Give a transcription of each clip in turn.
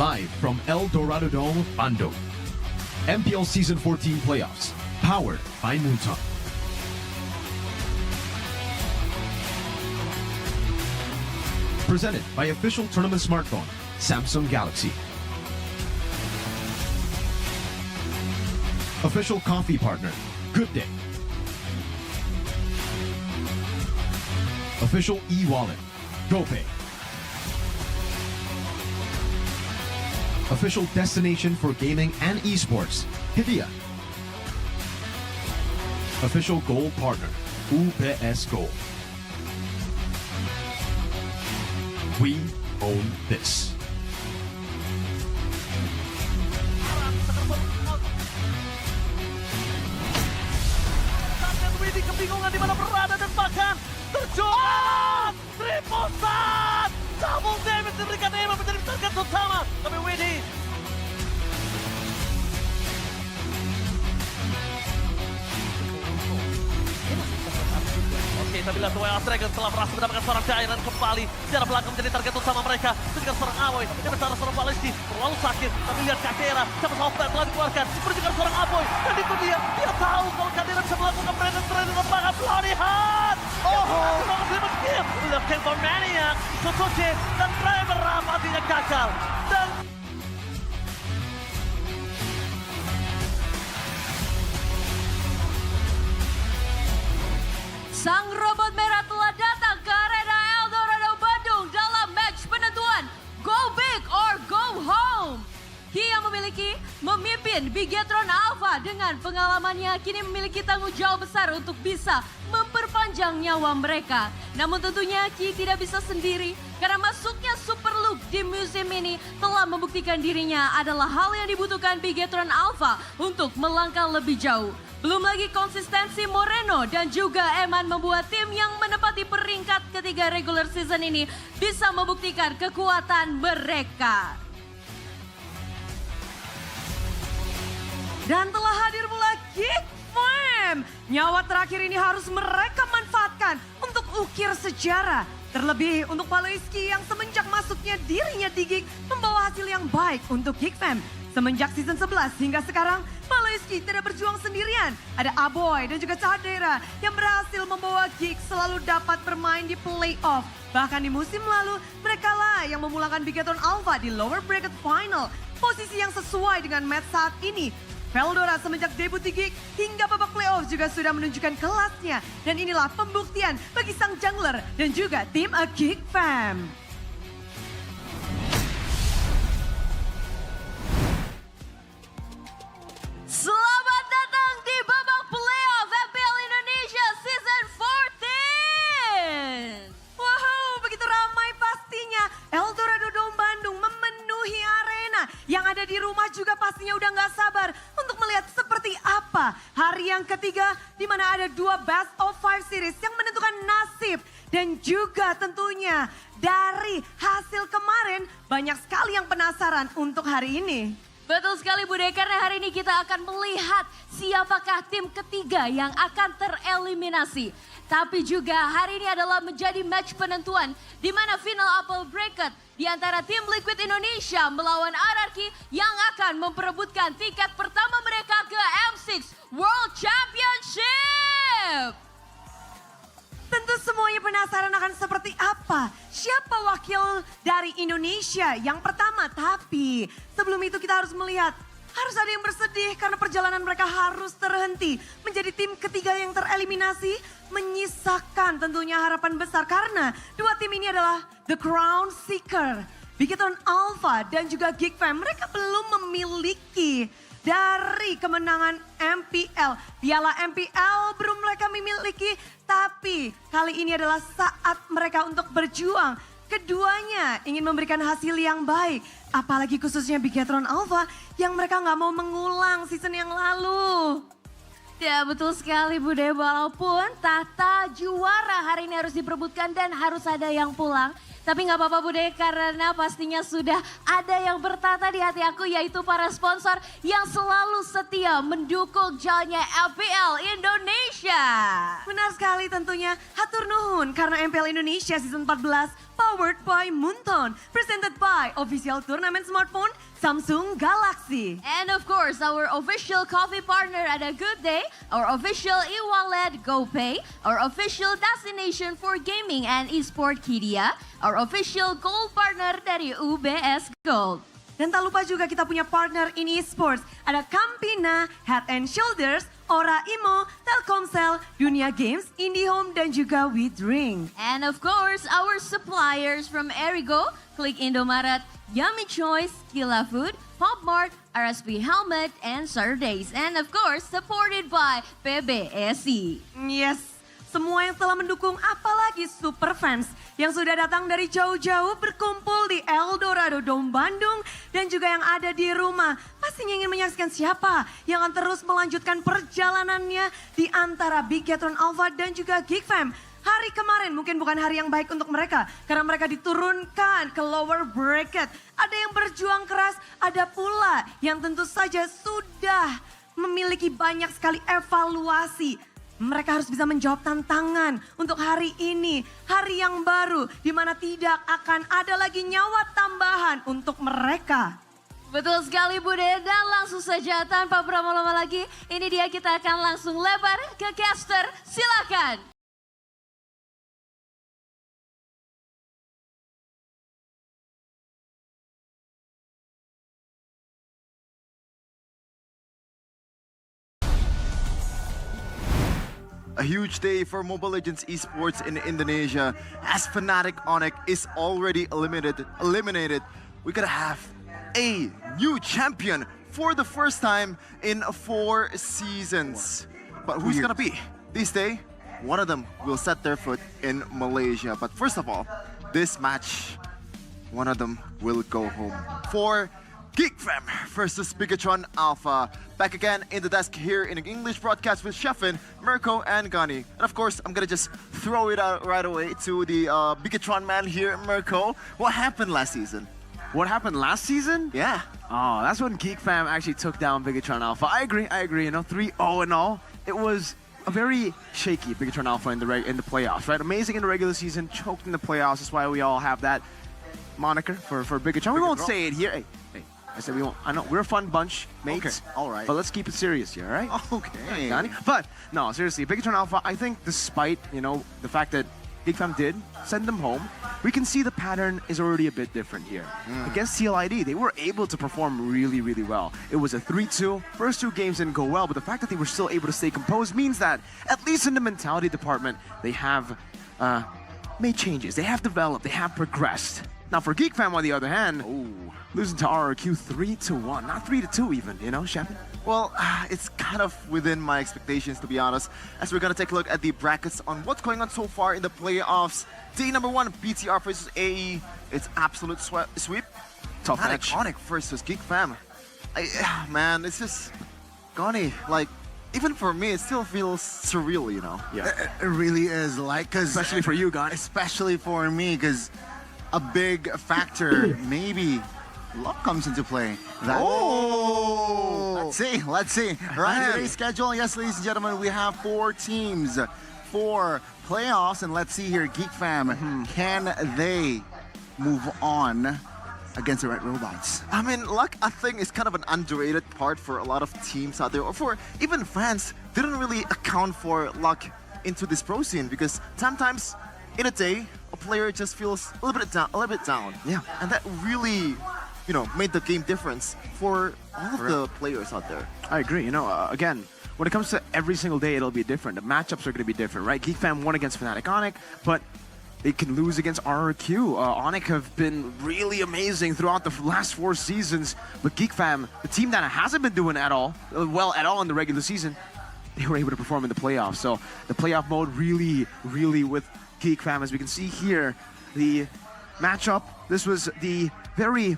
Live from El Dorado Dome, Bandung. MPL Season 14 Playoffs, powered by Moonton. Presented by official tournament smartphone, Samsung Galaxy. Official coffee partner, Good Day. Official e-wallet, GoPay. Official destination for gaming and esports, Hivia. Official gold partner, UPS Gold. We own this. Kebingungan di mana berada dan bahkan terjun triple shot, double damage diberikan Emma menjadi target utama. Tapi Widi kita bilang bahwa Dragon telah berhasil mendapatkan seorang Giant kembali secara belakang menjadi target utama mereka. Itu juga seorang Aboy yang bersama seorang Balisti terlalu sakit, tapi lihat Kakera sama Software telah dikeluarkan. Seperti juga seorang Aboy dan itu dia tahu kalau Kakera bisa melakukan training lemparan Bloody Heart. Oh, dapat kill. Looking for Maniac, Sotoche dan Driver rapatinya gagal. Dan sang robot merah telah datang ke arena El Dorado Bandung dalam match penentuan Go Big or Go Home. Ki yang memimpin Bigetron Alpha dengan pengalamannya kini memiliki tanggung jawab besar untuk bisa memperpanjang nyawa mereka. Namun tentunya Ki tidak bisa sendiri karena masuknya Super Loop di musim ini telah membuktikan dirinya adalah hal yang dibutuhkan Bigetron Alpha untuk melangkah lebih jauh. Belum lagi konsistensi Moreno dan juga Eman membuat tim yang menempati peringkat ketiga regular season ini bisa membuktikan kekuatan mereka. Dan telah hadir pula Geek Fam. Nyawa terakhir ini harus mereka manfaatkan untuk ukir sejarah. Terlebih untuk Paloiski yang semenjak masuknya dirinya di Geek membawa hasil yang baik untuk Geek Fam. Semenjak season 11 hingga sekarang, Paloiski tidak berjuang sendirian. Ada Aboy dan juga Cahadera yang berhasil membawa Geek selalu dapat bermain di playoff. Bahkan di musim lalu, mereka lah yang memulangkan Bigetron Alpha di lower bracket final. Posisi yang sesuai dengan match saat ini. Veldora semenjak debut di Geek hingga babak playoff juga sudah menunjukkan kelasnya. Dan inilah pembuktian bagi sang jungler dan juga tim A Geek Fam. Selamat datang di babak playoff MPL Indonesia Season 14. Wow, begitu ramai pastinya. El Dorado Dome Bandung memenuhi arena. Yang ada di rumah juga pastinya udah gak sabar untuk melihat seperti apa hari yang ketiga di mana ada dua best of 5 series yang menentukan nasib. Dan juga tentunya dari hasil kemarin banyak sekali yang penasaran untuk hari ini. Betul sekali Bude, karena hari ini kita akan melihat siapakah tim ketiga yang akan tereliminasi. Tapi juga hari ini adalah menjadi match penentuan di mana final upper bracket di antara tim Liquid Indonesia melawan Anarchy yang akan memperebutkan tiket pertama mereka ke M6 World Championship. Tentu semuanya penasaran akan seperti apa. Siapa wakil dari Indonesia yang pertama. Tapi sebelum itu kita harus melihat. Harus ada yang bersedih karena perjalanan mereka harus terhenti. Menjadi tim ketiga yang tereliminasi. Menyisakan tentunya harapan besar. Karena dua tim ini adalah The Crown Seeker. Bigetron Alpha dan juga Geek Fam. Mereka belum memiliki dari kemenangan MPL. Piala MPL belum mereka memiliki. Tapi kali ini adalah saat mereka untuk berjuang. Keduanya ingin memberikan hasil yang baik. Apalagi khususnya Bigetron Alpha yang mereka nggak mau mengulang season yang lalu. Ya betul sekali Bude, walaupun tahta juara hari ini harus diperebutkan dan harus ada yang pulang. Tapi nggak apa-apa Bude, karena pastinya sudah ada yang bertata di hati aku, yaitu para sponsor yang selalu setia mendukung jalannya MPL Indonesia. Benar sekali tentunya. Hatur nuhun karena MPL Indonesia Season 14 powered by Munton. Presented by official turnamen smartphone Samsung Galaxy. And of course, our official coffee partner at a good day, our official e-wallet GoPay, our official destination for gaming and e-sport Kidia, our official gold partner dari UBS Gold. Dan tak lupa juga kita punya partner in e-sports. Ada Campina, Head and Shoulders, Ora Imo, Telkomsel, Dunia Games, IndiHome, dan juga WeDrink. And of course, our suppliers from Erigo, Click Indomaret, Yummy Choice, Kila Food, Popmart, RSP Helmet, and Saturdays. And of course, supported by PBSI. Yes, semua yang telah mendukung, apalagi super fans yang sudah datang dari jauh-jauh berkumpul di Eldorado Dome Bandung dan juga yang ada di rumah. Pastinya ingin menyaksikan siapa yang akan terus melanjutkan perjalanannya di antara Bigetron Alpha dan juga Geek Fam. Hari kemarin mungkin bukan hari yang baik untuk mereka karena mereka diturunkan ke lower bracket. Ada yang berjuang keras, ada pula yang tentu saja sudah memiliki banyak sekali evaluasi. Mereka harus bisa menjawab tantangan untuk hari ini, hari yang baru di mana tidak akan ada lagi nyawa tambahan untuk mereka. Betul sekali Bude, dan langsung saja tanpa berlama-lama lagi, ini dia kita akan langsung lebar ke caster, silakan. A huge day for Mobile Legends esports in Indonesia as Fnatic Onyx is already eliminated. We're gonna have a new champion for the first time in 4 seasons. But who's gonna be? This day, one of them will set their foot in Malaysia. But first of all, this match, one of them will go home for Geek Fam versus Bigetron Alpha. Back again in the desk here in an English broadcast with Sheffin, Mirko, and Gani. And of course, I'm gonna just throw it out right away to the Bigetron man here, Mirko. What happened last season? What happened last season? Yeah. Oh, that's when Geek Fam actually took down Bigetron Alpha. I agree, you know, 3-0 and all. It was a very shaky Bigetron Alpha in the playoffs, right? Amazing in the regular season, choked in the playoffs. That's why we all have that moniker for Bigetron. We won't say it here. Hey, I said we won't. I know we're a fun bunch, mates. Okay, all right. But let's keep it serious here, all right? Okay. But no, seriously, Bigetron Alpha. I think despite the fact that Geek Fam did send them home, we can see the pattern is already a bit different here. Against TLID, they were able to perform really, really well. It was a 3-2. First 2 games didn't go well, but the fact that they were still able to stay composed means that, at least in the mentality department, they have made changes. They have developed. They have progressed. Now for Geek Fam, on the other hand, losing to RRQ 3-1, not 3-2 even, you know, Shepard? Well, it's kind of within my expectations, to be honest, as we're gonna take a look at the brackets on what's going on so far in the playoffs. Day number 1, BTR versus AE. It's absolute sweep. Tough match. Onyx versus Geek Fam. Man, it's just Gani, like, even for me, it still feels surreal, you know? Yeah. It really is, like, cause Especially for you, Gani. especially for me, because a big factor, maybe luck comes into play. Let's see. Right, today's schedule, yes, ladies and gentlemen, we have 4 teams, 4 playoffs, and let's see here, Geek Fam, can they move on against the Red Robots? I mean, luck, I think, is kind of an underrated part for a lot of teams out there, or for even fans, didn't really account for luck into this pro scene, because sometimes in a day, a player just feels a little bit down. Yeah. And that really, made the game difference for all of the players out there. I agree. Again, when it comes to every single day, it'll be different. The matchups are going to be different, right? Geek Fam won against Fnatic Onyx, but they can lose against RRQ. Onyx have been really amazing throughout the last 4 seasons, but Geek Fam, the team that hasn't been doing at all in the regular season, they were able to perform in the playoffs. So the playoff mode really, really with Geek Fam, as we can see here, the matchup. This was the very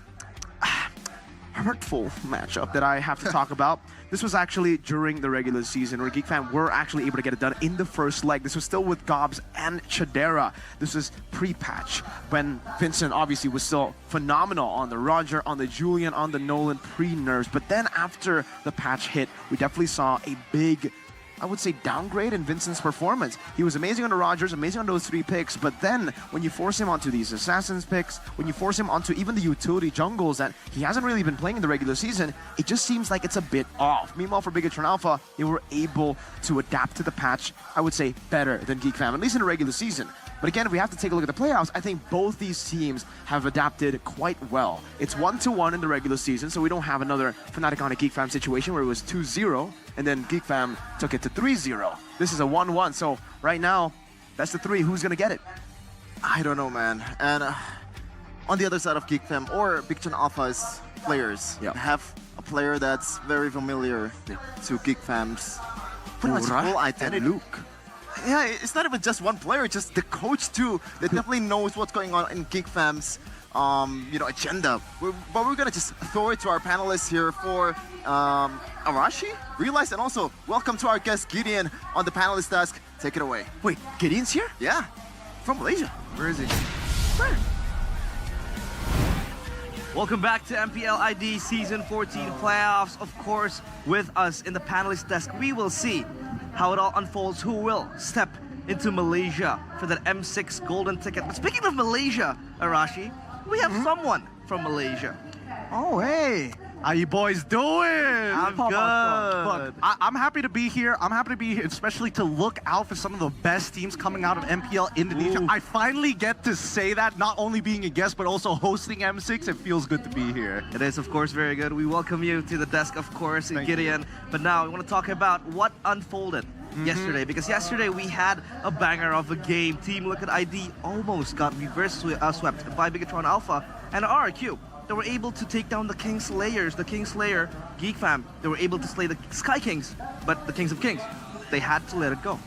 hurtful matchup that I have to talk about. This was actually during the regular season where Geek Fam were actually able to get it done in the first leg. This was still with Gobs and Chadera. This was pre-patch when Vincent obviously was still phenomenal on the Roger, on the Julian, on the Nolan pre-nerfs. But then after the patch hit, we definitely saw a big, I would say, downgrade in Vincent's performance. He was amazing on the Rogers, amazing on those 3 picks, but then when you force him onto these Assassins picks, when you force him onto even the utility jungles that he hasn't really been playing in the regular season, it just seems like it's a bit off. Meanwhile, for Bigatron Alpha, they were able to adapt to the patch, I would say, better than Geek Fam, at least in the regular season. But again, if we have to take a look at the playoffs, I think both these teams have adapted quite well. It's 1-1 in the regular season, so we don't have another Fnatic on a Geek Fam situation where it was 2-0, and then Geek Fam took it to 3-0. This is a 1-1, so right now, best of 3, who's gonna get it? I don't know, man. And on the other side of Geek Fam or Bigatron Alpha's players have a player that's very familiar to Geek Fam's pretty much full identity. Luke. Yeah, it's not even just one player, just the coach too. That definitely knows what's going on in Geek Fam's agenda. But we're gonna just throw it to our panelists here for Arashi, Realize, and also welcome to our guest Gideon on the panelist desk. Take it away. Wait, Gideon's here? Yeah, from Malaysia. Where is he? Welcome back to MPL ID Season 14 playoffs. Of course, with us in the panelist desk, we will see how it all unfolds, who will step into Malaysia for that M6 golden ticket. But speaking of Malaysia, Arashi, we have someone from Malaysia. Oh, hey. How you boys doing? I'm good. Look, I'm happy to be here. I'm happy to be here, especially to look out for some of the best teams coming out of MPL Indonesia. Ooh. I finally get to say that, not only being a guest, but also hosting M6. It feels good to be here. It is, of course, very good. We welcome you to the desk, of course, Thank Gideon. you. But now we want to talk about what unfolded yesterday, because yesterday we had a banger of a game. Team Liquid ID almost got reverse swept by Bigatron Alpha and RRQ. They were able to take down the King Slayers, the King Slayer, Geek Fam. They were able to slay the Sky Kings, but the Kings of Kings, they had to let it go.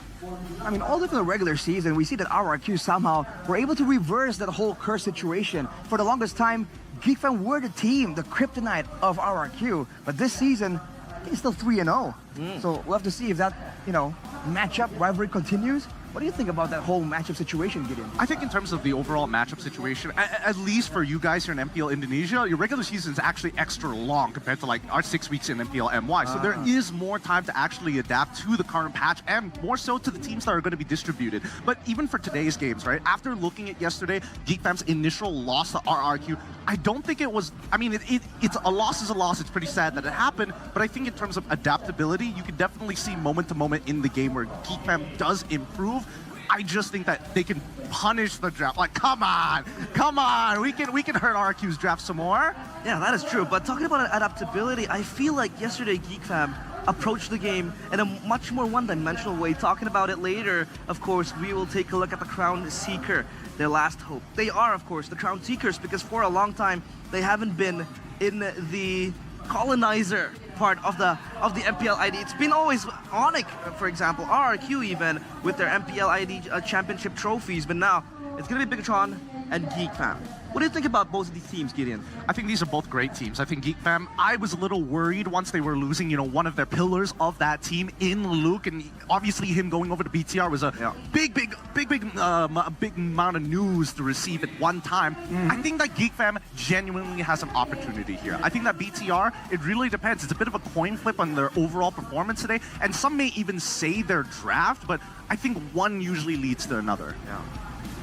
I mean, all through the regular season, we see that RRQ somehow were able to reverse that whole curse situation. For the longest time, Geek Fam were the team, the kryptonite of RRQ. But this season, it's still 3-0. So we'll have to see if that, matchup rivalry continues. What do you think about that whole matchup situation, Gideon? I think in terms of the overall matchup situation, at least for you guys here in MPL Indonesia, your regular season is actually extra long compared to like our 6 weeks in MPL MY. So there is more time to actually adapt to the current patch and more so to the teams that are going to be distributed. But even for today's games, right, after looking at yesterday, Geek Fam's initial loss to RRQ, I don't think it was, I mean, it's a loss is a loss. It's pretty sad that it happened, but I think in terms of adaptability, you can definitely see moment to moment in the game where Geek Fam does improve. I just think that they can punish the draft. Like, come on, we can hurt RQ's draft some more. Yeah, that is true. But talking about adaptability, I feel like yesterday Geek Fam approached the game in a much more one-dimensional way. Talking about it later, of course, we will take a look at the Crown Seeker, their last hope. They are, of course, the Crown Seekers because for a long time they haven't been in the colonizer part of the MPL ID. It's been always Onyx, for example, RRQ even, with their MPL ID championship trophies, but now it's gonna be Bigatron and Geek Fam. What do you think about both of these teams, Gideon? I think these are both great teams. I think Geek Fam, I was a little worried once they were losing, one of their pillars of that team in Luke, and obviously him going over to BTR was a big amount of news to receive at one time. I think that Geek Fam genuinely has an opportunity here. I think that BTR, it really depends. It's a bit of a coin flip on their overall performance today, and some may even say their draft, but I think one usually leads to another. Yeah.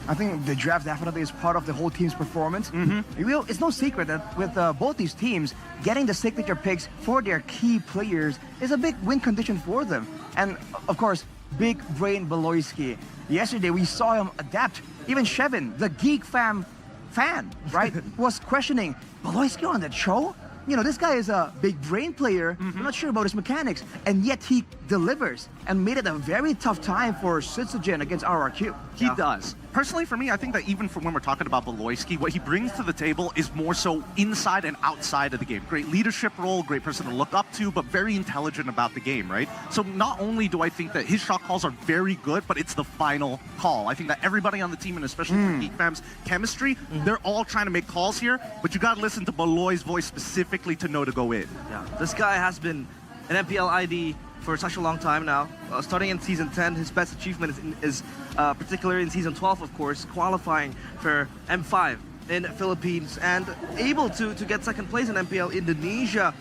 I think the draft definitely is part of the whole team's performance. It's no secret that with both these teams, getting the signature picks for their key players is a big win condition for them. And of course, Big Brain Beloyski. Yesterday, we saw him adapt. Even Shevin, the Geek Fam fan, right, was questioning, Beloyski on that show? This guy is a big brain player. I'm not sure about his mechanics. And yet he delivers and made it a very tough time for Sitsujin against RRQ. He does. Personally, for me, I think that even for when we're talking about Beloyski, what he brings to the table is more so inside and outside of the game. Great leadership role, great person to look up to, but very intelligent about the game, right? So not only do I think that his shot calls are very good, but it's the final call. I think that everybody on the team, and especially for Geek Fam's chemistry, they're all trying to make calls here, but you got to listen to Beloy's voice specifically to know to go in. Yeah, this guy has been an MPL ID for such a long time now. Starting in Season 10, his best achievement is particularly in Season 12, of course, qualifying for M5 in Philippines and able to get second place in MPL Indonesia.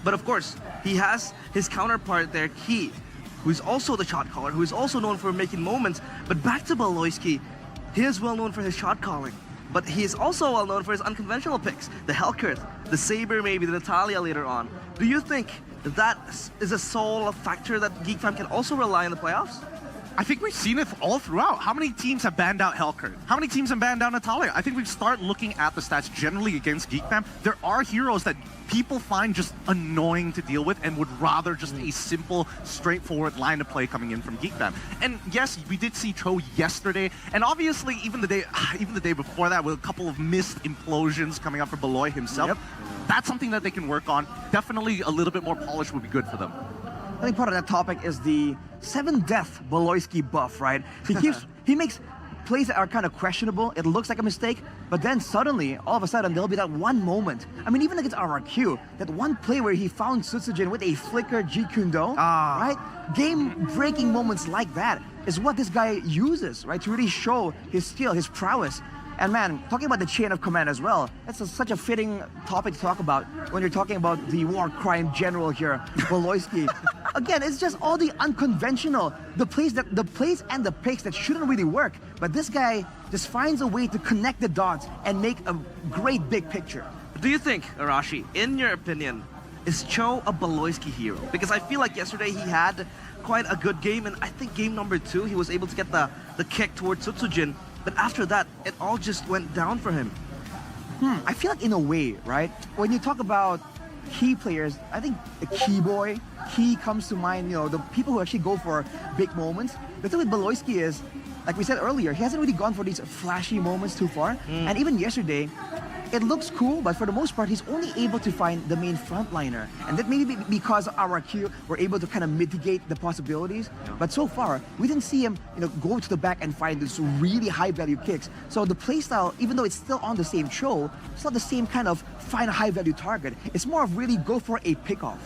But of course, he has his counterpart there, Key, who's also the shot caller, who is also known for making moments. But back to Beloyski, he is well known for his shot calling. But he is also well known for his unconventional picks, the Hellkurt, the Saber maybe, the Natalia later on. Do you think that is a sole factor that Geek Fam can also rely on the playoffs? I think we've seen it all throughout. How many teams have banned out Hellkurt? How many teams have banned out Natalia? I think we start looking at the stats generally against Geek Fam. There are heroes that people find just annoying to deal with and would rather just a simple, straightforward line of play coming in from Geek Fam. And yes, we did see Cho yesterday, and obviously even the day before that with a couple of missed implosions coming up for Beloy himself. That's something that they can work on. Definitely a little bit more polish would be good for them. I think part of that topic is the 7-death Beloyski buff, right? He makes plays that are kind of questionable. It looks like a mistake, but then suddenly, all of a sudden, there'll be that one moment. I mean, even against RRQ, that one play where he found Sitsujin with a flicker G Kundo, right? Game-breaking moments like that is what this guy uses, right? To really show his skill, his prowess. And man, talking about the chain of command as well, that's such a fitting topic to talk about when you're talking about the war crime general here, Beloyski. Again, it's just all the unconventional, the plays and the picks that shouldn't really work. But this guy just finds a way to connect the dots and make a great big picture. Do you think, Arashi, in your opinion, is Cho a Beloyski hero? Because I feel like yesterday he had quite a good game, and I think game number 2, he was able to get the kick towards Sitsujin. But after that, it all just went down for him. I feel like in a way, right? When you talk about key players, I think the key boy, key comes to mind, you know, the people who actually go for big moments. The thing with Beloyski is, like we said earlier, he hasn't really gone for these flashy moments too far. And even yesterday, it looks cool, but for the most part, he's only able to find the main frontliner. And that may be because RRQ were able to kind of mitigate the possibilities. But so far, we didn't see him, you know, go to the back and find these really high-value kicks. So the playstyle, even though it's still on the same show, it's not the same kind of find a high-value target. It's more of really go for a pickoff.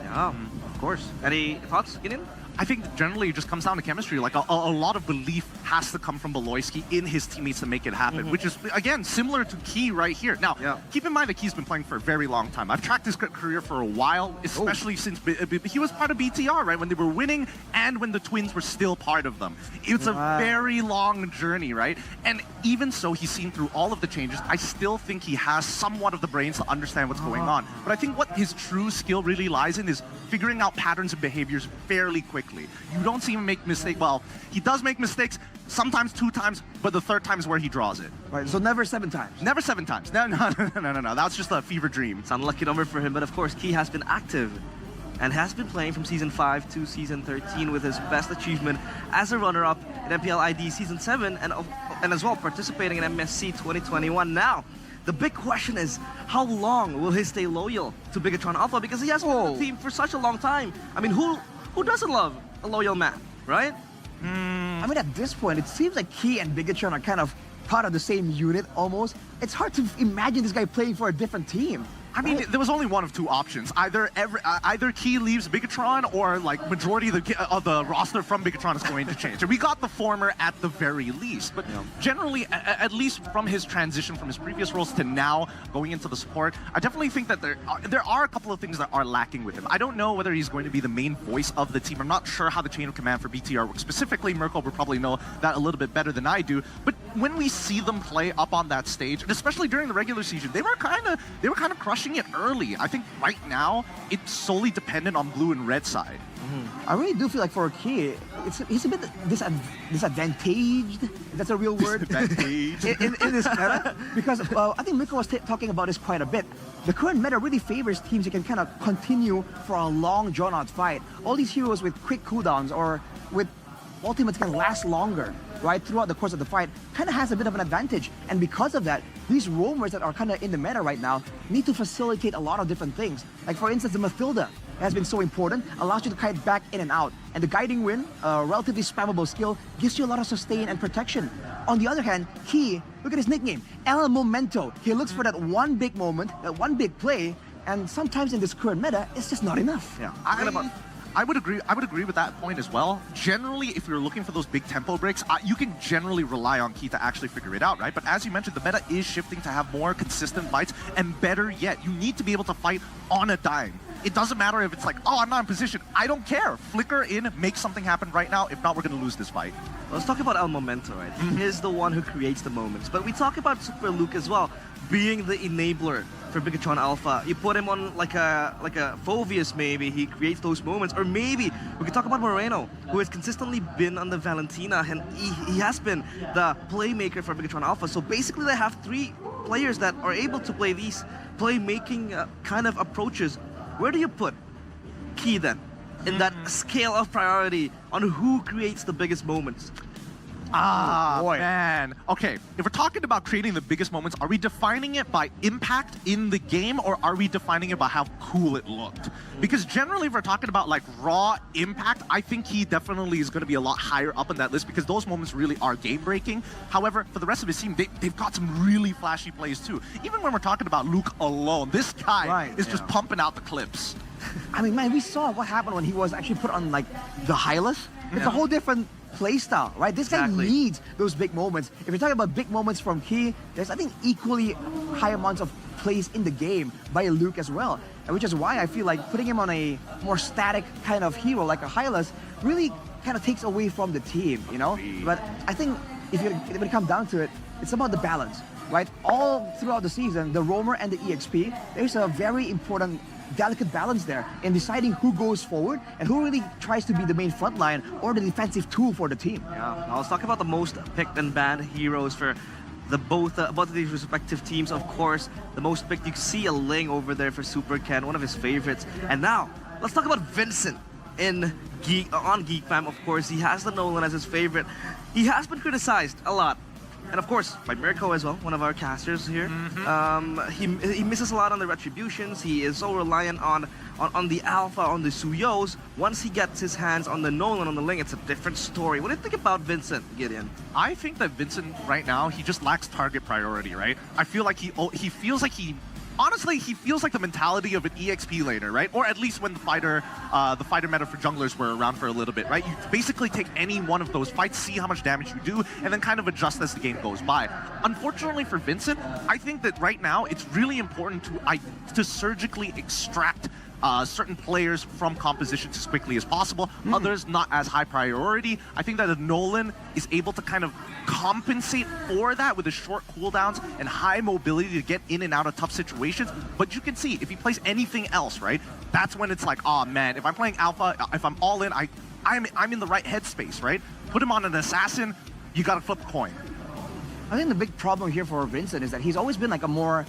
Yeah, of course. Any thoughts, Gideon? I think generally it just comes down to chemistry. Like a lot of belief has to come from Beloyski in his teammates to make it happen, which is, again, similar to Key right here. Now, keep in mind that Key's been playing for a very long time. I've tracked his career for a while, especially since he was part of BTR, right? When they were winning and when the Twins were still part of them. It's a very long journey, right? And even so, he's seen through all of the changes. I still think he has somewhat of the brains to understand what's going on. But I think what his true skill really lies in is figuring out patterns and behaviors fairly quickly. You don't see him make mistakes. Well, he does make mistakes, sometimes 2 times, but the 3rd time is where he draws it. Right, so never 7 times. Never 7 times. No. That's just a fever dream. It's an unlucky number for him, but of course, Key has been active and has been playing from Season 5 to Season 13 with his best achievement as a runner-up in MPL ID Season 7 and as well participating in MSC 2021 now. The big question is, how long will he stay loyal to Bigatron Alpha? Because he has been on the team for such a long time. I mean, who doesn't love a loyal man, right? I mean, at this point, it seems like Key and Bigatron are kind of part of the same unit almost. It's hard to imagine this guy playing for a different team. I mean, there was only one of 2 options. Either Key leaves Bigatron, or like majority of the roster from Bigatron is going to change. And we got the former at the very least. But generally, at least from his transition from his previous roles to now going into the support, I definitely think that there are a couple of things that are lacking with him. I don't know whether he's going to be the main voice of the team. I'm not sure how the chain of command for BTR works. Specifically, Merkel will probably know that a little bit better than I do. But when we see them play up on that stage, and especially during the regular season, they were kind of crushing it early. I think right now it's solely dependent on blue and red side. I really do feel like for Key, he's a bit disadvantaged. If that's a real word. Disadvantaged. in this meta, because I think Miko was talking about this quite a bit. The current meta really favors teams who can kind of continue for a long, drawn-out fight. All these heroes with quick cooldowns or with ultimates can last longer, right, throughout the course of the fight, kind of has a bit of an advantage. And because of that, these roamers that are kind of in the meta right now need to facilitate a lot of different things. Like, for instance, the Mathilda has been so important, allows you to kite back in and out. And the Guiding Wind, a relatively spammable skill, gives you a lot of sustain and protection. On the other hand, Key, look at his nickname, El Momento. He looks for that one big moment, that one big play, and sometimes in this current meta, it's just not enough. Yeah, I would agree with that point as well. Generally, if you're looking for those big tempo breaks, you can generally rely on Key to actually figure it out, right? But as you mentioned, the meta is shifting to have more consistent fights, and better yet, you need to be able to fight on a dime. It doesn't matter if it's like, oh, I'm not in position. I don't care. Flicker in, make something happen right now. If not, we're going to lose this fight. Let's talk about El Momento, right? He is the one who creates the moments. But we talk about Super Luke as well, being the enabler for Bigatron Alpha. You put him on like a Phoveus maybe, he creates those moments. Or maybe we could talk about Moreno, who has consistently been on the Valentina, and he has been the playmaker for Bigatron Alpha. So basically they have three players that are able to play these playmaking kind of approaches. Where do you put Key then in that scale of priority on who creates the biggest moments? Man. Okay, if we're talking about creating the biggest moments, are we defining it by impact in the game, or are we defining it by how cool it looked? Because generally, if we're talking about like raw impact, I think he definitely is going to be a lot higher up on that list, because those moments really are game-breaking. However, for the rest of his team, they've got some really flashy plays too. Even when we're talking about Luke alone, this guy is just pumping out the clips. I mean, man, we saw what happened when he was actually put on like the Hylas. It's a whole different playstyle, right? This guy needs those big moments. If you're talking about big moments from Key, there's, I think, equally high amounts of plays in the game by Luke as well. And which is why I feel like putting him on a more static kind of hero like a Hylas really kind of takes away from the team, you know? But I think when it comes down to it, it's about the balance, right? All throughout the season, the Roamer and the EXP, there's a very important delicate balance there in deciding who goes forward and who really tries to be the main frontline or the defensive tool for the team. Yeah, now let's talk about the most picked and banned heroes for both of these respective teams. Of course, the most picked, you see a Ling over there for Super Ken, one of his favorites. And now, let's talk about Vincent on Geek Fam. Of course, he has the Nolan as his favorite. He has been criticized a lot. And of course, by Mirko as well, one of our casters here. He misses a lot on the retributions. He is so reliant on the Alpha, on the Suyos. Once he gets his hands on the Nolan, on the Ling, it's a different story. What do you think about Vincent, Gideon? I think that Vincent, right now, he just lacks target priority, right? I feel like he feels like honestly, he feels like the mentality of an EXP laner, right? Or at least when the fighter meta for junglers were around for a little bit, right? You basically take any one of those fights, see how much damage you do, and then kind of adjust as the game goes by. Unfortunately for Vincent, I think that right now it's really important to surgically extract certain players from compositions as quickly as possible. Others not as high priority. I think that a Nolan is able to kind of compensate for that with his short cooldowns and high mobility to get in and out of tough situations. But you can see, if he plays anything else, right, that's when it's like, oh man, if I'm playing Alpha, if I'm all in, I'm in the right headspace, right? Put him on an assassin, you gotta flip a coin. I think the big problem here for Vincent is that he's always been like a more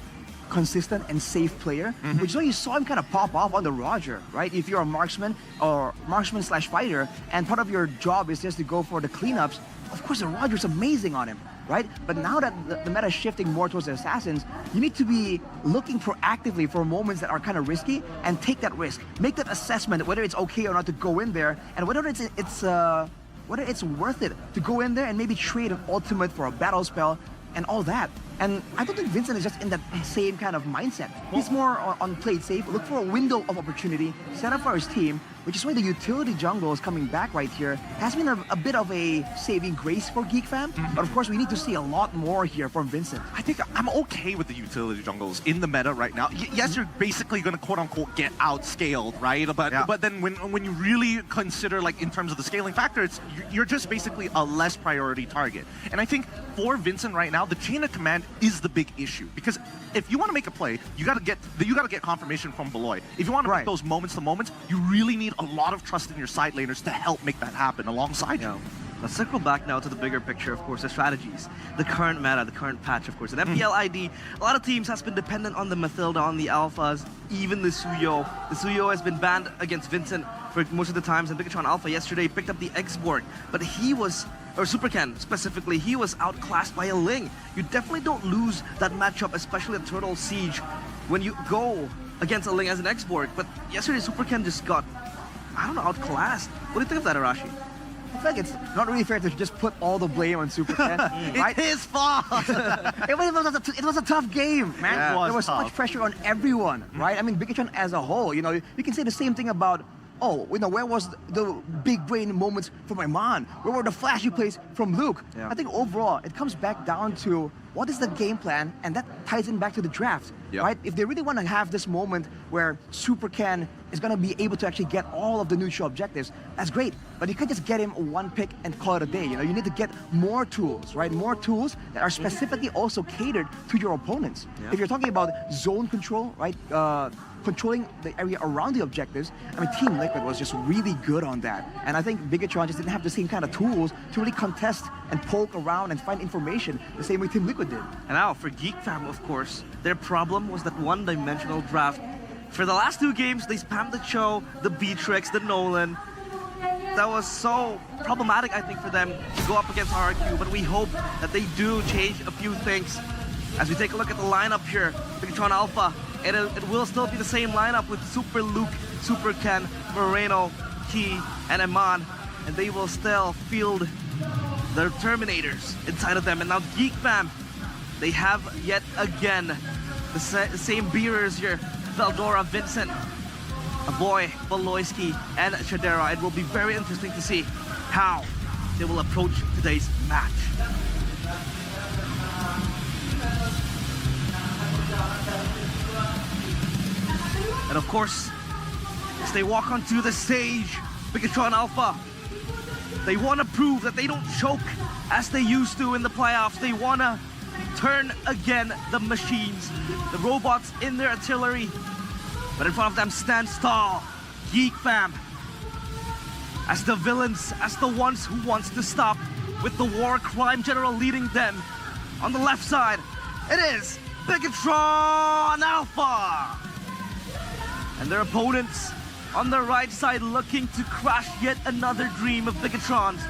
consistent and safe player, which is why you saw him kind of pop off on the Roger, right? If you're a marksman or marksman/fighter, and part of your job is just to go for the cleanups, of course the Roger's amazing on him, right? But now that the meta is shifting more towards the assassins, you need to be looking proactively for moments that are kind of risky and take that risk. Make that assessment whether it's okay or not to go in there, and whether it's worth it to go in there and maybe trade an ultimate for a battle spell and all that. And I don't think Vincent is just in that same kind of mindset. He's more on play it safe, look for a window of opportunity, set up for his team, which is why the utility jungle is coming back right here. Has been a bit of a saving grace for Geek Fam, but of course we need to see a lot more here from Vincent. I think I'm okay with the utility jungles in the meta right now. Yes, you're basically going to quote-unquote get outscaled, right? But then when you really consider, like, in terms of the scaling factor, you're just basically a less priority target. And I think for Vincent right now, the chain of command is the big issue, because if you want to make a play, you got to get confirmation from Beloy. If you want to make those moments to moments, you really need a lot of trust in your side laners to help make that happen alongside you. Let's circle back now to the bigger picture, of course, the strategies, the current meta, the current patch, of course. In MPL ID, a lot of teams has been dependent on the Mathilda, on the Alphas, even the Suyo. The Suyo has been banned against Vincent for most of the times, and Bigatron Alpha yesterday picked up the X-Borg, but he was, or Supercan specifically, he was outclassed by a Ling. You definitely don't lose that matchup, especially at Turtle Siege, when you go against a Ling as an X-Borg. But yesterday, Supercan just got, I don't know, outclassed. What do you think of that, Arashi? I feel like it's not really fair to just put all the blame on Supercan. Right? It's his fault! it was a tough game, man. Yeah, there was so much pressure on everyone, right? I mean, Bigatron as a whole, you know, you can say the same thing about, oh, you know, where was the big brain moments from Iman? Where were the flashy plays from Luke? I think overall, it comes back down to what is the game plan, and that ties in back to the draft, right? If they really want to have this moment where Supercan is going to be able to actually get all of the neutral objectives, that's great. But you can't just get him one pick and call it a day. You know, you need to get more tools, right? More tools that are specifically also catered to your opponents. If you're talking about zone control, right? Controlling the area around the objectives, I mean, Team Liquid was just really good on that. And I think Bigatron just didn't have the same kind of tools to really contest and poke around and find information the same way Team Liquid did. And now, for Geek Fam, of course, their problem was that one-dimensional draft. For the last 2 games, they spammed the Cho, the Beatrix, the Nolan. That was so problematic, I think, for them to go up against RRQ, but we hope that they do change a few things. As we take a look at the lineup here, Bigatron Alpha, it will still be the same lineup with Super Luke, Super Ken, Moreno, Key, and Iman, and they will still field their Terminators inside of them. And now Geek Fam, they have yet again the same beerers here, Veldora, Vincent, Aboy, Voloisky, and Chadera. It will be very interesting to see how they will approach today's match. And of course, as they walk onto the stage, Bigatron Alpha, they want to prove that they don't choke as they used to in the playoffs. They want to turn again the machines, the robots in their artillery. But in front of them stands tall Geek Fam, as the villains, as the ones who wants to stop, with the war crime general leading them. On the left side, it is Bigatron Alpha. And their opponents on the right side looking to crash yet another dream of Bigatron's.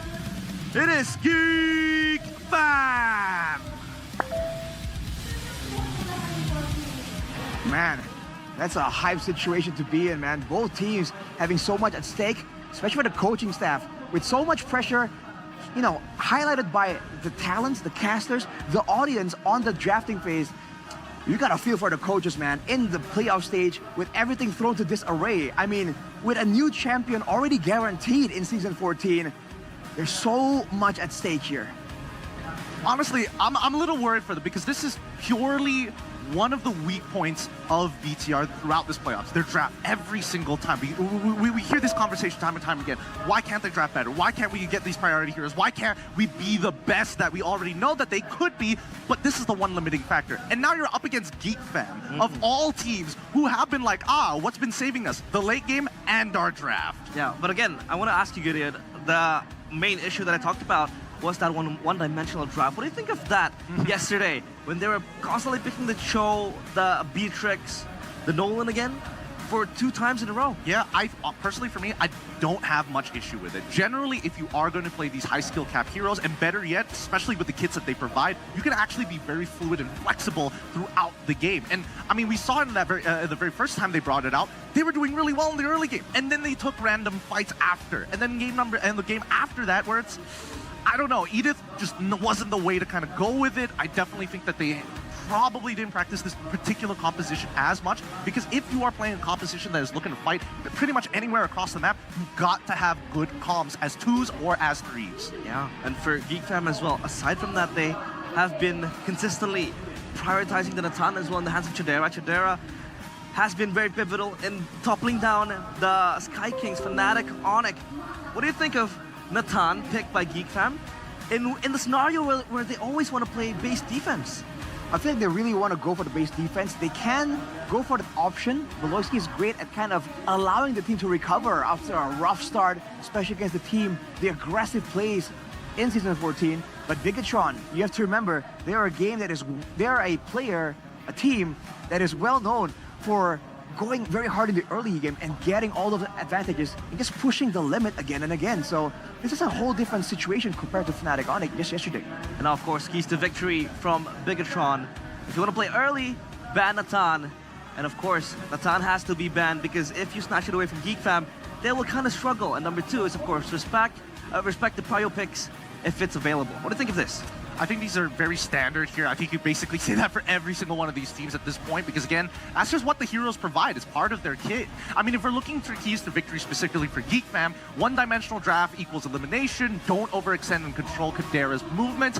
It is Geek Fam! Man, that's a hype situation to be in, man. Both teams having so much at stake, especially for the coaching staff, with so much pressure, you know, highlighted by the talents, the casters, the audience on the drafting phase. You gotta feel for the coaches, man, in the playoff stage with everything thrown to disarray. I mean, with a new champion already guaranteed in Season 14, there's so much at stake here. Honestly, I'm a little worried for them, because this is purely one of the weak points of BTR throughout this playoffs. Their draft every single time. We hear this conversation time and time again. Why can't they draft better? Why can't we get these priority heroes? Why can't we be the best that we already know that they could be? But this is the one limiting factor. And now you're up against Geek Fam, of all teams, who have been like, what's been saving us? The late game and our draft. Yeah, but again, I want to ask you, Gideon, the main issue that I talked about was that one-dimensional draft. What do you think of that yesterday, when they were constantly picking the Cho, the Beatrix, the Nolan again? for 2 times in a row. Yeah, personally for me, I don't have much issue with it. Generally, if you are going to play these high skill cap heroes, and better yet, especially with the kits that they provide, you can actually be very fluid and flexible throughout the game. And I mean, we saw in that the very first time they brought it out, they were doing really well in the early game, and then they took random fights after, and then the game after that, where it's, I don't know, Edith just wasn't the way to kind of go with it. I definitely think that they probably didn't practice this particular composition as much, because if you are playing a composition that is looking to fight pretty much anywhere across the map, you've got to have good comms as 2s or as 3s. Yeah, and for Geek Fam as well, aside from that, they have been consistently prioritizing the Natan as well in the hands of Chidera. Chidera has been very pivotal in toppling down the Sky Kings, Fnatic, Onyx. What do you think of Natan picked by Geek Fam in the scenario where they always want to play base defense? I feel like they really want to go for the base defense. They can go for that option. Beloyski is great at kind of allowing the team to recover after a rough start, especially against the aggressive plays in Season 14. But Bigatron, you have to remember, they are a team that is well known for going very hard in the early game and getting all of the advantages and just pushing the limit again and again. So this is a whole different situation compared to Fnatic Onyx just yesterday. And now, of course, keys to victory from Bigatron. If you want to play early, ban Natan. And of course, Natan has to be banned, because if you snatch it away from Geek Fam, they will kind of struggle. And number 2 is, of course, respect the prio picks if it's available. What do you think of this? I think these are very standard here. I think you basically say that for every single one of these teams at this point, because again, that's just what the heroes provide. It's part of their kit. I mean, if we're looking for keys to victory specifically for Geek Fam, one-dimensional draft equals elimination, don't overextend and control Kadera's movement.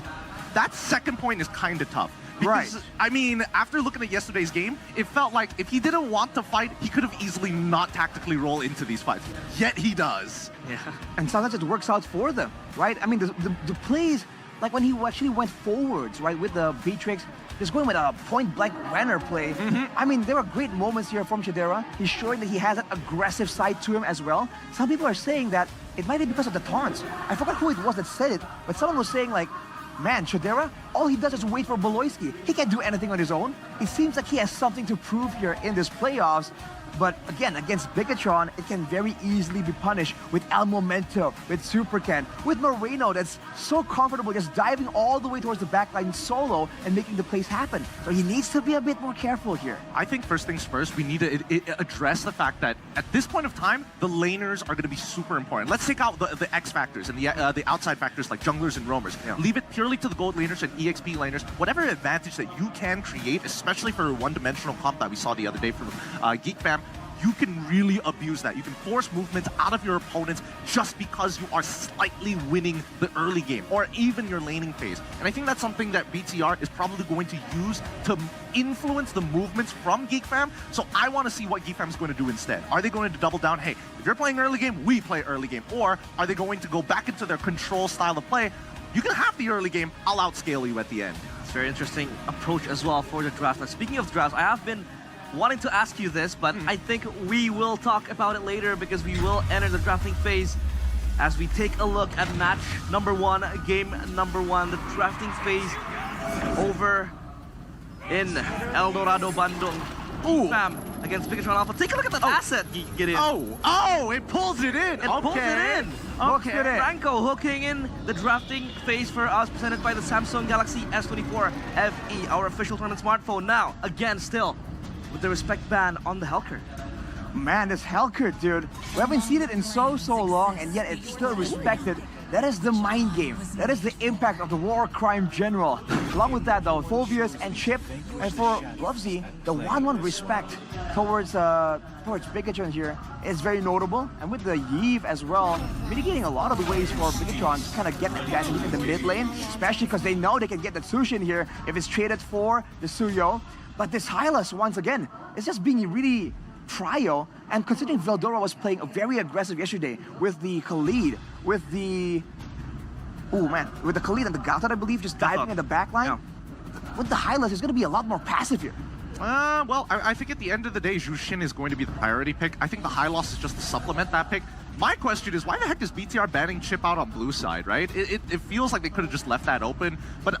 That second point is kind of tough. Because, right. I mean, after looking at yesterday's game, it felt like if he didn't want to fight, he could have easily not tactically roll into these fights. Yet he does. Yeah. And sometimes it works out for them, right? I mean, the plays, like when he actually went forwards, right, with the Beatrix, just going with a point-blank runner play. I mean, there were great moments here from Chidera. He's showing that he has an aggressive side to him as well. Some people are saying that it might be because of the taunts. I forgot who it was that said it, but someone was saying like, man, Chidera, all he does is wait for Beloyski. He can't do anything on his own. It seems like he has something to prove here in this playoffs. But again, against Bigatron, it can very easily be punished with El Momento, with Supercan, with Moreno that's so comfortable just diving all the way towards the backline solo and making the plays happen. So he needs to be a bit more careful here. I think first things first, we need to address the fact that at this point of time, the laners are going to be super important. Let's take out the X factors and the outside factors like junglers and roamers. Yeah. Leave it purely to the gold laners and EXP laners. Whatever advantage that you can create, especially for a one-dimensional comp that we saw the other day from Geek Fam, you can really abuse that. You can force movements out of your opponents just because you are slightly winning the early game or even your laning phase. And I think that's something that BTR is probably going to use to influence the movements from Geek Fam. So I want to see what Geek Fam is going to do instead. Are they going to double down, hey, if you're playing early game, we play early game? Or are they going to go back into their control style of play? You can have the early game, I'll outscale you at the end. It's a very interesting approach as well for the draft. Now, speaking of drafts, I have been wanting to ask you this, but I think we will talk about it later, because we will enter the drafting phase as we take a look at match number 1, game number 1, the drafting phase over in El Dorado, Bandung. Fam against Bigatron Alpha. Take a look at that asset you can get in. Oh, it pulls it in. Pulls it in. Okay. Franco hooking in the drafting phase for us, presented by the Samsung Galaxy S24 FE, our official tournament smartphone. Now, again, still with the respect ban on the Helker. Man, this Helker, dude. We haven't seen it in so long, and yet it's still respected. That is the mind game. That is the impact of the war crime general. Along with that, though, Phobius and Chip, and for Lovesy, the 1-1 respect towards Bigatron here is very notable. And with the Yve as well, mitigating a lot of the ways for Bigatron to kind of get advantage in the mid lane, especially because they know they can get the Sushin here if it's traded for the Suyo. But this Hylas, once again, is just being really prio. And considering Veldora was playing very aggressive yesterday with the Khalid, with the Khalid and the Galtat, I believe, just diving in the backline. Yeah. With the Hylas, it's going to be a lot more passive here. Well, I think at the end of the day, Jushin is going to be the priority pick. I think the Hylos is just to supplement that pick. My question is, why the heck is BTR banning Chip out on blue side, right? It feels like they could have just left that open, but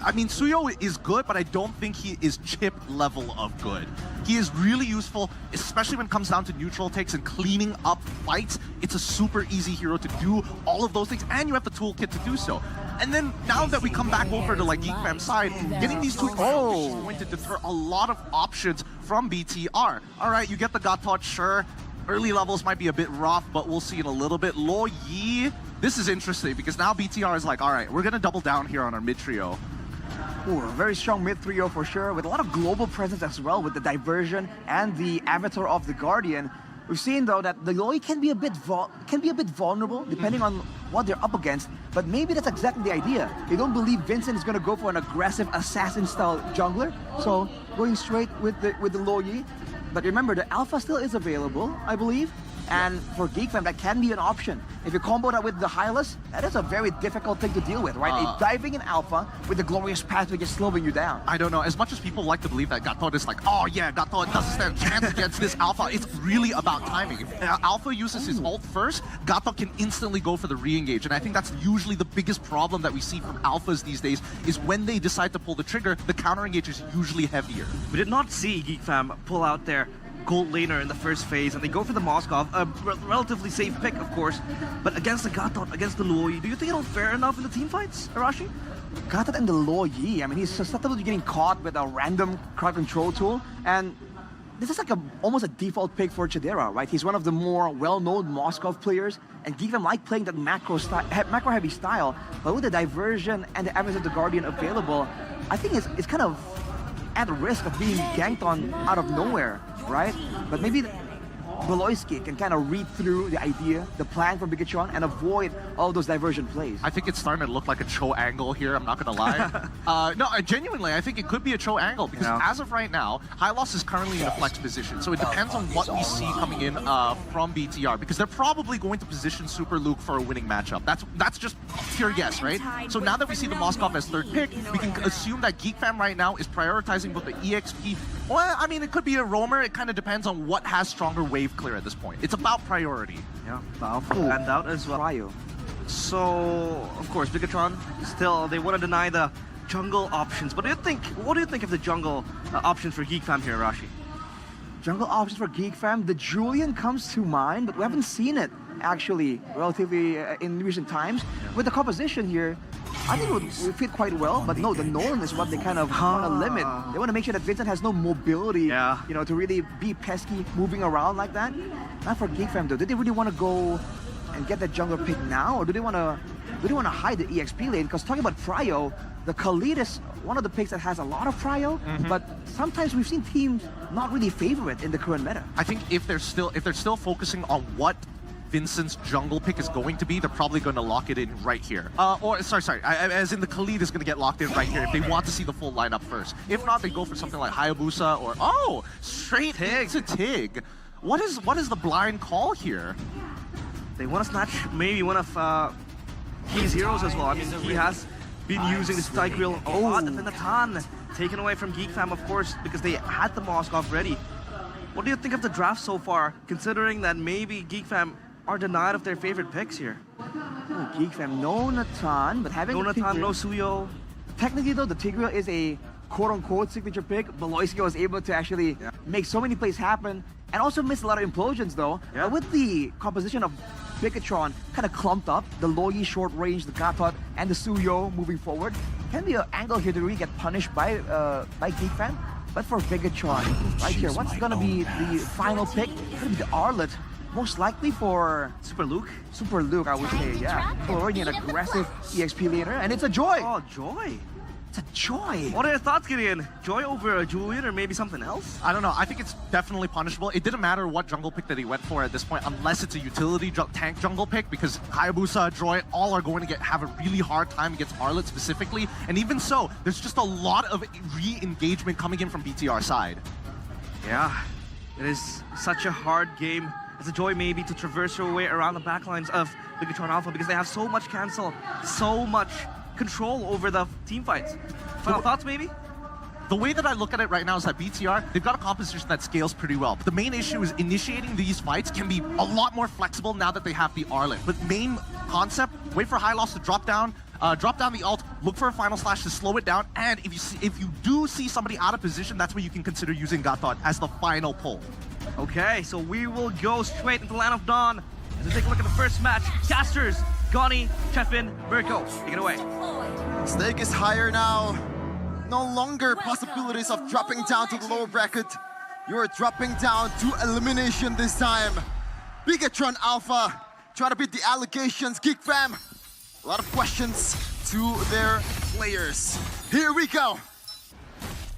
I mean, Suyo is good, but I don't think he is chip level of good. He is really useful, especially when it comes down to neutral takes and cleaning up fights. It's a super easy hero to do all of those things, and you have the toolkit to do so. And then now that we come back over to like GeekFam's side, getting these two is going to deter a lot of options from BTR. All right, you get the Gatot, sure. Early levels might be a bit rough, but we'll see in a little bit. Lo Yi, this is interesting because now BTR is like, all right, we're going to double down here on our mid trio. Ooh, a very strong mid trio for sure, with a lot of global presence as well, with the diversion and the avatar of the Guardian. We've seen though that the Loi can be a bit vulnerable depending on what they're up against, but maybe that's exactly the idea. They don't believe Vincent is going to go for an aggressive assassin-style jungler, so going straight with the Loi. But remember, the Alpha still is available, I believe. And for GeekFam, that can be an option. If you combo that with the Hylas, that is a very difficult thing to deal with, right? A diving in Alpha with the glorious pathway just slowing you down. I don't know. As much as people like to believe that Gatot is like, oh yeah, Gatot doesn't stand a chance against this Alpha, it's really about timing. If Alpha uses his ult first, Gatot can instantly go for the re-engage. And I think that's usually the biggest problem that we see from Alphas these days, is when they decide to pull the trigger, the counter-engage is usually heavier. We did not see GeekFam pull out their gold laner in the first phase, and they go for the Moskov, a relatively safe pick, of course, but against the Gatot, against the Luoyi, do you think it'll fare enough in the team fights, Arashi? Gatot and the Luoyi, I mean, he's susceptible to getting caught with a random crowd control tool, and this is like almost a default pick for Chidera, right? He's one of the more well-known Moskov players, and GeekFam like playing that macro-heavy style, but with the diversion and the Avatar of the Guardian available, I think it's kind of at risk of being ganked on out of nowhere, right? But maybe Beloyski can kind of read through the idea, the plan for Bigatron, and avoid all those diversion plays. I think it's starting to look like a Cho angle here, I'm not going to lie. No, genuinely, I think it could be a Cho angle, because as of right now, Hylos is currently in a flex position, so it depends on what we see coming in from BTR, because they're probably going to position Super Luke for a winning matchup. That's just pure guess, right? So now that we see the Moskov as third pick, we can assume that GeekFam right now is prioritizing both the EXP. Well, I mean, it could be a roamer. It kind of depends on what has stronger wave clear at this point. It's about priority. Yeah, the Alpha and out as well. Cryo. So, of course, Bigatron, still, they want to deny the jungle options. But what do you think of the jungle options for GeekFam here, Rashi? Jungle options for GeekFam, the Julian comes to mind, but we haven't seen it actually relatively in recent times. With the composition here, I think it would fit quite well, but no, the Nolan is what they kind of want to limit. They want to make sure that Vincent has no mobility, you know, to really be pesky, moving around like that. Not for GeekFam though. Do they really want to go and get that jungler pick now, or do they want to hide the EXP lane? Because talking about Prio, the Khalid is one of the picks that has a lot of Prio, but sometimes we've seen teams not really favor it in the current meta. I think if they're still focusing on what Vincent's jungle pick is going to be, they're probably going to lock it in right here. As in the Khalid is going to get locked in right here if they want to see the full lineup first. If not, they go for something like Hayabusa or, straight into Tig. What is the blind call here? They want to snatch maybe one of Key's heroes as well. I mean, he has been using the Strike Reel a lot, and then the Tan taken away from GeekFam, of course, because they had the Moskov ready. What do you think of the draft so far, considering that maybe GeekFam are denied of their favorite picks here? GeekFam, no Natan, but having no Natan, no Suyo. Technically though, the Tigreal is a quote-unquote signature pick. Beloyski was able to actually make so many plays happen, and also missed a lot of implosions though. With the composition of Bigatron kind of clumped up, the Loyi short range, the Gatot, and the Suyo moving forward, can be an angle here to really get punished by GeekFam. But for Bigatron, right here, what's gonna be the final pick? It's gonna be the Arlet. Most likely for Super Luke. Super Luke, I would say, yeah. So already an aggressive EXP laner, and it's a Joy. Oh, Joy. It's a Joy. What are your thoughts, Gideon? Joy over a Julian or maybe something else? I don't know. I think it's definitely punishable. It didn't matter what jungle pick that he went for at this point, unless it's a utility tank jungle pick, because Hayabusa, Joy, all are going to have a really hard time against Arlet specifically. And even so, there's just a lot of re-engagement coming in from BTR side. Yeah, it is such a hard game. It's a Joy maybe to traverse your way around the backlines of Bigatron Alpha, because they have so much cancel, so much control over the team fights. Final thoughts maybe? The way that I look at it right now is that BTR, they've got a composition that scales pretty well. But the main issue is initiating these fights can be a lot more flexible now that they have the Arlet. But main concept, wait for Hylos to drop down, drop down the ult, look for a final slash to slow it down, and if you do see somebody out of position, that's where you can consider using Gatot as the final pull. Okay, so we will go straight into Land of Dawn. As we take a look at the first match, Casters, Goni, Chefin, Mirko, take it away. Stake is higher now. No longer possibilities of dropping down to the lower bracket. You're dropping down to elimination this time. Bigatron Alpha trying to beat the allegations. Geek Fam, a lot of questions to their players. Here we go.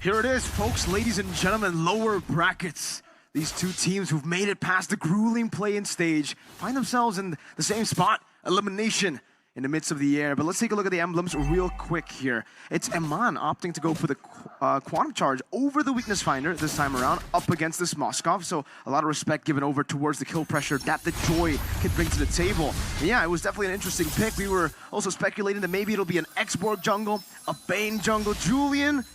Here it is, folks, ladies and gentlemen, lower brackets. These two teams who've made it past the grueling play-in stage find themselves in the same spot, elimination in the midst of the air. But let's take a look at the emblems real quick here. It's Eman opting to go for the Quantum Charge over the Weakness Finder this time around, up against this Moskov. So a lot of respect given over towards the kill pressure that the Joy can bring to the table. And yeah, it was definitely an interesting pick. We were also speculating that maybe it'll be an X-Borg jungle, a Bane jungle. Julian,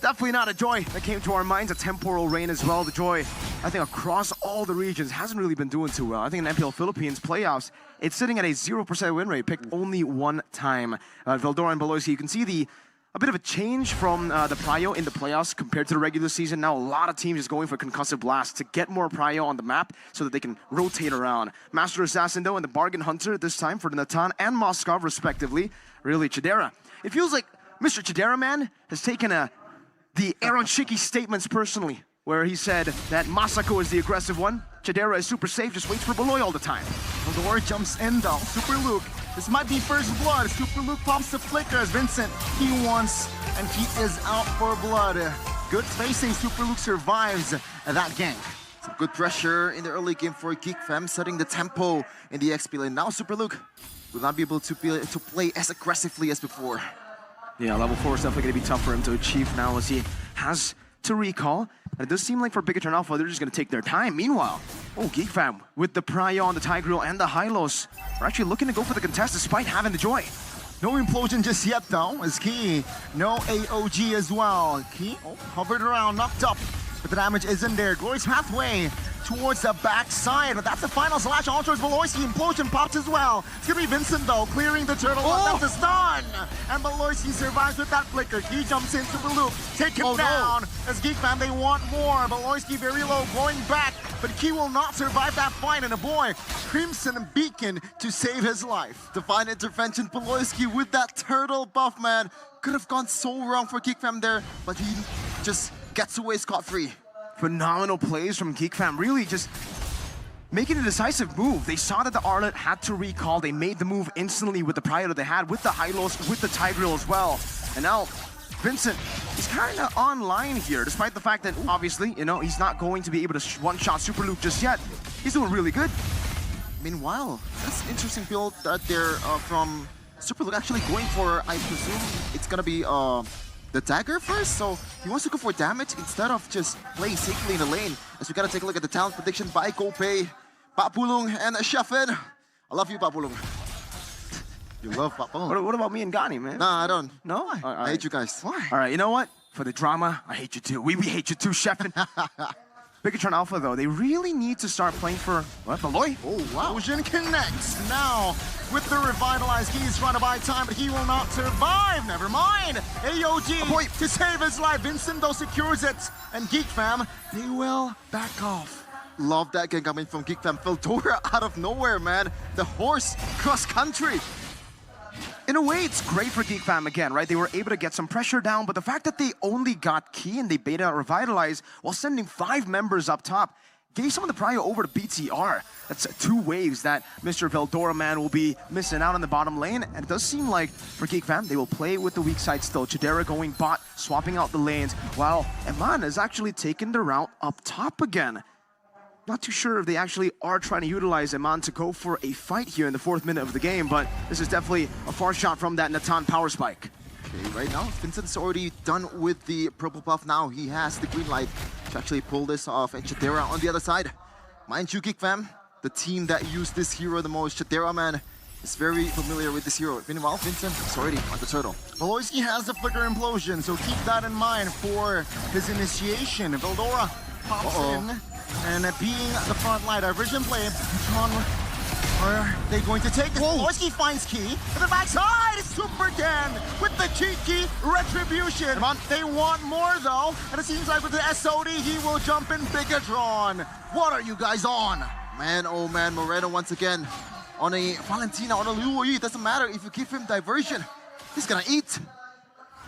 definitely not a Joy that came to our minds. A Temporal Rain as well. The Joy, I think across all the regions, hasn't really been doing too well. I think in MPL Philippines playoffs, it's sitting at a 0% win rate, picked only one time. Veldora and Beloisi, you can see a bit of a change from the Prio in the playoffs compared to the regular season. Now a lot of teams is going for Concussive Blast to get more Prio on the map so that they can rotate around. Master Assassin though and the Bargain Hunter this time for the Natan and Moskov respectively. Really, Chidera. It feels like Mr. Chidera man has taken the Aaron Shiki statements personally, where he said that Masako is the aggressive one, Chidera is super safe, just waits for Beloy all the time. Veldora jumps in though. Super Luke. This might be first blood. Super Luke pops the flicker as Vincent, he wants, and he is out for blood. Good spacing. Super Luke survives that gank. Some good pressure in the early game for Geek Fam, setting the tempo in the XP lane. Now Super Luke will not be able to play as aggressively as before. Yeah, level 4 is definitely going to be tough for him to achieve now as he has to recall. And it does seem like for Bigatron Alpha, they're just going to take their time. Meanwhile, Geek Fam with the Prio, the Tigreal, and the Hylos are actually looking to go for the contest despite having the Joy. No implosion just yet though, as Key. No AOG as well. Key hovered around, knocked up, but the damage isn't there. Glory's pathway towards the backside, but that's the final slash all towards Beloisi. Implosion pops as well. It's gonna be Vincent though, clearing the turtle. That's the stun! And Beloisi survives with that flicker. Key jumps in, Super Luke, take him down. As Geek Fam, they want more. Beloisi very low, going back, but Key will not survive that fight. And a boy, Crimson Beacon to save his life. Divine intervention, Beloisi with that turtle buff, man. Could have gone so wrong for Geek Fam there, but he just gets away scot-free. Phenomenal plays from Geek Fam, really just making a decisive move. They saw that the Arlet had to recall. They made the move instantly with the Prio that they had, with the Hylos, with the Tigreal as well. And now Vincent is kind of online here, despite the fact that obviously, you know, he's not going to be able to one-shot Super Luke just yet. He's doing really good. Meanwhile, that's an interesting build that they're from Super Luke actually going for, I presume it's gonna be the dagger first, so he wants to go for damage instead of just playing safely in the lane. As we gotta take a look at the talent prediction by Gopay, Papulung, and Chefin. I love you, Papulung. You love Papulung. What about me and Gani, man? Nah, I don't. No? I hate you guys. Why? All right, you know what? For the drama, I hate you too. We hate you too, Chefin. Bigatron Alpha, though, they really need to start playing for, what, Beloy? Oh, wow. Ocean connects now with the revitalized. He's trying to buy time, but he will not survive. Never mind. AOG to save his life. Vincent, though, secures it. And Geek Fam, they will back off. Love that game coming from Geek Fam. Veldora out of nowhere, man. The horse cross country. In a way, it's great for Geek Fam again, right? They were able to get some pressure down, but the fact that they only got Key and they beta out Revitalize while sending 5 members up top gave some of the Prio over to BTR. That's 2 waves that Mr. Veldora man will be missing out on the bottom lane, and it does seem like for Geek Fam, they will play with the weak side still. Chidera going bot, swapping out the lanes, while Eman is actually taking the route up top again. Not too sure if they actually are trying to utilize Eman to go for a fight here in the 4th minute of the game, but this is definitely a far shot from that Natan power spike. Okay, right now, Vincent's already done with the purple buff now. He has the green light to actually pull this off, and Chidera on the other side. Mind you, Geek Fam, the team that used this hero the most, Chidera man, is very familiar with this hero. Meanwhile, Vincent is already on the turtle. Beloisi has the flicker implosion, so keep that in mind for his initiation. Veldora pops in. And being the front line, our vision play, Are they going to take this? He finds Key. To the backside, it's Super Dan with the cheeky retribution. Come on. They want more though. And it seems like with the SOD, he will jump in Bigatron. What are you guys on? Man, oh man, Moreno once again on a Valentina, on a Luoyi. It doesn't matter if you give him diversion. He's gonna eat.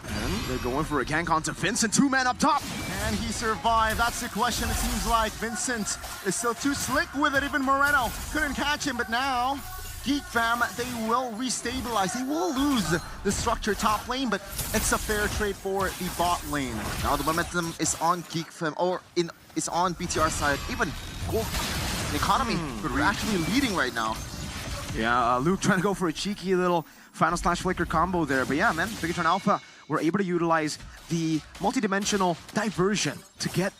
And they're going for a gank onto Vincent, 2-man up top. And he survived. That's the question. It seems like Vincent is still too slick with it. Even Moreno couldn't catch him, but now Geek Fam, they will restabilize. They will lose the structure top lane, but it's a fair trade for the bot lane. Now the momentum is on Geek Fam, or is on BTR side. Even Gold, the economy, we're actually leading right now. Yeah, Luke trying to go for a cheeky little final slash flicker combo there. But yeah, man, Bigatron Alpha were able to utilize the multi-dimensional diversion to get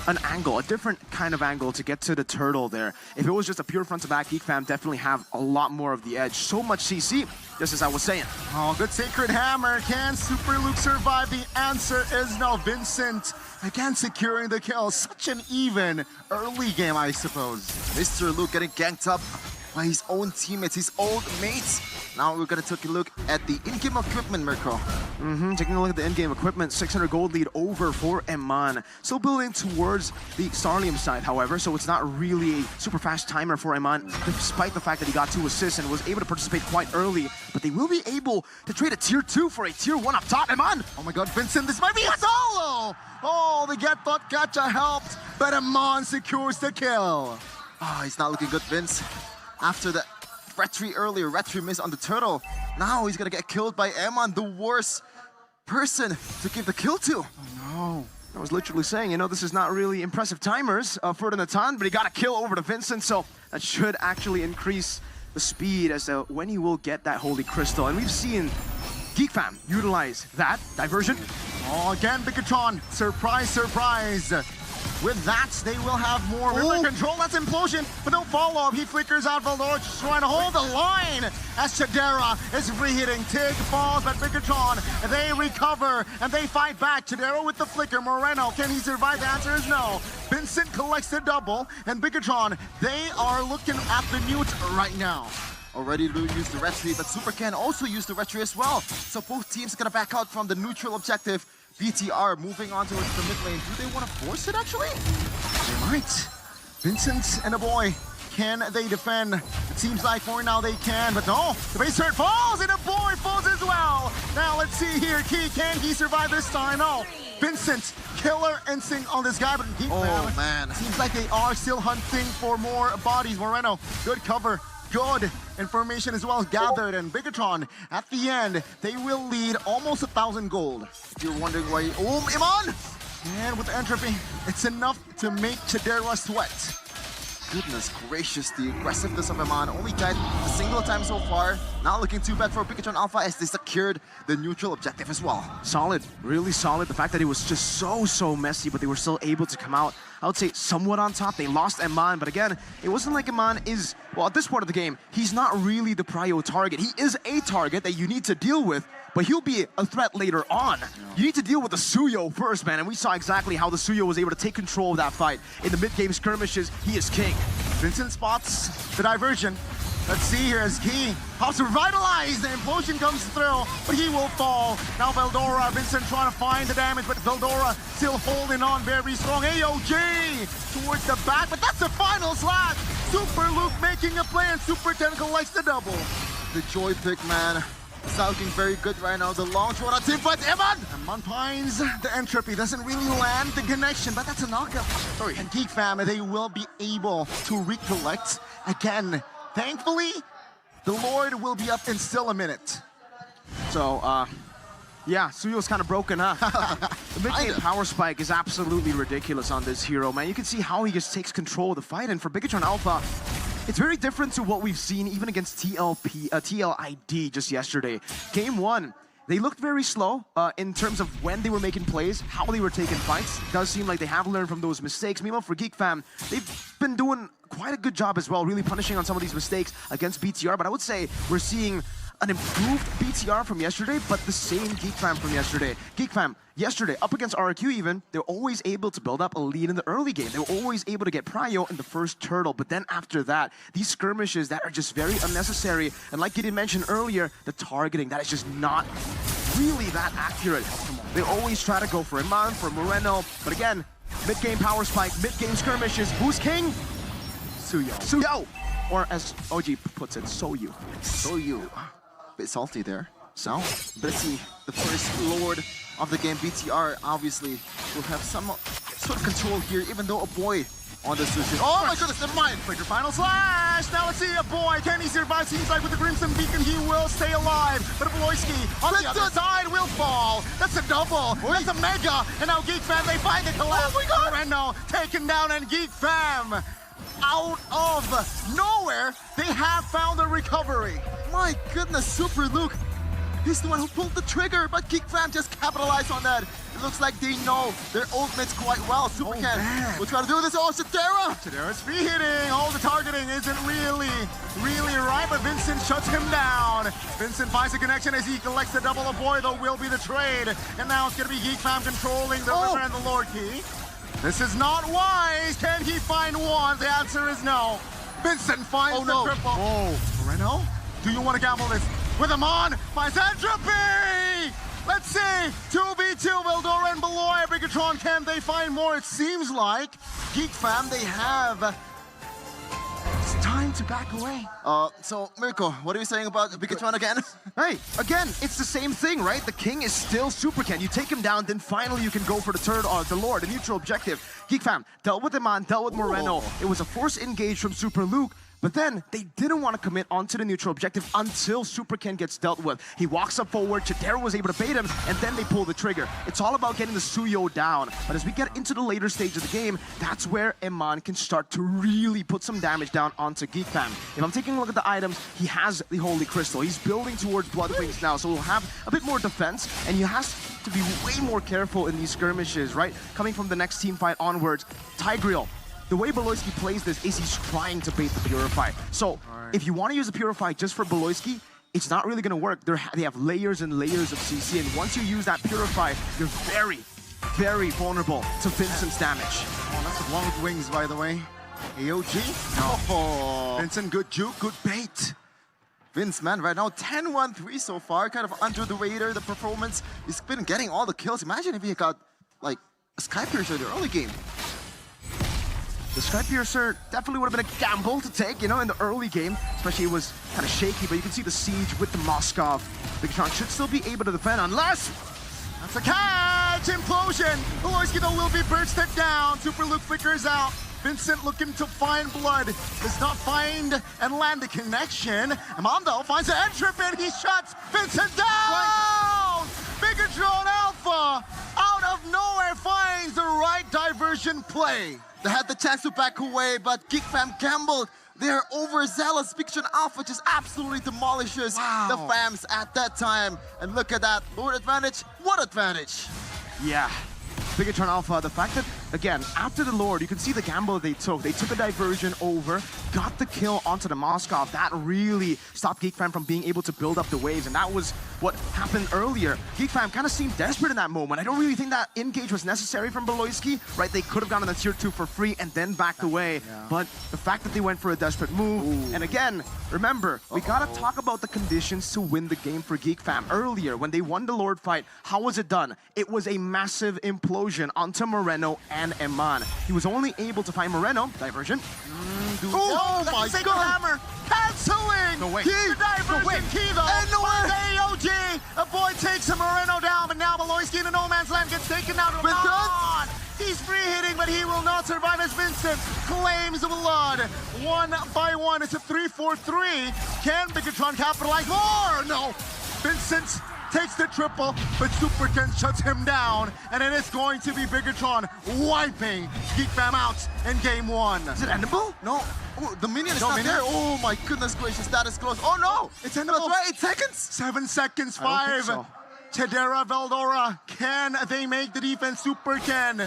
an angle, a different kind of angle to get to the turtle there. If it was just a pure front-to-back, Geek Fam definitely have a lot more of the edge. So much CC, just as I was saying. Oh, good Sacred Hammer. Can Super Luke survive? The answer is no. Vincent, again, securing the kill. Such an even early game, I suppose. Mr. Luke getting ganked up by his own teammates, his old mates. Now we're gonna take a look at the in-game equipment, Mirko. Taking a look at the in-game equipment, 600 gold lead over for Eman. Still building towards the Starlium side, however, so it's not really a super fast timer for Eman, despite the fact that he got 2 assists and was able to participate quite early. But they will be able to trade a tier 2 for a tier 1 up top. Eman! Oh my god, Vincent, this might be a solo! Oh, the Get Thought Gacha helped, but Eman secures the kill. Oh, he's not looking good, Vince. After that retry miss on the turtle, now he's gonna get killed by Eman, the worst person to give the kill to. Oh no. I was literally saying, you know, this is not really impressive timers for the Natan, but he got a kill over to Vincent, so that should actually increase the speed as to when he will get that Holy Crystal. And we've seen Geek Fam utilize that diversion. Oh, again, Bigatron, surprise, surprise. With that, they will have more river control. That's Implosion, but no follow-up. He flickers out. Valdor just trying to hold the line as Chadera is free-hitting. Tig falls, but Bigatron, they recover, and they fight back. Chadera with the flicker. Moreno, can he survive? The answer is no. Vincent collects the double, and Bigatron, they are looking at the mute right now. Already use the retry, but Super can also use the retry as well. So both teams are gonna back out from the neutral objective. BTR moving on towards the mid lane. Do they want to force it, actually? They might. Vincent and a boy, can they defend? It seems like for now they can, but no. The base turret falls, and a boy falls as well. Now let's see here. Key, can he survive this time? No. Vincent, killer instinct on this guy, but Geek Fam, man. Seems like they are still hunting for more bodies. Moreno, good cover. Good information as well gathered, and Bigatron at the end, they will lead almost 1,000 gold. If you're wondering why, Iman! And with Entropy, it's enough to make Chadera sweat. Goodness gracious, the aggressiveness of Iman only died a single time so far. Not looking too bad for Bigatron Alpha as they secured the neutral objective as well. Solid, really solid. The fact that it was just so messy, but they were still able to come out, I would say, somewhat on top. They lost Eman, but again, it wasn't like Eman is, well, at this part of the game, he's not really the prio target. He is a target that you need to deal with, but he'll be a threat later on. You need to deal with the Suyo first, man, and we saw exactly how the Suyo was able to take control of that fight. In the mid-game skirmishes, he is king. Vincent spots the diversion. Let's see here as he helps to revitalize. The implosion comes through, but he will fall. Now Veldora, Vincent trying to find the damage, but Veldora still holding on very strong. AOG towards the back, but that's the final slash. Super Luke making a play, and Super 10 collects the double. The joy pick, man. It's not looking very good right now. The launch on a team fight, Eman! And finds the entropy. Doesn't really land the connection, but that's a knockout. Sorry. And Geek Fam, they will be able to recollect again. Thankfully, the Lord will be up in still a minute. So, yeah, Suyo's kind of broken up. The mid-game power spike is absolutely ridiculous on this hero, man. You can see how he just takes control of the fight, and for Bigatron Alpha, it's very different to what we've seen even against TLID just yesterday. Game 1, they looked very slow in terms of when they were making plays, how they were taking fights. It does seem like they have learned from those mistakes. Meanwhile, for Geek Fam, they've been doing quite a good job as well, really punishing on some of these mistakes against BTR. But I would say we're seeing an improved BTR from yesterday, but the same Geek Fam from yesterday. Geek Fam, yesterday, up against RQ even, they're always able to build up a lead in the early game. They were always able to get prio in the first turtle, but then after that, these skirmishes that are just very unnecessary, and like Gideon mentioned earlier, the targeting, that is just not really that accurate. They always try to go for Iman, for Moreno, but again, mid-game power spike, mid-game skirmishes, who's king? Suyo. Suyo! Or as OG puts it, Soyu. Soyu. Bit salty there. So, let's see. The first Lord of the game, BTR, obviously will have some sort of control here, even though a boy on the Sushi. Oh my goodness, never mind. Breaker final slash. Now let's see a boy. Can he survive? Seems like with the Crimson Beacon, he will stay alive. But Bloisky on the other side will fall. That's a double. That's a mega. And now Geek Fam, they find the collapse. Oh my god. Moreno taken down, and Geek Fam, out of nowhere, they have found a recovery. My goodness, Super Luke. He's the one who pulled the trigger, but Geek Fam just capitalized on that. It looks like they know their ultimates quite well. Super Ken will try to do this. Oh, Shadera! Shadera's free hitting. All the targeting isn't really right, but Vincent shuts him down. Vincent finds a connection as he collects the double. A boy, though, will be the trade. And now it's going to be Geek Fam controlling the river and the Lord Key. This is not wise. Can he find one? The answer is no. Vincent finds the triple. Oh, Moreno, do you want to gamble this? With him on, finds Entropy! Let's see, 2v2, Veldora and Beloy, Bigatron, can they find more? It seems like Geek Fam, they have... It's time to back away. So, Mirko, what are you saying about Bigatron again? Hey, again, it's the same thing, right? The king is still Super Ken. You take him down, then finally you can go for the third, the Lord, the neutral objective. Geek Fam dealt with Iman, dealt with Moreno. It was a force engage from Super Luke. But then, they didn't want to commit onto the neutral objective until Super Ken gets dealt with. He walks up forward, Chidera was able to bait him, and then they pull the trigger. It's all about getting the Suyo down. But as we get into the later stage of the game, that's where Iman can start to really put some damage down onto Geek Fam. If I'm taking a look at the items, he has the Holy Crystal. He's building towards Blood Wings now, so he'll have a bit more defense, and he has to be way more careful in these skirmishes, right? Coming from the next team fight onwards, Tigreal. The way Beloisky plays this is he's trying to bait the Purify. So, if you want to use the Purify just for Beloisky, it's not really going to work. They have layers and layers of CC, and once you use that Purify, you're very, very vulnerable to Vincent's damage. Oh, that's a long wings, by the way. AOG? Oh, Vincent, good juke, good bait. Vince, man, right now, 10-1-3 so far, kind of under the radar, the performance. He's been getting all the kills. Imagine if he got, like, a Sky Piercer in the early game. The Sky Piercer definitely would have been a gamble to take, you know, in the early game. Especially it was kind of shaky, but you can see the siege with the Moskov. Bigatron should still be able to defend unless... That's a catch! Implosion! Beloisky, though, will be bursted down. Super Luke figures out. Vincent looking to find blood. Does not find and land the connection. Amando finds an entry and he shuts Vincent down! Bigatron Alpha, out of nowhere, finds the right diversion play. They had the chance to back away, but Geek Fam gambled. They're overzealous. Bigatron Alpha just absolutely demolishes the fams at that time. And look at that, Lord advantage. What advantage? Yeah. Bigatron Alpha, the fact that, again, after the Lord, you can see the gamble they took. They took a diversion over, got the kill onto the Moskov. That really stopped Geek Fam from being able to build up the waves, and that was what happened earlier. Geek Fam kind of seemed desperate in that moment. I don't really think that engage was necessary from Beloisky, right? They could have gone on the tier 2 for free and then backed away. But the fact that they went for a desperate move, and again, remember, we gotta talk about the conditions to win the game for Geek Fam. Earlier, when they won the Lord fight, how was it done? It was a massive implosion onto Moreno and Iman. He was only able to find Moreno, diversion. Oh my god! Hammer canceling the diversion key though. And the AOG, a boy takes a Moreno down, but now Beloisky in the no man's land gets taken out. He's free hitting, but he will not survive as Vincent claims the blood. 1 by 1, it's a 3-4-3. Can Bigatron capitalize more? No, Vincent takes the triple, but Super Ken shuts him down, and it is going to be Bigatron wiping Geek Fam out in game 1. Is it endable? No. Oh, the minion is not there. Oh my goodness gracious, that is close. Oh no! It's endable. That's right, 8 seconds. 7 seconds, 5. So. Chidera, Veldora, can they make the defense? Super Ken.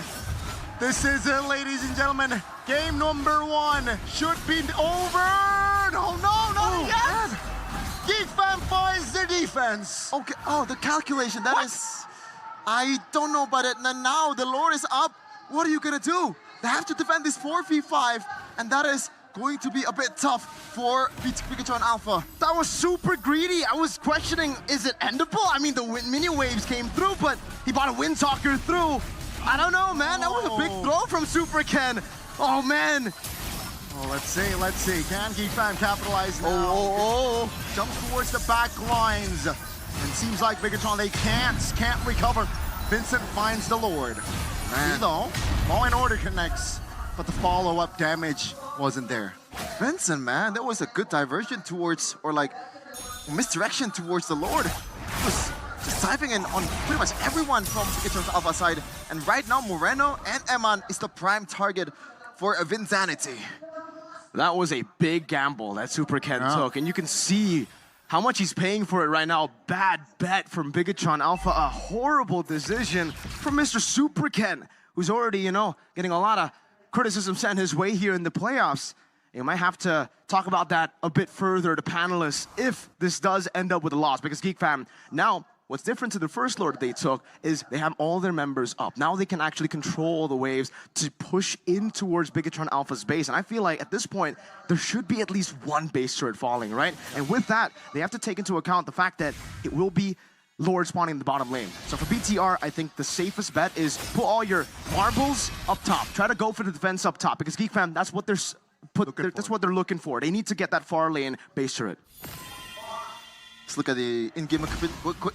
This is it, ladies and gentlemen. Game number 1 should be over. No, not yet. Geek Fam finds defense. Okay, oh, the calculation, that is... I don't know about it. And now the Lord is up. What are you gonna do? They have to defend this 4v5, and that is going to be a bit tough for Bigatron Alpha. That was super greedy. I was questioning, is it endable? I mean, the mini waves came through, but he bought a Windtalker through. I don't know, man. That was a big throw from Super Ken. Oh, man. Oh, let's see. Can Geek Fam capitalize now? Jumps towards the back lines. And seems like Bigatron, they can't recover. Vincent finds the Lord. Man. Though, Law and Order connects, but the follow-up damage wasn't there. Vincent, man, that was a good diversion towards, or like, misdirection towards the Lord. He was just diving in on pretty much everyone from Bigatron's Alpha side. And right now, Moreno and Eman is the prime target for a Vinsanity. That was a big gamble that Super Ken took, and you can see how much he's paying for it right now. Bad bet from Bigatron Alpha. A horrible decision from Mr. Super Ken, who's already, you know, getting a lot of criticism sent his way here in the playoffs. You might have to talk about that a bit further to panelists if this does end up with a loss, because Geek Fam, now what's different to the first Lord they took is they have all their members up. Now they can actually control the waves to push in towards Bigatron Alpha's base. And I feel like at this point, there should be at least one base turret falling, right? And with that, they have to take into account the fact that it will be Lord spawning in the bottom lane. So for BTR, I think the safest bet is put all your marbles up top. Try to go for the defense up top, because Geek Fam, that's what they're looking for. They need to get that far lane base turret. Let's look at the in-game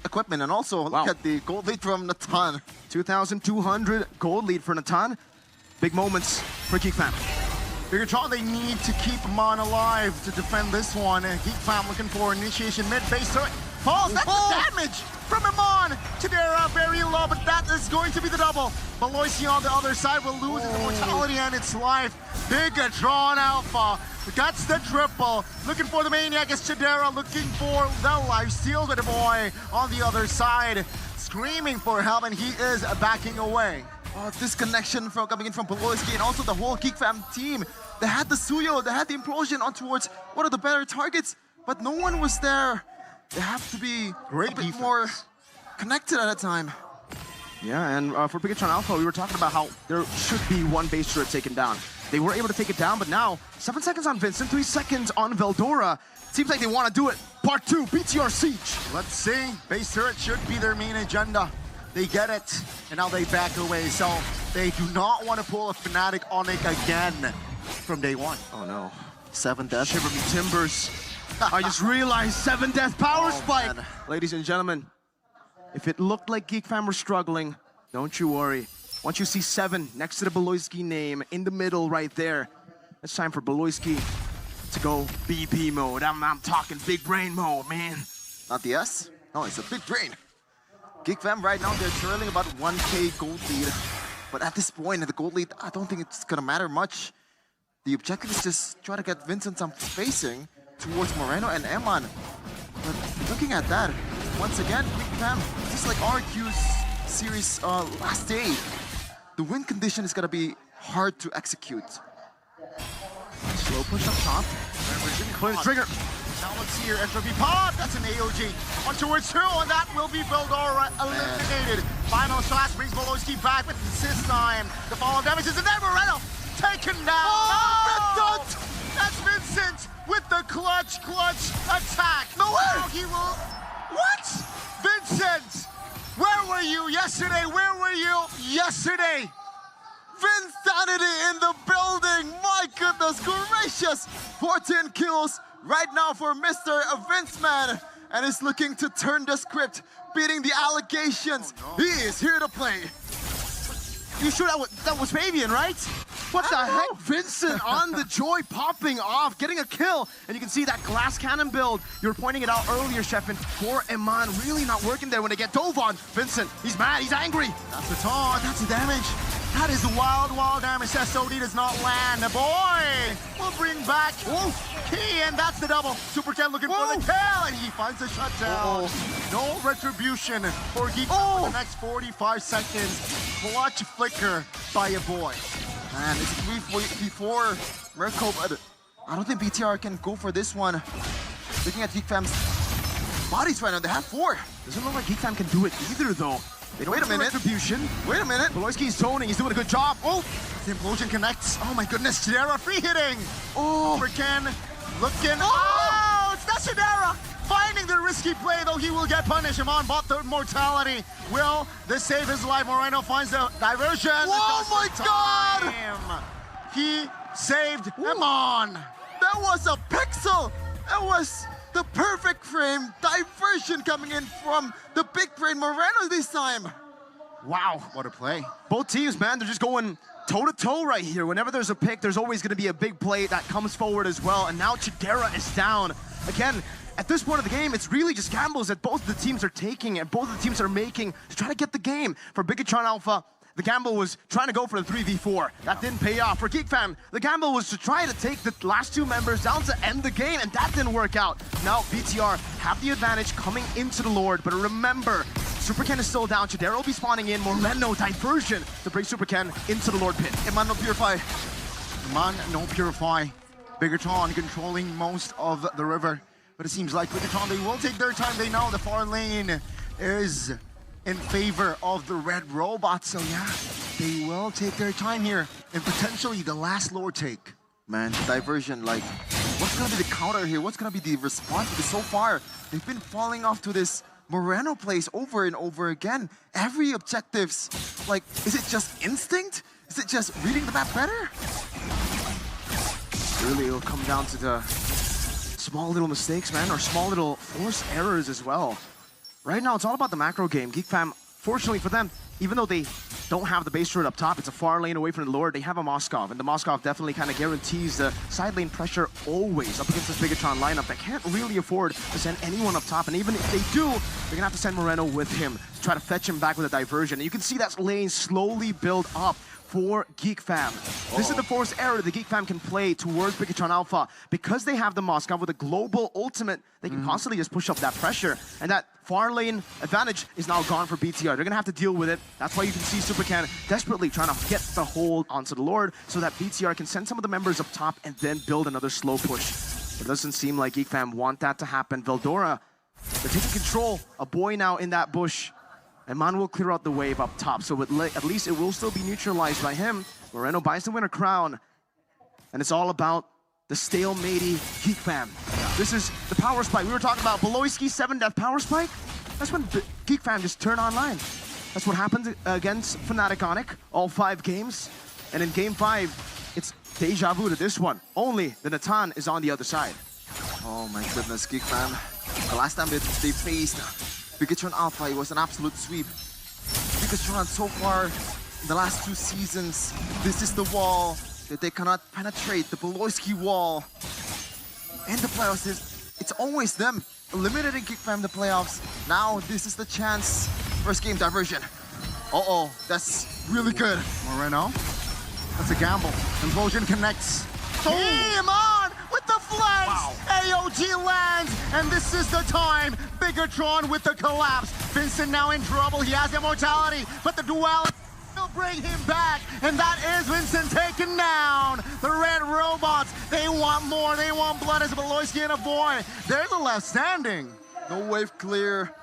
equipment, and also look at the gold lead from Natan. 2,200 gold lead for Natan. Big moments for Geek Fam. Bigatron, they need to keep Mon alive to defend this one. And Geek Fam looking for initiation mid-base turret. Falls, that's the damage from Iman. Chidera very low, but that is going to be the double. Beloisi on the other side will lose its mortality and its life. Bigatron Alpha gets the triple. Looking for the Maniac is Chidera, looking for the life steal with the boy on the other side. Screaming for help, and he is backing away. Oh, disconnection from coming in from Beloisi, and also the whole Geek Fam team. They had the Suyo, they had the implosion on towards one of the better targets, but no one was there. They have to be a bit more connected at a time. Yeah, and for Bigatron Alpha, we were talking about how there should be one base turret taken down. They were able to take it down, but now 7 seconds on Vincent, 3 seconds on Veldora. Seems like they want to do it. Part 2, BTR Siege. Let's see. Base turret should be their main agenda. They get it, and now they back away. So they do not want to pull a Fnatic Onyx again from day one. Oh no. 7 deaths. Shiver me timbers. I just realized 7 death power spike. Man. Ladies and gentlemen, if it looked like Geek Fam were struggling, don't you worry. Once you see 7 next to the Beloisi name in the middle right there, it's time for Beloisi to go BP mode. I'm talking big brain mode, man. Not the S? No, it's a big brain. Geek Fam right now, they're trailing about 1K gold lead. But at this point, the gold lead, I don't think it's gonna matter much. The objective is just try to get Vincent some spacing towards Moreno and Eman. But looking at that, once again, Geek Fam, just like RQ's series last day, the win condition is gonna be hard to execute. Slow push up top. Clear the trigger. Now let's see here, entropy pop, that's an AOG. 1 towards 2, and that will be Veldora eliminated. Final shot brings Beloisi back with assist time. The follow damage is in there, Moreno taken down. Vincent! That's Vincent with the clutch attack. No way! Now he will... What? Vincent! Where were you yesterday? Where were you yesterday? Vinsanity in the building! My goodness gracious! 14 kills right now for Mr. Vinceman, and is looking to turn the script, beating the allegations. Oh, no. He is here to play. You sure that was Fabian, right? What the heck? Vincent on the Joy popping off, getting a kill. And you can see that glass cannon build. You were pointing it out earlier, Sheffin. For Eman, really not working there when they get dove on. Vincent, he's mad, he's angry. That's the taunt, that's the damage. That is wild damage. SOD does not land. The boy will bring back Key, and that's the double. Super Ken looking for the kill, and he finds the shutdown. No retribution for Geek for the next 45 seconds. Clutch flicker by a boy. Man, it's 3-4 Mirko, but I don't think BTR can go for this one. Looking at Geek Fam's bodies right now. They have 4. Doesn't look like Geek Fam can do it either, though. They don't Wait a have the minute. retribution. Wait a minute. Beloyski's zoning. He's doing a good job. Oh, The implosion connects. Oh my goodness, Chidera free hitting. Oh. Ken looking. Oh, it's not Chidera. Finding the risky play, though he will get punished. Amon bought the mortality. Will this save his life? Moreno finds the diversion. Oh my God! God! He saved Amon. That was a pixel. That was the perfect frame. Diversion coming in from the big brain Moreno this time. Wow, what a play. both teams, man, they're just going toe-to-toe right here. Whenever there's a pick, there's always going to be a big play that comes forward as well. And now Chidera is down. Again, at this point of the game, it's really just gambles that both the teams are taking and both the teams are making to try to get the game. For Bigatron Alpha, the gamble was trying to go for the 3v4. That didn't pay off. For Geek Fam, the gamble was to try to take the last 2 members down to end the game, and that didn't work out. Now BTR have the advantage coming into the Lord, but remember, Super Ken is still down. Chidera will be spawning in. Moreno diversion to bring Super Ken into the Lord pit. Iman no Purify. Man, no Purify. Bigatron controlling most of the river. But it seems like Bigatron, they will take their time. They know the far lane is in favor of the red robot. So yeah, they will take their time here. And potentially the last Lord take. Man, diversion, like, what's gonna be the counter here? What's gonna be the response? Because so far, they've been falling off to this Moreno plays over and over again. Every objective's, like, is it just instinct? Is it just reading the map better? Really, it'll come down to the small little mistakes, man, or small little forced errors as well. Right now, it's all about the macro game. Geek Fam, fortunately for them, even though they don't have the base turret up top, it's a far lane away from the Lord, they have a Moskov, and the Moskov definitely kind of guarantees the side lane pressure always up against this Bigatron lineup that can't really afford to send anyone up top, and even if they do, they're gonna have to send Moreno with him to try to fetch him back with a diversion. And you can see that lane slowly build up for Geek Fam. This is the forced error the Geek Fam can play towards Bigatron Alpha. Because they have the Moskov with a global ultimate, they can constantly just push up that pressure. And that far lane advantage is now gone for BTR. They're gonna have to deal with it. That's why you can see Super Ken desperately trying to get the hold onto the Lord so that BTR can send some of the members up top and then build another slow push. But it doesn't seem like Geek Fam want that to happen. Veldora, they're taking control. A boy now in that bush. And Man will clear out the wave up top, so at least it will still be neutralized by him. Moreno buys the winner crown. And it's all about the stale-matey Geek Fam. This is the power spike. We were talking about Beloyski's 7-death power spike. That's when Geek Fam just turned online. That's what happened against Fnatic Onyx, all 5 games. And in game 5, it's deja vu to this one. Only the Natan is on the other side. Oh my goodness, Geek Fam. The last time they faced Bigatron Alpha, it was an absolute sweep. Bigatron so far in the last 2 seasons, this is the wall that they cannot penetrate, the Beloyski wall. In the playoffs, it's always them eliminating Geek Fam in the playoffs. Now this is the chance. First game diversion. Uh-oh, that's really good. Moreno, that's a gamble. Implosion connects. Game on with the flags. Wow. AOG lands, and this is the time. Bigatron with the collapse. Vincent now in trouble. He has immortality, but the duality will bring him back, and that is Vincent taken down. The red robots, they want more. They want blood as Beloyski and a boy. They're the left standing. No wave clear.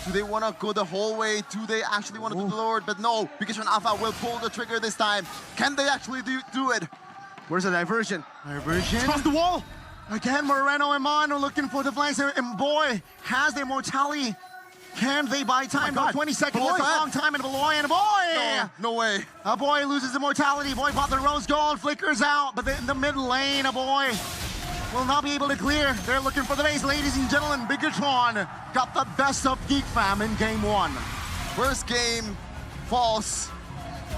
Do they want to go the whole way? Do they actually want to do the Lord? But no, Bigatron Alpha will pull the trigger this time. Can they actually do it? Where's the diversion? Diversion. Across the wall! Again, Moreno and Mon are looking for the flanks, and boy has the immortality. Can they buy time? God. No, 20 seconds, Boy. that's a long time, and Beloy, and boy! No way. A boy loses immortality. Boy bought the rose gold, flickers out, but in the mid lane, a boy will not be able to clear. They're looking for the base, ladies and gentlemen. Bigatron got the best of Geek Fam in game 1. First game falls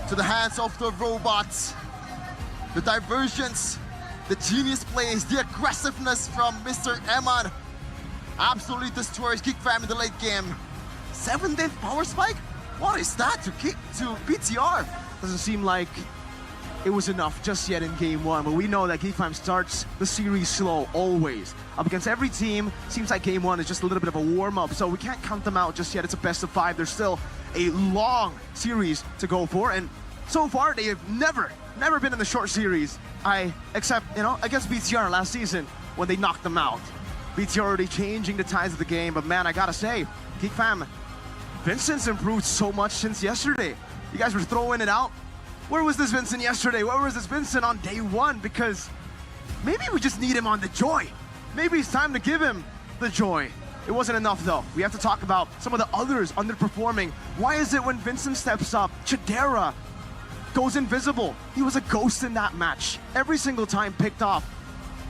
to the hands of the robots. The diversions, the genius plays, the aggressiveness from Mr. Eman absolutely destroys Geek Fam in the late game. 7-death power spike? What is that to BTR? Doesn't seem like it was enough just yet in game 1, but we know that Geek Fam starts the series slow, always. Up against every team, seems like game 1 is just a little bit of a warm-up, so we can't count them out just yet. It's a best of 5. There's still a long series to go for, and so far they have never been in the short series. Except, against BTR last season when they knocked them out. BT already changing the tides of the game, but man, I gotta say, Geek Fam, Vincent's improved so much since yesterday. You guys were throwing it out. Where was this Vincent yesterday? Where was this Vincent on day one? Because maybe we just need him on the joy. Maybe it's time to give him the joy. It wasn't enough though. We have to talk about some of the others underperforming. Why is it when Vincent steps up, Chidera goes invisible? He was a ghost in that match. Every single time picked off.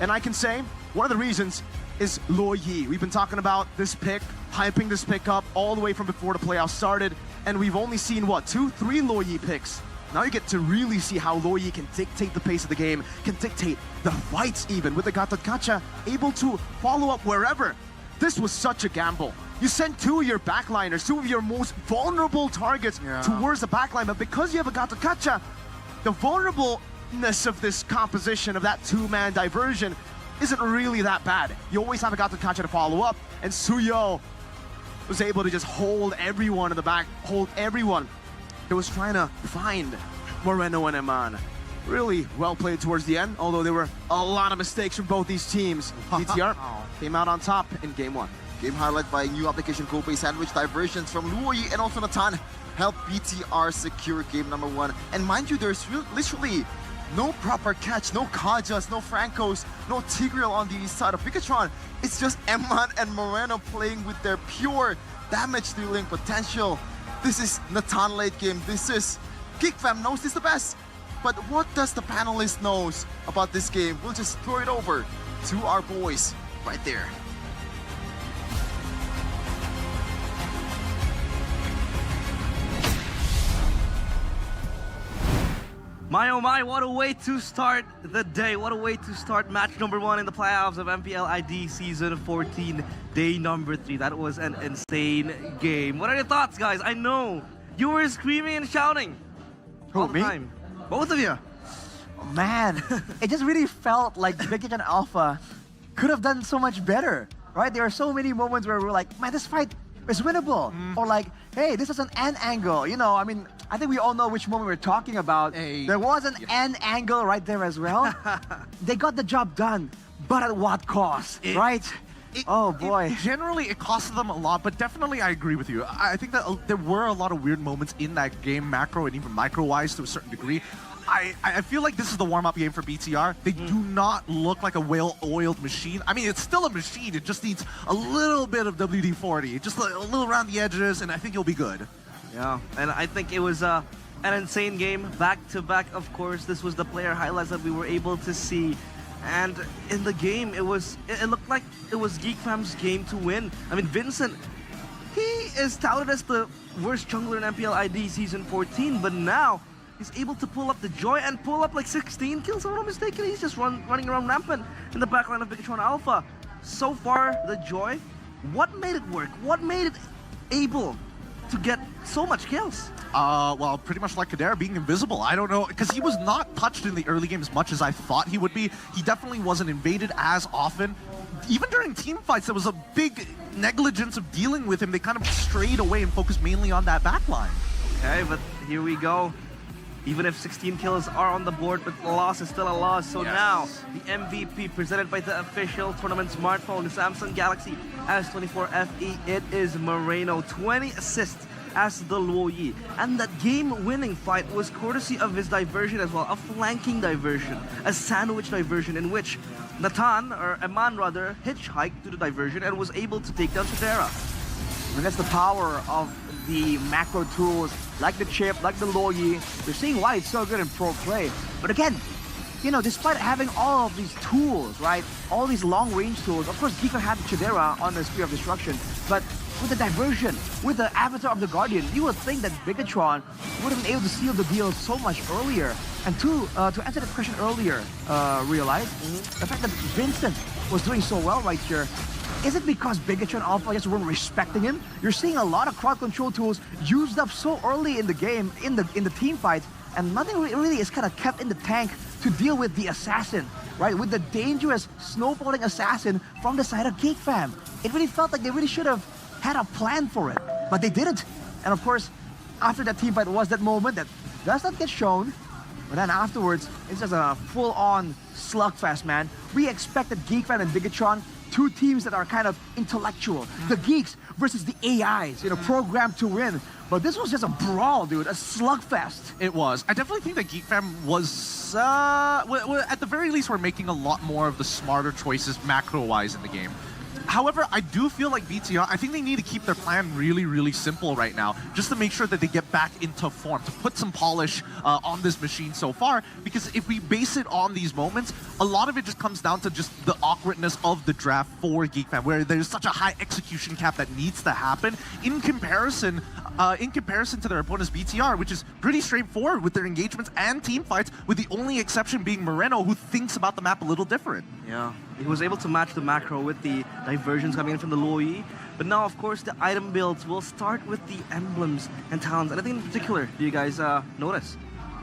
And I can say, one of the reasons is Luo Yi. We've been talking about this pick, hyping this pick up all the way from before the playoffs started. And we've only seen, what, 2, 3 Luo Yi picks. Now you get to really see how Luo Yi can dictate the pace of the game, can dictate the fights even, with the Gatotkacha able to follow up wherever. This was such a gamble. You sent 2 of your backliners, 2 of your most vulnerable targets towards the backline, but because you have a Gatotkacha, the vulnerableness of this composition, of that 2-man diversion, isn't really that bad. You always have a Gatotkacha to follow up, and Suyo was able to just hold everyone in the back, hold everyone that was trying to find Moreno and Eman. Really well played towards the end, although there were a lot of mistakes from both these teams. BTR came out on top in game 1. Game highlight by new application Kobe sandwich diversions from Luo Yi and also Nathan helped BTR secure game number 1. And mind you, there's literally no proper catch, no Kajas, no Francos, no Tigreal on the east side of Pikatron. It's just Eman and Moreno playing with their pure damage dealing potential. This is Nathan late game. This is Geek Fam knows this the best. But what does the panelist knows about this game? We'll just throw it over to our boys right there. My oh my, what a way to start the day. What a way to start match number 1 in the playoffs of MPL ID Season 14, day number 3. That was an insane game. What are your thoughts, guys? I know you were screaming and shouting all the time. Both of you. Man, it just really felt like Big Alpha could have done so much better, right? There are so many moments where we're like, man, this fight is winnable. Or like, hey, this is an N angle. You know, I mean, I think we all know which moment we're talking about. Hey. There was an N angle right there as well. They got the job done, but at what cost, right? Oh boy. Generally, it cost them a lot, but definitely I agree with you. I think that there were a lot of weird moments in that game, macro and even micro-wise to a certain degree. I feel like this is the warm-up game for BTR. They do not look like a well-oiled machine. I mean, it's still a machine. It just needs a little bit of WD-40, just a little around the edges, and I think it'll be good. Yeah, and I think it was an insane game, back-to-back, of course. This was the player highlights that we were able to see. And in the game, it looked like it was Geek Fam's game to win. I mean, Vincent, he is touted as the worst jungler in MPL ID Season 14, but now he's able to pull up the Joy and pull up like 16 kills, if I'm not mistaken. He's just running around rampant in the backline of Bigatron Alpha. So far, the Joy, what made it work? What made it able to get so much kills? Well, pretty much like Kadera being invisible. I don't know, because he was not touched in the early game as much as I thought he would be. He definitely wasn't invaded as often. Even during team fights, there was a big negligence of dealing with him. They kind of strayed away and focused mainly on that backline. Okay, but here we go. Even if 16 kills are on the board, but the loss is still a loss. So now, the MVP presented by the official tournament smartphone, the Samsung Galaxy S24 FE, it is Moreno. 20 assists as the Luo Yi. And that game-winning fight was courtesy of his diversion as well, a flanking diversion, a sandwich diversion in which Nathan, or Eman rather, hitchhiked to the diversion and was able to take down Chidera. I mean, that's the power of the macro tools, like the chip, like the Luo Yi. You're seeing why it's so good in pro play. But again, you know, despite having all of these tools, right, all these long-range tools, of course, Geeko had Chidera on the Spear of Destruction, but with the diversion, with the Avatar of the Guardian, you would think that Bigatron would have been able to seal the deal so much earlier. And to answer the question earlier, realize the fact that Vincent was doing so well right here. Is it because Bigatron Alpha just weren't respecting him? You're seeing a lot of crowd control tools used up so early in the game, in the team fights, and nothing really is kind of kept in the tank to deal with the assassin, right? With the dangerous snowballing assassin from the side of Geek Fam. It really felt like they really should have had a plan for it, but they didn't. And of course, after that team fight was that moment that does not get shown, but then afterwards, it's just a full-on slugfest, man. We expected Geek Fam and Bigatron two teams that are kind of intellectual. The geeks versus the AIs, programmed to win. But this was just a brawl, dude, a slugfest. It was. I definitely think that Geek Fam was, at the very least, we're making a lot more of the smarter choices macro-wise in the game. However, I do feel like BTR, I think they need to keep their plan really, really simple right now, just to make sure that they get back into form, to put some polish on this machine so far, because if we base it on these moments, a lot of it just comes down to just the awkwardness of the draft for Geek Fam, where there's such a high execution cap that needs to happen in comparison to their opponent's BTR, which is pretty straightforward with their engagements and team fights, with the only exception being Moreno, who thinks about the map a little different. Yeah, he was able to match the macro with the diversions coming in from the low E. But now, of course, the item builds will start with the emblems and talents. Anything in particular do you guys notice?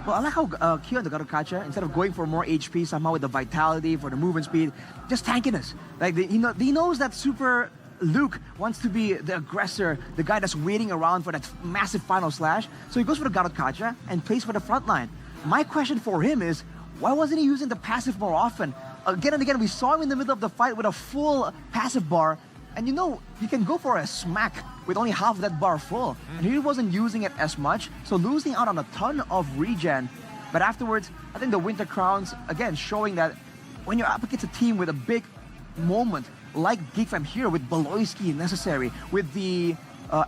Well, I like how Kyo, the Garukacha, instead of going for more HP somehow with the vitality, for the movement speed, just tankiness. Like, he knows that Super Luke wants to be the aggressor, the guy that's waiting around for that massive final slash. So he goes for the Garukacha and plays for the front line. My question for him is, why wasn't he using the passive more often? Again and again, we saw him in the middle of the fight with a full passive bar. And you can go for a smack with only half of that bar full. And he wasn't using it as much, so losing out on a ton of regen. But afterwards, I think the Winter Crowns, again, showing that when you're up against a team with a big moment, like Geek Fam here with Beloyski necessary, with the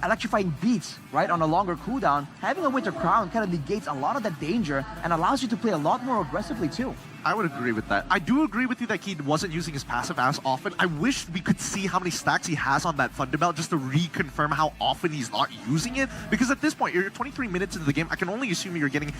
electrifying beats, right, on a longer cooldown, having a Winter Crown kind of negates a lot of that danger and allows you to play a lot more aggressively too. I would agree with that. I do agree with you that he wasn't using his passive as often. I wish we could see how many stacks he has on that Thunder Belt just to reconfirm how often he's not using it. Because at this point, you're 23 minutes into the game. I can only assume you're getting,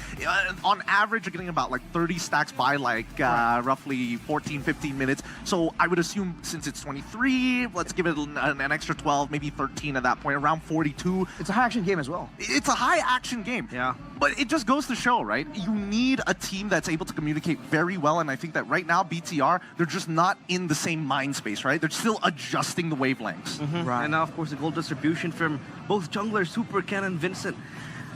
on average, you're getting about like 30 stacks by like roughly 14, 15 minutes. So I would assume since it's 23, let's give it an extra 12, maybe 13 at that point, around 42. It's a high action game as well. It's a high action game. Yeah. But it just goes to show, right? You need a team that's able to communicate very well, and I think that right now, BTR, they're just not in the same mind space, right? They're still adjusting the wavelengths. Right. And now, of course, the gold distribution from both junglers, Super Ken and Vincent.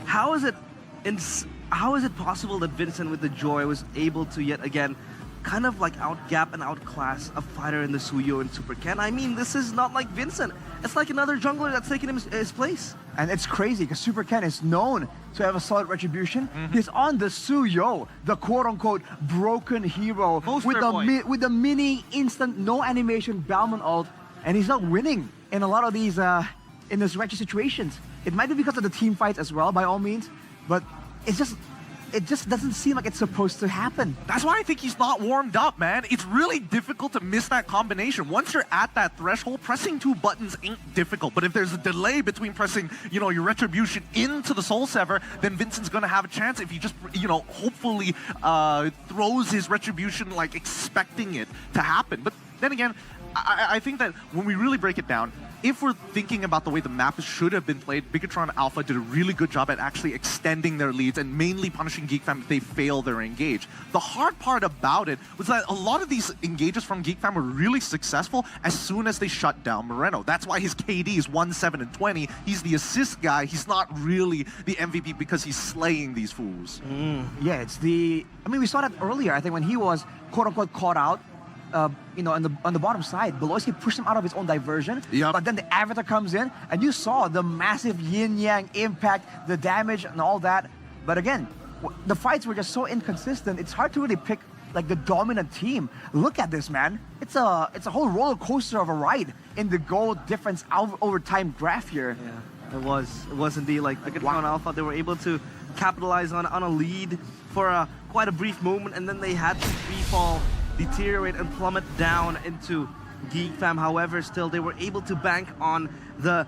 How is it possible that Vincent, with the Joy, was able to yet again kind of like outgap and outclass a fighter in the Suyo and Super Ken? I mean, this is not like Vincent. It's like another jungler that's taking his place. And it's crazy because Super Ken is known to have a solid retribution. He's on the Suyo, the quote-unquote broken hero with the mini instant no animation Balmond ult, and he's not winning in a lot of these in these wretched situations. It might be because of the team fights as well, by all means, but it just doesn't seem like it's supposed to happen. That's why I think he's not warmed up, man. It's really difficult to miss that combination. Once you're at that threshold, pressing two buttons ain't difficult. But if there's a delay between pressing, your Retribution into the Soul Sever, then Vincent's gonna have a chance if he just, hopefully throws his Retribution like expecting it to happen. But then again, I think that when we really break it down, if we're thinking about the way the map should have been played, Bigatron Alpha did a really good job at actually extending their leads and mainly punishing Geek Fam if they fail their engage. The hard part about it was that a lot of these engages from Geek Fam were really successful as soon as they shut down Moreno. That's why his KD is 1, 7, and 20. He's the assist guy. He's not really the MVP because he's slaying these fools. Yeah, we saw that earlier, I think, when he was quote-unquote caught out. On the bottom side, Beloyski pushed him out of his own diversion. Yep. But then the Avatar comes in, and you saw the massive yin-yang impact, the damage, and all that. But again, the fights were just so inconsistent. It's hard to really pick like the dominant team. Look at this, man. It's a whole roller coaster of a ride in the goal difference over time graph here. Yeah, it was indeed like Bigatron Alpha. They were able to capitalize on a lead for quite a brief moment, and then they had to free-fall, deteriorate and plummet down into Geek Fam. However, still they were able to bank on the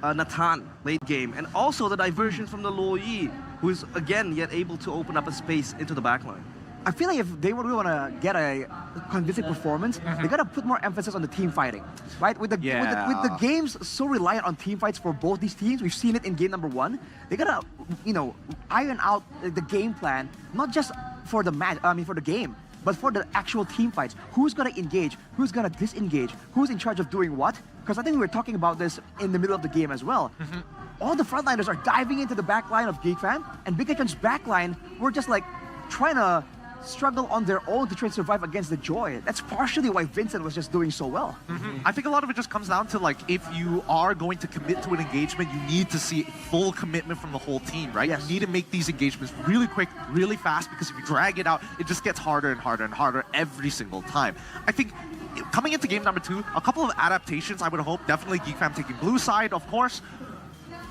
Natan late game, and also the diversion from the Lo Yi, who is again yet able to open up a space into the backline. I feel like if they really want to get a convincing performance, they gotta put more emphasis on the team fighting, right? With the games so reliant on team fights for both these teams, we've seen it in game number 1. They gotta, iron out the game plan, not just for the match. For the game, but for the actual team fights. Who's gonna engage? Who's gonna disengage? Who's in charge of doing what? Because I think we were talking about this in the middle of the game as well. All the frontliners are diving into the back line of Geek Fam, and Bigatron's back line were just like trying to struggle on their own to try and survive against the Joy. That's partially why Vincent was just doing so well. I think a lot of it just comes down to like, if you are going to commit to an engagement, you need to see full commitment from the whole team, right? Yes. You need to make these engagements really quick, really fast, because if you drag it out, it just gets harder and harder and harder every single time. I think coming into game number 2, a couple of adaptations I would hope. Definitely Geek Fam taking blue side, of course.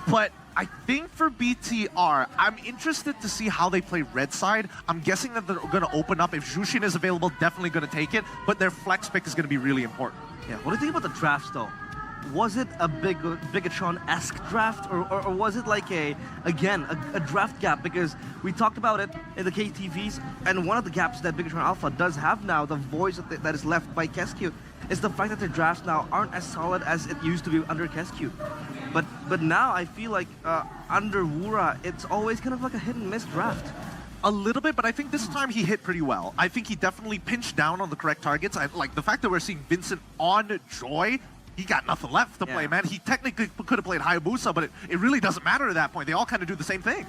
But I think for BTR, I'm interested to see how they play red side. I'm guessing that they're going to open up. If Jushin is available, definitely going to take it. But their flex pick is going to be really important. Yeah, what do you think about the drafts, though? Was it a Bigatron-esque draft, or was it like a draft gap? Because we talked about it in the KTVs, and one of the gaps that Bigatron Alpha does have now, the voice that is left by Kesq, is the fact that their drafts now aren't as solid as it used to be under Kesq. But now I feel like under Wura, it's always kind of like a hit and miss draft. A little bit, but I think this time he hit pretty well. I think he definitely pinched down on the correct targets. I like the fact that we're seeing Vincent on Joy. He got nothing left to play, man. He technically could have played Hayabusa, but it really doesn't matter at that point. They all kind of do the same thing.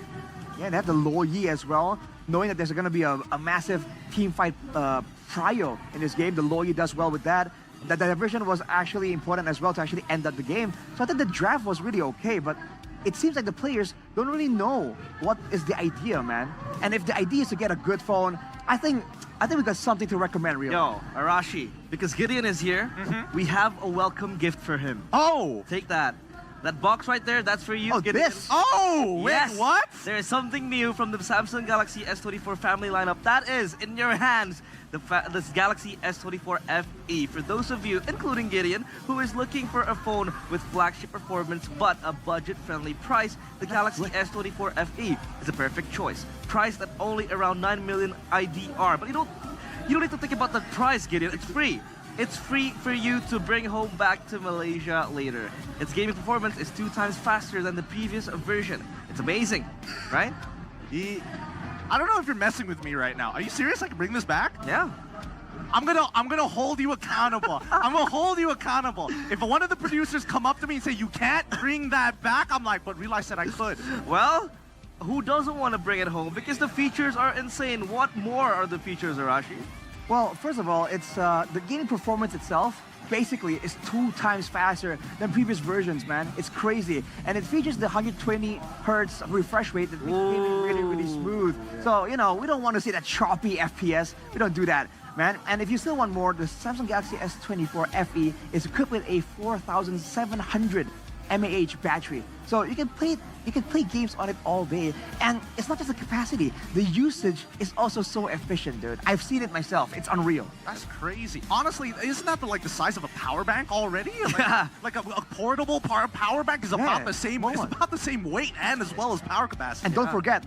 Yeah, and they have the Lo Yi as well, knowing that there's going to be a massive team fight prio in this game. The Lo Yi does well with that. That diversion was actually important as well to actually end up the game. So I think the draft was really okay, but it seems like the players don't really know what is the idea, man. And if the idea is to get a good phone, I think we got something to recommend, Rio. Yo, Arashi, because Gideon is here, we have a welcome gift for him. Oh! Take that. That box right there, that's for you. Oh, Gideon. this? Oh! Wait, Yes. what? There is something new from the Samsung Galaxy S24 family lineup. That is, in your hands, this Galaxy S24 FE. For those of you, including Gideon, who is looking for a phone with flagship performance but a budget-friendly price, the Galaxy S24 FE is a perfect choice. Priced at only around 9 million IDR. But you don't need to think about the price, Gideon. It's free. It's free for you to bring home back to Malaysia later. Its gaming performance is 2 times faster than the previous version. It's amazing, right? I don't know if you're messing with me right now. Are you serious? I can bring this back? Yeah. I'm gonna hold you accountable. I'm gonna hold you accountable. If one of the producers come up to me and say you can't bring that back, I'm like, but realize that I could. Well, who doesn't want to bring it home? Because the features are insane. What more are the features, Arashi? Well, first of all, it's the gaming performance itself basically is 2 times faster than previous versions, man. It's crazy. And it features the 120 hertz refresh rate that makes gaming really, really smooth. So, you know, we don't want to see that choppy FPS. We don't do that, man. And if you still want more, the Samsung Galaxy S24 FE is equipped with a 4700 mAh battery. So you can play games on it all day. And it's not just the capacity. The usage is also so efficient, dude. I've seen it myself. It's unreal. That's crazy. Honestly, isn't that like the size of a power bank already? Like a portable power bank is about the same. It's about the same weight and as well as power capacity. And don't forget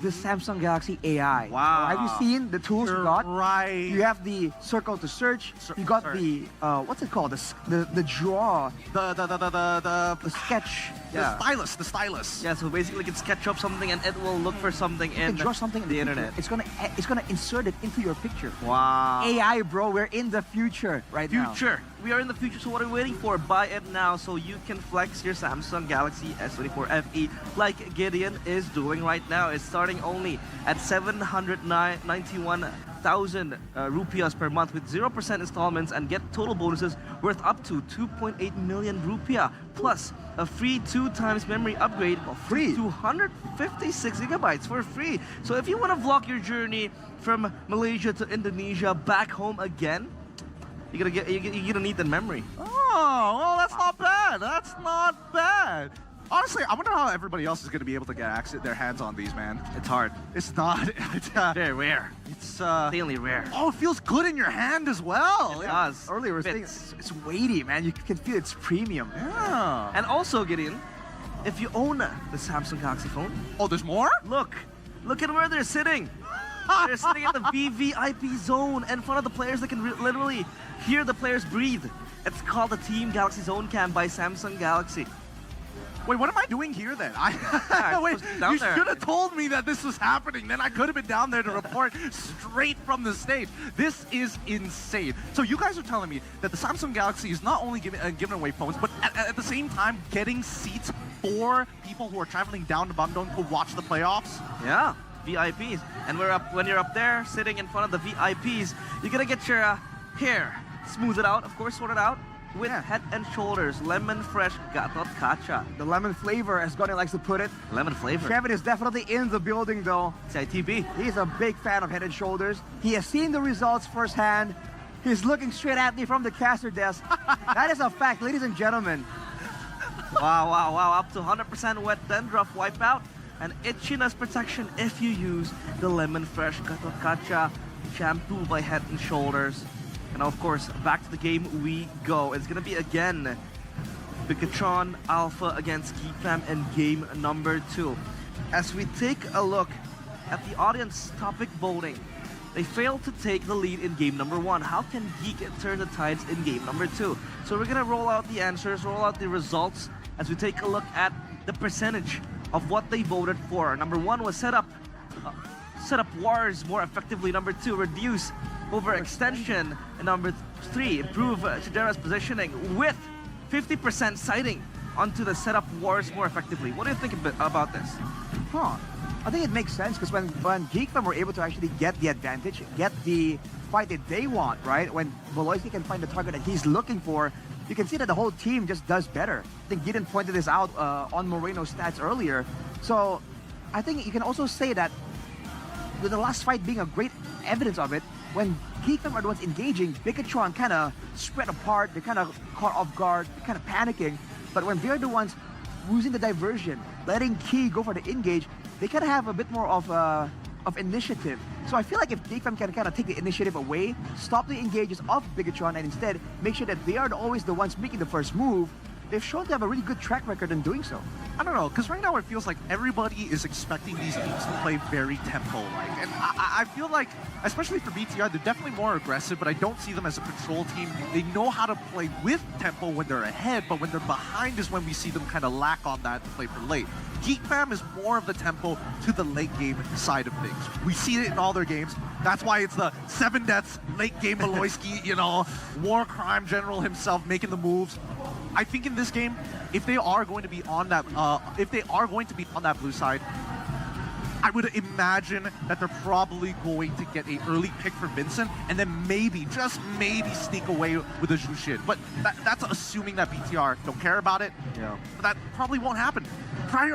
the Samsung Galaxy AI. Wow. Have you seen the tools you got? Right. You have the circle to search. You got the what's it called? The draw. The sketch. The stylus. Yeah, so basically you can sketch up something and it will look for something You can draw something in the internet. It's gonna insert it into your picture. Wow. AI, bro. We're in the future right now. Future. We are in the future, so what are we waiting for? Buy it now so you can flex your Samsung Galaxy S24 FE like Gideon is doing right now. It's starting only at 791,000 rupiahs per month with 0% installments and get total bonuses worth up to 2.8 million rupiah plus a free 2 times memory upgrade of free 256 gigabytes for free. So if you want to vlog your journey from Malaysia to Indonesia back home again, you're gonna need the memory. Oh, well, that's not bad. That's not bad. Honestly, I wonder how everybody else is going to be able to get their hands on these, man. It's hard. It's not. It's, Very rare. It's Insanely rare. Oh, it feels good in your hand as well. It does. Earlier, we were saying it's weighty, man. You can feel it's premium. Yeah. And also, Gideon, if you own the Samsung Galaxy phone, Oh, there's more? look at where they're sitting. They're sitting in the VVIP zone in front of the players that can literally hear the players breathe. It's called the Team Galaxy Zone Cam by Samsung Galaxy. Wait, what am I doing here then? Wait, down you there. should have told me that this was happening. Then I could have been down there to report straight from the stage. This is insane. So you guys are telling me that the Samsung Galaxy is not only giving away phones, but at the same time getting seats for people who are traveling down to Bandung to watch the playoffs? Yeah. VIPs. And when you're up there, sitting in front of the VIPs, you're gonna get your hair smooth it out, of course, sort it out with Head and Shoulders lemon fresh gatot kacha. The lemon flavor, as Gordon likes to put it. Lemon flavor. Kevin is definitely in the building, though. CITB. He's a big fan of Head and Shoulders. He has seen the results firsthand. He's looking straight at me from the caster desk. That is a fact, ladies and gentlemen. Wow. Up to 100% wet dandruff wipeout and itchiness protection if you use the lemon fresh gatot kacha shampoo by Head and Shoulders. And of course, back to the game we go. It's gonna be again Bigatron Alpha against GeekFam in game number 2. As we take a look at the audience topic voting, they failed to take the lead in game number 1. How can Geek turn the tides in game number 2? So we're gonna roll out the answers, roll out the results as we take a look at the percentage of what they voted for. Number 1 was set up wars more effectively. Number 2, reduce overextension. And number 3, improve Shidera's positioning with 50% sighting onto the setup wars more effectively. What do you think about this? I think it makes sense because when GeekFam were able to actually get the advantage, get the fight that they want, right? When Voloisky can find the target that he's looking for, you can see that the whole team just does better. I think Gideon pointed this out on Moreno's stats earlier. So I think you can also say that with the last fight being a great evidence of it, when GeekFam are the ones engaging, Bigatron kind of spread apart, they're kind of caught off guard, they're kind of panicking. But when they're the ones using the diversion, letting Key go for the engage, they kind of have a bit more of initiative. So I feel like if GeekFam can kind of take the initiative away, stop the engages of Bigatron, and instead make sure that they are always the ones making the first move, they've shown to have a really good track record in doing so. I don't know, because right now it feels like everybody is expecting these teams to play very tempo-like. And I feel like, especially for BTR, they're definitely more aggressive, but I don't see them as a control team. They know how to play with tempo when they're ahead, but when they're behind is when we see them kind of lack on that and play for late. GeekFam is more of the tempo to the late game side of things. We see it in all their games. That's why it's the 7 deaths, late game Voloisky, you know, war crime general himself making the moves. I think in this game, if they are going to be on that, blue side, I would imagine that they're probably going to get an early pick for Vincent, and then maybe, just maybe, sneak away with a Jushin. But that's assuming that BTR don't care about it. Yeah. But that probably won't happen.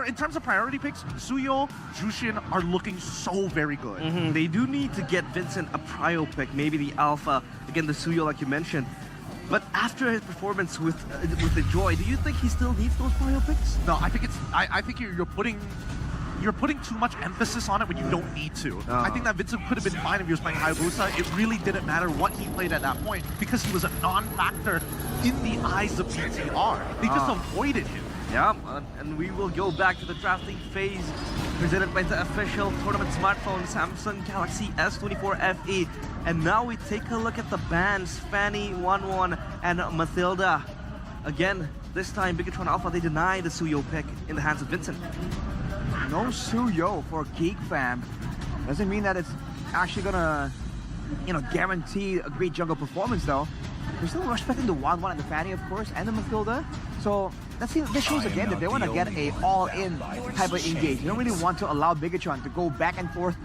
In terms of priority picks, Suyo, Jushin are looking so very good. They do need to get Vincent a prio pick, maybe the Alpha, again the Suyo like you mentioned. But after his performance with the Joy, do you think he still needs those prio picks? No, I think you're putting too much emphasis on it when you don't need to. I think that Vincent could have been fine if he was playing Hayabusa. It really didn't matter what he played at that point because he was a non-factor in the eyes of BTR. They just avoided him. Yeah, and we will go back to the drafting phase presented by the official tournament smartphone Samsung Galaxy S24 FE. And now we take a look at the bans, Fanny, 1-1, and Mathilda. Again, this time Bigatron Alpha, they deny the Suyo pick in the hands of Vincent. No Suyo for GeekFam. Doesn't mean that it's actually gonna, guarantee a great jungle performance though. They're still respecting the 1-1 and the Fanny, of course, and the Mathilda. So this shows again that they want to get a all-in type of engage. They don't really want to allow Bigatron to go back and forth.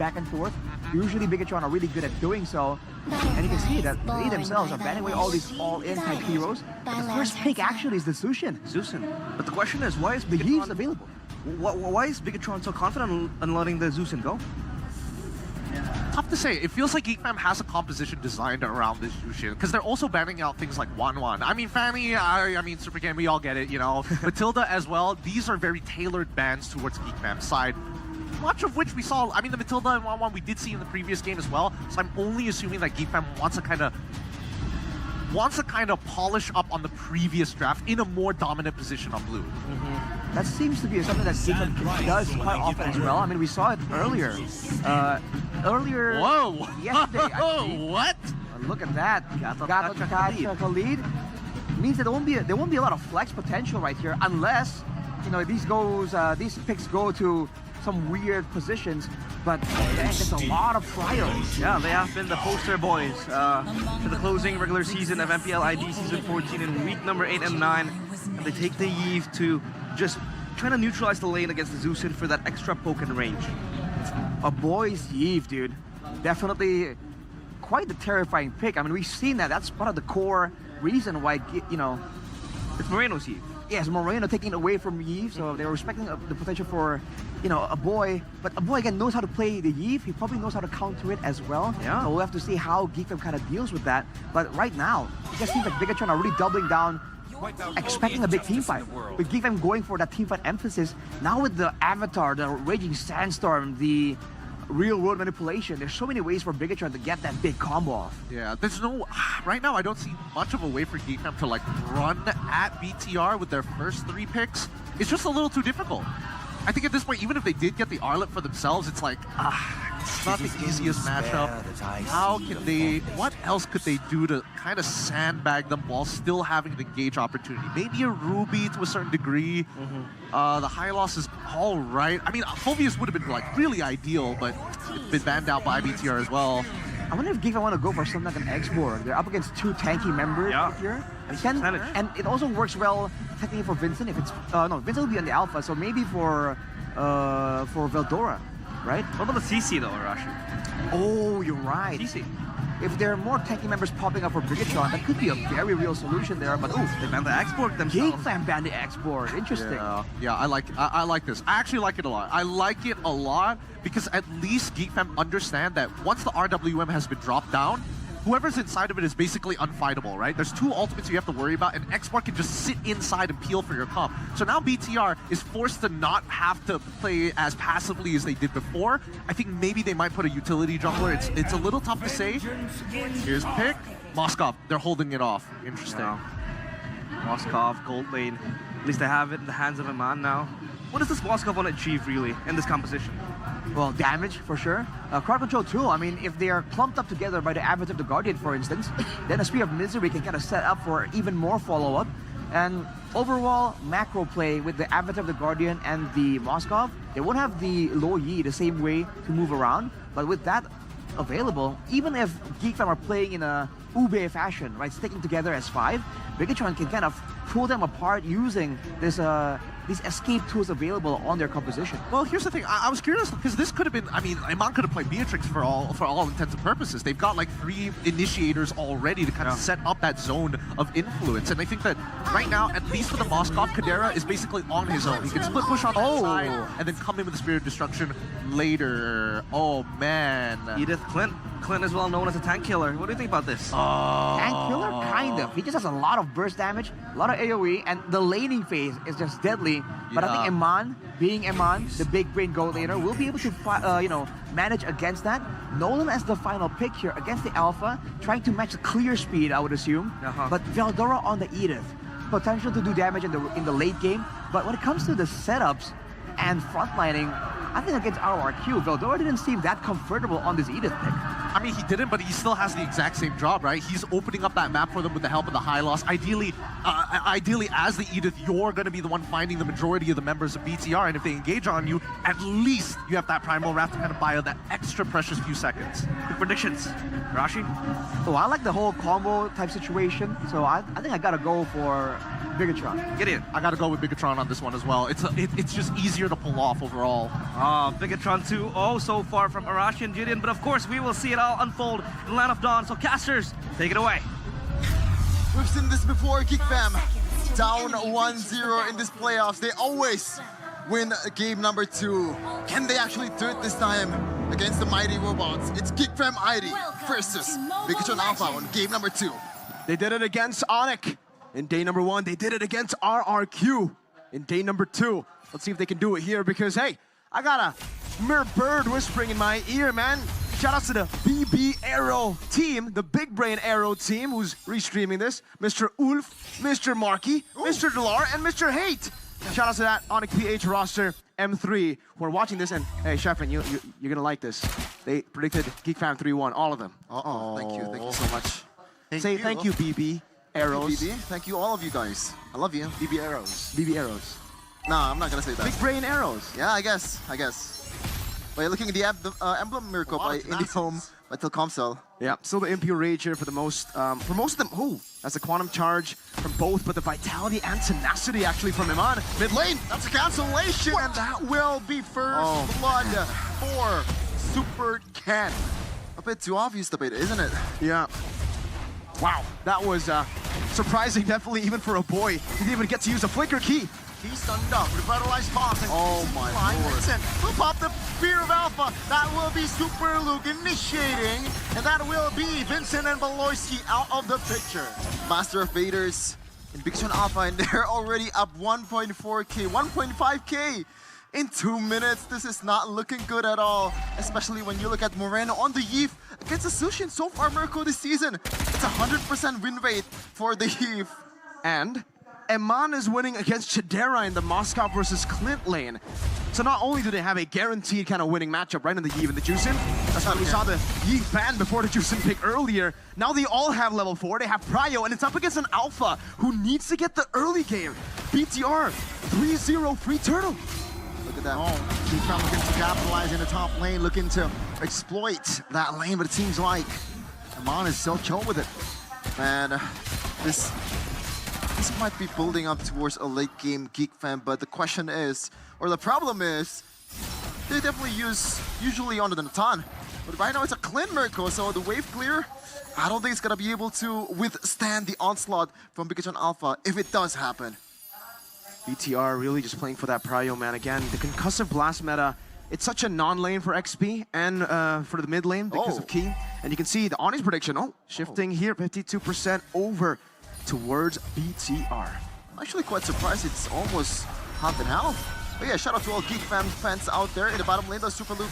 Usually Bigatron are really good at doing so. And you can see that they themselves are banning away all these all-in type heroes. But the first pick actually is the Zushin. But the question is, why is The Yee's available. Why is Bigatron so confident in letting the Zushin go? Tough to say. It feels like GeekFam has a composition designed around this Jushin because they're also banning out things like 1-1. I mean, Fanny, I mean, Super Game, we all get it, Matilda as well. These are very tailored bans towards GeekFam's side. Much of which we saw, I mean, the Matilda and 1-1 we did see in the previous game as well. So I'm only assuming that GeekFam wants to kind of polish up on the previous draft in a more dominant position on blue. That seems to be something that GeekFam does quite often as well. I mean, we saw it earlier. Whoa! Yesterday, actually. What? Look at that. Gatot Kacha Khalid. Means that there won't be a lot of flex potential right here unless, these picks go to some weird positions, but there's a lot of trials. Yeah, they have been the poster boys for the closing regular season of MPL ID Season 14 in week number 8 and 9. And they take the Eve to just try to neutralize the lane against the Zushin for that extra poke and range. A boy's Eve, dude. Definitely quite the terrifying pick. I mean, we've seen that. That's part of the core reason why, you know... It's Moreno's Eve. Yes, Moreno taking it away from Eve, so they were respecting the potential for, you know, a boy. But a boy, again, knows how to play the Eve. He probably knows how to counter it as well. Yeah. So we'll have to see how GeekFam kind of deals with that. But right now, it just seems like Bigatron are really doubling down, expecting a big team fight. With GeekFam going for that team fight emphasis, now with the Avatar, the Raging Sandstorm, the real-world manipulation, there's so many ways for Bigatron to get that big combo off. Yeah, there's no... Right now, I don't see much of a way for GeekFam to, like, run at BTR with their first 3 picks. It's just a little too difficult. I think at this point, even if they did get the Arlet for themselves, it's like, it's not the easiest matchup. How can they... What else could they do to kind of sandbag them while still having the engage opportunity? Maybe a Ruby to a certain degree. The high loss is all right. I mean, Phobius would have been, like, really ideal, but it's been banned out by BTR as well. I wonder if GeekFam want to go for something like an X-Borg. They're up against 2 tanky members here. And it also works well technically for Vincent if it's... no, Vincent will be on the alpha, so maybe for Veldora, right? What about the CC though, Arashi? Oh, you're right. CC. If there are more tanky members popping up for Bigatron, that could be a very real solution there, but oof. They banned the X-Borg themselves. GeekFam banned the X-Borg. Interesting. Yeah, I like this. I actually like it a lot. I like it a lot because at least GeekFam understand that once the RWM has been dropped down, whoever's inside of it is basically unfightable, right? There's 2 ultimates you have to worry about, and X-Borg can just sit inside and peel for your comp. So now BTR is forced to not have to play as passively as they did before. I think maybe they might put a utility jungler. It's a little tough to say. Here's the pick. Moskov, they're holding it off. Interesting. Yeah. Moskov, gold lane. At least they have it in the hands of a man now. What does this Moskov want to achieve, really, in this composition? Well, damage, for sure. Crowd control, too. I mean, if they are clumped up together by the Avatar of the Guardian, for instance, then a Spear of Misery can kind of set up for even more follow-up. And overall, macro play with the Avatar of the Guardian and the Moskov, they won't have the low Yi the same way to move around. But with that available, even if GeekFam are playing in a Ube fashion, right, sticking together as 5, Bigatron can kind of pull them apart using this these escape tools available on their composition. Well, here's the thing. I was curious because this could have been. I mean, Iman could have played Beatrix for all intents and purposes. They've got like 3 initiators already to kind of set up that zone of influence, and I think that right now, at least for the Moskov, Kadera is basically on his own. He can split push on the side and then come in with the Spirit of Destruction later. Oh man. Edith Clint. Clint is well known as a tank killer. What do you think about this? Tank killer, kind of. He just has a lot of burst damage, a lot of AoE, and the laning phase is just deadly. But I think Iman, being Iman, the big brain gold laner, will be able to, you know, manage against that. Nolan as the final pick here against the Alpha, trying to match the clear speed, I would assume. But Veldora on the Edith, potential to do damage in the late game. But when it comes to the setups and frontlining, I think against RRQ, Veldora didn't seem that comfortable on this Edith pick. I mean, he didn't, but he still has the exact same job, right? He's opening up that map for them with the help of the high loss. Ideally, as the Edith, you're going to be the one finding the majority of the members of BTR, and if they engage on you, at least you have that Primal Wrath to kind of buy that extra precious few seconds. Quick predictions. Rashi? So I like the whole combo type situation, so I think I gotta go for Bigatron. Get in. I gotta go with Bigatron on this one as well. It's just easier to pull off overall. Bigatron 2-0 so far from Arashi and Gideon, but of course we will see it all unfold in Land of Dawn. So casters, take it away. We've seen this before, GeekFam. Down 1-0 in this playoffs. They always win game number 2. Can they actually do it this time against the mighty robots? It's GeekFam ID versus Bigatron Alpha on game number 2. They did it against Onyx in day number 1. They did it against RRQ in day number 2. Let's see if they can do it here because, hey, I got a mere bird whispering in my ear, man. Shout out to the BB Arrow team, the Big Brain Arrow team who's restreaming this. Mr. Ulf, Mr. Marky, Mr. Delar, and Mr. Hate. Shout out to that Onyx PH roster M3 who are watching this. And hey, Sheffin, you're gonna like this. They predicted GeekFam 3-1, all of them. Thank you so much. Thank you, BB Arrows. BB, thank you, all of you guys. I love you, BB Arrows. BB Arrows. Nah, I'm not gonna say that. Big Brain Arrows. Yeah, I guess. By looking at the emblem miracle by IndieHome Until Comcell. Yeah, still the impure rage here for most of them. Oh, that's a quantum charge from both, but the vitality and tenacity actually from Iman. Mid lane. That's a cancellation, and that will be first blood for Super Ken. A bit too obvious, the bait, isn't it? Yeah. Wow, that was surprising, definitely, even for a boy. He didn't even get to use a flicker key. He's stunned up, revitalized boss, and Oh my lord. Vincent will pop the Spear of Alpha. That will be Super Luke initiating, and that will be Vincent and Beloyski out of the picture. Master of Baiters in Big Sean Alpha, and they're already up 1.4k, 1.5k in 2 minutes. This is not looking good at all, especially when you look at Moreno on the Eve against Asushin. So far, Mirko, this season, it's 100% win rate for the Eve. And Eman is winning against Chidera in the Moscow versus Clint lane. So not only do they have a guaranteed kind of winning matchup right in the Yve and the Juicin, that's why we saw the Yve ban before the Juicin pick earlier. Now they all have level 4, they have Prio, and it's up against an Alpha who needs to get the early game. BTR, 3-0 free turtle. Look at that. Keep looking to capitalize in the top lane, looking to exploit that lane, but it seems like Amon is still chill with it. Man, this might be building up towards a late game Geek Fan, but the question is, or the problem is, they definitely usually on the Natan. But right now it's a Clint Mirko, so the wave clear, I don't think it's gonna be able to withstand the onslaught from Big Sean Alpha if it does happen. BTR really just playing for that Prio, man. Again, the concussive blast meta, it's such a non-lane for XP and for the mid lane because of Key. And you can see the Onyx prediction, shifting here, 52% over towards BTR. I'm actually quite surprised it's almost half and half. But yeah, shout out to all Geek fans out there in the bottom lane. Those Super Luke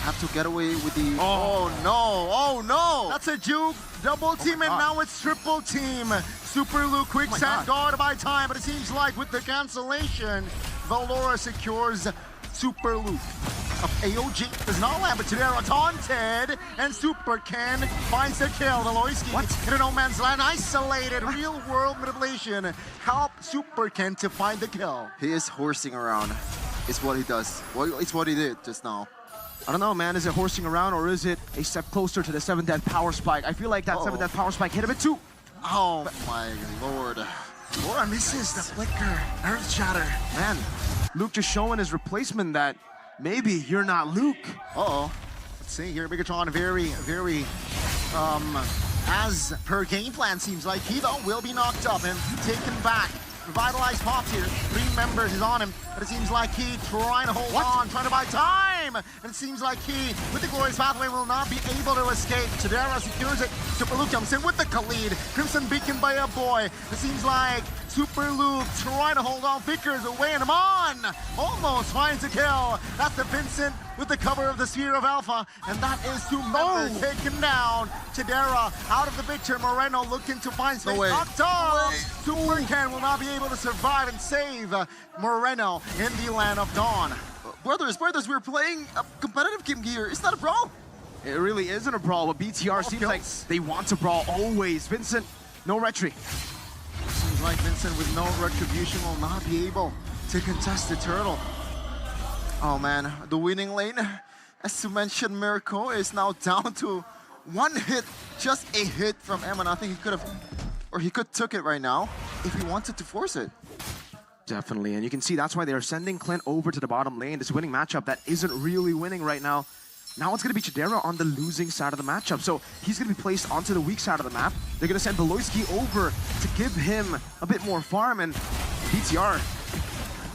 have to get away with the... Oh no! That's a juke, double team, and now it's triple team. Super Luke quicksand guard by time, but it seems like with the cancellation, Valora secures Super Luke. Of AOG does not land, but Chidera taunted, and Super Ken finds the kill. Veloyski in a no man's land, isolated, real world manipulation. Help Super Ken to find the kill. He is horsing around. It's what he does. It's what he did just now. I don't know, man. Is it horsing around or is it a step closer to the 7 death power spike? I feel like that 7 death power spike hit a bit too. Oh my lord. Laura misses the flicker. Earth shatter. Man, Luke just showing his replacement that maybe you're not Luke. Let's see here, Bigatron very, as per game plan, seems like he though will be knocked up and taken back. Revitalized pops here, 3 members is on him, but it seems like he trying to hold on, trying to buy time, and it seems like he, with the glorious pathway, will not be able to escape. Chidera secures it, Super Luke jumps in with the Khalid, Crimson Beacon by a boy. It seems like Super Luke trying to hold on, Vickers away, and Amon almost finds a kill. That's the Vincent with the cover of the Sphere of Alpha, and that is 2 members taken down. Chidera out of the picture, Moreno looking to find space up top. Super Ken will not be able to survive and save Moreno in the land of Dawn. Brothers, we're playing a competitive game here. It's not a brawl. It really isn't a brawl, but BTR seems like they want to brawl always. Vincent, no retry. Seems like Vincent with no retribution will not be able to contest the turtle. Oh man, the winning lane, as you mentioned, Mirko is now down to 1 hit, just a hit from Eman. I think he could have, or he could took it right now if he wanted to force it. Definitely, and you can see that's why they're sending Clint over to the bottom lane. This winning matchup that isn't really winning right now. Now it's going to be Chidera on the losing side of the matchup. So he's going to be placed onto the weak side of the map. They're going to send Beloyski over to give him a bit more farm, and BTR.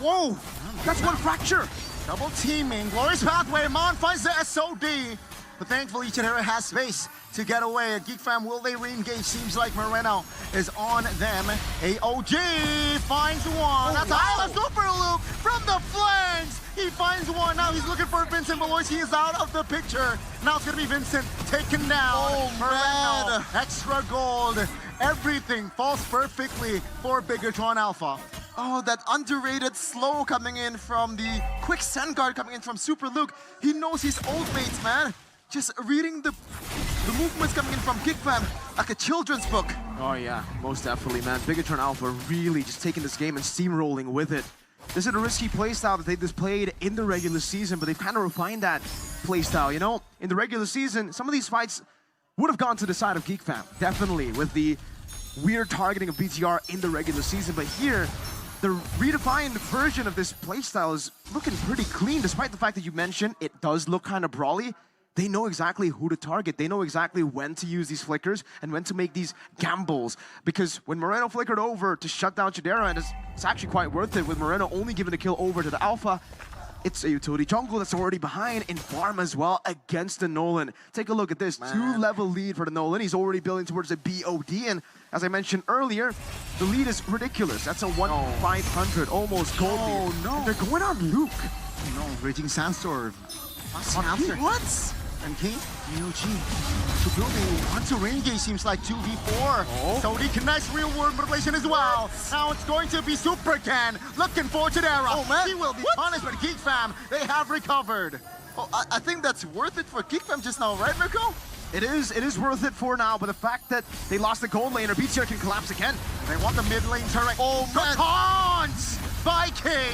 Whoa, that's 1 fracture. Double teaming, glorious pathway, Mon finds the SOD. But thankfully, Chidera has space to get away. Geek Fam, will they re-engage? Seems like Moreno is on them. AOG finds one. That's a Super Luke from the flanks. He finds one. Now he's looking for Vincent Beloyski. He is out of the picture. Now it's going to be Vincent taken down. Moreno, extra gold. Everything falls perfectly for Bigatron Alpha. Oh, that underrated slow coming in from the quick send guard coming in from Super Luke. He knows his old mates, man. Just reading the movements coming in from Geek Fam like a children's book. Oh yeah, most definitely, man. Bigatron Alpha really just taking this game and steamrolling with it. this is a risky playstyle that they displayed in the regular season, but they've kind of refined that playstyle. You know, in the regular season, some of these fights would have gone to the side of Geek Fam, definitely, with the weird targeting of BTR in the regular season. But here, the redefined version of this playstyle is looking pretty clean, despite the fact that you mentioned it does look kind of brawly. They know exactly who to target. They know exactly when to use these flickers and when to make these gambles. Because when Moreno flickered over to shut down Chidera, and it's actually quite worth it with Moreno only giving a kill over to the Alpha, it's a utility jungle that's already behind in farm as well against the Nolan. Take a look at this, 2-level lead for the Nolan. He's already building towards a BOD, and as I mentioned earlier, the lead is ridiculous. That's a 1-500 almost gold lead. Oh no! And they're going on Luke. No, Raging Sandstorm. What? And King, UG, to building onto Renegade seems like 2v4. So he connects real world manipulation as well. Now it's going to be Super Ken looking for Chidera. Oh man, he will be punished, but Geek Fam, they have recovered. Oh, I think that's worth it for Geek Fam just now, right, Mirko? It is worth it for now, but the fact that they lost the gold laner, BTR can collapse again. They want the mid lane turret. Oh man! Taunts by K.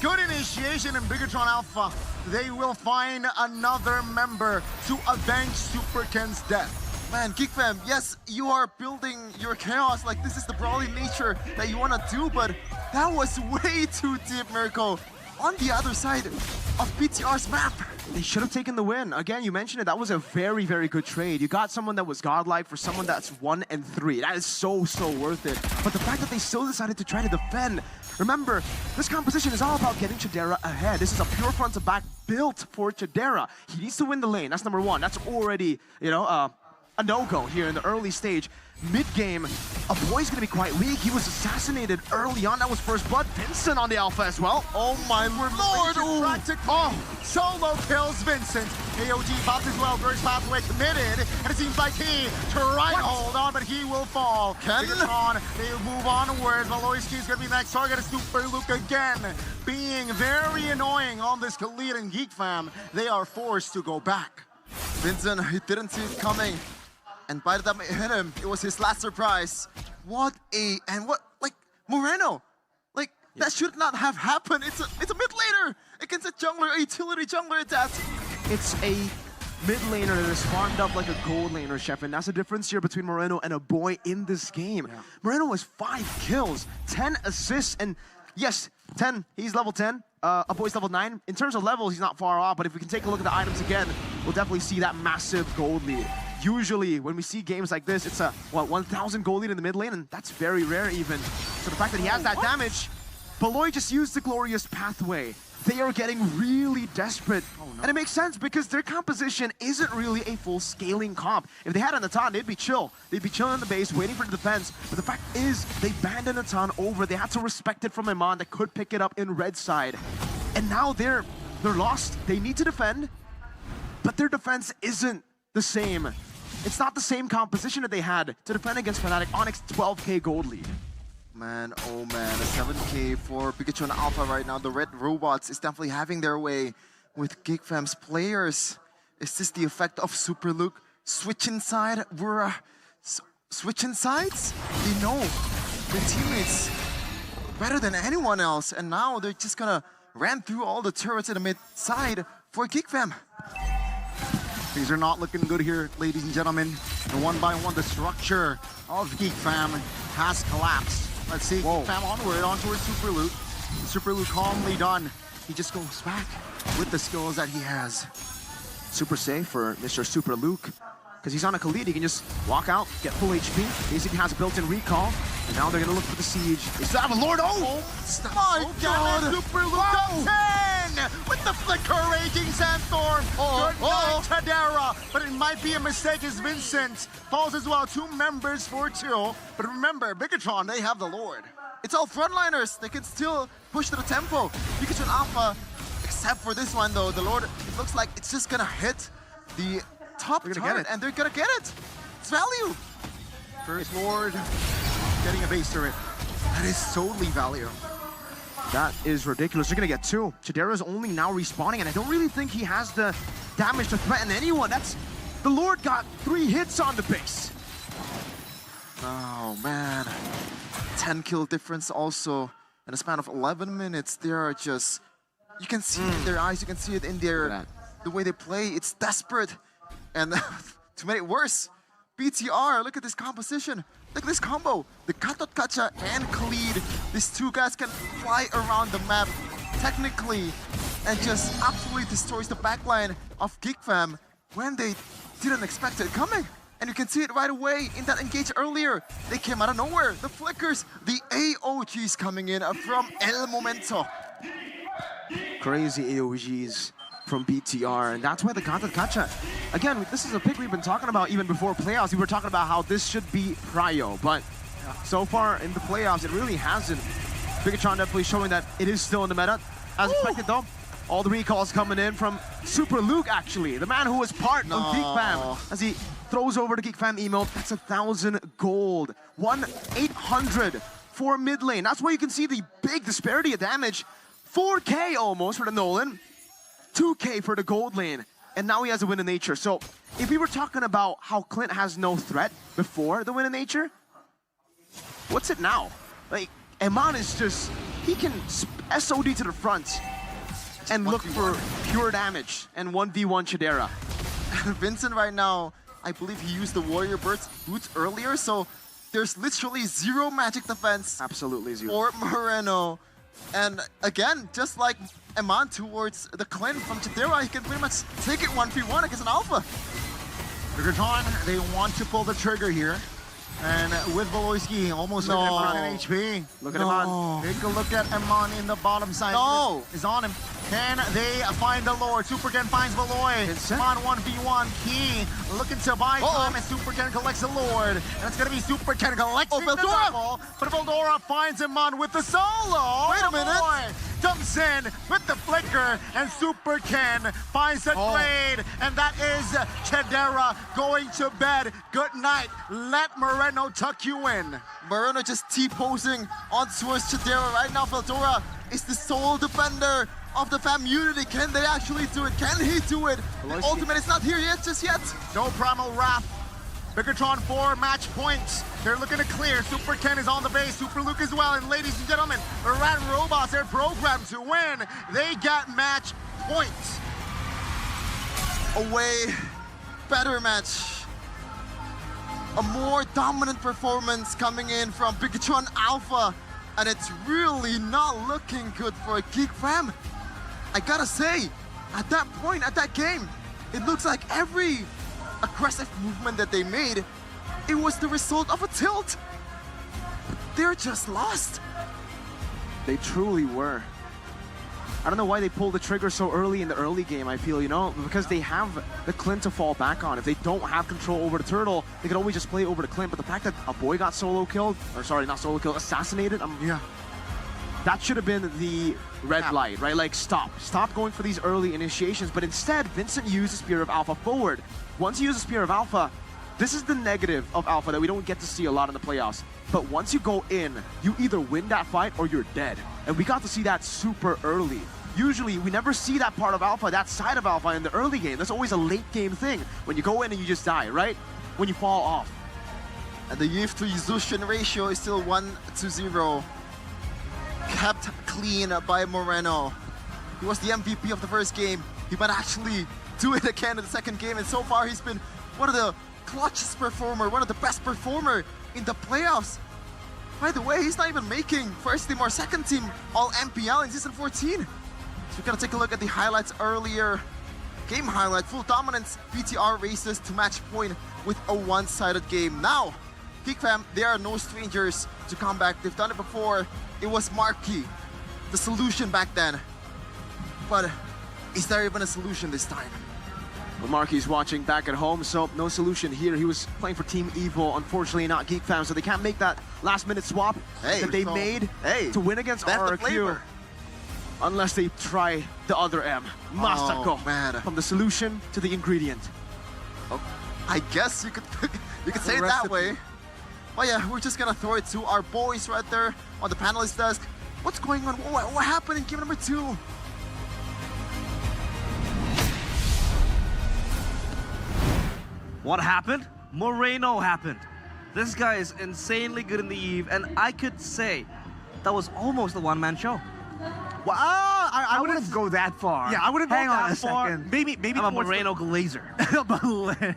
Good initiation in Bigatron Alpha. They will find another member to avenge Super Ken's death. Man, Geek Fam, yes, you are building your chaos, like this is the brawly nature that you want to do, but that was way too deep, Mirko. On the other side of BTR's map. They should have taken the win. Again, you mentioned it, that was a very, very good trade. You got someone that was godlike for someone that's 1 and 3. That is so worth it. But the fact that they still decided to try to defend. Remember, this composition is all about getting Chidera ahead. This is a pure front to back built for Chidera. He needs to win the lane. That's number 1. That's already, you know, a no-go here in the early stage. Mid-game, a boy's gonna be quite weak. He was assassinated early on. That was first blood. Vincent on the Alpha as well. Oh my lord! Oh, solo kills Vincent. AOG pops as well. First pathway committed, and it seems like he tried to hold on, but he will fall. Bigatron, they move onwards. Valoisky is gonna be next target. Super Luke again, being very annoying on this Khalid and Geek Fam. They are forced to go back. Vincent, he didn't see it coming. And by the time it hit him, it was his last surprise. What, like, Moreno. Like, that should not have happened. It's a mid laner against a jungler, a utility jungler at that. It's a mid laner that is farmed up like a gold laner, Chef, and that's the difference here between Moreno and a boy in this game. Yeah. Moreno has 5 kills, 10 assists, and yes, 10, he's level 10. A boy's level 9. In terms of levels, he's not far off, but if we can take a look at the items again, we'll definitely see that massive gold lead. Usually, when we see games like this, it's a, 1,000 gold lead in the mid lane, and that's very rare even. So the fact that he has that damage, Beloy just used the glorious pathway. They are getting really desperate. And it makes sense because their composition isn't really a full scaling comp. If they had a Natan, they'd be chill. They'd be chilling in the base, waiting for the defense. But the fact is, they banned a Natan over. They had to respect it from Iman that could pick it up in red side. And now they're lost. They need to defend, but their defense isn't the same. It's not the same composition that they had to defend against Fnatic. Onyx 12k gold lead. Man, oh man, a 7k for Pikachu and Alpha right now. The red robots is definitely having their way with Geek Fam's players. Is this the effect of Super Luke? Switching side, switching sides? They know their teammates better than anyone else, and now they're just gonna ran through all the turrets in the mid side for Geek Fam. Things are not looking good here, ladies and gentlemen. The one-by-one, the structure of Geek Fam has collapsed. Let's see, Geek Fam onward, on towards Super Luke. Super Luke calmly done. He just goes back with the skills that he has. Super safe for Mr. Super Luke, because he's on a Khalid. He can just walk out, get full HP. Basically has a built-in recall, and now they're gonna look for the siege. They still have a Lord. Oh my God! Super Luke comes in with the flicker, Raging Sandstorm. Good night, Chidera, but it might be a mistake as Vincent falls as well. 2 members for 2, but remember, Bigatron, they have the Lord. It's all frontliners. They can still push to the tempo. Pikachu and Alpha, except for this one though, the Lord, it looks like it's just gonna hit the top turret, and they're gonna get it. It's value. First Lord getting a base turret. That is totally value. That is ridiculous. They're gonna get 2. Chidera's only now respawning, and I don't really think he has the damage to threaten anyone. The Lord got 3 hits on the base. Oh man, 10 kill difference also in a span of 11 minutes, they are just, you can see it in their eyes, you can see it in their, the way they play, it's desperate. And to make it worse, BTR, look at this composition. Look at this combo. The Katot Kacha and Khalid, these two guys can fly around the map technically and just absolutely destroys the backline of GeekFam when they didn't expect it coming. And you can see it right away in that engage earlier. They came out of nowhere. The flickers, the AOGs coming in from El Momento. Crazy AOGs from BTR, and that's why the Katot Kacha. Again, this is a pick we've been talking about even before playoffs. We were talking about how this should be prio, but so far in the playoffs, it really hasn't. Bigatron definitely showing that it is still in the meta. As expected though, all the recalls coming in from Super Luke actually, the man who was part of GeekFam, as he throws over the GeekFam emote. That's 1,000 gold, 1,800 for mid lane. That's why you can see the big disparity of damage. 4K almost for the Nolan, 2K for the gold lane, and now he has a win in nature. So if we were talking about how Clint has no threat before the win in nature, what's it now? Like, Eman is just, he can SOD to the front and look for pure damage and 1v1 Chidera. Vincent right now, I believe he used the Warrior boots earlier, so there's literally zero magic defense. Absolutely zero. For Moreno. And again, just like Eman towards the Clint from Chidera, he can pretty much take it 1v1 against an Alpha. Bigatron, they want to pull the trigger here. And with Voloisky almost at Eman HP. Look at Eman. Take a look at Eman in the bottom side. No! Is on him. Can they find the Lord? Superken finds Valoy. Eman 1v1. Key looking to buy time, and Superken collects the Lord. And it's going to be Superken collecting the double. But Veldora finds Eman with the solo. Wait a minute. Jumps in with the flicker, and Superken finds the trade, and that is Chidera going to bed. Good night. Let Moreno tuck you in. Moreno just T-posing on towards Chidera right now. Veldora is the sole defender of the fam unity. Can they actually do it? Can he do it? The ultimate is not here yet, just yet. No Primal Wrath. Bigatron 4 match points. They're looking to clear. Super Ken is on the base. Super Luke as well. And ladies and gentlemen, the Rat Robots are programmed to win. They get match points. A way better match. A more dominant performance coming in from Bigatron Alpha. And it's really not looking good for GeekFam. I gotta say, at that point, at that game, it looks like every aggressive movement that they made, it was the result of a tilt. They're just lost. They truly were. I don't know why they pulled the trigger so early in the early game, I feel, you know, because they have the Clint to fall back on. If they don't have control over the turtle, they could always just play over the Clint. But the fact that a boy got solo killed, or sorry, not solo killed, assassinated, that should have been the red light, right? Like, stop going for these early initiations. But instead, Vincent used the Spear of Alpha forward. Once you use the Spear of Alpha, this is the negative of Alpha that we don't get to see a lot in the playoffs. But once you go in, you either win that fight or you're dead. And we got to see that super early. Usually, we never see that part of Alpha, that side of Alpha in the early game. That's always a late game thing. When you go in and you just die, right? When you fall off. And the Yift to Yuzushin ratio is still 1-0. Kept clean by Moreno. He was the MVP of the first game. He might actually do it again in the second game. And so far, he's been one of the clutchest performer, one of the best performer in the playoffs. By the way, he's not even making first team or second team all MPL in season 14. So we're gonna take a look at the highlights earlier. Game highlight, full dominance, BTR races to match point with a one-sided game. Now, GeekFam, they are no strangers to comeback. They've done it before. It was Marquee, the solution back then. But is there even a solution this time? Well, Marquis watching back at home, so no solution here. He was playing for Team Evil, unfortunately not GeekFam, so they can't make that last-minute swap that they made to win against RRQ. Unless they try the other M, Masako, from the solution to the ingredient. Oh, I guess you could say it that way. Oh yeah, we're just gonna throw it to our boys right there on the panelist desk. What's going on? What happened in game number 2? What happened? Moreno happened. This guy is insanely good in the Eve, and I could say that was almost a one-man show. Well, I wouldn't go that far. Yeah, I wouldn't Hang go on that a far. second. Maybe I'm a towards Moreno Glazer.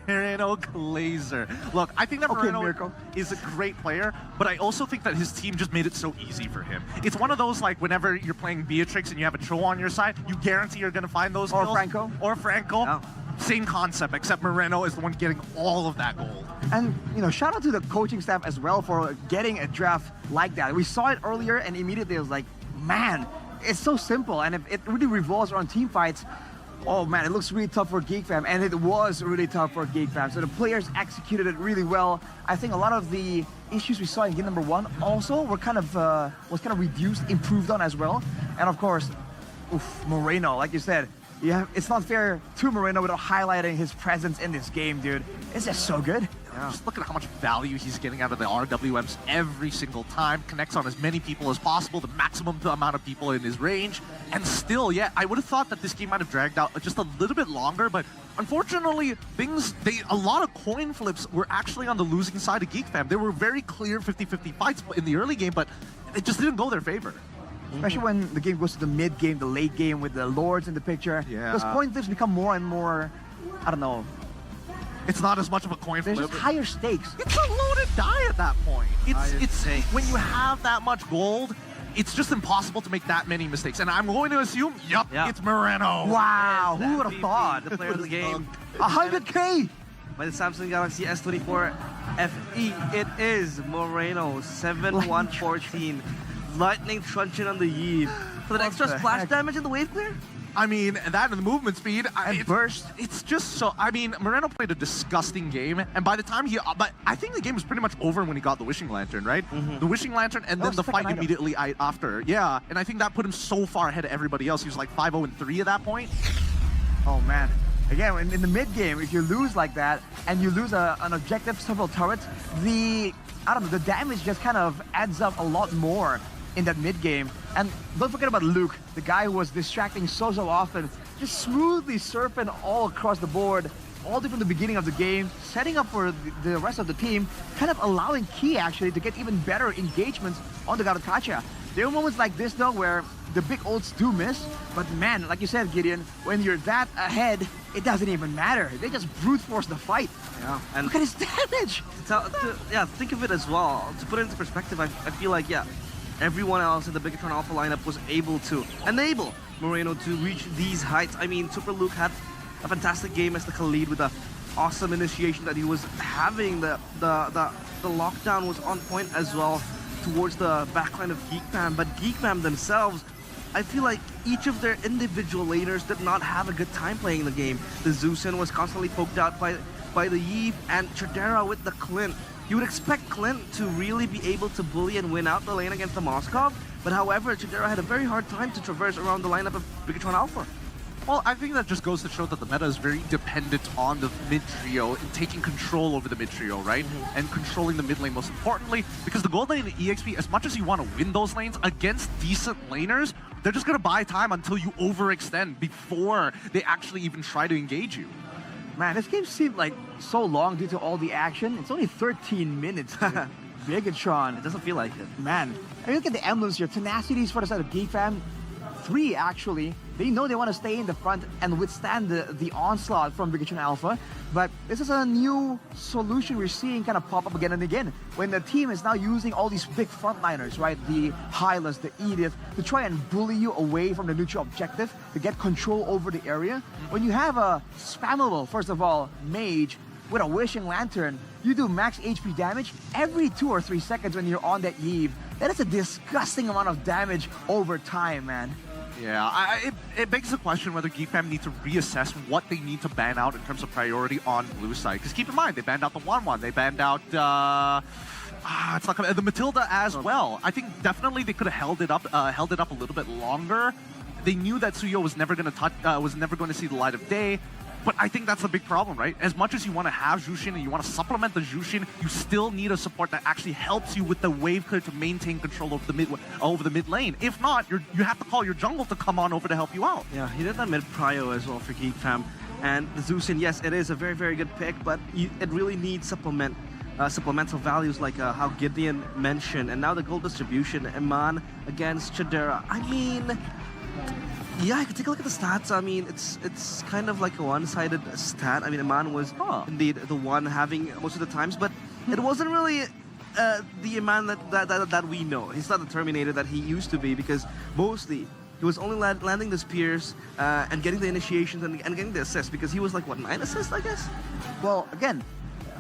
Moreno Glazer. Look, I think that Okay, Moreno Mirko. is a great player, but I also think that his team just made it so easy for him. It's one of those, like, whenever you're playing Beatrix and you have a Cho on your side, you guarantee you're going to find those Or kills. Franco. Or Franco. Yeah. Same concept, except Moreno is the one getting all of that gold. And, shout out to the coaching staff as well for getting a draft like that. We saw it earlier and immediately it was like, man, it's so simple. And if it really revolves around team fights, oh man, it looks really tough for Geek Fam. And it was really tough for Geek Fam. So the players executed it really well. I think a lot of the issues we saw in game number 1 also were kind of reduced, improved on as well. And of course, Moreno, like you said, yeah, it's not fair to Moreno without highlighting his presence in this game, dude. It's just so good. Yeah. Just look at how much value he's getting out of the RWMs every single time. Connects on as many people as possible, the maximum amount of people in his range. And still, yeah, I would have thought that this game might have dragged out just a little bit longer, but unfortunately, a lot of coin flips were actually on the losing side of Geek Fam. They were very clear 50-50 fights in the early game, but it just didn't go their favor. Especially when the game goes to the mid game, the late game with the Lords in the picture. Yeah. Those coin flips become more and more, I don't know, It's not as much of a coin there's flip. just higher stakes. It's a loaded die at that point. It's stakes. when you have that much gold, it's just impossible to make that many mistakes. And I'm going to assume, Yeah. it's Moreno. Wow, Yes, who would have MVP, thought? the player of the game. 100K! By the Samsung Galaxy S24 FE, it is Moreno, 7-1-14. Lightning Truncheon on the Eve. For the extra the splash heck? damage in the wave clear? I mean, that and the movement speed. And burst. It's just so, I mean, Moreno played a disgusting game. And by the time but I think the game was pretty much over when he got the Wishing Lantern, right? The Wishing Lantern and That then was the second fight item. immediately after. Yeah, and I think that put him so far ahead of everybody else. He was like 5-0-3 at that point. Oh man. Again, in the mid game, if you lose like that and you lose an objective, several turrets, the damage just kind of adds up a lot more in that mid game. And don't forget about Luke, the guy who was distracting so often, just smoothly surfing all across the board, all the way from the beginning of the game, setting up for the rest of the team, kind of allowing Key actually to get even better engagements on the Garukacha. There are moments like this though where the big ults do miss, but man, like you said, Gideon, when you're that ahead, it doesn't even matter. They just brute force the fight. Yeah. And Look at his damage! think of it as well. To put it into perspective, I feel like, everyone else in the Bigatron Alpha lineup was able to enable Moreno to reach these heights. I mean, Super Luke had a fantastic game as the Khalid with the awesome initiation that he was having. The lockdown was on point as well towards the backline of Geek Fam, but Geek Fam themselves, I feel like each of their individual laners did not have a good time playing the game. The Zeusin was constantly poked out by the Yve, and Chidera with the Clint. You would expect Clint to really be able to bully and win out the lane against the Moskov, but however, Chidera had a very hard time to traverse around the lineup of Bigatron Alpha. Well, I think that just goes to show that the meta is very dependent on the mid trio and taking control over the mid trio, right? And controlling the mid lane most importantly, because the gold lane and EXP, as much as you want to win those lanes against decent laners, they're just going to buy time until you overextend before they actually even try to engage you. Man, this game seemed like so long due to all the action. It's only 13 minutes, dude. Bigatron. It doesn't feel like it. Man, I mean, look at the emblems here. Tenacities for the side of Geek Fam. 3 actually. They know they want to stay in the front and withstand the onslaught from Bigatron Alpha. But this is a new solution we're seeing kind of pop up again and again. When the team is now using all these big frontliners, right? The Hylas, the Edith, to try and bully you away from the neutral objective, to get control over the area. When you have a spammable, first of all, mage with a Wishing Lantern, you do max HP damage every 2 or 3 seconds when you're on that Eve. That is a disgusting amount of damage over time, man. Yeah, it begs the question whether Geek Fam need to reassess what they need to ban out in terms of priority on blue side. Because keep in mind, they banned out the 1-1, they banned out it's not the Matilda as well. I think definitely they could have held it up a little bit longer. They knew that Suyo was never going to see the light of day. But I think that's the big problem, right? As much as you want to have Jushin and you want to supplement the Jushin, you still need a support that actually helps you with the wave clear to maintain control over the mid lane. If not, you have to call your jungle to come on over to help you out. Yeah, he did that mid prio as well for Geek Fam. And the Zeusin, yes, it is a very, very good pick, but it really needs supplement supplemental values like how Gideon mentioned, and now the goal distribution, Iman against Chidera. I mean, yeah, I could take a look at the stats. I mean, it's kind of like a one-sided stat. I mean, Iman was indeed the one having most of the times, but it wasn't really the Iman that we know. He's not the Terminator that he used to be, because mostly he was only landing the spears and getting the initiations and getting the assists, because he was like, what, 9 assists, I guess? Well, again,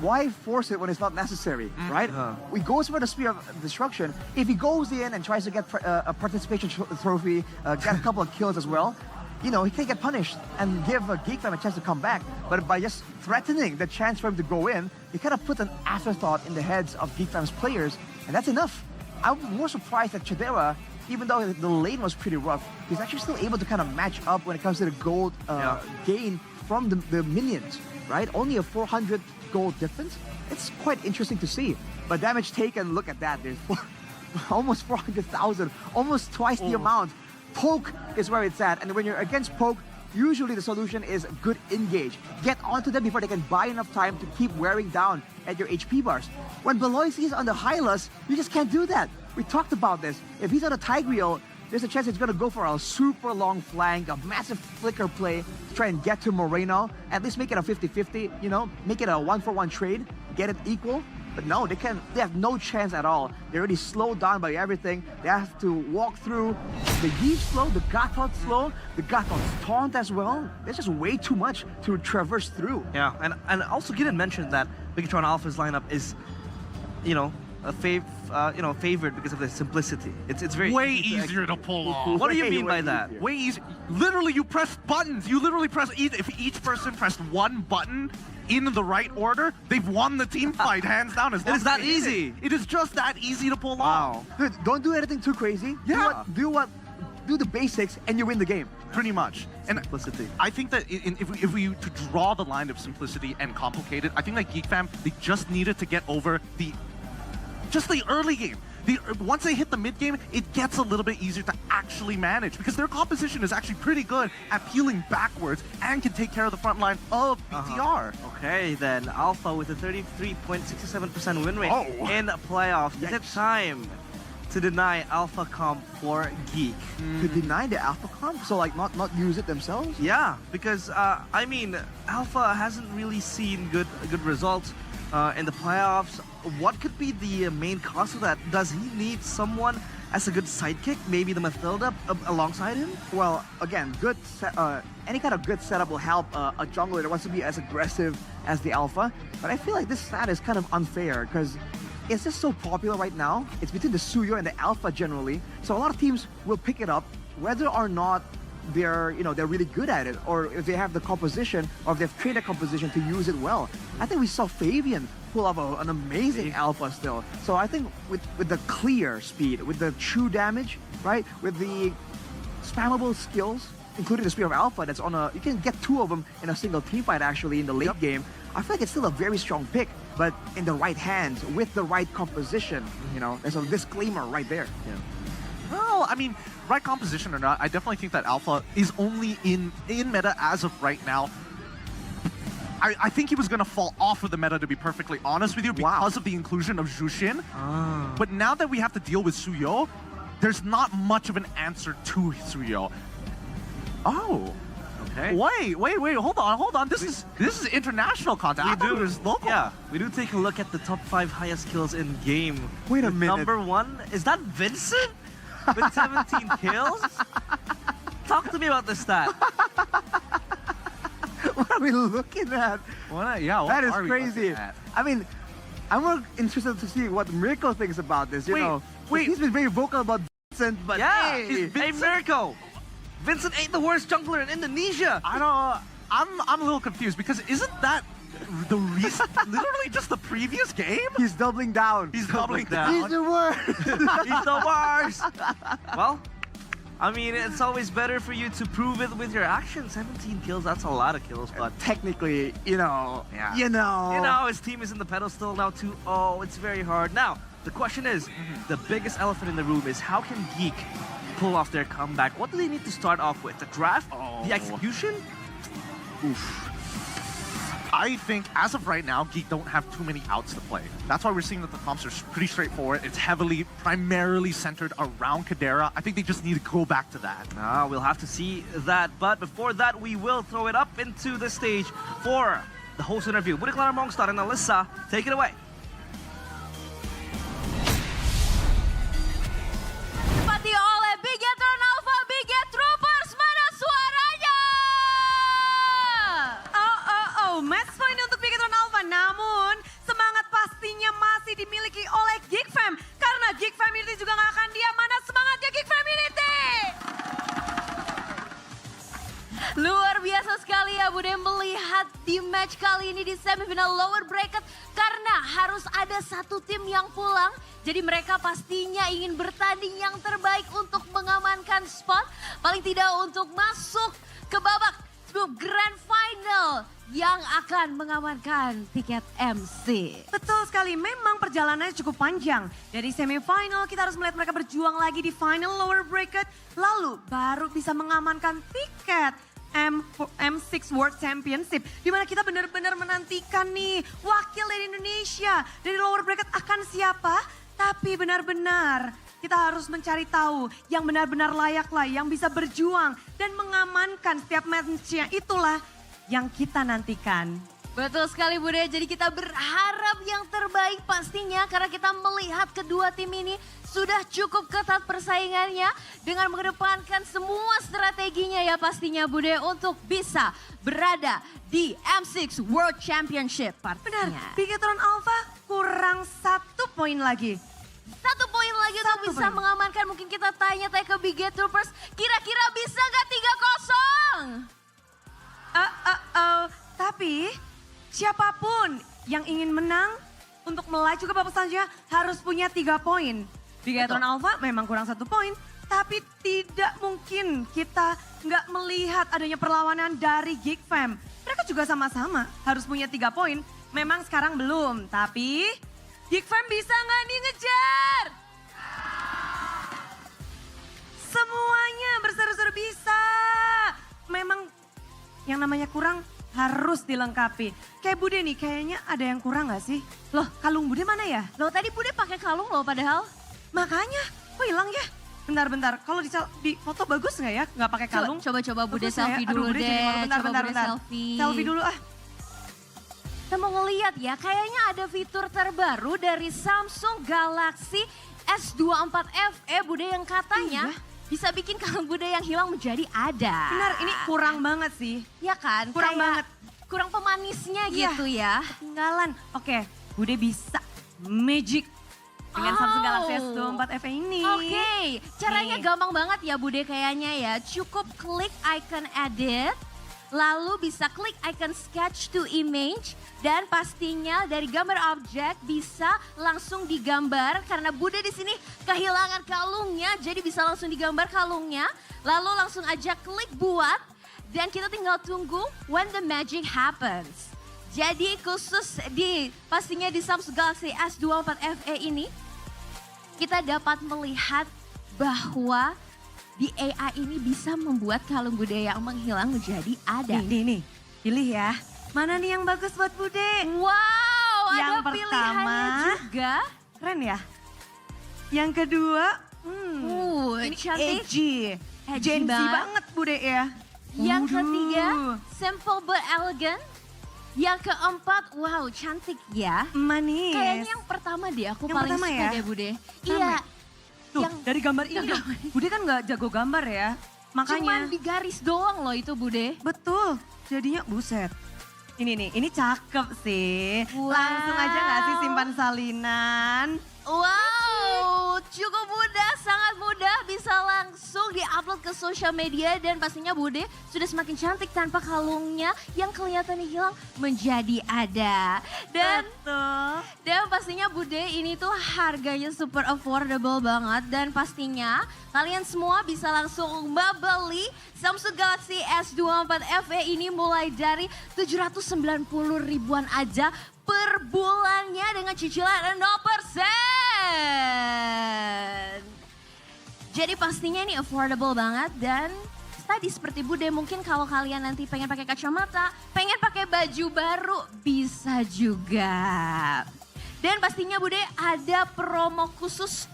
why force it when it's not necessary, right? He goes for the Spear of Destruction. If he goes in and tries to get a participation trophy, get a couple of kills as well, you know, he can get punished and give Geek Fam a chance to come back. But by just threatening the chance for him to go in, he kind of puts an afterthought in the heads of Geek Fam's players, and that's enough. I'm more surprised that Chidera, even though the lane was pretty rough, he's actually still able to kind of match up when it comes to the gold gain from the minions, right? Only a 400 gold difference. It's quite interesting to see. But damage taken, look at that. There's almost 400,000, almost twice the amount. Poke is where it's at. And when you're against Poke, usually the solution is good engage. Get onto them before they can buy enough time to keep wearing down at your HP bars. When Beloisi is on the Hylas, you just can't do that. We talked about this. If he's on a Tigreal, there's a chance he's going to go for a super long flank, a massive flicker play to try and get to Moreno. At least make it a 50-50, you know, make it a 1-for-1 trade, get it equal. But no, they have no chance at all. They're already slowed down by everything. They have to walk through the Yeev slow, the Gatot slow, the Gatot's taunt as well. There's just way too much to traverse through. Yeah, and also Gideon mentioned that Bigatron Alpha's lineup is, you know, favored because of the simplicity. It's very way easier to pull off. What do you mean by that? Way easier. Literally, you press buttons. You literally press. If each person pressed one button in the right order, they've won the team fight hands down. It is that easy. It is just that easy to pull off. Dude, don't do anything too crazy. Yeah. Do the basics and you win the game. Pretty much. Simplicity. And I think that if we to draw the line of simplicity and complicated, I think that Geek Fam, they just needed to get over the early game. Once they hit the mid game, it gets a little bit easier to actually manage, because their composition is actually pretty good at peeling backwards and can take care of the front line of BTR. Okay, then Alpha with a 33.67% win rate in playoffs. Is it time to deny Alpha comp for Geek? To deny the Alpha comp? So like not use it themselves? Yeah, because I mean, Alpha hasn't really seen good results in the playoffs. What could be the main cause of that? Does he need someone as a good sidekick? Maybe the Mathilda alongside him? Well, again, any kind of good setup will help a jungler that wants to be as aggressive as the Alpha. But I feel like this stat is kind of unfair, because it's just so popular right now. It's between the Suyo and the Alpha generally. So a lot of teams will pick it up, whether or not they're really good at it, or if they have the composition, or if they've trained a composition to use it well. I think we saw Fabian pull off an amazing Alpha still. So I think with the clear speed, with the true damage, right, with the spammable skills, including the Spear of Alpha that's on you can get 2 of them in a single team fight actually in the late game. I feel like it's still a very strong pick, but in the right hands, with the right composition, you know, there's a disclaimer right there. Yeah. Well, I mean, right composition or not, I definitely think that Alpha is only in meta as of right now. I think he was going to fall off of the meta, to be perfectly honest with you, because of the inclusion of Jushin. But now that we have to deal with Suyo, there's not much of an answer to Suyo. Oh. Okay. Wait, hold on. This is international content. Local. Yeah, we do take a look at the top 5 highest kills in game. Wait a minute. Number 1, is that Vincent? With 17 kills? Talk to me about this stat. What are we looking at? That is crazy. I mean, I'm more interested to see what Mirko thinks about this, you know. He's been very vocal about Vincent, but hey Mirko! Vincent ain't the worst jungler in Indonesia! I don't I'm a little confused, because isn't that the reason, literally just the previous game? He's doubling down. He's doubling down. He's the worst. He's the worst. Well, I mean, it's always better for you to prove it with your actions. 17 kills, that's a lot of kills, but technically, you know, you know, his team is in the pedestal now too. Oh, it's very hard. Now, the question is, the biggest elephant in the room is, how can Geek pull off their comeback? What do they need to start off with? The draft? The execution? Oof. I think as of right now, Geek don't have too many outs to play. That's why we're seeing that the comps are pretty straightforward. It's primarily centered around Kadera. I think they just need to go back to that. We'll have to see that. But before that, we will throw it up into the stage for the host interview. Bude Klaramong starting Alyssa. Take it away. Pati oleh Bigetron Alpha Biget Troopers, mana suaranya? Match point untuk Bigetron Alpha. Namun semangat pastinya masih dimiliki oleh Geek Fam. Karena Geek Family juga nggak akan diam. Mana semangatnya Geek Family? Luar biasa sekali ya Bude melihat di match kali ini di semifinal lower bracket. Karena harus ada satu tim yang pulang. Jadi mereka pastinya ingin bertanding yang terbaik untuk mengamankan spot. Paling tidak untuk masuk ke babak grand final yang akan mengamankan tiket MC. Betul sekali, memang perjalanannya cukup panjang. Dari semifinal kita harus melihat mereka berjuang lagi di final lower bracket. Lalu baru bisa mengamankan tiket M6 World Championship. Dimana kita benar-benar menantikan nih wakil dari Indonesia. Dari lower bracket akan siapa? Tapi benar-benar kita harus mencari tahu yang benar-benar layak lah, yang bisa berjuang dan mengamankan setiap match-nya. Itulah yang kita nantikan. Betul sekali Bude, jadi kita berharap yang terbaik pastinya karena kita melihat kedua tim ini sudah cukup ketat persaingannya dengan mengedepankan semua strateginya ya pastinya Bude untuk bisa berada di M6 World Championship Benar, pastinya. Bigetron Alpha kurang 1 poin lagi. 1 poin lagi untuk bisa mengamankan. Mungkin kita tanya-tanya ke Biget Troopers, kira-kira bisa nggak 3-0? Tapi siapapun yang ingin menang untuk melaju ke babak selanjutnya harus punya 3 poin. Bigetron Alpha memang kurang 1 poin, tapi tidak mungkin kita nggak melihat adanya perlawanan dari Geek Fam. Mereka juga sama-sama harus punya 3 poin. Memang sekarang belum, tapi Geek Fam bisa nggak nih ngejar? Semuanya berseru-seru bisa. Memang yang namanya kurang harus dilengkapi. Kayak Bude nih, kayaknya ada yang kurang gak sih? Loh, kalung Bude mana ya? Loh tadi Bude pakai kalung loh padahal. Makanya, kok hilang ya? Bentar, kalau di foto bagus nggak ya? Nggak pakai kalung? Coba Bude Bagus nggak selfie ya? Aduh, dulu Bude jadi malu. deh. Bentar. Bude selfie. Selfie dulu ah. Kita mau ngeliat ya, kayaknya ada fitur terbaru dari Samsung Galaxy S24 FE Bude yang katanya bisa bikin kalung Bude yang hilang menjadi ada. Benar, ini kurang banget sih. Ya kan? Kurang banget. Kurang pemanisnya gitu ya. Ketinggalan. Oke, Bude bisa magic dengan Samsung Galaxy S24 FE ini. Oke, caranya Nih. gampang banget ya Bude kayaknya ya. Cukup klik icon edit, lalu bisa klik icon sketch to image, dan pastinya dari gambar objek bisa langsung digambar karena Bude di sini kehilangan kalungnya, jadi bisa langsung digambar kalungnya. Lalu langsung aja klik buat dan kita tinggal tunggu when the magic happens. Jadi khusus pastinya di Samsung Galaxy S24 FE ini kita dapat melihat bahwa di AI ini bisa membuat kalung Bude yang menghilang menjadi ada. Nih, pilih ya. Mana nih yang bagus buat Bude? Wow, Yang ada pilihannya juga. Keren ya. Yang kedua, ini cantik. edgy. Gen Z banget Bude ya. Yang ketiga, simple but elegant. Yang keempat, wow cantik ya. Manis. Kayaknya yang pertama deh, aku Yang paling pertama suka ya? deh Bude. Sama Iya. ya? Tuh, dari gambar ini tuh, Bude kan nggak jago gambar ya. Makanya. Cuman di garis doang loh itu Bude. Betul, jadinya buset. Ini nih, ini cakep sih. Wow. Langsung aja nggak sih simpan salinan? Wow, cukup mudah, sangat mudah, bisa langsung diupload ke sosial media dan pastinya Bude sudah semakin cantik tanpa kalungnya yang kelihatannya hilang menjadi ada. Dan pastinya Bude ini tuh harganya super affordable banget dan pastinya kalian semua bisa langsung membeli Samsung Galaxy S24 FE ini mulai dari 790 ribuan aja per bulannya dengan cicilan 0%. Jadi pastinya ini affordable banget dan tadi seperti Bude, mungkin kalau kalian nanti pengen pakai kacamata, pengen pakai baju baru, bisa juga. Dan pastinya Bude ada promo khusus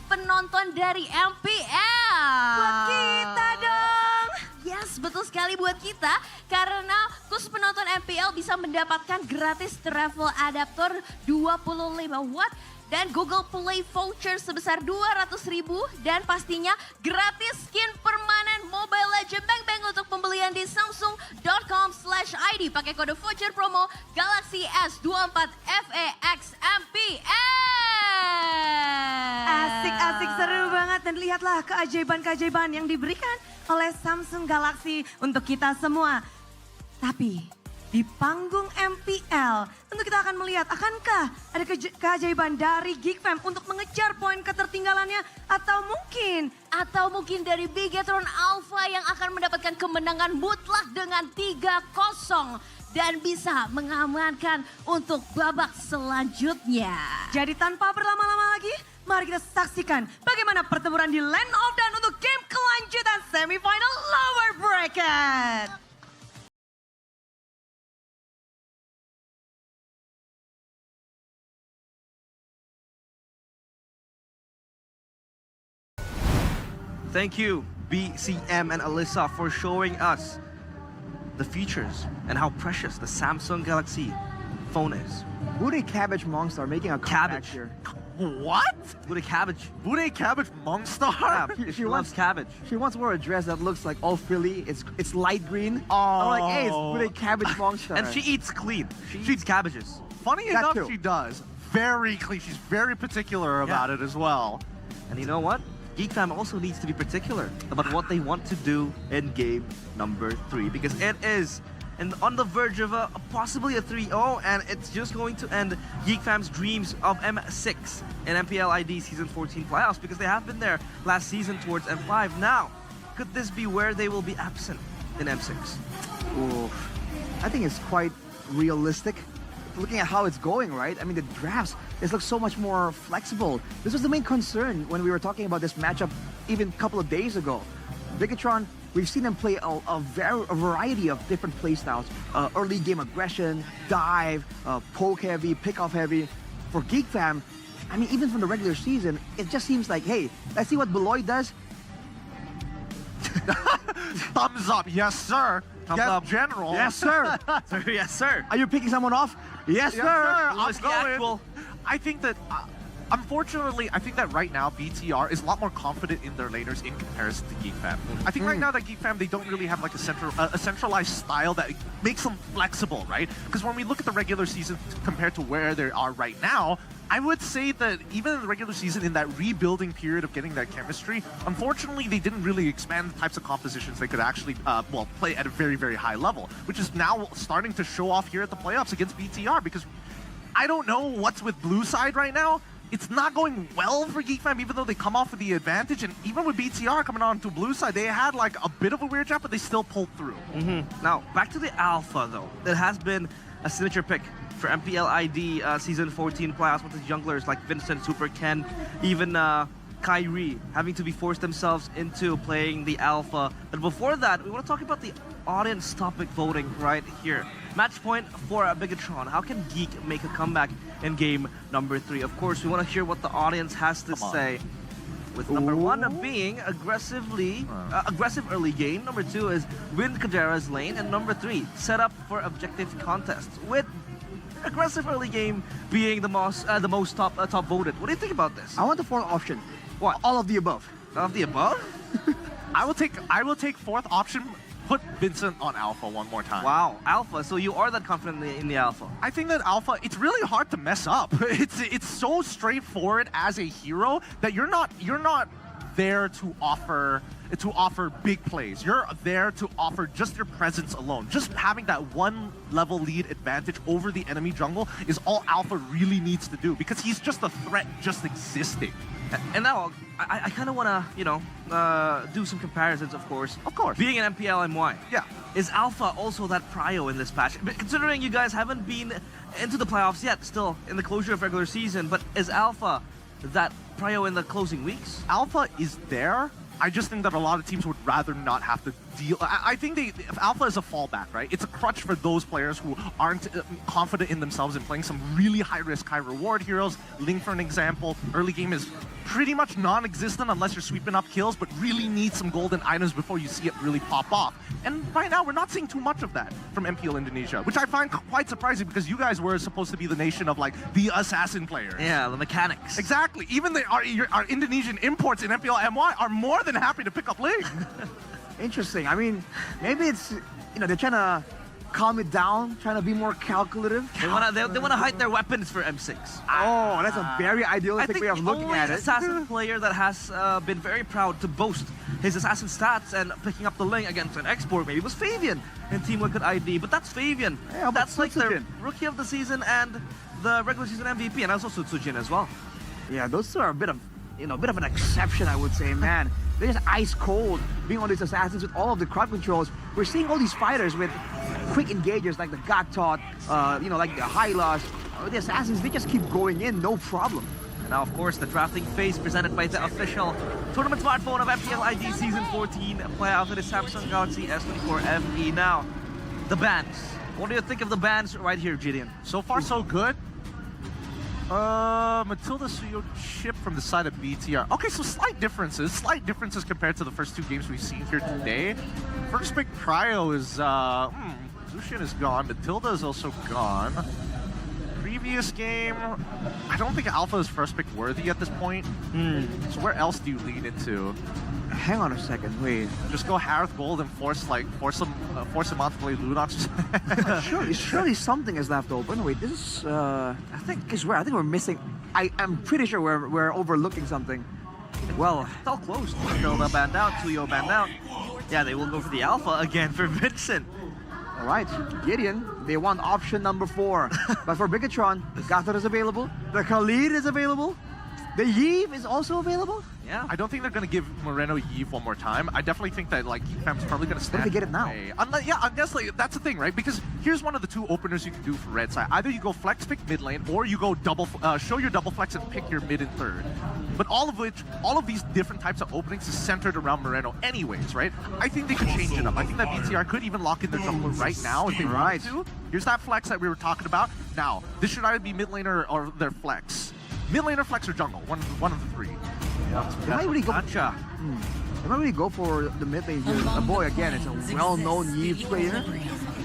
penonton dari MPL. Buat kita dong. Yes, betul sekali buat kita. Karena khusus penonton MPL bisa mendapatkan gratis travel adaptor 25 watt. Dan Google Play voucher sebesar 200.000 dan pastinya gratis skin permanen Mobile Legends Bang Bang untuk pembelian di samsung.com/id pakai kode voucher promo Galaxy S24 FEX MPL. Asik-asik, seru banget, dan lihatlah keajaiban-keajaiban yang diberikan oleh Samsung Galaxy untuk kita semua. Tapi di panggung MPL, tentu kita akan melihat akankah ada keajaiban dari GeekFam untuk mengejar poin ketertinggalannya, atau mungkin dari Bigetron Alpha yang akan mendapatkan kemenangan mutlak dengan 3-0 dan bisa mengamankan untuk babak selanjutnya. Jadi tanpa berlama-lama lagi, mari kita saksikan bagaimana pertempuran di Land of Dan untuk game kelanjutan semifinal lower bracket. Thank you, BCM and Alyssa, for showing us the features and how precious the Samsung Galaxy phone is. Bude Cabbage Monster making a comeback Cabbage. here. What? Bude cabbage. Bude Cabbage Monster? Yeah, She she loves wants- cabbage. She once wore a dress that looks like all frilly. It's light green. Oh. I'm like, hey, it's Bude Cabbage Monster. And she eats clean. She eats cabbages. Funny That enough, too. she does. Very clean. She's very particular about it as well. And you know what? GeekFam also needs to be particular about what they want to do in game number 3, because it is on the verge of possibly a 3-0, and it's just going to end GeekFam's dreams of M6 in MPL ID Season 14 playoffs, because they have been there last season towards M5. Now, could this be where they will be absent in M6? Ooh, I think it's quite realistic. Looking at how it's going, right? I mean, the drafts, this looks so much more flexible. This was the main concern when we were talking about this matchup even a couple of days ago. Bigetron, we've seen them play a variety of different playstyles. Early game aggression, dive, poke heavy, pick off heavy. For GeekFam, I mean, even from the regular season, it just seems like, hey, let's see what Beloy does. Thumbs up. Yes, sir. Thumbs yes, up. General. Yes, sir. Sir, yes, sir. Are you picking someone off? Yes, Yes, sir. sir. Who is the I'm going. actual? I think that, unfortunately, I think that right now BTR is a lot more confident in their laners in comparison to GeekFam. I think right now that GeekFam, they don't really have like a centralized style that makes them flexible, right? Because when we look at the regular season compared to where they are right now, I would say that even in the regular season, in that rebuilding period of getting that chemistry, unfortunately, they didn't really expand the types of compositions they could actually, play at a very, very high level, which is now starting to show off here at the playoffs against BTR, because I don't know what's with blue side right now. It's not going well for GeekFam, even though they come off with the advantage, and even with BTR coming on to blue side, they had like a bit of a weird draft, but they still pulled through. Now, back to the Alpha, though. It has been a signature pick for MPL ID Season 14 playoffs with the junglers like Vincent, Super Ken, even Kyrie having to be forced themselves into playing the Alpha. But before that, we want to talk about the audience topic voting right here. Match point for Bigetron. How can Geek make a comeback in game number 3? Of course, we want to hear what the audience has to say. With number 1 being aggressive early game. Number 2 is win Kajara's lane. And number 3, set up for objective contest. With aggressive early game being the most top voted. What do you think about this? I want the fourth option. What? All of the above. All of the above? I will take fourth option. Put Vincent on Alpha one more time. Wow, Alpha. So you are that confident in the Alpha? I think that Alpha, it's really hard to mess up. It's so straightforward as a hero that you're not there to offer big plays. You're there to offer just your presence alone. Just having that one level lead advantage over the enemy jungle is all Alpha really needs to do, because he's just a threat just existing. And now, I kind of want to, do some comparisons, of course. Of course. Being an MPL MY. Yeah. Is Alpha also that prio in this patch? But considering you guys haven't been into the playoffs yet, still in the closure of regular season, but is Alpha that prio in the closing weeks? Alpha is there. I just think that a lot of teams would rather not have to deal. I think Alpha is a fallback, right? It's a crutch for those players who aren't confident in themselves and playing some really high-risk, high-reward heroes. Ling, for an example, early game is pretty much non-existent unless you're sweeping up kills, but really need some golden items before you see it really pop off. And right now, we're not seeing too much of that from MPL Indonesia, which I find quite surprising because you guys were supposed to be the nation of like the assassin players. Yeah, the mechanics. Exactly. Even our Indonesian imports in MPL MY are more than happy to pick up Ling. Interesting. I mean, maybe it's, they're trying to calm it down, trying to be more calculative. They wanna hide their weapons for M6. Oh, that's a very I idealistic think way of the looking only at it. assassin player that has been very proud to boast his assassin stats and picking up the Ling against an export maybe was Fabian in Team Liquid ID, but that's Fabian. Yeah, but that's like the Tsujin. rookie of the season and the regular season MVP, and also Tsujin as well. Yeah, those two are a bit of, bit of an exception, I would say, man. They're just ice cold being on these assassins with all of the crowd controls. We're seeing all these fighters with quick engagers like the Gatot, like the Hylas. The assassins, they just keep going in, no problem. And now, of course, the drafting phase presented by the official tournament smartphone of MPL ID Season 14 playoff. It is Samsung Galaxy S24 FE. Now, the bans. What do you think of the bans right here, Gideon? So far, so good. Matilda Suyo chip from the side of BTR. Okay, so slight differences compared to the first two games we've seen here today. First pick Cryo is, Zushin is gone, Matilda is also gone. Previous game, I don't think Alpha is first pick worthy at this point. So where else do you lean into? Hang on a second, wait. Just go Harith Gold and force him out to play Lunox. Surely something is left open. Wait, this is I think we're missing. I'm pretty sure we're overlooking something. Well, it's all close. Matilda banned out, Tuyo banned out. Yeah, they will go for the Alpha again for Vincent. All right, Gideon, they want option number 4. But for Bigatron, the Gator is available, the Khalid is available, the Yves is also available. Yeah. I don't think they're going to give Moreno Yves one more time. I definitely think that like Geekfam's probably going to stand. What if they get it now? I guess like, that's the thing, right? Because here's one of the two openers you can do for red side. Either you go flex pick mid lane, or you go show your double flex and pick your mid and third. But all of these different types of openings is centered around Moreno anyways, right? I think they could change it up. I think that BTR could even lock in their jungler right now if they wanted to. Here's that flex that we were talking about. Now, this should either be mid lane or their flex. Mid lane or flex or jungle, one of the three. They might really go for the mid lane here. The boy again, it's a well-known Yves player.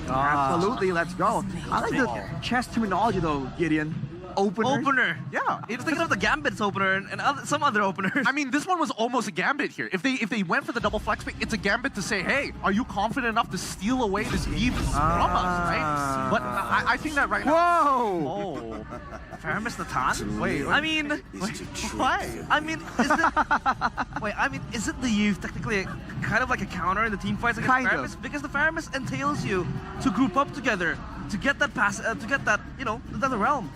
Absolutely, let's go. I like the chess terminology though, Gideon. Opener. Yeah. It's thinking of the Gambit's opener and some other openers. I mean, this one was almost a Gambit here. If they went for the double flex pick, it's a Gambit to say, hey, are you confident enough to steal away this Yves from us, right? But I think that right now... Whoa! Faramis Natan? Wait, I mean... Why? I mean, is it the Yves technically kind of like a counter in the team fights against Faramis? Because the Faramis entails you to group up together to get that pass, another realm.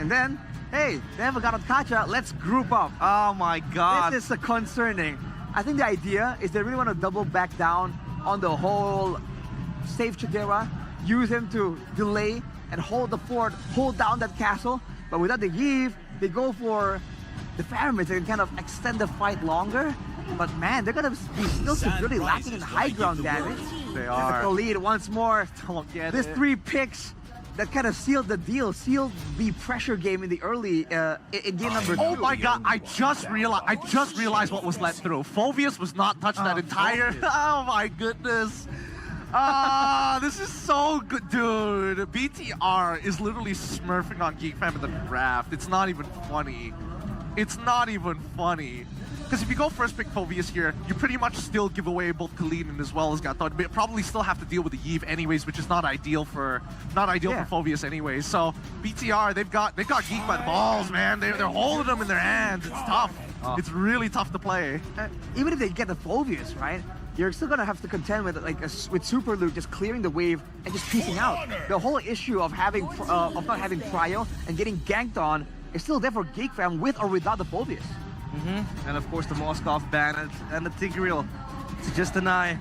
And then, hey, they haven't got a Kacha, let's group up. Oh my god. This is concerning. I think the idea is they really want to double back down on the whole save Chidera, use him to delay and hold the fort, hold down that castle. But without the Yves, they go for the Faramis. They can kind of extend the fight longer. But man, they're going to be still severely lacking in high ground damage. They are. The lead once more. Don't get This it. 3 picks that kind of sealed the deal, sealed the pressure game in the early, in game number 2. Oh my god, I just realized what was let through. Phoveus was not touched that entire... Oh my goodness. This is so good, dude. BTR is literally smurfing on Geekfam in the draft. It's not even funny. It's not even funny. Because if you go first pick Phoveus here, you pretty much still give away both Kalinin as well as Gatot. But you probably still have to deal with the Yves anyways, which is not ideal for Phoveus anyways. So BTR, they've got Geek by the balls, man. They're holding them in their hands. It's tough. It's really tough to play. Even if they get the Phoveus, right? You're still gonna have to contend with with Super Luke just clearing the wave and just peacing out. The whole issue of not having Cryo and getting ganked on is still there for Geekfam with or without the Phoveus. And of course the Moskov ban and the Tigreal to just deny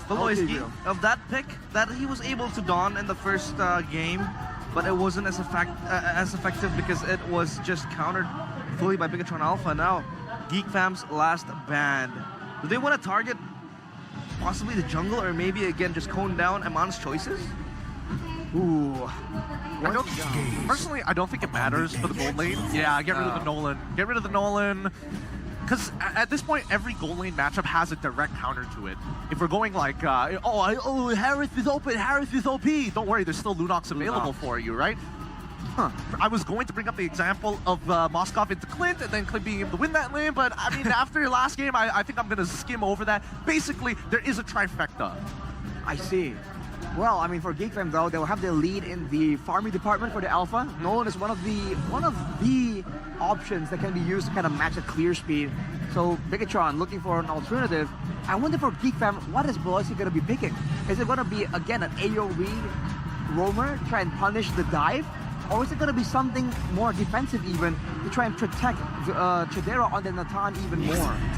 Voloisky of that pick that he was able to don in the first game, but it wasn't as effective because it was just countered fully by Bigatron Alpha. Now, Geekfam's last ban. Do they want to target possibly the jungle, or maybe again just cone down Amon's choices? Ooh. Personally, I don't think it matters for the gold lane. Yeah, get rid of the Nolan. Get rid of the Nolan. Because at this point, every gold lane matchup has a direct counter to it. If we're going like, oh, Harris is open, Harris is OP. Don't worry, there's still Lunox available for you, right? I was going to bring up the example of Moskov into Clint and then Clint being able to win that lane, but I mean, after your last game, I think I'm going to skim over that. Basically, there is a trifecta. I see. Well, I mean, for GeekFam though, they'll have the lead in the farming department for the alpha. Nolan is one of the options that can be used to kind of match a clear speed. So Bigatron looking for an alternative. I wonder for GeekFam, what is Beloisi going to be picking? Is it going to be again an AoE roamer, try and punish the dive? Or is it going to be something more defensive even to try and protect Chidera on the Natan even more,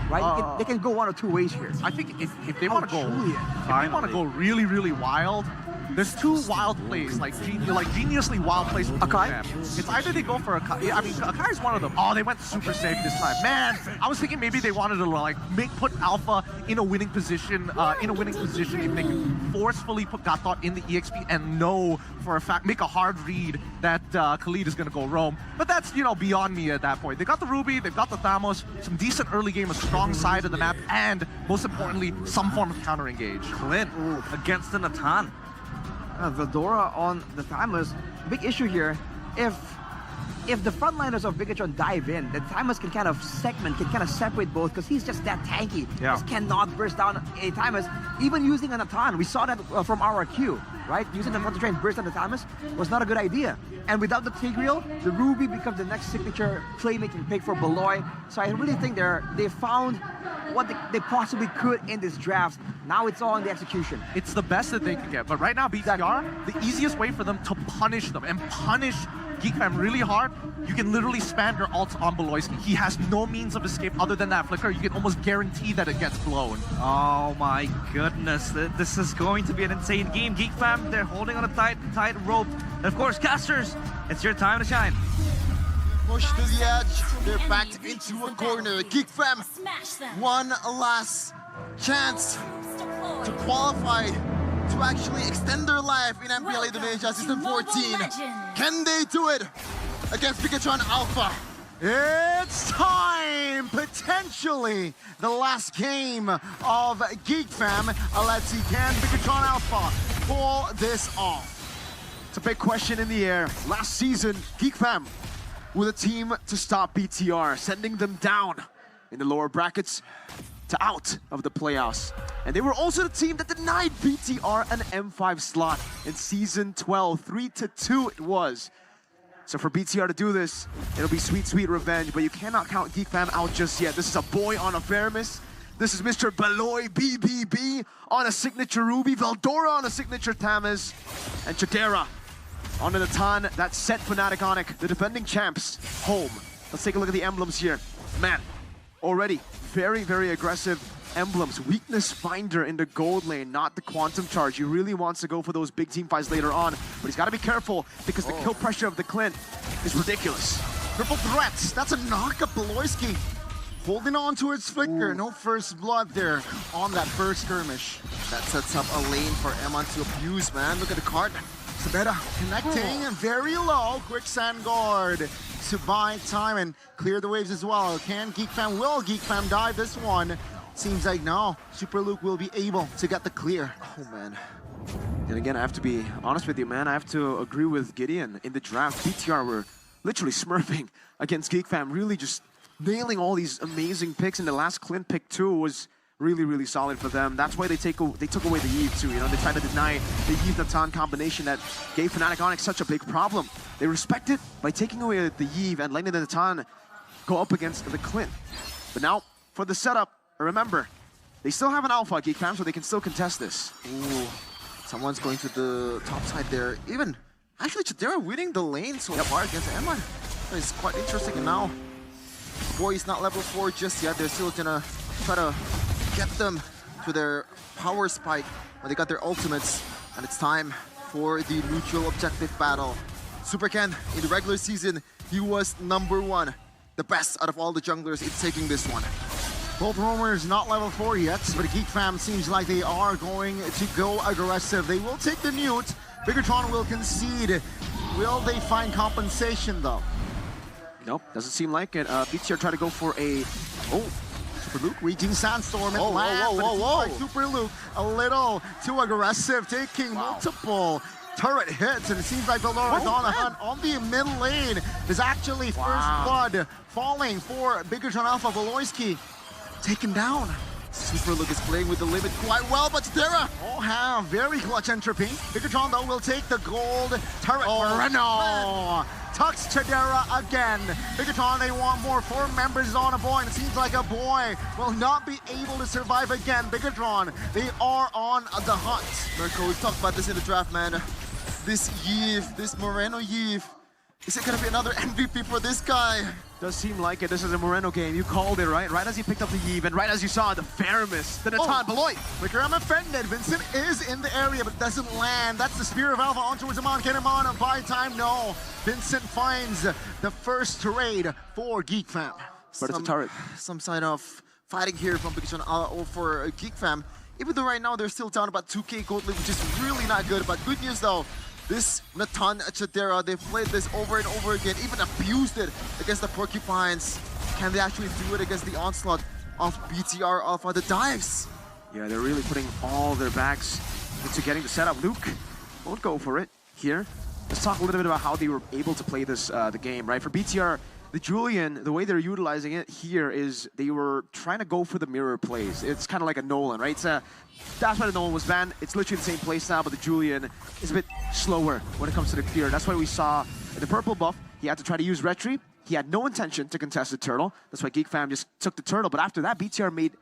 right? They can go one or two ways here. I think if they want to go really, really wild, there's two wild plays, like geniusly wild plays for Akai. It's either they go for Akai. I mean, Akai is one of them. Oh, they went super safe this time. Man, I was thinking maybe they wanted to like put Alpha in a winning position, if they can forcefully put Gatot in the EXP and know for a fact, make a hard read that Khalid is going to go roam. But that's, beyond me at that point. They got the Ruby, they've got the Thamos, some decent early game, a strong side of the map, and most importantly, some form of counter engage. Clint against the Natan. Veldora on the Thamos. Big issue here. If the frontliners of Bigatron dive in, then Thamos can kind of separate both because he's just that tanky. Yeah. Just cannot burst down a Thamos, even using a Natan. We saw that from our Q, right? Using the Natan to try and burst down the Thamos was not a good idea. And without the Tigreal, the Ruby becomes the next signature playmaking pick for Beloy. So I really think they found what they possibly could in this draft. Now it's all in the execution. It's the best that they can get. But right now, BTR, the easiest way for them to punish them and punish GeekFam really hard, you can literally spam your ult on Beloyski. He has no means of escape other than that flicker. You can almost guarantee that it gets blown. Oh my goodness, this is going to be an insane game. GeekFam, they're holding on a tight rope. And of course, casters, it's your time to shine. Push to the edge, they're backed into a corner. GeekFam, one last chance to qualify, to actually extend their life in MPL Indonesia Season 14. Can they do it against Bigatron Alpha? It's time! Potentially the last game of GeekFam. Let's see, can Bigatron Alpha pull this off? It's a big question in the air. Last season, GeekFam with a team to stop BTR, sending them down in the lower brackets to out of the playoffs. And they were also the team that denied BTR an M5 slot in Season 12. 3-2 it was. So for BTR to do this, it'll be sweet, sweet revenge, but you cannot count GeekFam out just yet. This is a boy on a Veramis. This is Mr. Beloy BBB on a signature Ruby, Veldora on a signature Tamas, and Chidera on the Natan. That set Fnatic Onic, the defending champs, home. Let's take a look at the emblems here. Man, already very, very aggressive emblems. Weakness finder in the gold lane, not the quantum charge. He really wants to go for those big team fights later on, but he's got to be careful because the kill pressure of the Clint is ridiculous. Triple threats, that's a knock-up. Beloyski holding on to its flicker. No first blood there on that first skirmish. That sets up a lane for Emon to abuse, man. Look at the card. Sabetta connecting very low. Quicksand guard to buy time and clear the waves as well. Will GeekFam dive this one? Seems like no. Super Luke will be able to get the clear. Oh man. And again, I have to be honest with you, man. I have to agree with Gideon. In the draft, BTR were literally smurfing against GeekFam, really just nailing all these amazing picks. And the last Clint pick too was really, really solid for them. That's why they took away the Eve too. They tried to deny the Eve Natan combination that gave Fnatic Onic such a big problem. They respect it by taking away the Eve and letting the Natan go up against the Clint. But now for the setup, remember, they still have an Alpha GeekFam, so they can still contest this. Ooh, someone's going to the top side there. Even actually, Chidera winning the lane so far against Emon. It's quite interesting. And now, boy, he's not level 4 just yet. They're still gonna try to get them to their power spike when they got their ultimates. And it's time for the neutral objective battle. Super Ken, in the regular season, he was #1. The best out of all the junglers in taking this one. Both roamers not level 4 yet, but Geek Fam seems like they are going to go aggressive. They will take the Newt. Bigatron will concede. Will they find compensation though? Nope, doesn't seem like it. BTR try to go for a... Oh, Super Luke reaching Sandstorm and Whoa, land, whoa, but it whoa, seems whoa. like Super Luke a little too aggressive, taking multiple turret hits, and it seems like Valora is on the hunt on the mid lane. There's actually first blood falling for Bigatron Alpha. Voloisky taken down. Super Luke is playing with the limit quite well, but Terra. All have very clutch entropy. Bigatron though will take the gold turret. Moreno tucks Chadera again. Bigatron, they want more. 4 members on a boy, and it seems like a boy will not be able to survive again. Bigatron, they are on the hunt. Mirko, we talked about this in the draft, man. This Yves, this Moreno Yves, is it gonna be another MVP for this guy? does seem like it. This is a Moreno game. You called it, right? Right as he picked up the Yves, and right as you saw the Faramis, the Natan Beloit. Wickram offended. Vincent is in the area, but doesn't land. That's the Spear of Alpha on towards Aman. Can Aman buy time? No. Vincent finds the first trade for Geek Fam. But it's a turret. Some sign of fighting here from Bigatron for Geek Fam. Even though right now they're still down about 2k gold lead, which is really not good. But good news though, this Natan Chadera, they've played this over and over again, even abused it against the Porcupines. Can they actually do it against the onslaught of BTR Alpha, the dives? Yeah, they're really putting all their backs into getting the setup. Luke won't go for it here. Let's talk a little bit about how they were able to play this the game, right? For BTR, the Julian, the way they're utilizing it here is they were trying to go for the mirror plays. It's kind of like a Nolan, right? That's why the Nolan was banned. It's literally the same play style, but the Julian is a bit slower when it comes to the clear. That's why we saw in the purple buff, he had to try to use Retry. He had no intention to contest the turtle. That's why Geek Fam just took the turtle. But after that, BTR made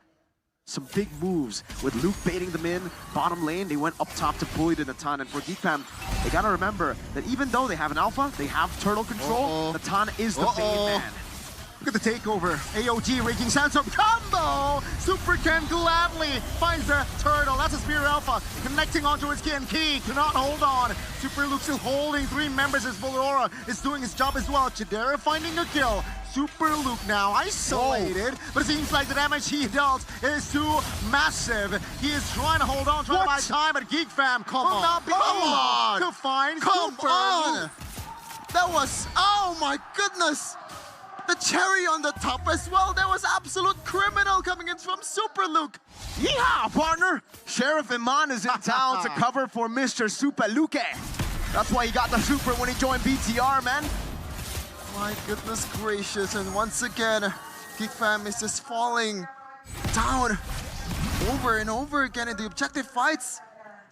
some big moves with Luke baiting them in bottom lane. They went up top to bully the Natan, and for Geek Fam, they gotta remember that even though they have an alpha, they have turtle control. Natan is the main man. Look at the takeover. AOG Raging Sandstorm combo! Super Ken gladly finds the turtle. That's a Spear Alpha connecting onto his Ken Key. Cannot hold on. Super Luke still holding 3 members as Volora is doing his job as well. Chidera finding a kill. Super Luke now isolated, but it seems like the damage he dealt is too massive. He is trying to hold on, trying to buy time, but Geek Fam will not be able to find Super Luke. That was, oh my goodness! The cherry on the top as well. That was absolute criminal coming in from Super Luke. Yeehaw, partner! Sheriff Iman is in town to cover for Mr. Super Luke. That's why he got the super when he joined BTR, man. My goodness gracious, and once again, Geek Fam is just falling down over and over again in the objective fights.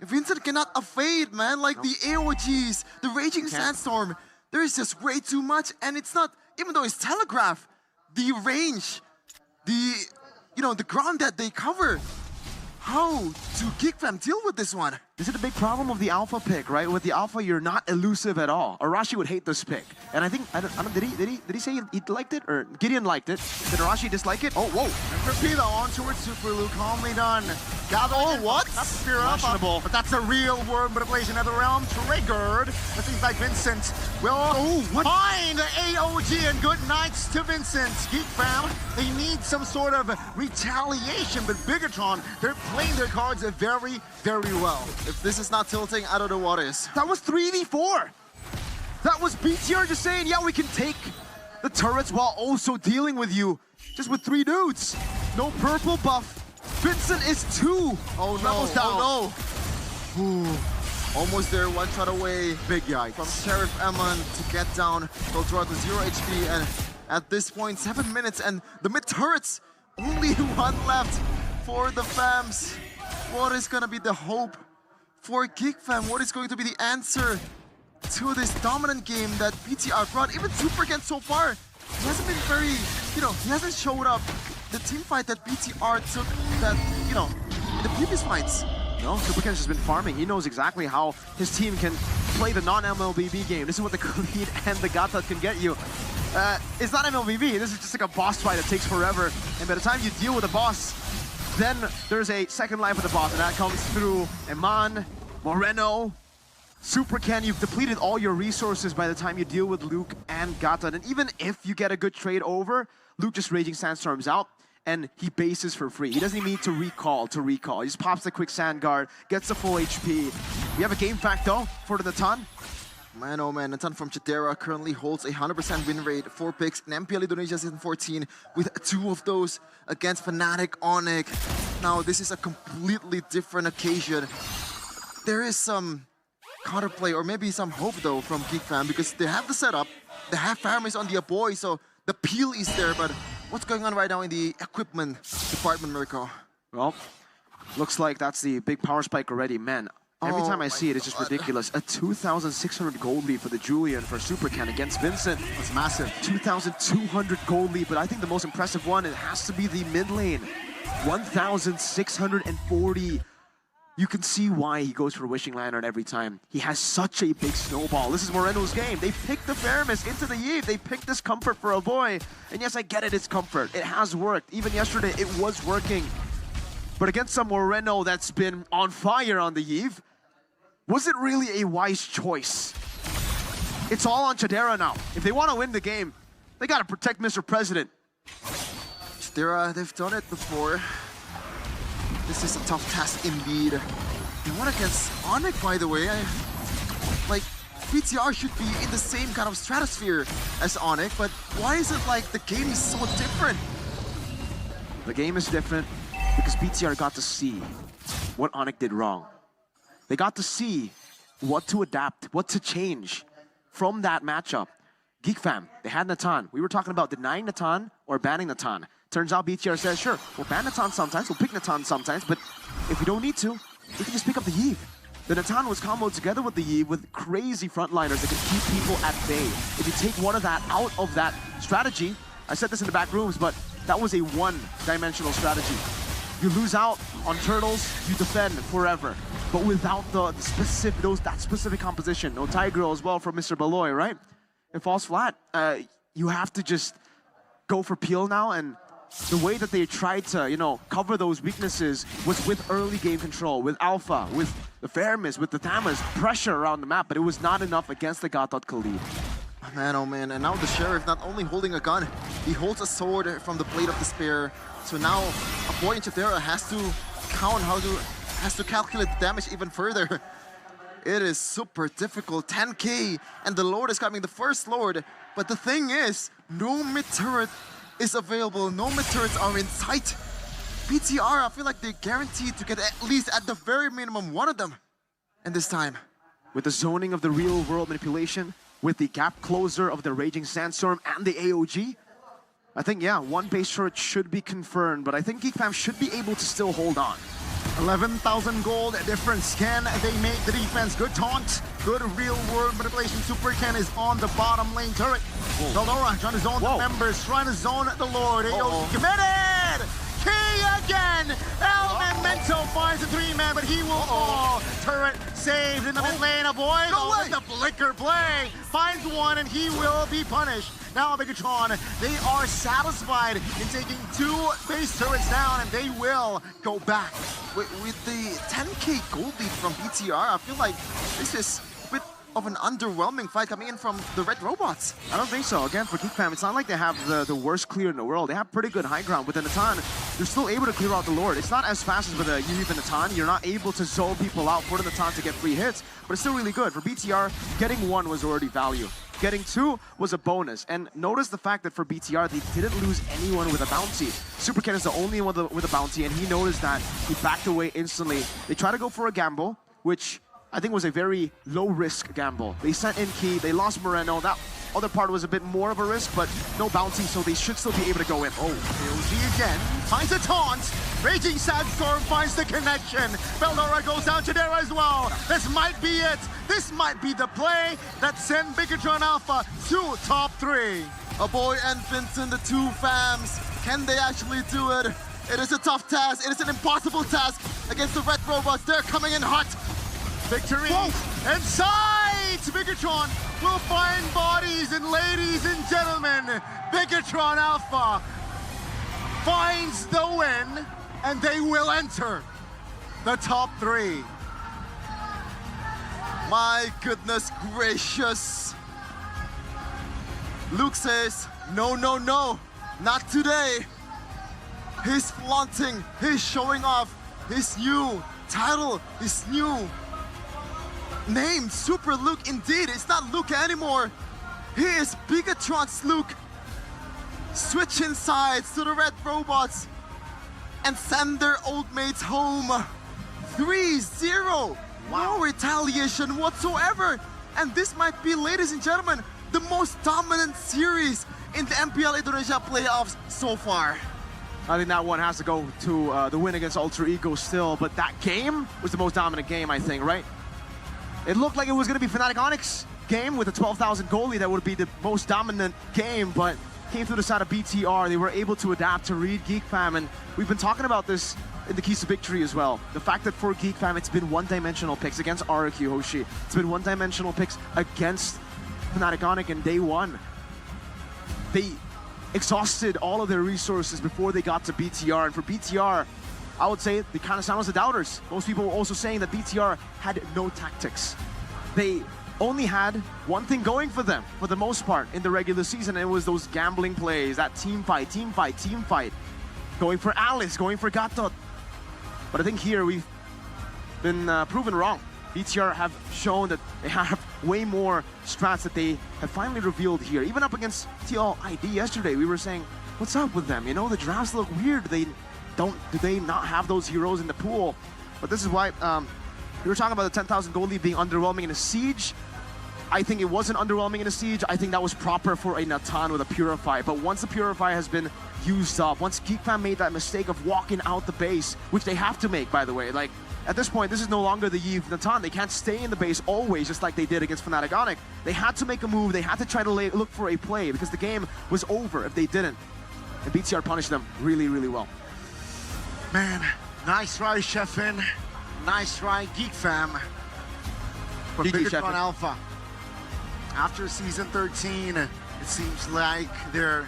Vincent cannot evade, man, like the AOGs, the Raging Sandstorm. There is just way too much, and it's not, even though it's telegraph, the range, the ground that they cover. How do Geek Fam deal with this one? This is the big problem of the alpha pick, right? With the alpha, you're not elusive at all. Arashi would hate this pick, and I think did he say he liked it, or Gideon liked it? Did Arashi dislike it? Oh, whoa! Torpedo on towards Super Luke, calmly done. What? That's Spear Alpha, but that's a real worm manipulation of the realm triggered. It seems like Vincent will find the AOG, and good nights to Vincent. Geek Fam, they need some sort of retaliation, but Bigatron, they're playing their cards very, very well. If this is not tilting, I don't know what is. That was 3v4. That was BTR just saying, yeah, we can take the turrets while also dealing with you, just with 3 dudes. No purple buff. Vincent is 2 levels down. Oh no! Ooh. Almost there, 1 shot away. Big yikes. From Sheriff Eman to get down. Voltora to 0 HP, and at this point, 7 minutes, and the mid turrets, only 1 left for the Fams. What is gonna be the hope for Geek Fam? What is going to be the answer to this dominant game that BTR brought? Even Supercan so far, he hasn't been very, he hasn't showed up the team fight that BTR took that, in the previous fights. No, Supercan's just been farming. He knows exactly how his team can play the non-MLBB game. This is what the Khalid and the Gata can get you. It's not MLBB. This is just like a boss fight that takes forever. And by the time you deal with a boss, then there's a second life of the boss, and that comes through Eman, Moreno, Supercan. You've depleted all your resources by the time you deal with Luke and Gata. And even if you get a good trade over, Luke just Raging Sandstorms out. and he bases for free. He doesn't need to recall. He just pops the quick sand guard, gets the full HP. We have a game fact though for the Natan. Man, oh man, Natan from Chidera currently holds a 100% win rate, 4 picks in MPL Indonesia Season 14, with 2 of those against Fnatic Onyx. Now, this is a completely different occasion. There is some counterplay, or maybe some hope though from GeekFam, because they have the setup, they have Faramis on the Aboy, so the peel is there, but what's going on right now in the equipment department, Mirko? Well, looks like that's the big power spike already, man. Every time I see it, it's just ridiculous. A 2,600 gold lead for the Julian for Super Ken against Vincent. That's massive. 2,200 gold lead, but I think the most impressive one, it has to be the mid lane. 1,640. You can see why he goes for Wishing Lantern every time. He has such a big snowball. This is Moreno's game. They picked the Faramis into the Eve. They picked this comfort for a boy. And yes, I get it, it's comfort. It has worked. Even yesterday, it was working. But against some Moreno that's been on fire on the Eve, was it really a wise choice? It's all on Chidera now. If they want to win the game, they got to protect Mr. President. Chidera, they've done it before. This is a tough task indeed. They won against Onyx, by the way. Like, BTR should be in the same kind of stratosphere as Onyx, but why is it like the game is so different? The game is different because BTR got to see what Onyx did wrong. They got to see what to adapt, what to change from that matchup. GeekFam, they had Natan. We were talking about denying Natan or banning Natan. Turns out BTR says, sure, we'll ban Natan sometimes, we'll pick Natan sometimes, but if we don't need to, we can just pick up the Eve. The Natan was comboed together with the Eve with crazy frontliners that can keep people at bay. If you take one of that out of that strategy, I said this in the back rooms, but that was a one-dimensional strategy. You lose out on turtles, you defend forever. But without that specific composition, no Tiger as well from Mr. Baloy, right? It falls flat. You have to just go for peel now, and the way that they tried to, cover those weaknesses was with early game control, with Alpha, with the Faramis, with the Thamas, pressure around the map, but it was not enough against the Gatot Khalid. Man, oh man, and now the Sheriff not only holding a gun, he holds a sword from the Blade of Despair. So now a boy in Chidera has to count has to calculate the damage even further. It is super difficult. 10k, and the Lord is coming, the first Lord. But the thing is, no mid-turret is available. No mid-turrets are in sight. BTR, I feel like they're guaranteed to get at least, at the very minimum, one of them. And this time, with the zoning of the real world manipulation, with the gap closer of the Raging Sandstorm and the AOG, I think, yeah, one base turret should be confirmed, but I think GeekFam should be able to still hold on. 11,000 gold difference. Can they make the defense? Good taunt, good real-world manipulation. Super Ken is on the bottom lane turret. Veldora trying to zone the members, trying to zone the Lord. AOG committed! K again! Elemento finds a 3-man, but he will fall. Turret saved in the mid lane. Avoid with the flicker play. Finds one, and he will be punished. Now Megatron, they are satisfied in taking 2 base turrets down, and they will go back. With the 10k gold lead from BTR, I feel like this is a bit of an underwhelming fight coming in from the Red Robots. I don't think so. Again, for GeekFam, it's not like they have the worst clear in the world. They have pretty good high ground. With the Natan, they're still able to clear out the Lord. It's not as fast as with the Eve and Natan. You're not able to zone people out for the Natan to get free hits, but it's still really good. For BTR, getting 1 was already value. Getting 2 was a bonus. And notice the fact that for BTR, they didn't lose anyone with a bounty. Super Ken is the only one with a bounty, and he noticed that. He backed away instantly. They tried to go for a gamble, which I think was a very low-risk gamble. They sent in Key, they lost Moreno. That other part was a bit more of a risk, but no bounty, so they should still be able to go in. Oh, AOG again, finds a taunt. Raging Sandstorm finds the connection. Veldora goes down to there as well. This might be it. This might be the play that sent Bigatron Alpha to top 3. Aboy and Vincent, the 2 fams. Can they actually do it? It is a tough task. It is an impossible task against the Red Robots. They're coming in hot. Victory inside! Bigatron will find bodies, and ladies and gentlemen, Bigatron Alpha finds the win, and they will enter the top 3. My goodness gracious. Luke says, no, no, no, not today. He's flaunting, he's showing off his new title, his new name, Super Luke indeed. It's not Luke anymore. He is Bigatron's Luke. Switching sides to the red robots and send their old mates home. 3-0. No retaliation whatsoever. And this might be, ladies and gentlemen, the most dominant series in the MPL Indonesia playoffs so far. I think that one has to go to the win against Alter Ego still, but that game was the most dominant game, I think, right? It looked like it was going to be Fnatic Onyx game with a 12,000 goalie that would be the most dominant game, but came through the side of BTR. They were able to adapt to read Geek Fam, and we've been talking about this in the keys to victory as well. The fact that for Geek Fam, it's been one-dimensional picks against RQ Hoshi. It's been one-dimensional picks against Fnatic Onyx in day one. They exhausted all of their resources before they got to BTR, and for BTR, I would say they kind of sound as the doubters. Most people were also saying that BTR had no tactics. They only had one thing going for them, for the most part, in the regular season, and it was those gambling plays, that team fight, going for Alice, going for Gatot. But I think here we've been proven wrong. BTR have shown that they have way more strats that they have finally revealed here. Even up against TLID yesterday, we were saying, what's up with them? You know, the drafts look weird. Do they not have those heroes in the pool? But this is why we were talking about the 10,000 goalie being underwhelming in a siege. I think it wasn't underwhelming in a siege. I think that was proper for a Natan with a Purify. But once the Purify has been used up, once Geek Fam made that mistake of walking out the base, which they have to make, by the way, like, at this point, this is no longer the Yves Natan. They can't stay in the base always, just like they did against Fnatic Onyx. They had to make a move. They had to try to look for a play because the game was over if they didn't. And BTR punished them really, really well. Man, nice try, Sheffin. Nice try, Geek Fam. For GG, Bigatron Sheffin. Alpha. After season 13, it seems like their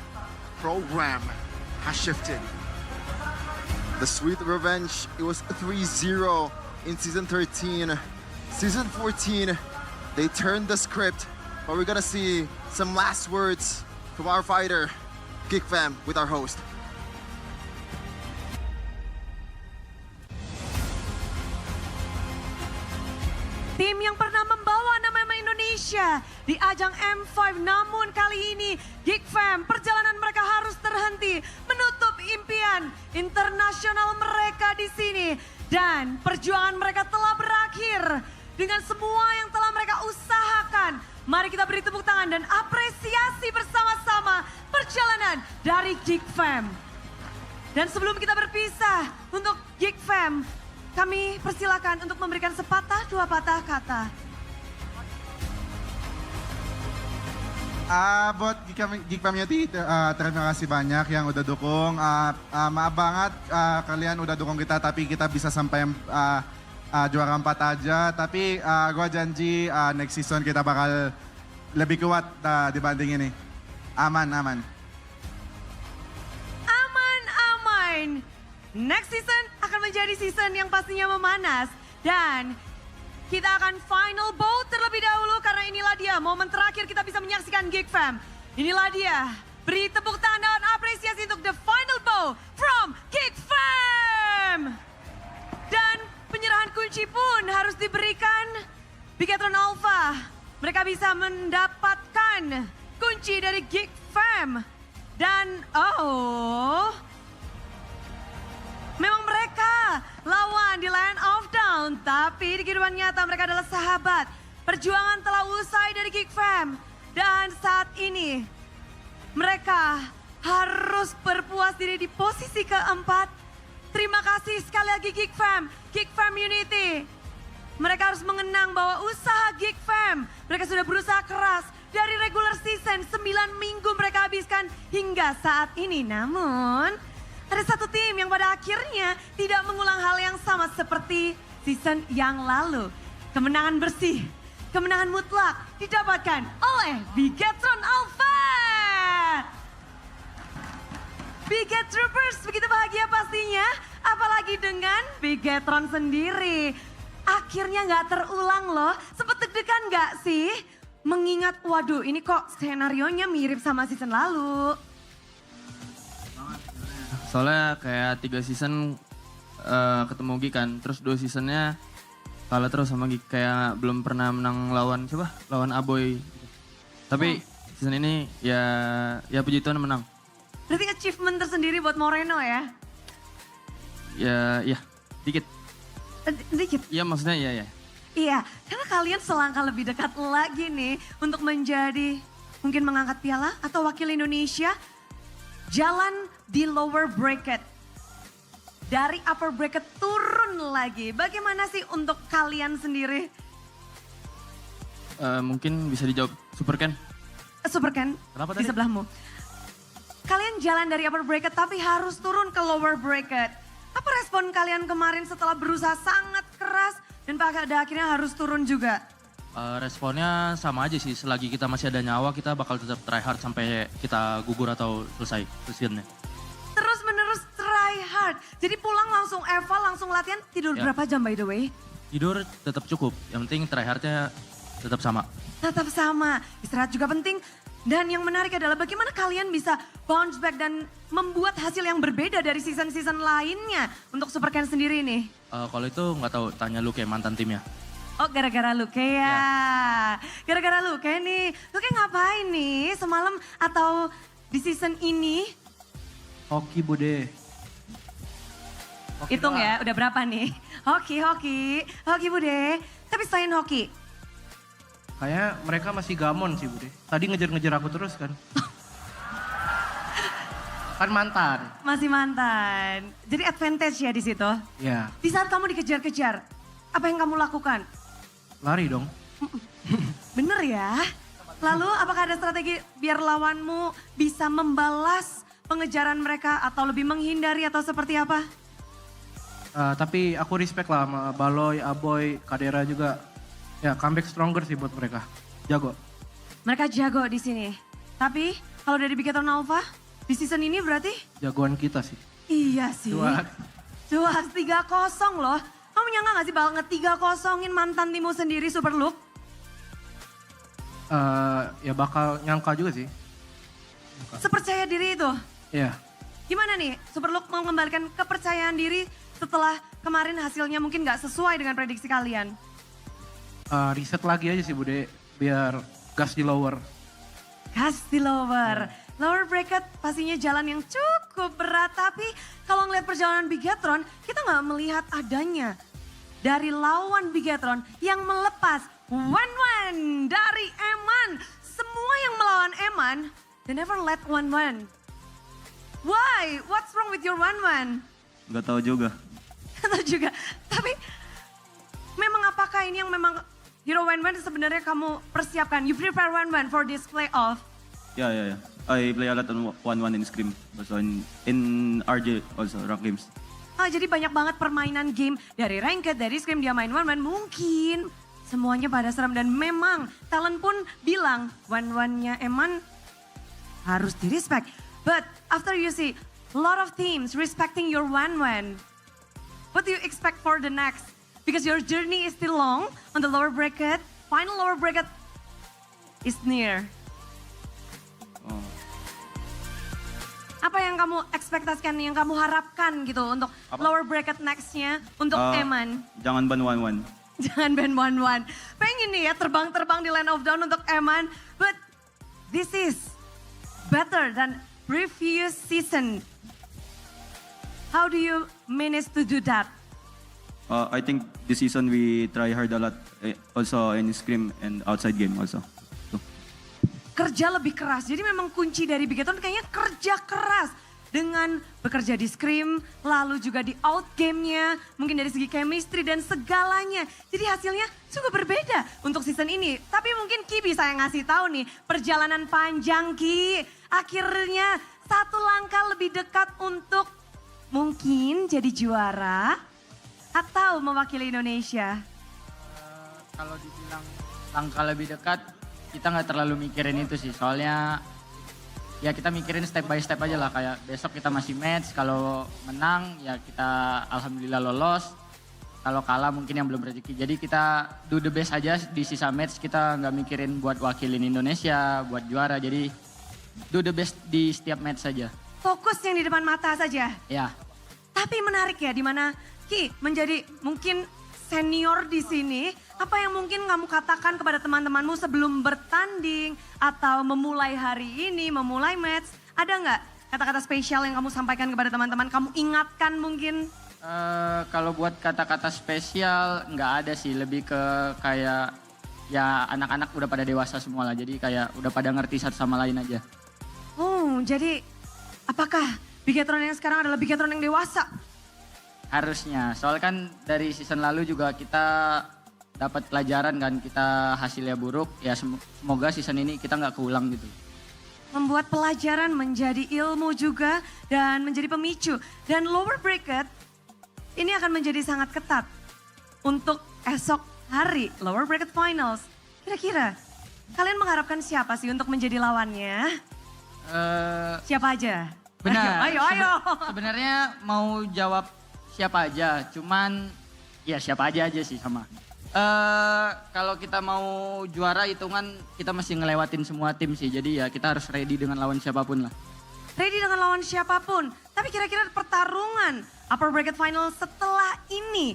program has shifted. The sweet revenge, it was 3-0 in season 13. Season 14, they turned the script, but we're gonna see some last words from our fighter, Geek Fam, with our host. Tim yang pernah membawa nama Indonesia di ajang M5, namun kali ini Geek Fam, perjalanan mereka harus terhenti, menutup impian internasional mereka di sini, dan perjuangan mereka telah berakhir dengan semua yang telah mereka usahakan. Mari kita beri tepuk tangan dan apresiasi bersama-sama perjalanan dari Geek Fam. Dan sebelum kita berpisah untuk Geek Fam, kami persilakan untuk memberikan sepatah dua patah kata. Buat Geek Community, terima kasih banyak yang udah dukung. Maaf banget kalian udah dukung kita, tapi kita bisa sampai juara 4 aja. Tapi gue janji next season kita bakal lebih kuat dibanding ini. Aman. Next season akan menjadi season yang pastinya memanas. Dan kita akan final vote terlebih dahulu karena inilah dia momen terakhir kita bisa menyaksikan Geek Fam. Inilah dia, beri tepuk tangan dan apresiasi untuk the final vote from Geek Fam. Dan penyerahan kunci pun harus diberikan Bigatron Alpha. Mereka bisa mendapatkan kunci dari Geek Fam. Dan memang mereka lawan di Land of Down, tapi di kehidupan nyata mereka adalah sahabat. Perjuangan telah usai dari Geek Fam, dan saat ini mereka harus berpuas diri di posisi keempat. Terima kasih sekali lagi Geek Fam Unity. Mereka harus mengenang bahwa usaha Geek Fam, mereka sudah berusaha keras dari regular season, 9 minggu mereka habiskan hingga saat ini. Namun ada satu tim yang pada akhirnya tidak mengulang hal yang sama seperti season yang lalu. Kemenangan bersih, kemenangan mutlak didapatkan oleh Bigatron Alpha. Bigat Troopers begitu bahagia pastinya, apalagi dengan Bigatron sendiri. Akhirnya nggak terulang loh, sempet deg-degan nggak sih? Mengingat, waduh ini kok skenarionya mirip sama season lalu. Soalnya kayak 3 season ketemu Gi kan, terus 2 seasonnya kalah terus sama Gi. Kayak belum pernah menang lawan siapa? Lawan Aboy. Tapi season ini ya puji Tuhan menang. Berarti achievement tersendiri buat Moreno ya? Ya dikit. Dikit? Iya maksudnya ya. Iya, karena kalian selangkah lebih dekat lagi nih untuk menjadi mungkin mengangkat piala atau wakil Indonesia. Jalan di lower bracket. Dari upper bracket turun lagi. Bagaimana sih untuk kalian sendiri? Mungkin bisa dijawab Super Ken. Super Ken, Kenapa di tadi? sebelahmu. Kalian jalan dari upper bracket tapi harus turun ke lower bracket. Apa respon kalian kemarin setelah berusaha sangat keras dan pada akhirnya harus turun juga? Responnya sama aja sih, selagi kita masih ada nyawa kita bakal tetap try hard sampai kita gugur atau selesai seasonnya. Terus menerus try hard. Jadi pulang langsung eval, langsung latihan. Tidur Ya. berapa jam by the way? Tidur tetap cukup, yang penting try hardnya tetap sama. Tetap sama. Istirahat juga penting. Dan yang menarik adalah bagaimana kalian bisa bounce back dan membuat hasil yang berbeda dari season-season lainnya untuk Super Ken sendiri nih. Kalau itu nggak tahu, tanya lu kayak mantan timnya. Oh gara-gara Luke ya. Gara-gara Luke nih. Luke ngapain nih semalam atau di season ini? Hoki Bude. Hitung ya, udah berapa nih? Hoki Bude. Tapi selain hoki, Kayaknya mereka masih gamon sih Bude. Tadi ngejar-ngejar aku terus kan. Kan mantan. masih mantan. Jadi advantage ya di situ. Ya, Di saat kamu dikejar-kejar, apa yang kamu lakukan? lari dong. Bener ya? Lalu apakah ada strategi biar lawanmu bisa membalas pengejaran mereka atau lebih menghindari atau seperti apa? Tapi aku respect lah sama Baloy, Aboy, Kadera juga. Ya comeback stronger sih buat mereka. Jago. Mereka jago di sini. Tapi kalau dari Bigetron Alpha di season ini berarti? Jagoan kita sih. Iya sih. Juas 3-0 loh. Kamu nyangka gak sih bakal nge-3-0-in mantan timmu sendiri Super Luke? Ya bakal nyangka juga sih. Sepercaya diri itu. Iya. Gimana nih Super Luke mau mengembalikan kepercayaan diri setelah kemarin hasilnya mungkin gak sesuai dengan prediksi kalian? Riset lagi aja sih Bude. Biar gas di lower. Gas di lower. Lower bracket pastinya jalan yang cukup berat. Tapi kalau ngeliat perjalanan Bigetron, kita nggak melihat adanya dari lawan Bigetron yang melepas Wan dari Eman. Semua yang melawan Eman, they never let Wan. Why? What's wrong with your Wan? Nggak tahu juga. Atau juga. Tapi memang apakah ini yang memang Hero Wan sebenarnya kamu persiapkan? You prepare Wan for this playoff? Yeah. I play a lot on 1-1 in Scrim. Also in RJ also, rank games. Jadi banyak banget permainan game dari ranked, dari scrim dia main one-one. Mungkin semuanya pada serem dan memang talent pun bilang one-one-nya Eman harus di respect. But after you see a lot of teams respecting your one-one, what do you expect for the next? Because your journey is still long on the lower bracket. Final lower bracket is near. Apa yang kamu ekspektasikan, yang kamu harapkan gitu untuk lower bracket next-nya untuk Eman? Jangan ban 1-1. Jangan ban 1-1. Pengen nih ya terbang-terbang di Land of Dawn untuk Eman. But this is better than previous season. How do you manage to do that? I think this season we try hard a lot. Also in Scrim and outside game also. Kerja lebih keras. Jadi memang kunci dari Bigetron kayaknya kerja keras. Dengan bekerja di scrim, lalu juga di out game-nya. Mungkin dari segi chemistry dan segalanya. Jadi hasilnya juga berbeda untuk season ini. Tapi mungkin Ki bisa yang ngasih tahu nih. Perjalanan panjang Ki. Akhirnya satu langkah lebih dekat untuk mungkin jadi juara. Atau mewakili Indonesia. Kalau dibilang langkah lebih dekat, kita nggak terlalu mikirin itu sih, soalnya ya kita mikirin step by step aja lah, kayak besok kita masih match, kalau menang ya kita alhamdulillah lolos, kalau kalah mungkin yang belum rezeki. Jadi kita do the best aja di sisa match, kita nggak mikirin buat wakilin Indonesia, buat juara, jadi do the best di setiap match saja. fokus yang di depan mata saja. Ya, Tapi menarik ya, di mana Ki menjadi mungkin senior di sini. Apa yang mungkin kamu katakan kepada teman-temanmu sebelum bertanding atau memulai hari ini, memulai match? Ada nggak kata-kata spesial yang kamu sampaikan kepada teman-teman? Kamu ingatkan mungkin? kalau buat kata-kata spesial nggak ada sih, lebih ke kayak ya anak-anak udah pada dewasa semua lah, jadi kayak udah pada ngerti satu sama lain aja. Oh, jadi apakah Bigetron yang sekarang adalah Bigetron yang dewasa? Harusnya, soalnya kan dari season lalu juga kita dapat pelajaran kan, kita hasilnya buruk, ya semoga season ini kita nggak keulang gitu. Membuat pelajaran menjadi ilmu juga dan menjadi pemicu. Dan lower bracket ini akan menjadi sangat ketat untuk esok hari lower bracket finals. Kira-kira kalian mengharapkan siapa sih untuk menjadi lawannya? Siapa aja? Benar. Ayo. Sebenarnya mau jawab siapa aja, cuman ya siapa aja sih sama. Kalau kita mau juara hitungan kita mesti ngelewatin semua tim sih, jadi ya kita harus ready dengan lawan siapapun lah. Ready dengan lawan siapapun. Tapi kira-kira pertarungan upper bracket final setelah ini,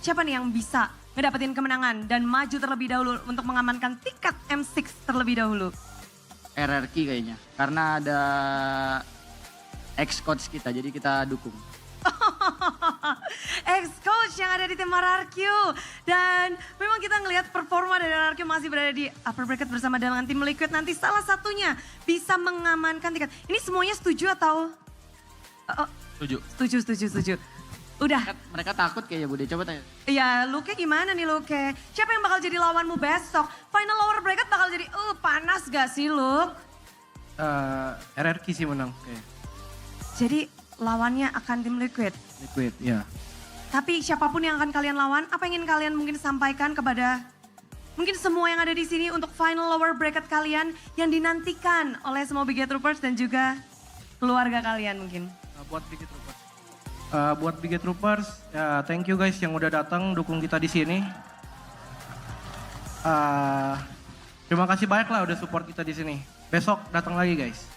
siapa nih yang bisa ngedapetin kemenangan dan maju terlebih dahulu untuk mengamankan tiket M6 terlebih dahulu? RRQ kayaknya, karena ada ex-coach kita, jadi kita dukung. Ex-coach yang ada di tim RRQ. Dan memang kita ngelihat performa dari RRQ masih berada di upper bracket bersama dengan tim Liquid. Nanti salah satunya bisa mengamankan tiket. Ini semuanya setuju atau? Setuju. Udah. Mereka takut kayaknya Bude, coba tanya. Iya, Luke gimana nih Luke? Siapa yang bakal jadi lawanmu besok? Final lower bracket bakal jadi, panas gak sih Luke? RRQ sih menang kayak. Jadi lawannya akan tim Liquid? Liquid, ya. Tapi siapapun yang akan kalian lawan, apa yang ingin kalian mungkin sampaikan kepada mungkin semua yang ada di sini untuk final lower bracket kalian yang dinantikan oleh semua Biget Troopers dan juga keluarga kalian mungkin? Buat Biget Troopers. Buat Biget Troopers, ya thank you guys yang udah datang dukung kita di sini. Terima kasih banyak lah udah support kita di sini. Besok datang lagi guys.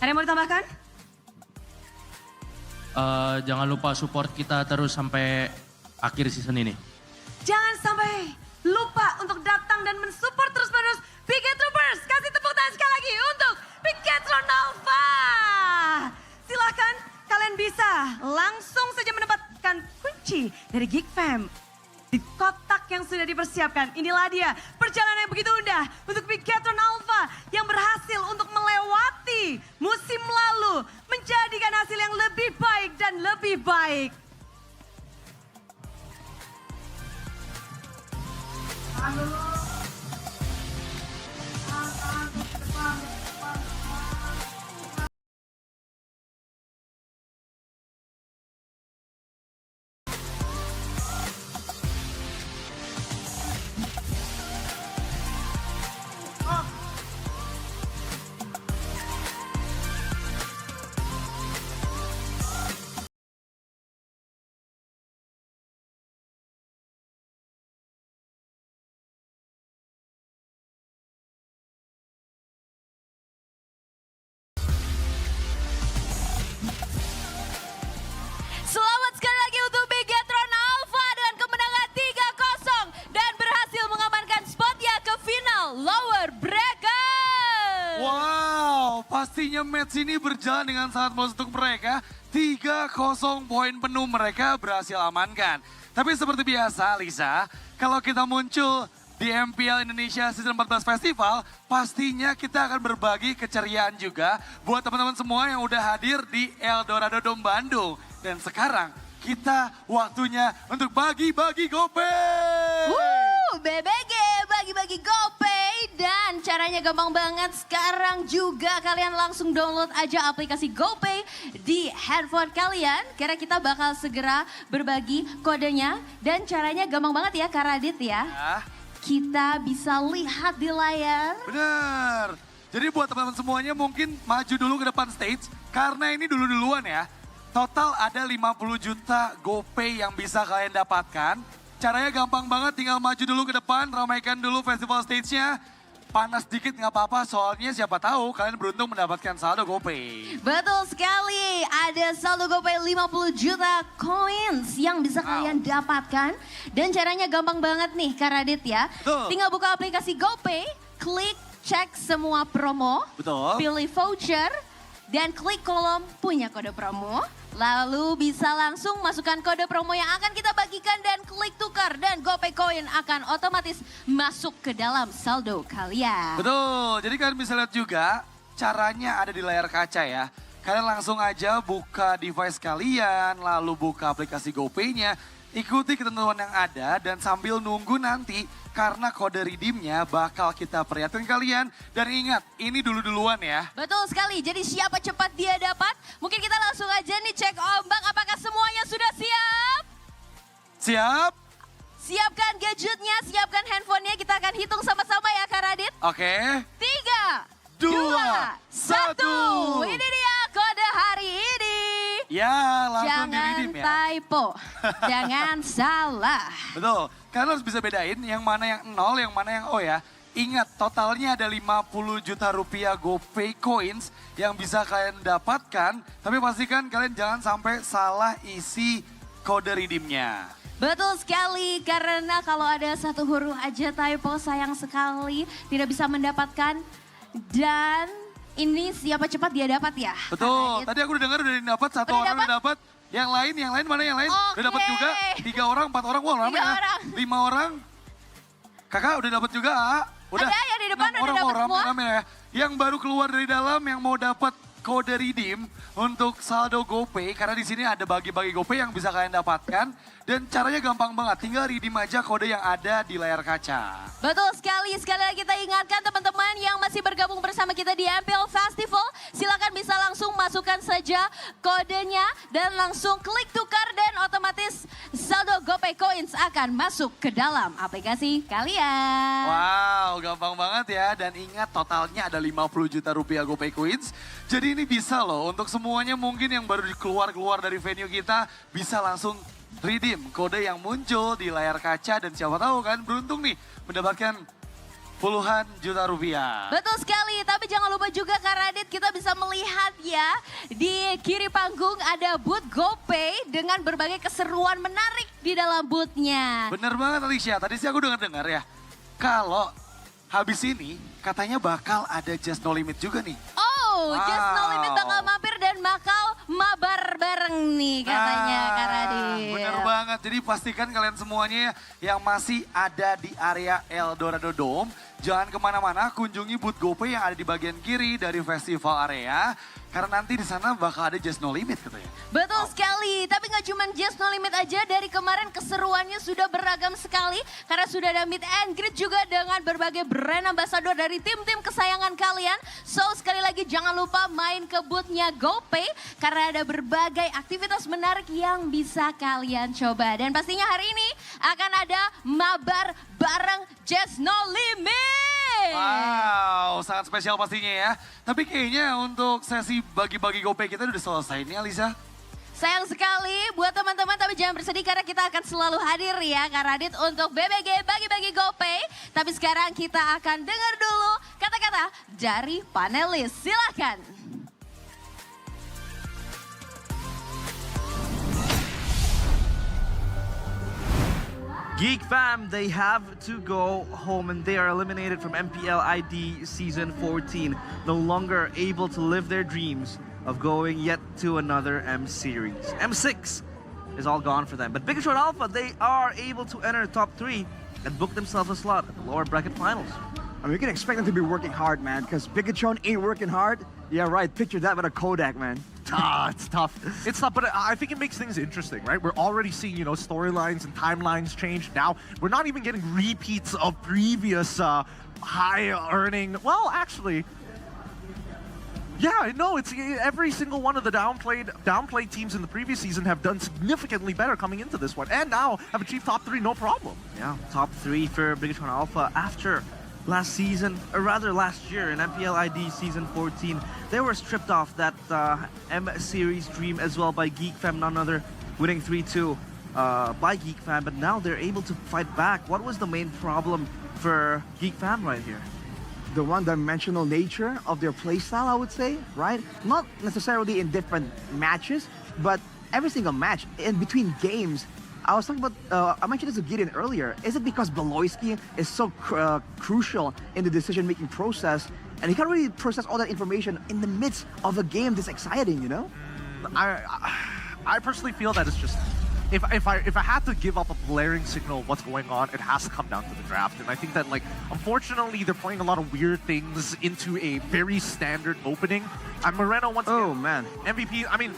Ada yang mau ditambahkan? Jangan lupa support kita terus sampai akhir season ini. Jangan sampai lupa untuk datang dan mensupport terus-menerus Biget Troopers. Kasih tepuk tangan sekali lagi untuk Bigetron Alpha. Silahkan kalian bisa langsung saja mendapatkan kunci dari Geek Fam di kotak yang sudah dipersiapkan. Inilah dia perjalanan yang begitu indah untuk Bigetron Alpha yang berhasil untuk melewati musim lalu, menjadikan hasil yang lebih baik dan lebih baik. Selamat sekali lagi untuk Bigetron Alpha dengan kemenangan 3-0 dan berhasil mengamankan spotnya ke final lower bracket. Wow, pastinya match ini berjalan dengan sangat mulus untuk mereka. 3-0 poin penuh mereka berhasil amankan. Tapi seperti biasa Lisa, kalau kita muncul di MPL Indonesia Season 14 Festival, pastinya kita akan berbagi keceriaan juga buat teman-teman semua yang udah hadir di Eldorado Dome Bandung. Dan sekarang kita waktunya untuk bagi-bagi GoPay. BBG bagi-bagi GoPay dan caranya gampang banget. Sekarang juga kalian langsung download aja aplikasi GoPay di handphone kalian. Karena kita bakal segera berbagi kodenya dan caranya gampang banget ya Kak Radit ya. Kita bisa lihat di layar. Bener. Jadi buat teman-teman semuanya mungkin maju dulu ke depan stage. Karena ini dulu-duluan ya. Total ada 50 juta GoPay yang bisa kalian dapatkan. Caranya gampang banget, tinggal maju dulu ke depan, ramaikan dulu festival stage-nya. panas dikit nggak apa-apa, soalnya siapa tahu kalian beruntung mendapatkan saldo GoPay. Betul sekali, ada saldo GoPay 50 juta coins yang bisa kalian dapatkan. Dan caranya gampang banget nih Kak Radit ya. Betul. Tinggal buka aplikasi GoPay, klik cek semua promo, Betul. pilih voucher, dan klik kolom punya kode promo. Lalu bisa langsung masukkan kode promo yang akan kita bagikan dan klik tukar. Dan GoPay Coin akan otomatis masuk ke dalam saldo kalian. Betul, jadi kalian bisa lihat juga caranya ada di layar kaca ya. Kalian langsung aja buka device kalian, lalu buka aplikasi GoPay-nya. Ikuti ketentuan yang ada dan sambil nunggu nanti karena kode redeemnya bakal kita perlihatkan kalian. Dan ingat, ini dulu-duluan ya. Betul sekali, jadi siapa cepat dia dapat. Mungkin kita langsung aja nih cek ombak, apakah semuanya sudah siap? Siap? Siapkan gadgetnya, siapkan handphonenya, kita akan hitung sama-sama ya Kak Radit. Oke. 3, 2, 1. Ini dia kode hari ini. Ya, langsung Jangan di-redeem ya. typo, jangan salah. Betul, kalian harus bisa bedain yang mana yang 0, yang mana yang O ya. Ingat, totalnya ada 50 juta rupiah GoPay Coins yang bisa kalian dapatkan. Tapi pastikan kalian jangan sampai salah isi kode redeemnya. Betul sekali, karena kalau ada satu huruf aja typo sayang sekali tidak bisa mendapatkan. Dan ini siapa cepat dia dapat ya? Betul, tadi aku udah dengar udah dapat, satu orang udah dapat. Yang lain mana yang lain? Udah dapat juga, 3 orang, 4 orang, wah rame ya. 5 orang. Kakak udah dapat juga, udah. Ada yang di depan 6 udah dapat semua. Rame ya. Yang baru keluar dari dalam yang mau dapat kode redeem untuk saldo GoPay. Karena di sini ada bagi-bagi GoPay yang bisa kalian dapatkan. Dan caranya gampang banget, tinggal redeem aja kode yang ada di layar kaca. Betul sekali, sekali lagi kita ingatkan teman-teman yang masih bergabung bersama kita di MPL Festival. Silakan bisa langsung masukkan saja kodenya dan langsung klik tukar dan otomatis saldo GoPay Coins akan masuk ke dalam aplikasi kalian. Wow, gampang banget ya. Dan ingat totalnya ada 50 juta rupiah GoPay Coins. Jadi ini bisa loh untuk semuanya mungkin yang baru keluar dari venue kita bisa langsung redeem kode yang muncul di layar kaca dan siapa tahu kan beruntung nih mendapatkan puluhan juta rupiah. Betul sekali, tapi jangan lupa juga Kak Radit kita bisa melihat ya di kiri panggung ada booth GoPay dengan berbagai keseruan menarik di dalam boothnya. Bener banget Alicia, tadi sih aku dengar ya. Kalau habis ini katanya bakal ada Just No Limit juga nih. Oh, Just No Limit bakal mampir dan bakal mabar bareng nih katanya Kak Radit. Bener banget, jadi pastikan kalian semuanya yang masih ada di area Eldorado Dome. Jangan kemana-mana, kunjungi booth GoPay yang ada di bagian kiri dari festival area. Karena nanti di sana bakal ada Just No Limit katanya. Betul sekali, tapi nggak cuma Just No Limit aja, dari kemarin keseruannya sudah beragam sekali. Karena sudah ada meet and greet juga dengan berbagai brand ambassador dari tim-tim kesayangan kalian. So sekali lagi jangan lupa main ke boothnya GoPay karena ada berbagai aktivitas menarik yang bisa kalian coba. Dan pastinya hari ini akan ada mabar bareng Just No Limit. Wow, sangat spesial pastinya ya. Tapi kayaknya untuk sesi bagi-bagi GoPay kita udah selesai nih Alisa. Sayang sekali buat teman-teman, tapi jangan bersedih karena kita akan selalu hadir ya Kak Radit untuk BBG bagi-bagi GoPay. Tapi sekarang kita akan dengar dulu kata-kata dari panelis, silakan. Geek fam, they have to go home and they are eliminated from MPL ID Season 14. No longer able to live their dreams of going yet to another M Series. M6 is all gone for them. But Bigatron Alpha, they are able to enter top 3 and book themselves a slot at the lower bracket finals. I mean, we can expect them to be working hard, man, because Bigatron ain't working hard. Yeah, right. Picture that with a Kodak, man. It's tough. It's tough, but I think it makes things interesting, right? We're already seeing, you know, storylines and timelines change. Now, we're not even getting repeats of previous high-earning... Well, actually... Yeah, no, it's every single one of the downplayed teams in the previous season have done significantly better coming into this one. And now have achieved top 3, no problem. Yeah, top 3 for Bigatron Alpha after last season, or rather last year in MPL ID Season 14. They were stripped off that M Series dream as well by Geek Fam, none other, winning 3-2 by Geek Fam, but now they're able to fight back. What was the main problem for Geek Fam right here? the one-dimensional nature of their playstyle, I would say, right? Not necessarily in different matches, but every single match in between games. I was talking about, I mentioned this to Gideon earlier. Is it because Beloyski is so crucial in the decision-making process, and he can't really process all that information in the midst of a game this exciting, you know? I personally feel that it's just, if I had to give up a blaring signal of what's going on, it has to come down to the draft. And I think that, like, unfortunately, they're playing a lot of weird things into a very standard opening. And Moreno once again, man, MVP. I mean,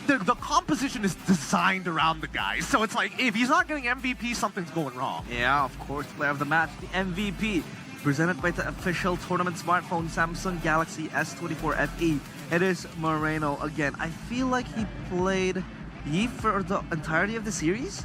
the composition is designed around the guy, so it's like if he's not getting MVP, something's going wrong. Yeah, of course, player of the match, the MVP, presented by the official tournament smartphone Samsung Galaxy S24 FE. It is Moreno again. I feel like he played Yves for the entirety of the series.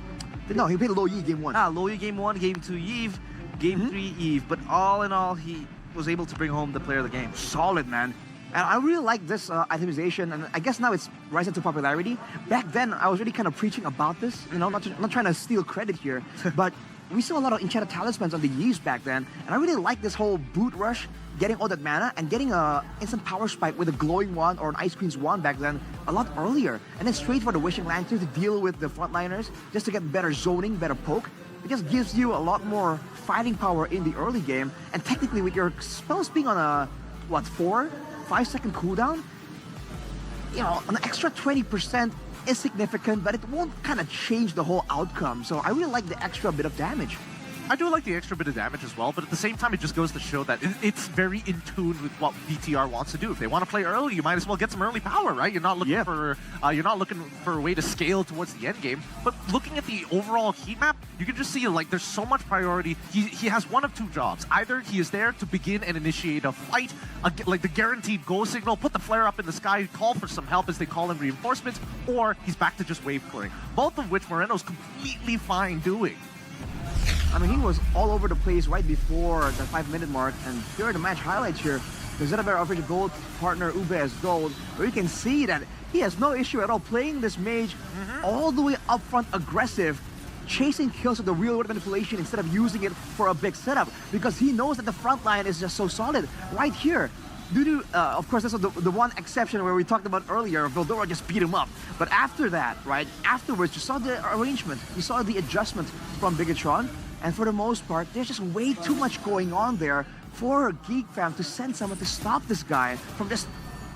No, he played Low Yi game 1. Low Yi game 1, game 2 Yves, game 3 Yves. But all in all, he was able to bring home the player of the game. Solid, man. And I really like this itemization, and I guess now it's rising to popularity. Back then, I was really kind of preaching about this, you know, not trying to steal credit here, but we saw a lot of enchanted talismans on the Yves back then, and I really like this whole boot rush, getting all that mana, and getting a instant power spike with a glowing wand or an ice queen's wand back then a lot earlier, and then straight for the wishing lantern to deal with the frontliners, just to get better zoning, better poke. It just gives you a lot more fighting power in the early game, and technically with your spells being on a, what, 5-second cooldown, you know, an extra 20% is significant, but it won't kind of change the whole outcome. So I really like the extra bit of damage. I do like the extra bit of damage as well, but at the same time, it just goes to show that it's very in tune with what BTR wants to do. If they want to play early, you might as well get some early power, right? You're not looking for a way to scale towards the end game. But looking at the overall heat map, you can just see like there's so much priority. He has one of two jobs. Either he is there to begin and initiate a fight, like the guaranteed go signal, put the flare up in the sky, call for some help as they call in reinforcements, or he's back to just wave clearing. Both of which Moreno's completely fine doing. I mean, he was all over the place right before the 5-minute mark, and here are the match highlights here. The Zetabear official gold partner Ube as gold, where you can see that he has no issue at all playing this mage all the way up front aggressive, chasing kills with the real world manipulation instead of using it for a big setup, because he knows that the front line is just so solid right here. Due to, of course, that's the one exception where we talked about earlier, Veldora just beat him up. But after that, right, afterwards, you saw the arrangement, you saw the adjustment from Bigatron, and for the most part, there's just way too much going on there for Geek Fam to send someone to stop this guy from just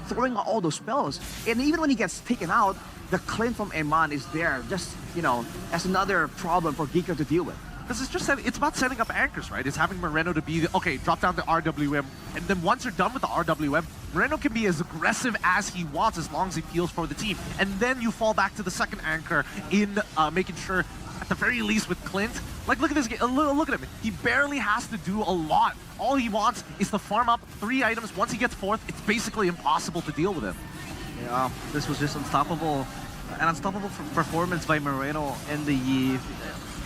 throwing out all those spells. And even when he gets taken out, the Clint from Eman is there, just, you know, as another problem for Geek Fam to deal with. Because it's about setting up anchors, right? It's having Moreno to be, okay, drop down the RWM, and then once you're done with the RWM, Moreno can be as aggressive as he wants as long as he feels for the team. And then you fall back to the second anchor in making sure, at the very least with Clint, like look at this game, look at him. He barely has to do a lot. All he wants is to farm up 3 items. Once he gets 4th, it's basically impossible to deal with him. Yeah, this was just unstoppable. An unstoppable performance by Moreno in the Yves.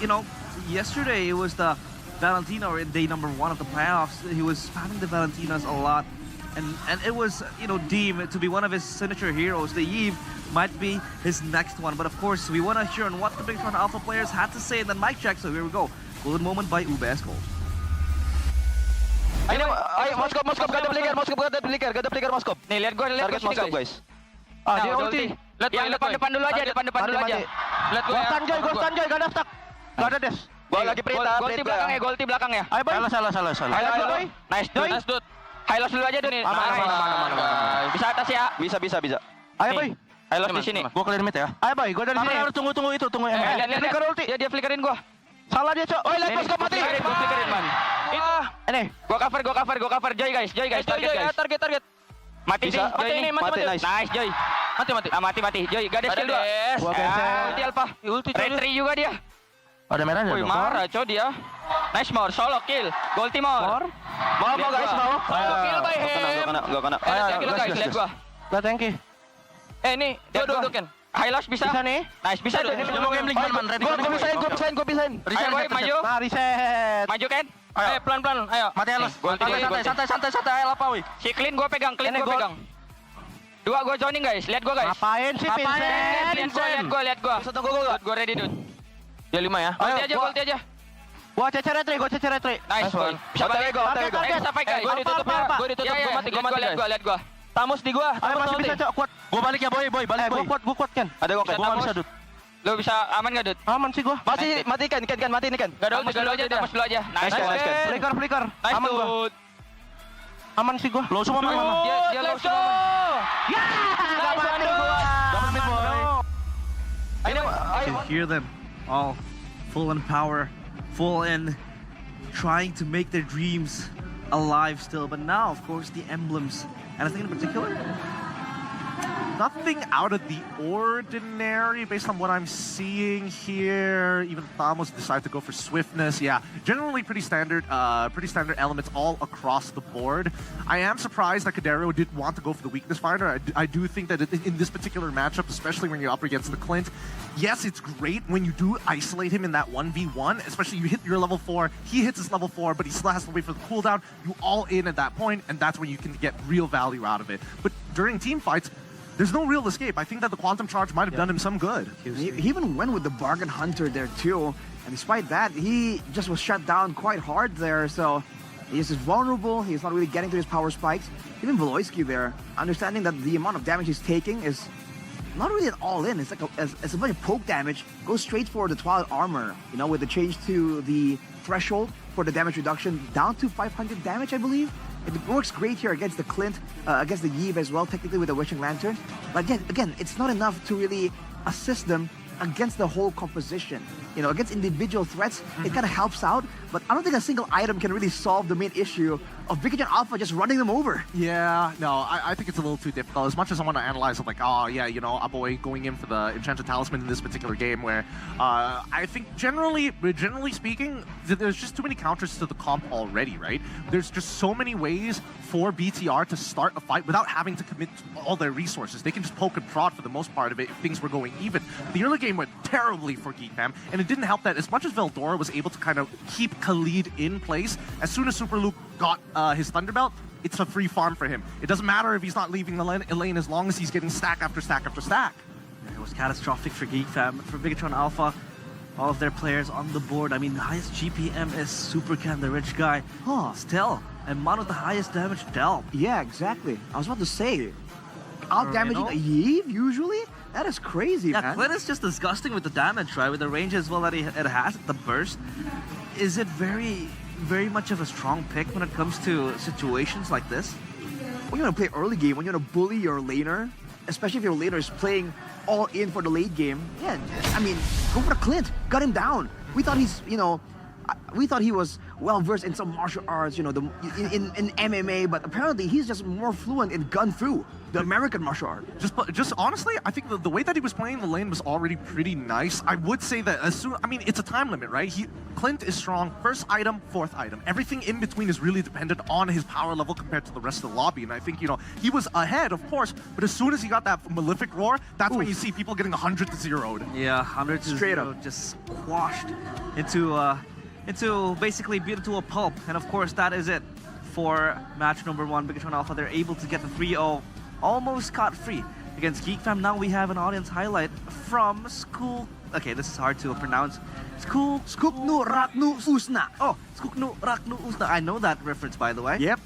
You know, yesterday it was the Valentina, or in day number 1 of the playoffs. He was spamming the Valentinas a lot, and it was, you know, deemed to be one of his signature heroes. The Yves might be his next one, but of course we want to hear on what the Big Fun Alpha players had to say in the mic check. So here we go. Golden moment by UBS Gold. Ayo, Moskop, gak ada flicker, Moskop. Nih, lihat gua, target Moskop, guys. Dia ulti. Yang depan dulu aja, depan dulu aja. Lihat gua. Gua Sanjay, gak ada stack. Gak ada des. Gua lagi perintah. Golti belakang ya. Ayo, boy. Salah. Ayo. Nice, dude. Highlight dulu aja, dude. Mana. Bisa atas ya? Bisa. Ayo, boy. Highlight di sini. Gua clear mid ya. Ayo, boy. Gua dari sini. Harus tunggu itu, tunggu Lihat. Flicker ulti. Dia flickerin gua. Salah dia, Cok. Oh, lihat Moskop mati. Gua flickerin, man. Itu. Ini. Gua cover. Joy, guys. Target. Mati sih. Mati. Nice, Joy. Mati. Joy, gak ada skill 2. Gua geser. Ulti Alpha. Retry juga dia. Ada merahnya. Wih, marah, Cok dia. Nice, Mor. Solo kill. Gold Timor. Mau guys, mau. Solo kill by him. Gak kena. Kill guys, lihat gua. Gak tanky. Ini, duduk kan. Highlight bisa? Bisa nih. Nice, bisa tuh. Mau gambling man. Gua pisahin. Ayo, boy, maju. Reset. Maju kan? Ayo, pelan-pelan. Ayo. Mati halus. Santai. Apa, wih? Si Clean gua pegang. 2 gua joining, guys. Lihat gua, guys. Ngapain sih, Vincent? Lihat gua. Gua ready, dude. Dia 5 ya. Ulti aja. Gua cecer retri. Nice one. Bisa balik. Bisa fight guys. Gua ditutup ya. Gua ditutup. Gua mati guys. Lihat gua. Tamus di gua. Ayo masih bisa cok, kuat. Gua balik ya boy, balik boy. Gua kuat kan. Ada gua Gua bisa Dut. Lu bisa aman nggak, Dut? Aman sih gua. Masih mati kan, mati nih kan. Gak dulu aja, Tamus dulu aja. Nice kan. Flicker. Nice Aman gua. Dut. Aman sih gua. Low semua aman. Dia low semua. Ya, nice one, Dut. Dapat mid boy. You can hear them all full in power, full in trying to make their dreams alive still. But now, of course, the emblems. Anything in particular? Nothing out of the ordinary based on what I'm seeing here. Even Thamos decided to go for swiftness. Yeah, generally pretty standard elements all across the board. I am surprised that Kadero did want to go for the weakness finder. I do think that in this particular matchup, especially when you're up against the Clint, yes, it's great when you do isolate him in that 1v1, especially you hit your level 4, he hits his level 4, but he still has to wait for the cooldown. You all in at that point, and that's when you can get real value out of it. But during team fights, there's no real escape. I think that the Quantum Charge might have done him some good. He even went with the Bargain Hunter there too. And despite that, he just was shut down quite hard there. So he's just vulnerable. He's not really getting to his power spikes. Even Veloisky there, understanding that the amount of damage he's taking is not really an all-in. It's like it's a bunch of poke damage. Goes straight for the Twilight Armor, you know, with the change to the threshold for the damage reduction down to 500 damage, I believe. It works great here against the Clint, against the Yves as well, technically with the Wishing Lantern. But again, it's not enough to really assist them against the whole composition. You know, against individual threats, it kind of helps out, but I don't think a single item can really solve the main issue of Big John Alpha just running them over. Yeah, no, I think it's a little too difficult. As much as I want to analyze it, like, oh yeah, you know, Aboy going in for the Enchanted Talisman in this particular game, where I think generally speaking, there's just too many counters to the comp already, right? There's just so many ways for BTR to start a fight without having to commit all their resources. They can just poke and prod for the most part of it if things were going even. The early game went terribly for Geek Fam, and it didn't help that as much as Veldora was able to kind of keep Khalid in place, as soon as Super Luke got his Thunderbelt, it's a free farm for him. It doesn't matter if he's not leaving the lane as long as he's getting stack after stack after stack. It was catastrophic for Geek Fam, for Bigatron Alpha. All of their players on the board. I mean, the highest GPM is Supercan, the rich guy. Still, and one of the highest damage dealt. Yeah, exactly. I was about to say, out-damaging a Yves usually? That is crazy, man. Yeah, Clint is just disgusting with the damage, right? With the range as well that it has, the burst. Is it very much of a strong pick when it comes to situations like this? When you want to play early game, when you want to bully your laner, especially if your laner is playing all in for the late game, yeah, I mean, go for the Clint, got him down. We thought he's, you know, we thought he was well versed in some martial arts, you know, in MMA, but apparently he's just more fluent in gun fu, the American martial art. Just honestly, I think the way that he was playing the lane was already pretty nice. I would say that I mean, it's a time limit, right? Clint is strong, first item, fourth item. Everything in between is really dependent on his power level compared to the rest of the lobby. And I think, you know, he was ahead, of course, but as soon as he got that Malefic Roar, that's when you see people getting 100 to 0'd. Yeah, 100 to straight 0, up, just squashed into basically beat into a pulp. And of course, that is it for match number 1. Bigatron Alpha, they're able to get the 3-0 almost scot-free against Geek Fam. Now we have an audience highlight from School. Okay, this is hard to pronounce. Skuknu Raknu Usna. Oh, Skuknu Raknu Usna. I know that reference, by the way. Yep,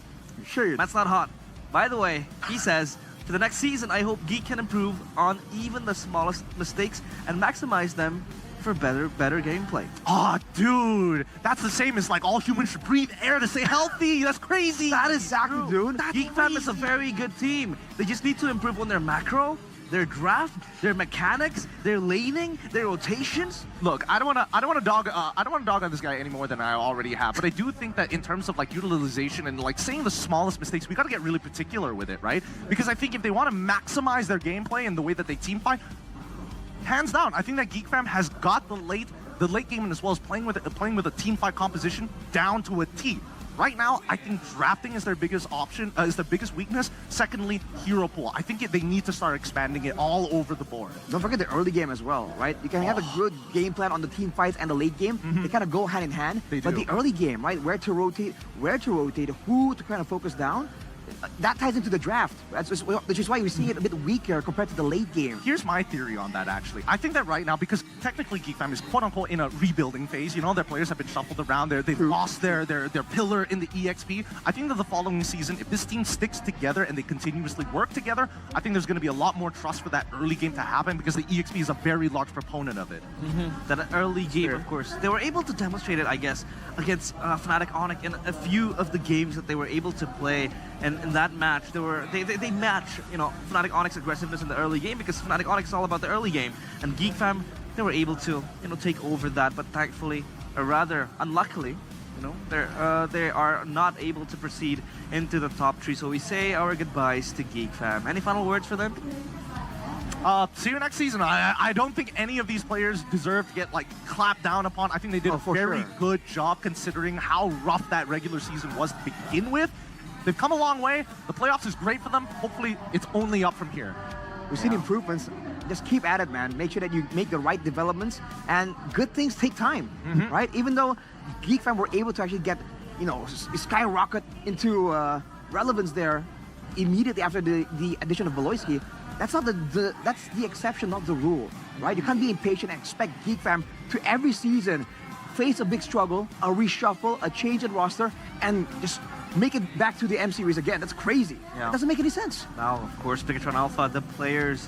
sure. That's not hot. By the way, he says, for the next season, I hope Geek can improve on even the smallest mistakes and maximize them for better gameplay. Oh, dude, that's the same as like all humans should breathe air to stay healthy. That's crazy. That is exactly, dude. Geek Fam is a very good team. They just need to improve on their macro, their draft, their mechanics, their laning, their rotations. Look, I don't want to dog on this guy any more than I already have. But I do think that in terms of like utilization and like saying the smallest mistakes, we got to get really particular with it, right? Because I think if they want to maximize their gameplay and the way that they team fight, hands down, I think that Geek Fam has got the late game as well as playing with a team fight composition down to a T. Right now, I think drafting is their biggest option, is their biggest weakness. Secondly, hero pool. I think they need to start expanding it all over the board. Don't forget the early game as well, right? You can have a good game plan on the team fights and the late game. They kind of go hand in hand. They but do. the early game, right? Where to rotate, who to kind of focus down. that ties into the draft. Which is why we're seeing it a bit weaker compared to the late game. Here's my theory on that, actually. I think that right now, because technically Geek Fam is quote-unquote in a rebuilding phase, you know, their players have been shuffled around, they've lost their pillar in the EXP. I think that the following season, if this team sticks together and they continuously work together, I think there's going to be a lot more trust for that early game to happen, because the EXP is a very large proponent of it. That early game, of course. They were able to demonstrate it, I guess, against Fnatic Onyx in a few of the games that they were able to play. And in that match, they match, you know, Fnatic Onyx aggressiveness in the early game, because Fnatic Onyx is all about the early game. And Geek Fam, they were able to, you know, take over that, but thankfully, or rather, unluckily, you know, they are not able to proceed into the top 3. So we say our goodbyes to Geek Fam. Any final words for them? See you next season. I don't think any of these players deserve to get like clapped down upon. I think they did a very good job considering how rough that regular season was to begin with. They've come a long way. The playoffs is great for them. Hopefully, it's only up from here. We've seen improvements. Just keep at it, man. Make sure that you make the right developments, and good things take time, right? Even though Geek Fam were able to actually get, you know, skyrocket into relevance there immediately after the addition of Voloisky, that's not that's the exception, not the rule, right? You can't be impatient and expect Geek Fam to every season face a big struggle, a reshuffle, a change in roster, and just make it back to the M series again. That's crazy. Yeah. It doesn't make any sense. Now, of course, Bigatron Alpha, the players,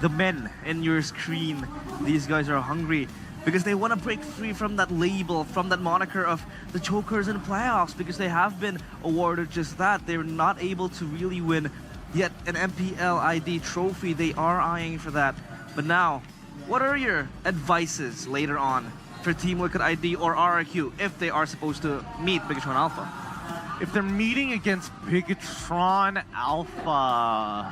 the men in your screen, these guys are hungry because they want to break free from that label, from that moniker of the chokers in playoffs, because they have been awarded just that. They're not able to really win yet an MPL ID trophy. They are eyeing for that. But now, what are your advices later on for Team Liquid ID or RRQ if they are supposed to meet Bigatron Alpha? If they're meeting against Bigatron Alpha,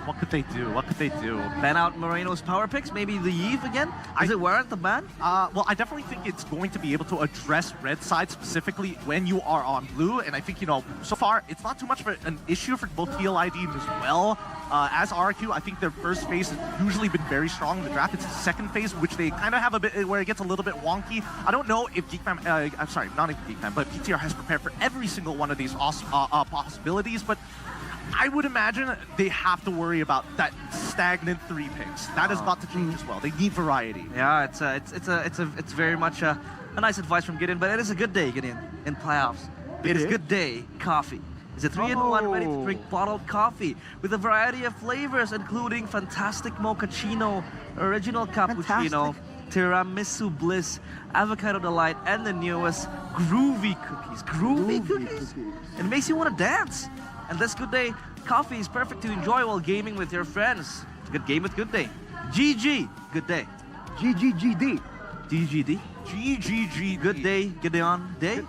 what could they do? What could they do? Ban out Moreno's power picks? Maybe the Eve again? Does it warrant the ban? Well, I definitely think it's going to be able to address red side specifically when you are on blue. And I think, you know, so far, it's not too much of an issue for both TLID as well. As RQ, I think their first phase has usually been very strong in the draft. It's the second phase, which they kind of have a bit, where it gets a little bit wonky. I don't know if Geek Fam, I'm sorry, not even Geek Fam, but PTR has prepared for every single one of these possibilities, but I would imagine they have to worry about that stagnant 3 picks. That has got to change as well. They need variety. Yeah, it's very much a nice advice from Gideon, but it is a good day, Gideon, in playoffs. It is good day coffee. It's a 3-in-1 ready-to-drink bottled coffee with a variety of flavors, including fantastic mochaccino, original cappuccino, tiramisu bliss, avocado delight, and the newest groovy cookies. Groovy cookies? It makes you want to dance. And this good day coffee is perfect to enjoy while gaming with your friends. It's a good game with good day. GG, good day. GGGD. GGD. GGG. Good day, Gideon day.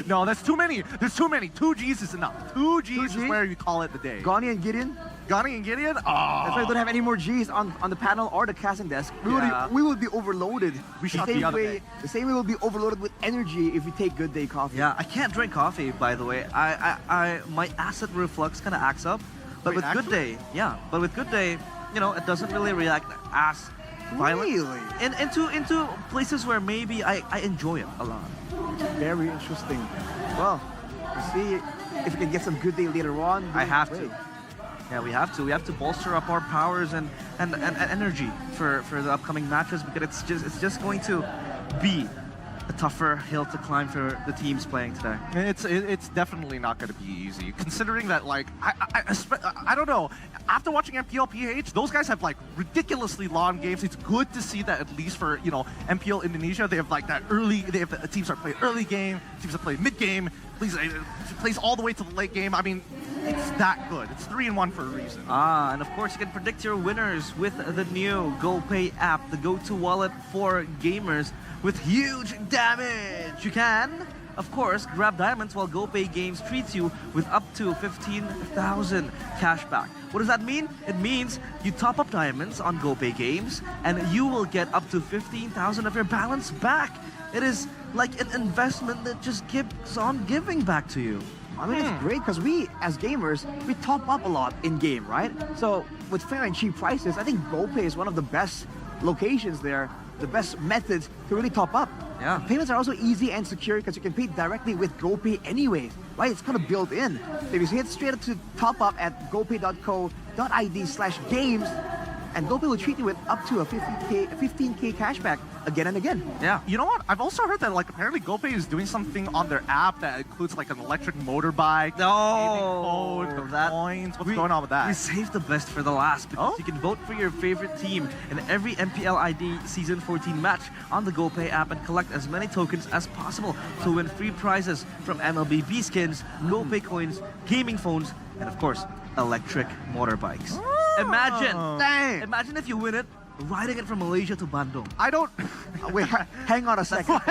No, that's too many. There's too many. 2 G's is enough. 2 G's is where you call it the day. Gani and Gideon? Gani and Gideon? Oh. That's why we don't have any more G's on the panel or the casting desk. We will be overloaded. We shot the other day. The same way we'll be overloaded with energy if we take good day coffee. Yeah, I can't drink coffee, by the way. My acid reflux kind of acts up. But with good day, but with good day, you know, it doesn't really react as violent. Really? Into places where maybe I enjoy it a lot. Very interesting. Well, we'll see if we can get some good day later on. I have to. Yeah, we have to. We have to bolster up our powers and energy for the upcoming matches, because it's just going to be a tougher hill to climb for the teams playing today. It's definitely not going to be easy, considering that, like, I don't know. After watching MPL PH, those guys have like ridiculously long games. It's good to see that, at least for, you know, MPL Indonesia, they have like that early. They have teams that play early game, teams that play mid game, plays all the way to the late game. I mean, it's that good. It's 3-in-1 for a reason. And of course, you can predict your winners with the new GoPay app, the go-to wallet for gamers with huge damage. You can, of course, grab diamonds while GoPay Games treats you with up to 15,000 cashback. What does that mean? It means you top up diamonds on GoPay Games and you will get up to 15,000 of your balance back. It is like an investment that just keeps on giving back to you. I mean, it's great because we, as gamers, we top up a lot in-game, right? So with fair and cheap prices, I think GoPay is one of the best locations there, the best methods to really top up. Yeah. Payments are also easy and secure because you can pay directly with GoPay anyways, right? It's kind of built in. So if you hit straight up to top up at gopay.co.id/games, and GoPay will treat you with up to a 15K cashback again and again. Yeah. You know what? I've also heard that like apparently GoPay is doing something on their app that includes like an electric motorbike, coins. What's going on with that? We saved the best for the last because you can vote for your favorite team in every MPL ID Season 14 match on the GoPay app and collect as many tokens as possible to win free prizes from MLBB skins, GoPay coins, gaming phones, and of course, electric motorbikes. Imagine if you win it, riding it from Malaysia to Bandung. I don't. Wait, hang on a second.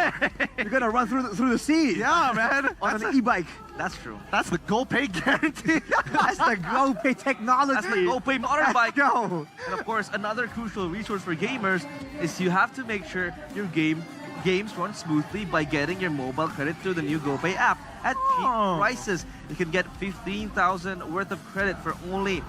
You're gonna run through the sea. Yeah, man. On an e-bike. That's true. That's the GoPay guarantee. That's the GoPay technology. That's the GoPay motorbike. Go. And of course, another crucial resource for gamers is you have to make sure your games run smoothly by getting your mobile credit through the new GoPay app at cheap prices. You can get 15,000 worth of credit for only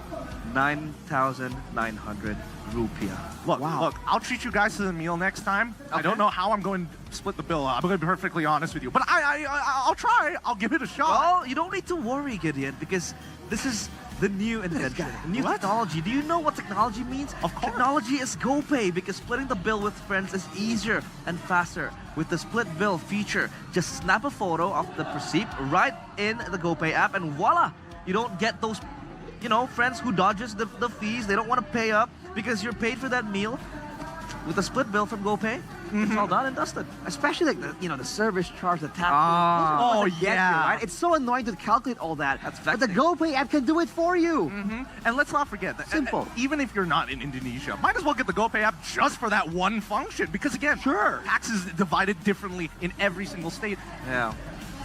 9,900 rupiah. Look, I'll treat you guys to the meal next time. I don't know how I'm going to split the bill. I'm going to be perfectly honest with you, but I'll try. I'll give it a shot. Well, you don't need to worry, Gideon, because this is the new invention, new technology. Do you know what technology means? Of course. Technology is GoPay because splitting the bill with friends is easier and faster. With the split bill feature, just snap a photo of the receipt right in the GoPay app and voila! You don't get those, friends who dodges the fees. They don't want to pay up because you're paid for that meal. With the split bill from GoPay, it's all done and dusted. Especially like the service charge, the tap. Yeah. Right? It's so annoying to calculate all that. That's but the GoPay app can do it for you. And let's not forget that Simple. Even if you're not in Indonesia, might as well get the GoPay app just for that one function. Because again, tax is divided differently in every single state. Yeah.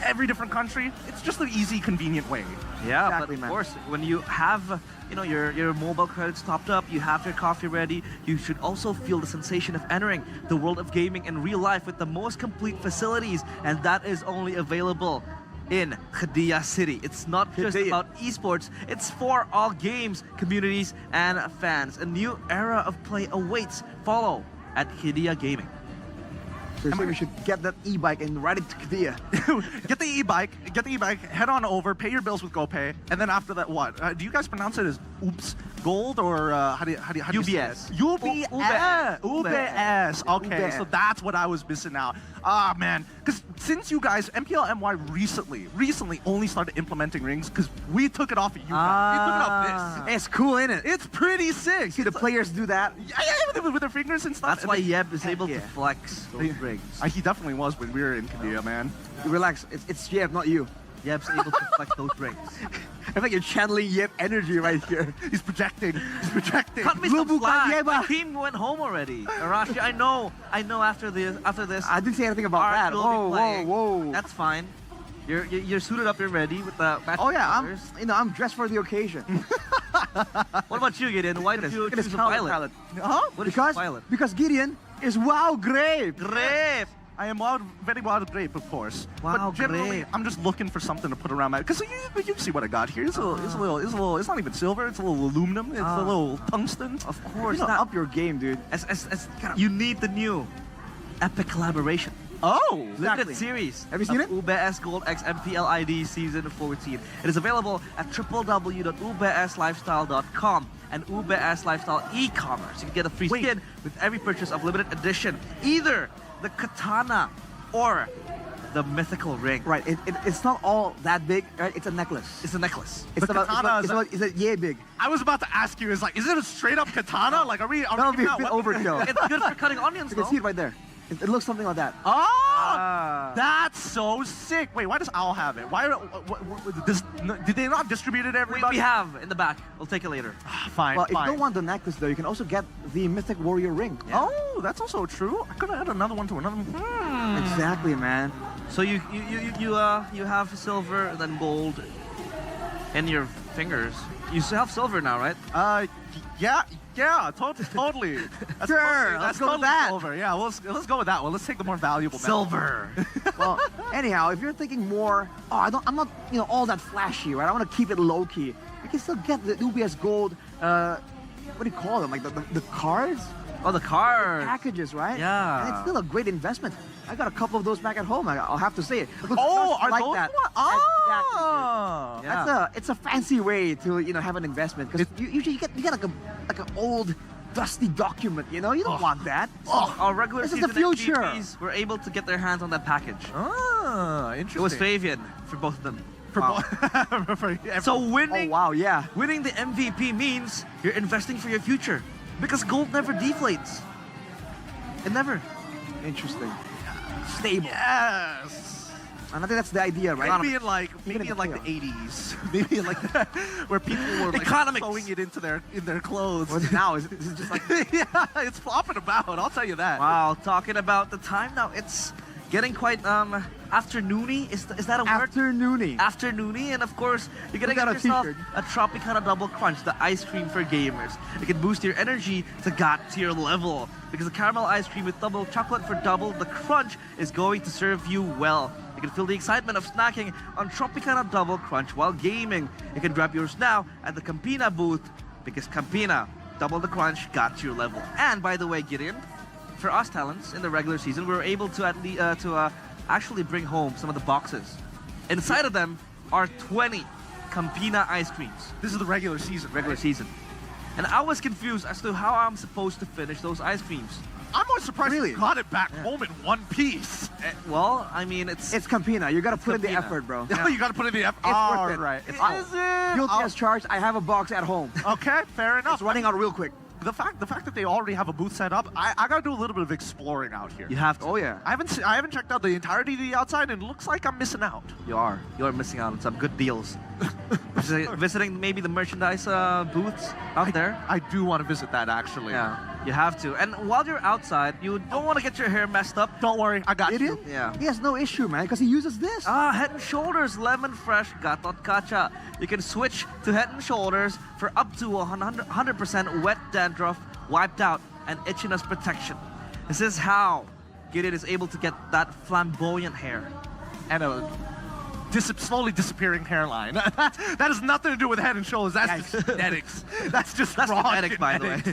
Every different country. It's just an easy, convenient way. Yeah, Exactly, but man. of course, when you have your mobile credits topped up, you have your coffee ready, you should also feel the sensation of entering the world of gaming in real life with the most complete facilities, and that is only available in Khediyah City. It's not just about esports, it's for all games, communities, and fans. A new era of play awaits. Follow at Khediyah Gaming. So we should get that e-bike and ride it to Khediyah. Get the e-bike, head on over, pay your bills with GoPay, and then after that, what? Do you guys pronounce it as Oops Gold or how do you say it? UBS. UBS. Okay, UBS. so that's what I was missing out. Ah, man. Because since you guys, MPL MY recently only started implementing rings because we took it off of you guys. We took it off this. It's cool, isn't it? It's pretty sick. See the players do that. Yeah, with their fingers and stuff. That's why Yeb is able to flex those rings. He definitely was when we were in Khediyah, man. Relax, it's Yeb, not you. Yeb's able to flex those rings. I think you're channeling Yeb energy right here. He's projecting. Cut me some slack. My team went home already. Arashi, I know after this. I didn't say anything about that. Whoa. That's fine. You're suited up, you're ready with the match. Oh yeah, I'm dressed for the occasion. What about you, Gideon? Why did you choose a pilot? What is your pilot? Because Gideon is WoW Grape. Grape. I am very wild grape, of course. Wow, but generally, grape. I'm just looking for something to put around my. Because you see what I got here. It's a little. It's not even silver. It's a little aluminum. It's a little tungsten. Of course, up your game, dude. You need the new epic collaboration. Oh, limited series. Have you seen it? UBS Gold X MPL ID Season 14. It is available at www.ubslifestyle.com and UBS Lifestyle e-commerce. You can get a free skin with every purchase of limited edition. Either the katana or the mythical ring. Right, it's not all that big, right? It's a necklace. It's a necklace. It's yay big. I was about to ask you, is it a straight up katana? Like, are we That'll be a bit overkill. It's good for cutting onions, You can see it right there. It looks something like that. Oh, that's so sick. Wait, why does Owl have it? Did they not distribute it everybody? We have in the back. We'll take it later. Fine. Well, if you don't want the necklace though, you can also get the Mythic Warrior ring. Yeah. Oh, that's also true. I could add another one to another. Exactly, man. So you have silver and then gold in your fingers. You still have silver now, right? Yeah, totally. That's let's go with that. Silver. Yeah, let's go with that one. Let's take the more valuable silver. Well, anyhow, if you're thinking more, I'm not all that flashy, right? I want to keep it low key. You can still get the UBS Gold. What do you call them? Like the cards? Oh, the cards. Packages, right? Yeah. And it's still a great investment. I got a couple of those back at home. I'll have to say it. It looks Oh, just are like those that. one? Exactly. Oh. Yeah. It's a fancy way to have an investment because usually you get like an old dusty document. You don't want that. Our regular This is season the future. MVPs were able to get their hands on that package. Ah, interesting. It was Fabian for both of them. For So winning, wow, yeah. winning the MVP means you're investing for your future because gold never deflates. It never. Interesting. Stable. Yes. And I think that's the idea, right? Maybe in like the 80s, maybe in like where people were like sewing it into their clothes. What's it now? Is it just like yeah, it's flopping about. I'll tell you that. Wow, talking about the time now, it's getting quite afternoony. Is that a word? Afternoony. Afternoony, and of course you're gonna We got get a yourself t-shirt. a Tropicana Double Crunch, the ice cream for gamers. It can boost your energy to God tier level because the caramel ice cream with double chocolate for double the crunch is going to serve you well. You can feel the excitement of snacking on Tropicana Double Crunch while gaming. You can grab yours now at the Campina booth because Campina, double the crunch, got your level. And by the way, Gideon, for us talents in the regular season, we were able to actually bring home some of the boxes. Inside of them are 20 Campina ice creams. This is the regular season. Regular season. And I was confused as to how I'm supposed to finish those ice creams. I'm more surprised you got it back home in one piece. Well, I mean, it's Campina. You got to put in the Campina. effort, bro. You got to put in the effort. It's worth it. Right. It's Is it? guilty as charged. I have a box at home. Okay, fair enough. It's running out real quick. The fact that they already have a booth set up, I gotta do a little bit of exploring out here. You have to. Oh yeah. I haven't checked out the entirety of the outside, and it looks like I'm missing out. You're missing out on some good deals. Visiting maybe the merchandise booths out there. I do want to visit that actually. Yeah, you have to. And while you're outside, you don't want to get your hair messed up. Don't worry, I got you. Yeah. He has no issue, man, because he uses this. Head and Shoulders Lemon Fresh Gatot Kacha. You can switch to Head and Shoulders for up to 100% wet dandruff wiped out and itchiness protection. This is how Gideon is able to get that flamboyant hair. And a slowly disappearing hairline. That has nothing to do with Head and Shoulders. That's just genetics. That's just raw genetic, by the way.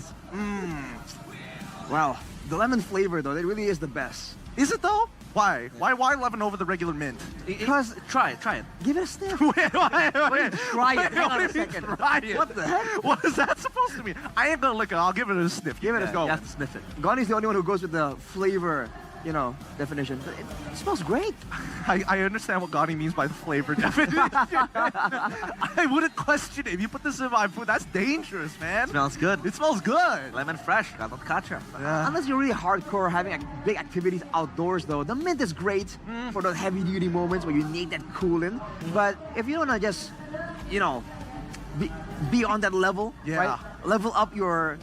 Wow, the lemon flavor though, it really is the best. Is it though? Why? Why lemon over the regular mint? Because try it. Give it a sniff. Wait, Try it. Hang on a second. Try it. What the heck? What is that supposed to mean? I ain't gonna lick it. I'll give it a sniff. Give it a go. You have to sniff it. Gonnie's the only one who goes with the flavor, definition. But it smells great. I understand what Gotti means by the flavor definition. I wouldn't question it. If you put this in my food, that's dangerous, man. Smells good. It smells good. Lemon Fresh Gatot Kacha. Unless you're really hardcore, having big activities outdoors though, the mint is great for those heavy duty moments where you need that cooling. But if you want to just, be on that level, right? Level up your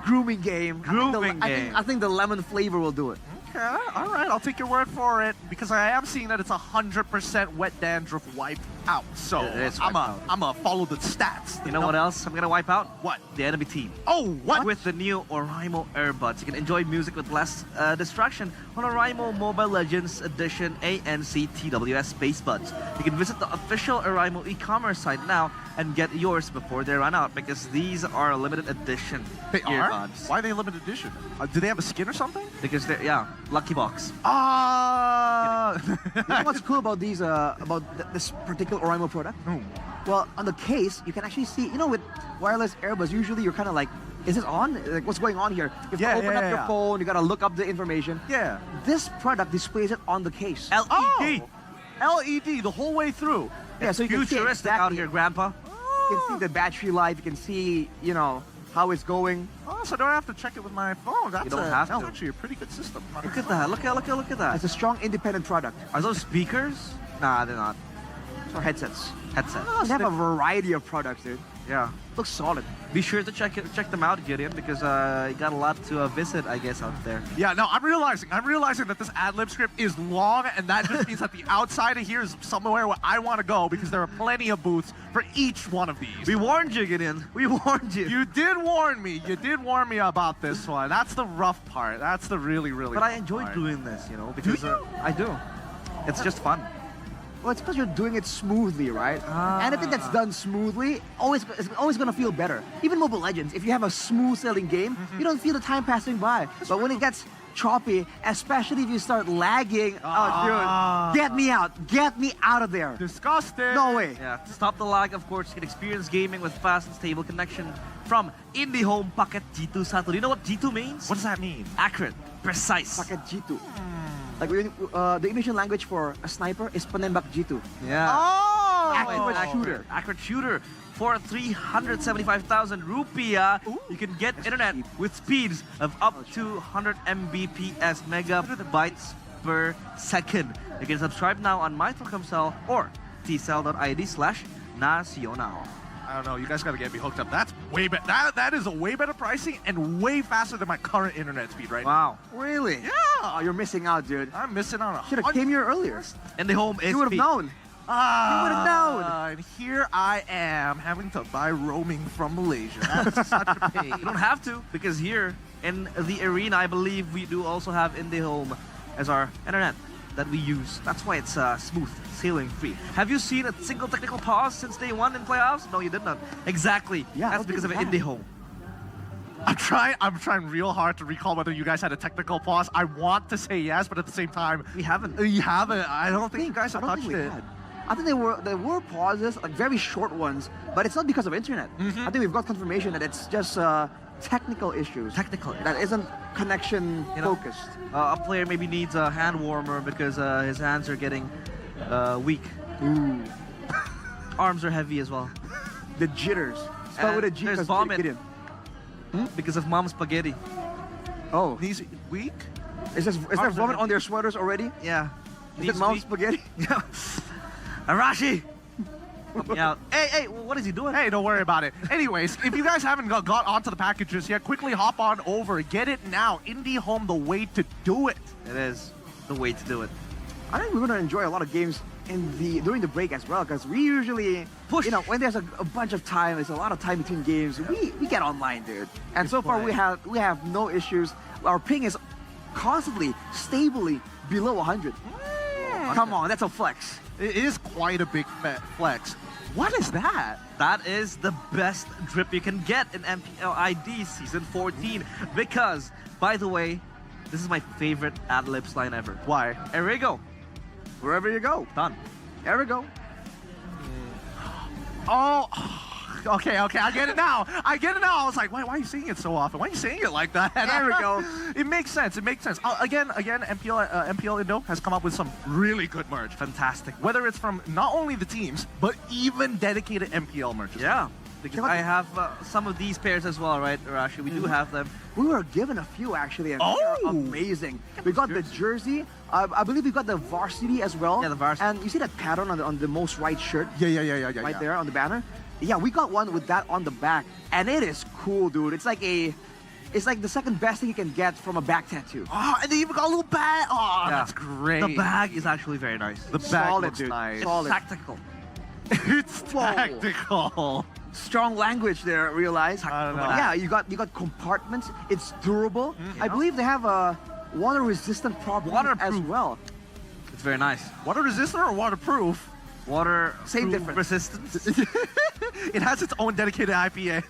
grooming game. I think the lemon flavor will do it. Okay, all right, I'll take your word for it because I am seeing that it's 100% wet dandruff wiped out. So I'm a follow the stats. You know what else I'm gonna wipe out? What? The enemy team. Oh, what? With the new Oraimo earbuds, you can enjoy music with less distraction on Oraimo Mobile Legends Edition ANC TWS Space Buds. You can visit the official Oraimo e-commerce site now and get yours before they run out because these are a limited edition They are? earbuds. Why are they limited edition? Do they have a skin or something? Because they're, lucky box. You know what's cool about these, this particular Oraimo product? Well, on the case, you can actually see, with wireless earbuds, usually you're kind of like, is this on? Like, what's going on here? You have to open up your phone, you gotta look up the information. Yeah. This product displays it on the case. LED. LED the whole way through. Yeah, so you can see Futuristic out here, Grandpa. You can see the battery life, you can see, how it's going. Oh, so I don't have to check it with my phone. That's That's actually a pretty good system. Look at that. Look at that. It's a strong independent product. Are those speakers? Nah, they're not. Or headsets. Headset. They have a variety of products, dude. Yeah. Looks solid. Be sure to check them out, Gideon, because you got a lot to visit, I guess, out there. Yeah, no, I'm realizing that this ad-lib script is long, and that just means that the outside of here is somewhere where I want to go because there are plenty of booths for each one of these. We warned you, Gideon. We warned you. You did warn me. You did warn me about this one. That's the rough part. That's the really, really But I rough enjoy part. doing this, because I do. It's just fun. Well, it's because you're doing it smoothly, right? Anything that's done smoothly, it's always gonna feel better. Even Mobile Legends, if you have a smooth sailing game, you don't feel the time passing by. But when it gets choppy, especially if you start lagging. Oh, dude, get me out. Get me out of there. Disgusting. No way. Yeah, to stop the lag, of course, you can experience gaming with fast and stable connection from IndiHome Paket G2 Satu. Do you know what G2 means? What does that mean? Accurate, precise. Paket G2. Like the Indonesian language for a sniper is penembak G2. Yeah. Oh! Accurate shooter. For 375,000 rupiah, you can get internet with speeds of up to 100 Mbps, megabytes per second. You can subscribe now on MyTelkomsel or tcell.id/nacional. I don't know. You guys got to get me hooked up. That's way better. That is a way better pricing and way faster than my current internet speed right now. Really? Yeah. Oh, you're missing out, dude. I'm missing out. Should have came here earlier. IndiHome is You would have known. You would have known. And here I am having to buy roaming from Malaysia. That's such a pain. You don't have to, because here in the arena, I believe we do also have IndiHome as our internet that we use. That's why it's smooth, sailing free. Have you seen a single technical pause since day one in playoffs? No, you did not. Exactly. Yeah, that's because of IndiHome. I'm trying real hard to recall whether you guys had a technical pause. I want to say yes, but at the same time, we haven't. You haven't. I don't think you guys have touched it. I think there were pauses, like very short ones, but it's not because of internet. I think we've got confirmation that it's just technical issues. Technical. That isn't connection focused. A player maybe needs a hand warmer because his hands are getting weak. Ooh. Arms are heavy as well. The jitters. Start with a G. There's vomit because of mom's spaghetti. Oh. He's weak? Is there vomit on their sweaters already? Yeah. Is it mom's spaghetti? Yeah. Arashi! Help me out. Hey, what is he doing? Hey, don't worry about it. Anyways, if you guys haven't got onto the packages yet, quickly hop on over. Get it now. IndiHome, the way to do it. It is the way to do it. I think we're going to enjoy a lot of games during the break as well, because we usually push. You know, when there's a bunch of time, there's a lot of time between games. We get online, dude. And so far we have no issues. Our ping is constantly, stably below 100. Come on, that's a flex. It is quite a big flex. What is that? That is the best drip you can get in MPL ID Season 14. Because, by the way, this is my favorite ad-libs line ever. Why? There we go. Wherever you go. Done. There we go. Oh, okay, I get it now. I was like, why are you saying it so often? Why are you saying it like that? There we go. It makes sense. Again, MPL Indo has come up with some really good merch. Fantastic. Whether it's from not only the teams, but even dedicated MPL merch. Yeah. Because I have some of these pairs as well, right, Arashi? We do have them. We were given a few, actually, and they're amazing. We got the jersey. I believe we got the varsity as well. Yeah, the varsity. And you see that pattern on the most right shirt? Yeah. Right there on the banner? Yeah, we got one with that on the back. And it is cool, dude. It's like the second best thing you can get from a back tattoo. Oh, and they even got a little bag. Oh, yeah. That's great. The bag is actually very nice. The bag looks dude. nice. Solid. It's tactical. It's tactical. Strong language there, realize. I don't know. Yeah, you got compartments. It's durable. I believe they have a water-resistant property as well. It's very nice. Water resistant or waterproof? Water Same difference. resistance. It has its own dedicated IPA.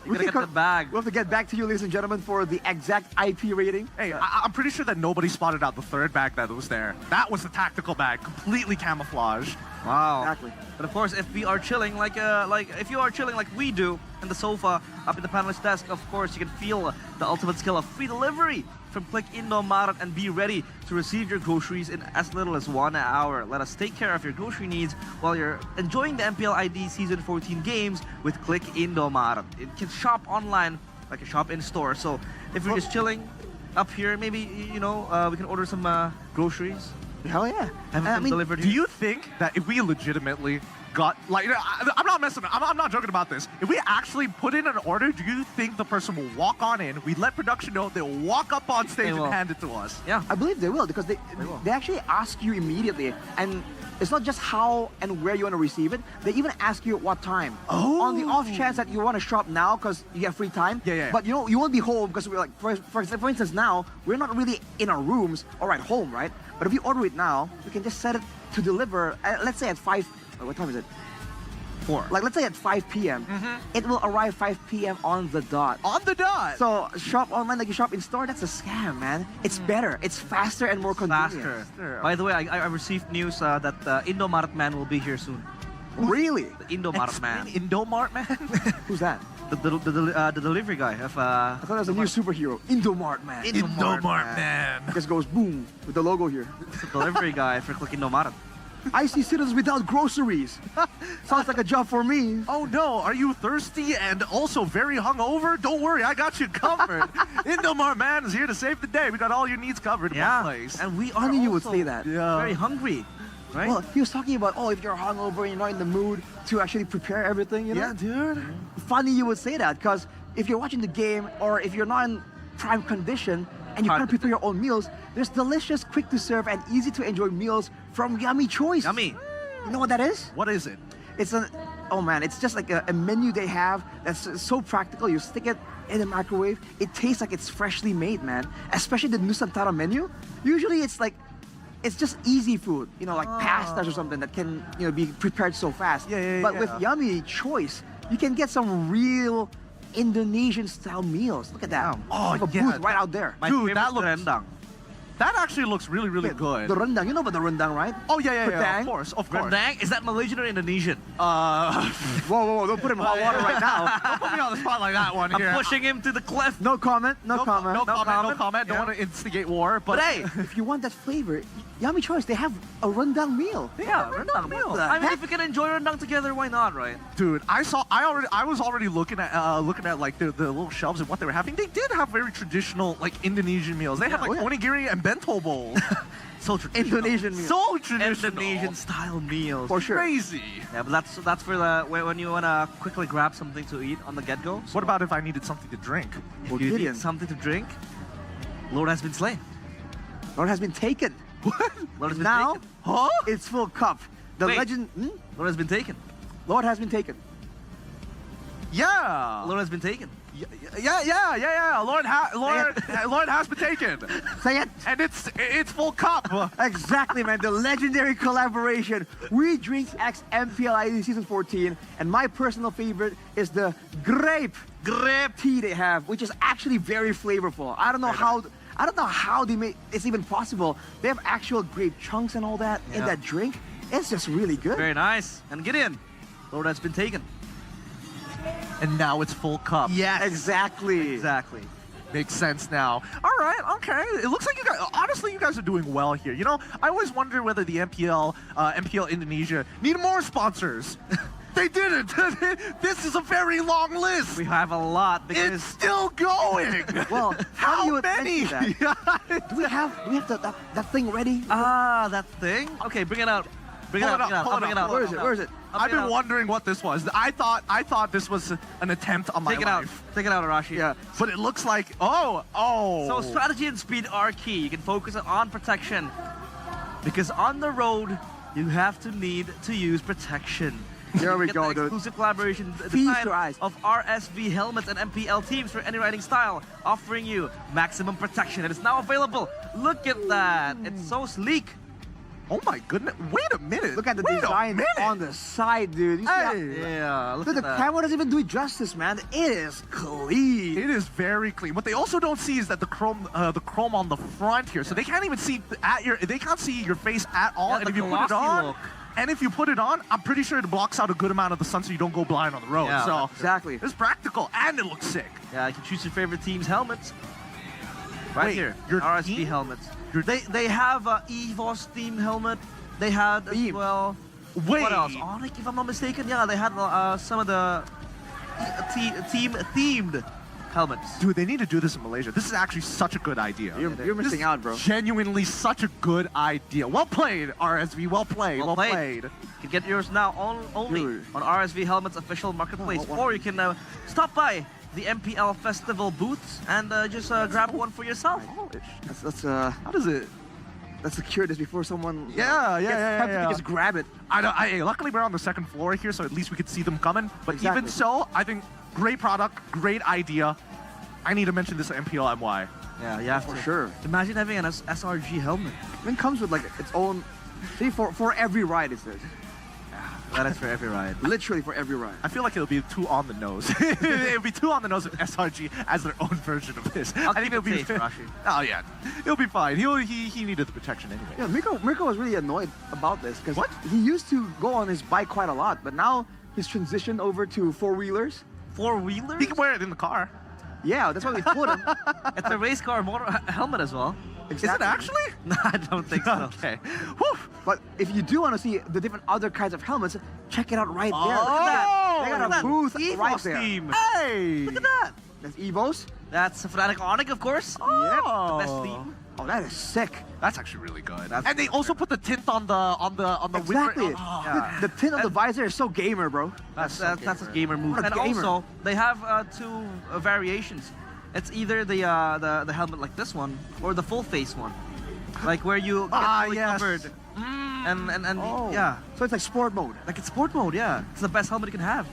We gotta get the bag. We'll have to get back to you, ladies and gentlemen, for the exact IP rating. Hey, I'm pretty sure that nobody spotted out the third bag that was there. That was the tactical bag, completely camouflaged. Wow. Exactly. But of course, if we are chilling like if you are chilling like we do in the sofa up in the panelist desk, of course you can feel the ultimate skill of free delivery from Click Indomaret and be ready to receive your groceries in as little as 1 hour. Let us take care of your grocery needs while you're enjoying the MPL ID Season 14 games with Click Indomaret. It can shop online like a shop in store. So if you're just chilling up here, maybe we can order some groceries. Hell yeah. Have them delivered Do you think that if we legitimately got, I'm not messing, I'm not joking about this. If we actually put in an order, do you think the person will walk on in, we let production know, they'll walk up on stage and hand it to us? Yeah. I believe they will, because they actually ask you immediately. And it's not just how and where you want to receive it. They even ask you at what time. Oh. On the off chance that you want to shop now because you have free time. Yeah. But you won't be home because we're like, for instance, now we're not really in our rooms or at home, right? But if you order it now, we can just set it to deliver. Let's say at 5. What time is it? 4. Like, let's say at 5 p.m., it will arrive 5 p.m. on the dot. On the dot! So, shop online like you shop in store, that's a scam, man. It's better. It's faster and more convenient. Faster. By the way, I received news that Indomart Man will be here soon. Really? The Indomart Man. Indomart Man? Who's that? The delivery guy of I thought it was a new superhero, Indomart Man. Indomart Man. Just goes boom with the logo here. It's a delivery guy for Click Indomart. I see citizens without groceries. Sounds like a job for me. Oh no, are you thirsty and also very hungover? Don't worry, I got you covered. Indomart Man is here to save the day. We got all your needs covered in one place. And we I are knew you would also say that. very hungry, right? Well, he was talking about, if you're hungover and you're not in the mood to actually prepare everything, you know? Yeah, dude. Funny you would say that, because if you're watching the game or if you're not in prime condition and you can't prepare your own meals, there's delicious, quick to serve, and easy to enjoy meals from Yummy Choice. Yummy. You know what that is? What is it? It's it's just like a menu they have that's so practical. You stick it in the microwave. It tastes like it's freshly made, man. Especially the Nusantara menu. Usually it's just easy food, like pastas or something that can, be prepared so fast. But with Yummy Choice, you can get some real Indonesian style meals. Look at that. Like a booth right out there. Dude, that looks rendang. That actually looks really, really good. The rendang, you know about the rendang, right? Oh yeah, of course. Rendang, is that Malaysian or Indonesian? Whoa, don't put him in hot water right now. Don't put me on the spot like that one here. I'm pushing him to the cliff. No comment. No comment. Don't want to instigate war. But hey, if you want that flavor, Yummy Choice, they have a rendang meal. Yeah, rendang meal. I mean, if we can enjoy rendang together, why not, right? Dude, I was already looking at like the little shelves and what they were having. They did have very traditional like Indonesian meals. They have like onigiri and bento bowls. So traditional. Indonesian meals. So traditional. Indonesian style meals. For sure. Crazy. Yeah, but that's for when you wanna quickly grab something to eat on the get-go. What about if I needed something to drink? If you need something to drink, Lord has been slain. Lord has been taken. What? Lord has been Now, taken. it's full cup. The Wait. legend. Lord has been taken. Lord has been taken. Yeah. Lord has been taken. Yeah. Lord has been taken. Say it. And it's full cup. Exactly, man. The legendary collaboration. We Drink X MPL ID Season 14. And my personal favorite is the grape tea they have, which is actually very flavorful. I don't know how they made it's even possible. They have actual grape chunks and all that in that drink. It's just really good. Very nice. And get in. Lord has been taken. And now it's full cup. Yes. Exactly. Makes sense now. All right, okay. It looks like you guys are doing well here. You know, I always wonder whether the MPL Indonesia need more sponsors. They didn't. This is a very long list. We have a lot because it's still going. Well, how many? Do we have that thing ready? That thing? Okay, bring it out. Bring it out. Where is it? I've been wondering what this was. I thought this was an attempt on my life. Take it out, Arashi. Yeah. But it looks like oh. So strategy and speed are key. You can focus on protection because on the road you have to need to use protection. There we go, the dude. exclusive collaboration design of RSV helmets and MPL teams for any riding style, offering you maximum protection. It is now available. Look at that. It's so sleek. Oh my goodness. Wait a minute. Look at the design on the side, dude. You see look dude, at the that. camera doesn't even do it justice, man. It is clean. It is very clean. What they also don't see is that the chrome on the front here, so they can't even see they can't see your face at all. Yeah, and the if you put it on, look. and if you put it on, I'm pretty sure it blocks out a good amount of the sun, so you don't go blind on the road. Yeah, so exactly. it's practical and it looks sick. Yeah, you can choose your favorite team's helmets. Right here, your RSV team? helmets. They have a EVOS team helmet. They had as well. Wait. What else? Onyx, if I'm not mistaken. Yeah, they had some of the team-themed helmets. Dude, they need to do this in Malaysia. This is actually such a good idea. You're missing out, bro. Genuinely such a good idea. Well played, RSV. Well played. Well played. You can get yours now only on RSV Helmet's official marketplace, or you can stop by the MPL festival booths and just grab one for yourself. Let's how does it? Let's secure this before someone Yeah. to just grab it. Luckily, we're on the second floor here, so at least we could see them coming. But Exactly. even so, I think great product, great idea. I need to mention this MPL MY. Yeah, yeah, For sure. Imagine having an SRG helmet. It comes with like its own. See, for every ride, it says. That is for every ride. Literally for every ride. I feel like it'll be too on the nose. It'll be too on the nose if SRG has their own version of this. I think it'll be safe, Rashi. Oh yeah, it'll be fine. He needed the protection anyway. Yeah, Mirko was really annoyed about this because he used to go on his bike quite a lot, but now he's transitioned over to four-wheelers. Four-wheelers? He can wear it in the car. Yeah, that's why we put him. It's a race car helmet as well. Exactly. Is it actually? No, I don't think so. Okay. But if you do want to see the different other kinds of helmets, check it out right there. Oh, Look at that. They got a booth Evos right there. team. Hey! Look at that. That's Evos. That's Fnatic Onyx, of course. Oh. The best team. Oh, that is sick. That's actually really good. And they also put the tint on the Exactly. windscreen. Oh. The tint on the visor is so gamer, bro. That's a gamer move. What a And gamer. also, they have two variations. It's either the helmet like this one or the full face one, like where you get fully covered. And yeah. So it's like sport mode. Like it's sport mode, yeah. It's the best helmet you can have.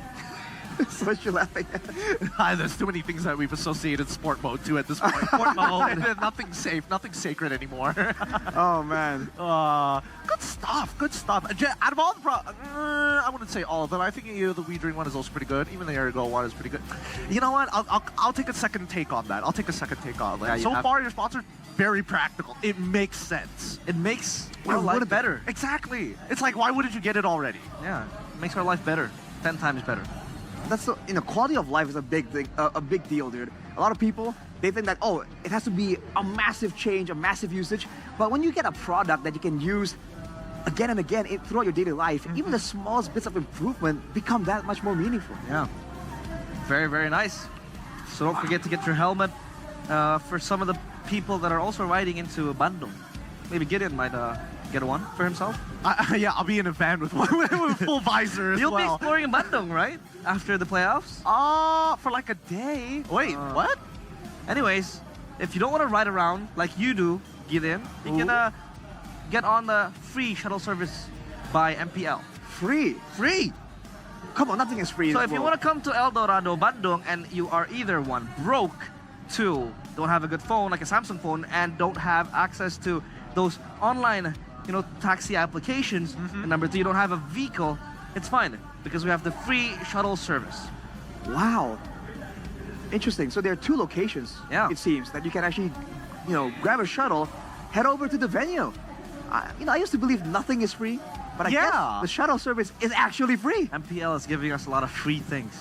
So what you're laughing at? There's too many things that we've associated sport mode to at this point. Sport mode. Nothing's safe, nothing's sacred anymore. Oh man. Good stuff, good stuff. Out of all the I wouldn't say all of them. I think the We Dream one is also pretty good. Even the Erigo one is pretty good. You know what? I'll take a second take on that. I'll take a second take on that. So far, your spots are very practical. It makes sense. It makes our life better. Exactly. It's like, why wouldn't you get it already? Yeah, it makes our life better. 10 times better. That's so, quality of life is a big thing, a big deal, dude. A lot of people, they think that, oh, it has to be a massive change, a massive usage. But when you get a product that you can use again and again throughout your daily life, even the smallest bits of improvement become that much more meaningful. Yeah. Very, very nice. So don't forget to get your helmet for some of the people that are also riding into Bandung. Maybe Gideon might get one for himself. Yeah, I'll be in a van with one with full visor as You'll well. be exploring Bandung, right? After the playoffs? For like a day. Wait, what? Anyways, if you don't want to ride around like you do, Gideon, you can get on the free shuttle service by MPL. Free? Free! Come on, nothing is free. So if you want to come to El Dorado, Bandung, and you are either one, broke, two, don't have a good phone like a Samsung phone, and don't have access to those online, taxi applications, and number two, you don't have a vehicle, it's fine because we have the free shuttle service. Wow. Interesting. So there are two locations, it seems, that you can actually, grab a shuttle, head over to the venue. I used to believe nothing is free, but I guess the shuttle service is actually free. MPL is giving us a lot of free things.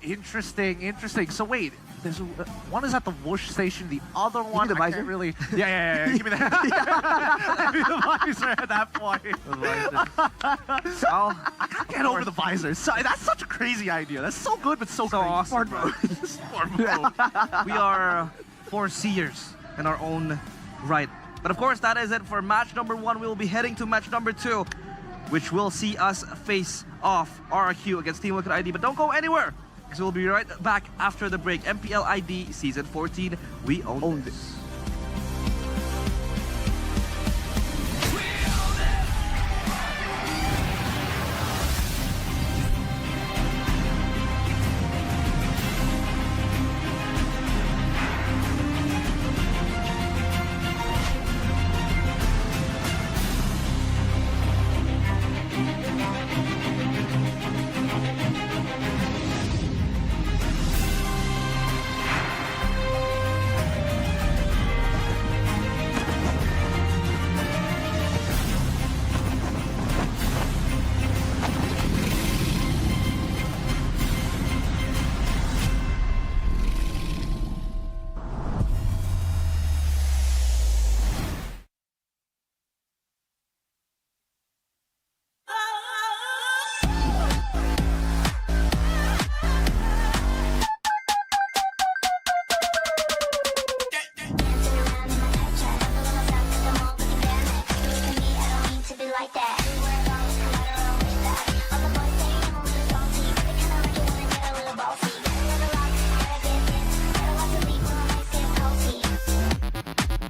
Interesting, interesting. So wait, there's one is at the Whoosh station, the other one the I visor? can't really. Yeah. Give me that. Give me the visor at that point. I can't get over the visor. So, that's such a crazy idea. That's so good, but so crazy. Awesome, bro. Sport mode. We are four seers in our own right. But of course, that is it for match number 1. We will be heading to match number 2, which will see us face off RRQ against Team Liquid ID. But don't go anywhere, because we'll be right back after the break. MPL ID Season 14, we own this.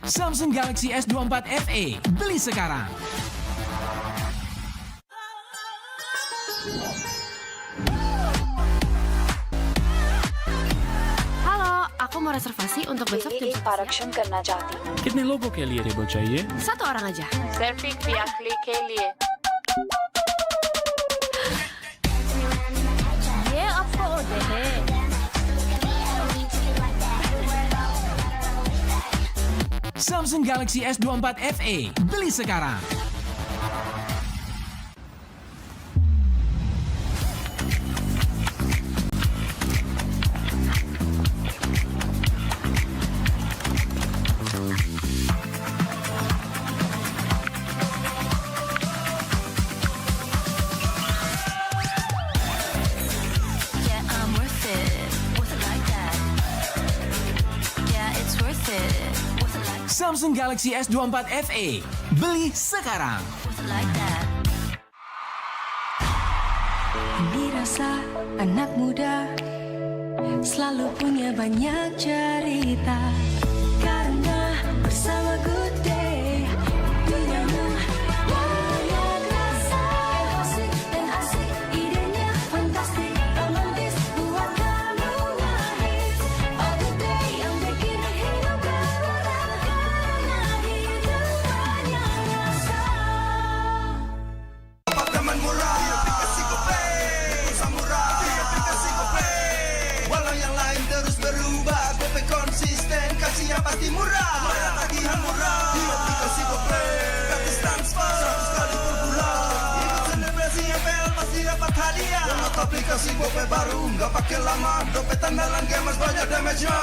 Samsung Galaxy S24 FE, beli sekarang. Halo, aku mau reservasi untuk besok jam 11 आरक्षण करना चाहती हूँ। कितने लोगों के लिए table चाहिए? 1 orang aja. सिर्फ एक व्याख्या के लिए Samsung Galaxy S24 FE. Beli sekarang. Samsung Galaxy S24 FE. Beli sekarang. Dirasa anak muda selalu punya banyak cerita, karena bersama Good Day dunianya banyak rasa, asik dan asik, idenya fantastik, romantis buat kamu ngehits. Oh Good Day yang bikin hidup berwarna, karena hidup banyak rasa. Apartemen murah, aplikasi GoPay, pulsa murah, aplikasi GoPay. Walau yang lain terus berubah, GoPay konsisten, kasihnya pasti murah. Bayar tagihan murah, di aplikasi GoPay. Gratis transfer, 100 kali per bulan. Ikut selebrasi MPL pasti dapat hadiah. Download aplikasi GoPay baru, nggak pakai lama. Dompet andalan gamers banyak damage-nya.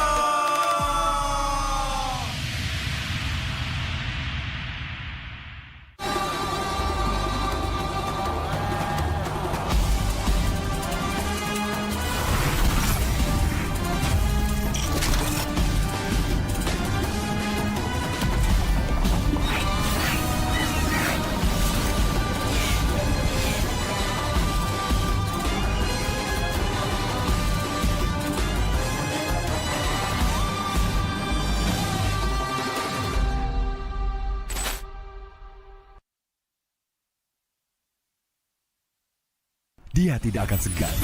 Dia tidak akan segan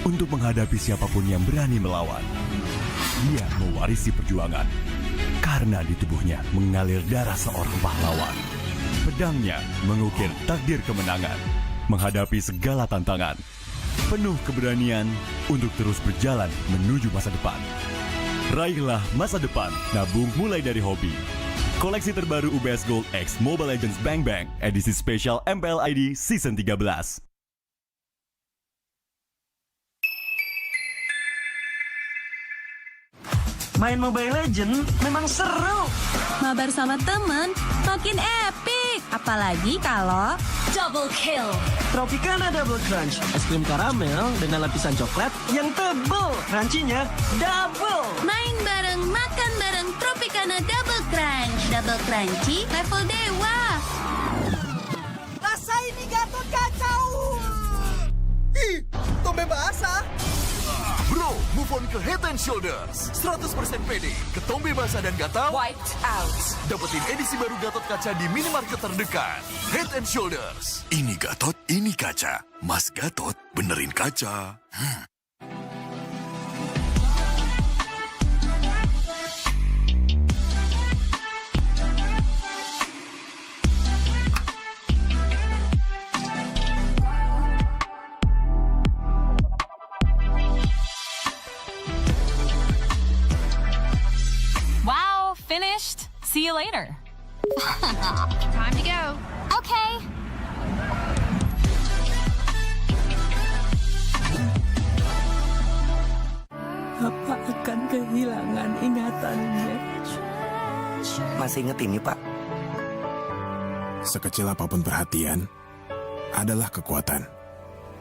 untuk menghadapi siapapun yang berani melawan. Dia mewarisi perjuangan karena di tubuhnya mengalir darah seorang pahlawan. Pedangnya mengukir takdir kemenangan, menghadapi segala tantangan. Penuh keberanian untuk terus berjalan menuju masa depan. Raihlah masa depan, nabung mulai dari hobi. Koleksi terbaru UBS Gold X Mobile Legends Bang Bang, edisi spesial MPL ID Season 13. Main Mobile Legends memang seru. Mabar sama temen makin epic. Apalagi kalau double kill. Tropicana Double Crunch, es krim karamel dengan lapisan coklat yang tebal. Crunchy-nya double. Main bareng, makan bareng Tropicana Double Crunch. Double crunchy level dewa. Rasa ini Gatot kacau. Ih, tombe basah. Bro, move on ke Head and Shoulders. 100% pede, ketombe basah dan gatal Wiped out. Dapetin edisi baru Gatot kaca di minimarket terdekat. Head and Shoulders. Ini Gatot, ini kaca. Mas Gatot, benerin kaca. Wow, finished. See you later. Time to go. Okay. Bapak akan kehilangan ingatannya. Masih inget ini, Pak? Sekecil apapun perhatian adalah kekuatan.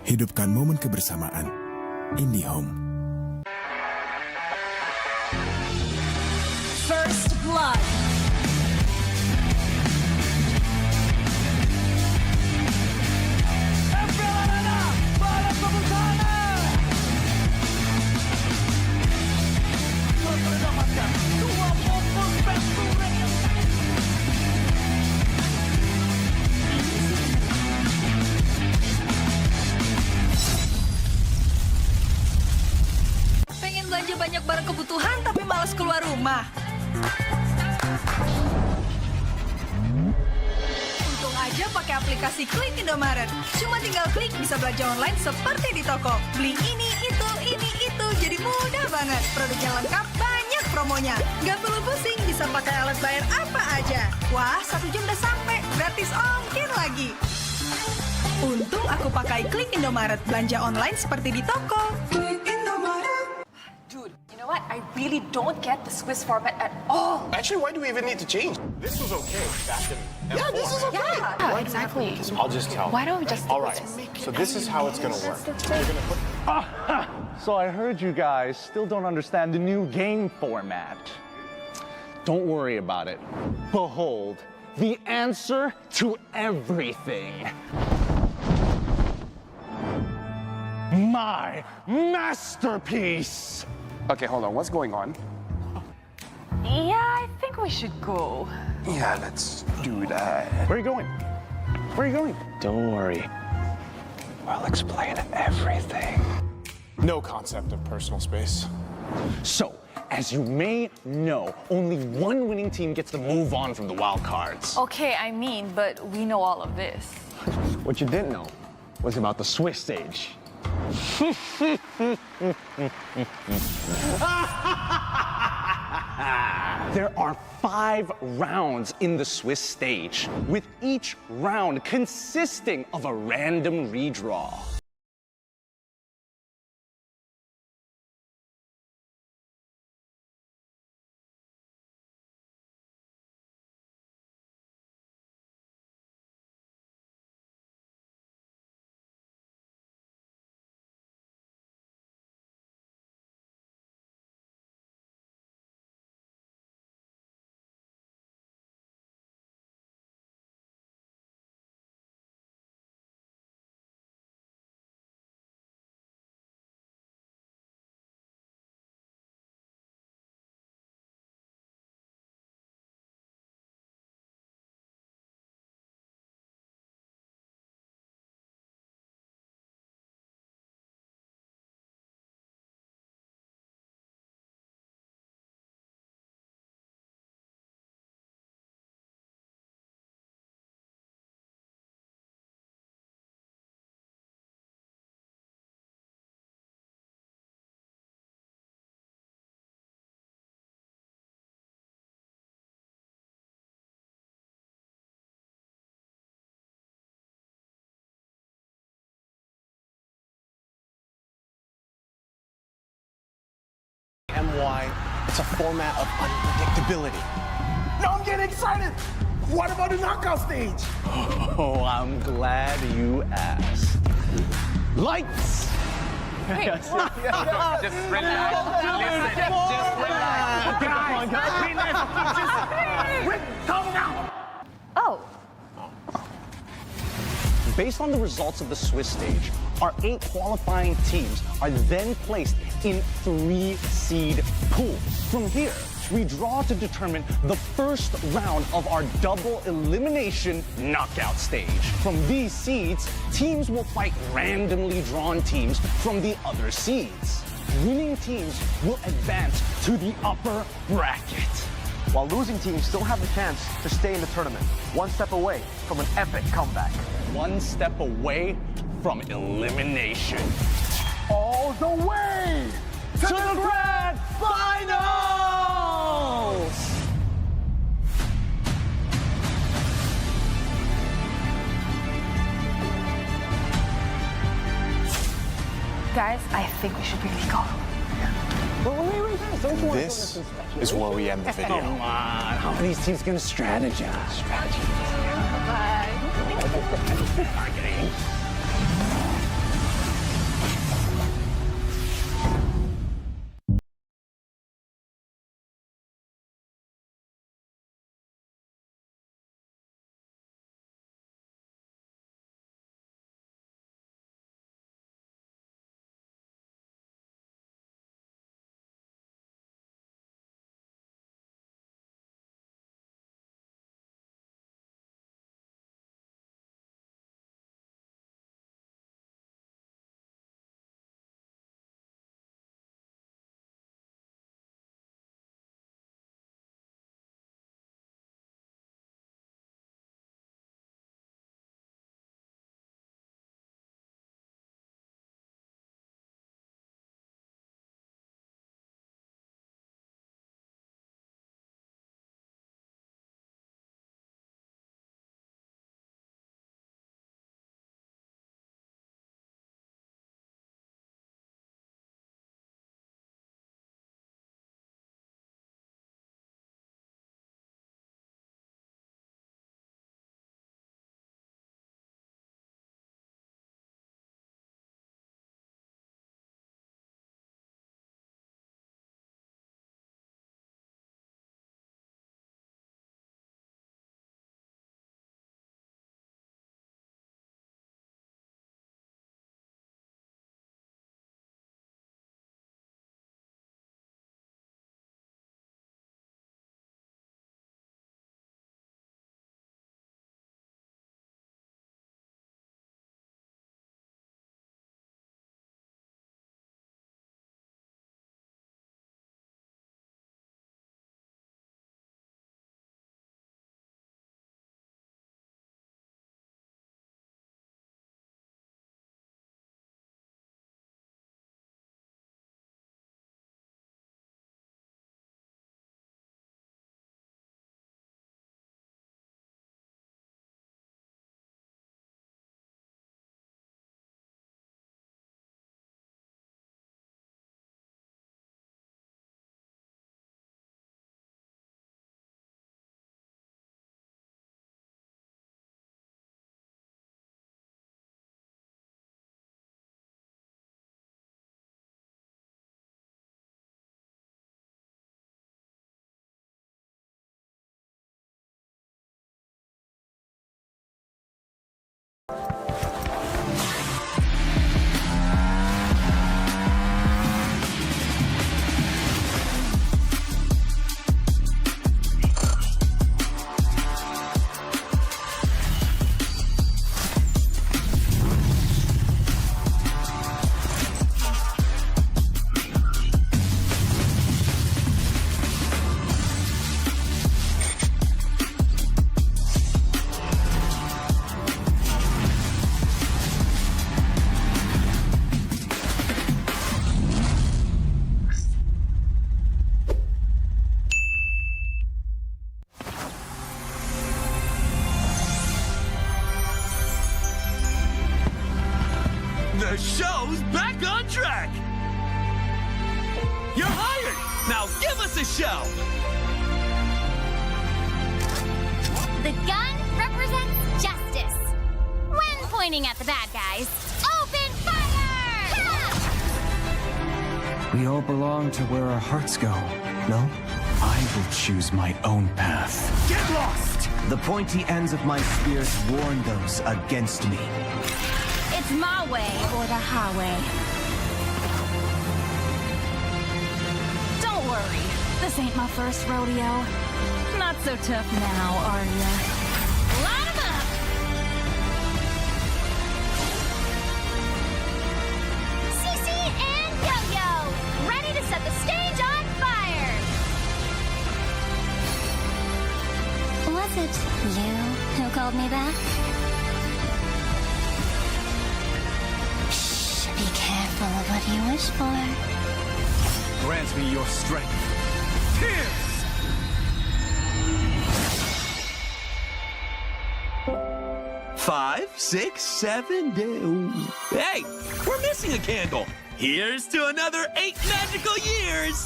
Hidupkan momen kebersamaan. IndiHome. First Blood. Pengen belanja banyak barang kebutuhan tapi malas keluar rumah. Untung aja pakai aplikasi Klik Indomaret. Cuma tinggal klik bisa belanja online seperti di toko. Beli ini, itu, jadi mudah banget. Produknya lengkap, banyak promonya. Gak perlu pusing, bisa pakai alat bayar apa aja. Wah, 1 jam udah sampai, gratis ongkir lagi. Untung aku pakai Klik Indomaret, belanja online seperti di toko. Dude, you know what? I really don't get the Swiss format at all. Actually, why do we even need to change? This was okay back in M4. Yeah, this is okay. Yeah, exactly. I'll just tell. Why don't we just... All right, so this is how it's going to work. You're going to put... So I heard you guys still don't understand the new game format. Don't worry about it. Behold, the answer to everything. My masterpiece! Okay, hold on. What's going on? Yeah, I think we should go. Yeah, let's do that. Where are you going? Where are you going? Don't worry. I'll explain everything. No concept of personal space. So, as you may know, only one winning team gets to move on from the wild cards. Okay, I mean, but we know all of this. What you didn't know was about the Swiss stage. There are 5 rounds in the Swiss stage, with each round consisting of a random redraw. MY, it's a format of unpredictability. Now I'm getting excited! What about the knockout stage? Oh, I'm glad you asked. Lights! Wait, what? Just relax. Listen, just relax. Come on, guys. Calm down! Oh. Based on the results of the Swiss stage, our 8 qualifying teams are then placed in 3 seed pools. From here, we draw to determine the first round of our double elimination knockout stage. From these seeds, teams will fight randomly drawn teams from the other seeds. Winning teams will advance to the upper bracket, while losing teams still have the chance to stay in the tournament, one step away from an epic comeback. One step away from elimination. All the way to the grand finals! Guys, I think we should really go. This is where we end the video. Come on, how are these teams gonna strategize? Bye. The show's back on track! You're hired! Now give us a show! The gun represents justice. When pointing at the bad guys, open fire! We all belong to where our hearts go, no? I will choose my own path. Get lost! The pointy ends of my spears warn those against me. It's my way or the highway. Don't worry, this ain't my first rodeo. Not so tough now, are ya? Line 'em up! CC and Yo-Yo, ready to set the stage on fire! Was it you who called me back? Shh, be careful of what you wish for. Grant me your strength. Pierce! Five, 6, 7, hey, we're missing a candle. Here's to another 8 magical years.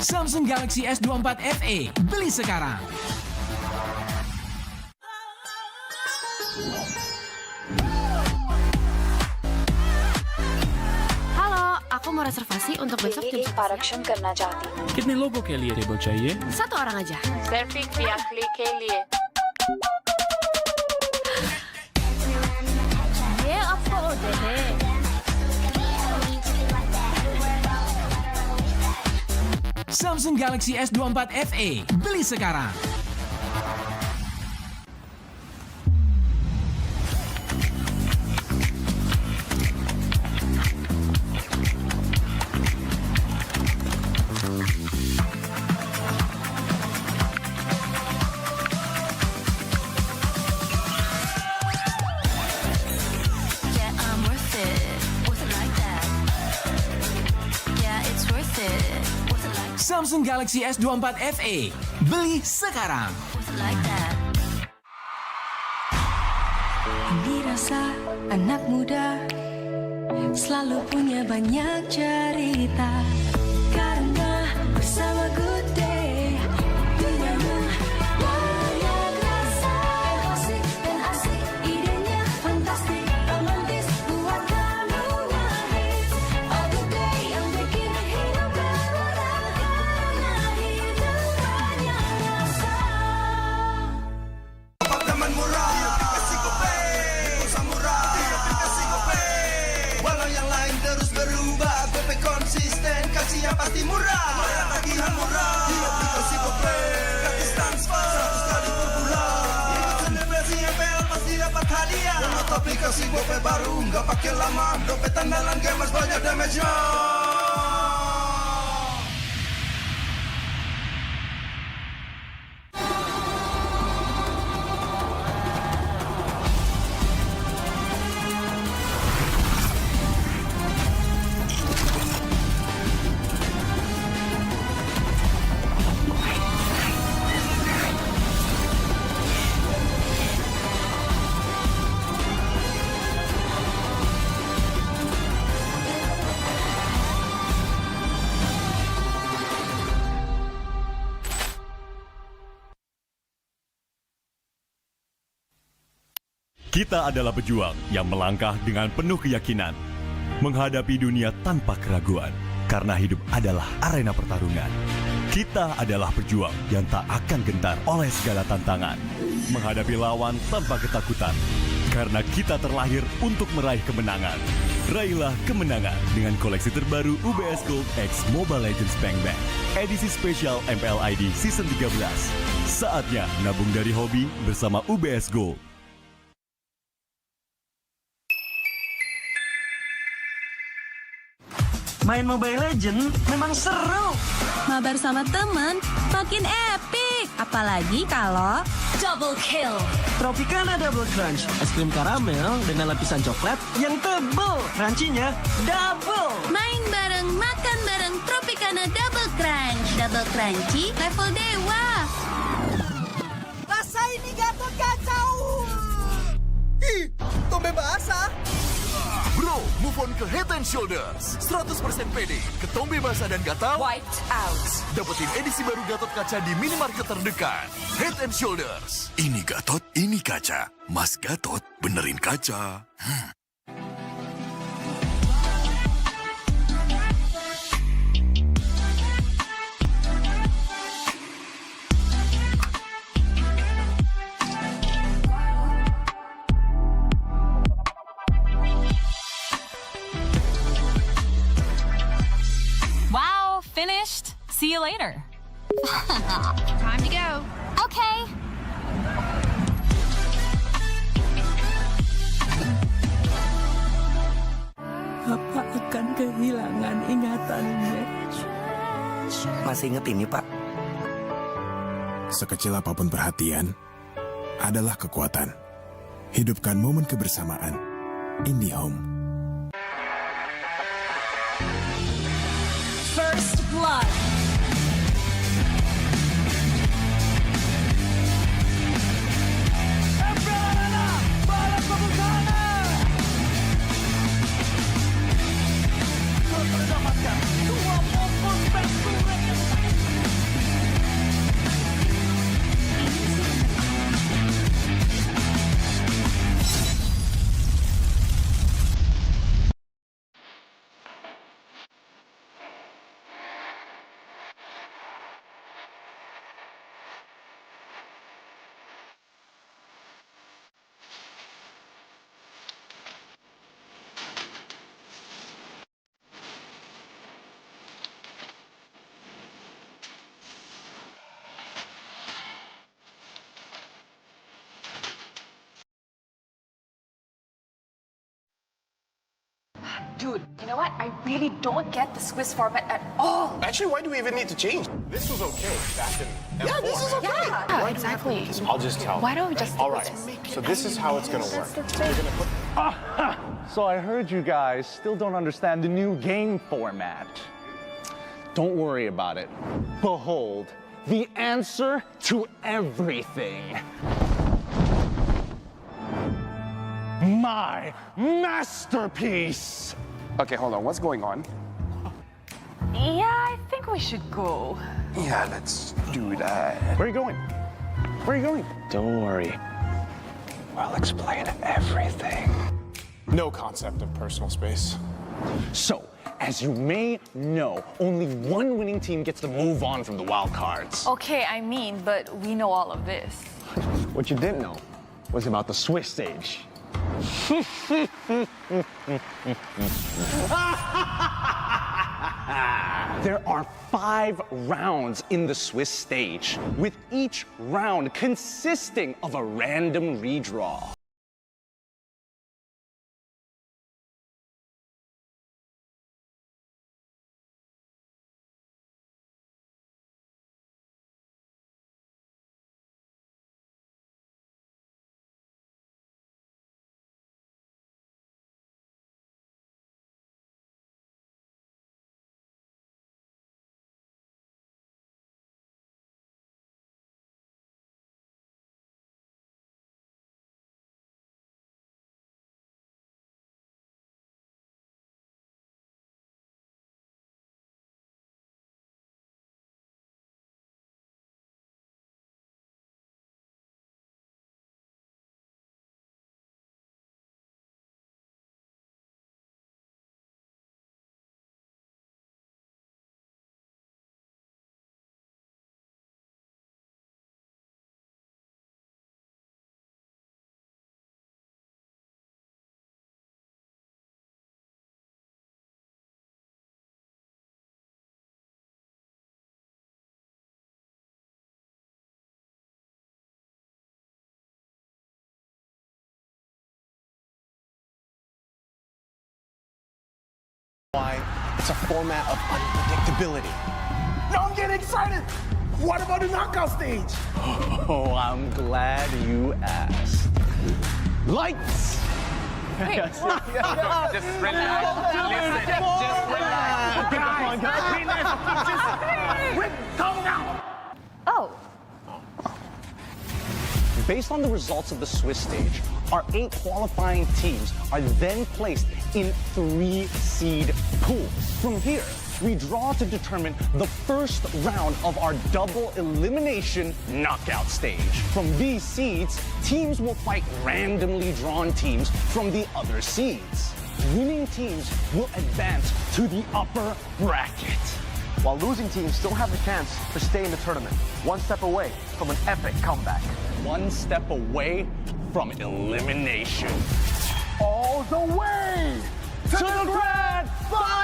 Samsung Galaxy S24 FE, beli sekarang. Halo, aku mau reservasi untuk besok jam 11 आरक्षण करना चाहती हूँ कितने लोगों के लिए table चाहिए? Satu orang aja. सिर्फ एक यात्री के लिए ये आपको ऑर्डर है Samsung Galaxy S24 FE, beli sekarang. Samsung Galaxy S24 FE, beli sekarang. Dirasa anak muda selalu punya banyak cerita karena bersama Good Day duniamu banyak rasa asik dan asik idenya fantastik romantis buat kamu ngehits Oh Good Day yang bikin hidup berwarna karena hidup banyak rasa Apartemen murah, aplikasi GoPay, pulsa murah, aplikasi GoPay. Walau yang lain terus berubah, GoPay konsisten, kasih yang pasti murah. Bayar tagihan murah, di aplikasi GoPay. Gratis transfer, 100 kali per bulan. Ikut selebrasi MPL pasti dapat hadiah. Download aplikasi GoPay baru, nggak pakai lama. Dompet andalan gamers banyak damage-nya. Kita adalah pejuang yang melangkah dengan penuh keyakinan, menghadapi dunia tanpa keraguan, karena hidup adalah arena pertarungan. Kita adalah pejuang yang tak akan gentar oleh segala tantangan, menghadapi lawan tanpa ketakutan, karena kita terlahir untuk meraih kemenangan. Raihlah kemenangan dengan koleksi terbaru UBS Gold X Mobile Legends Bank Bank. Edisi spesial MPL ID Season 13. Saatnya nabung dari hobi bersama UBS Gold. Main Mobile Legends memang seru. Mabar sama temen makin epic. Apalagi kalau double kill. Tropicana Double Crunch, es krim karamel dengan lapisan coklat yang tebal. Crunchy-nya double. Main bareng, makan bareng Tropicana Double Crunch. Double crunchy level dewa. Rasa ini Gatot kacau. Ih, tombe basah. Bro, move on ke Head and Shoulders. 100% pede, ketombe basah dan gatal. Wiped out. Dapetin edisi baru Gatot Kaca di minimarket terdekat. Head and Shoulders. Ini Gatot, ini kaca. Mas Gatot, benerin kaca. Wow, finished. See you later. Time to go. Okay. Apa akan kehilangan ingatannya? Masih inget ini, Pak? Sekecil apapun perhatian adalah kekuatan. Hidupkan momen kebersamaan. IndiHome. First blood. Dude, you know what? I really don't get the Swiss format at all. Actually, why do we even need to change? This was okay back in M4. Yeah, this is okay. Why do we have to do this? I'll just tell. Why don't we just All do right. this? So this is how it's gonna work. We're gonna put. So I heard you guys still don't understand the new game format. Don't worry about it. Behold, the answer to everything. My masterpiece! Okay, hold on. What's going on? Yeah, I think we should go. Yeah, let's do that. Where are you going? Where are you going? Don't worry. I'll explain everything. No concept of personal space. So, as you may know, only one winning team gets to move on from the wild cards. Okay, I mean, but we know all of this. What you didn't know was about the Swiss stage. There are 5 rounds in the Swiss stage, with each round consisting of a random redraw. Why? It's a format of unpredictability. Now I'm getting excited! What about the knockout stage? Oh, I'm glad you asked. Lights! Wait, just relax. Listen, just relax. Calm down! Oh. Based on the results of the Swiss stage, our 8 qualifying teams are then placed in 3-seed pool. From here, we draw to determine the first round of our double elimination knockout stage. From these seeds, teams will fight randomly drawn teams from the other seeds. Winning teams will advance to the upper bracket, while losing teams still have the chance to stay in the tournament, one step away from an epic comeback. One step away from elimination. All the way to the grand finals!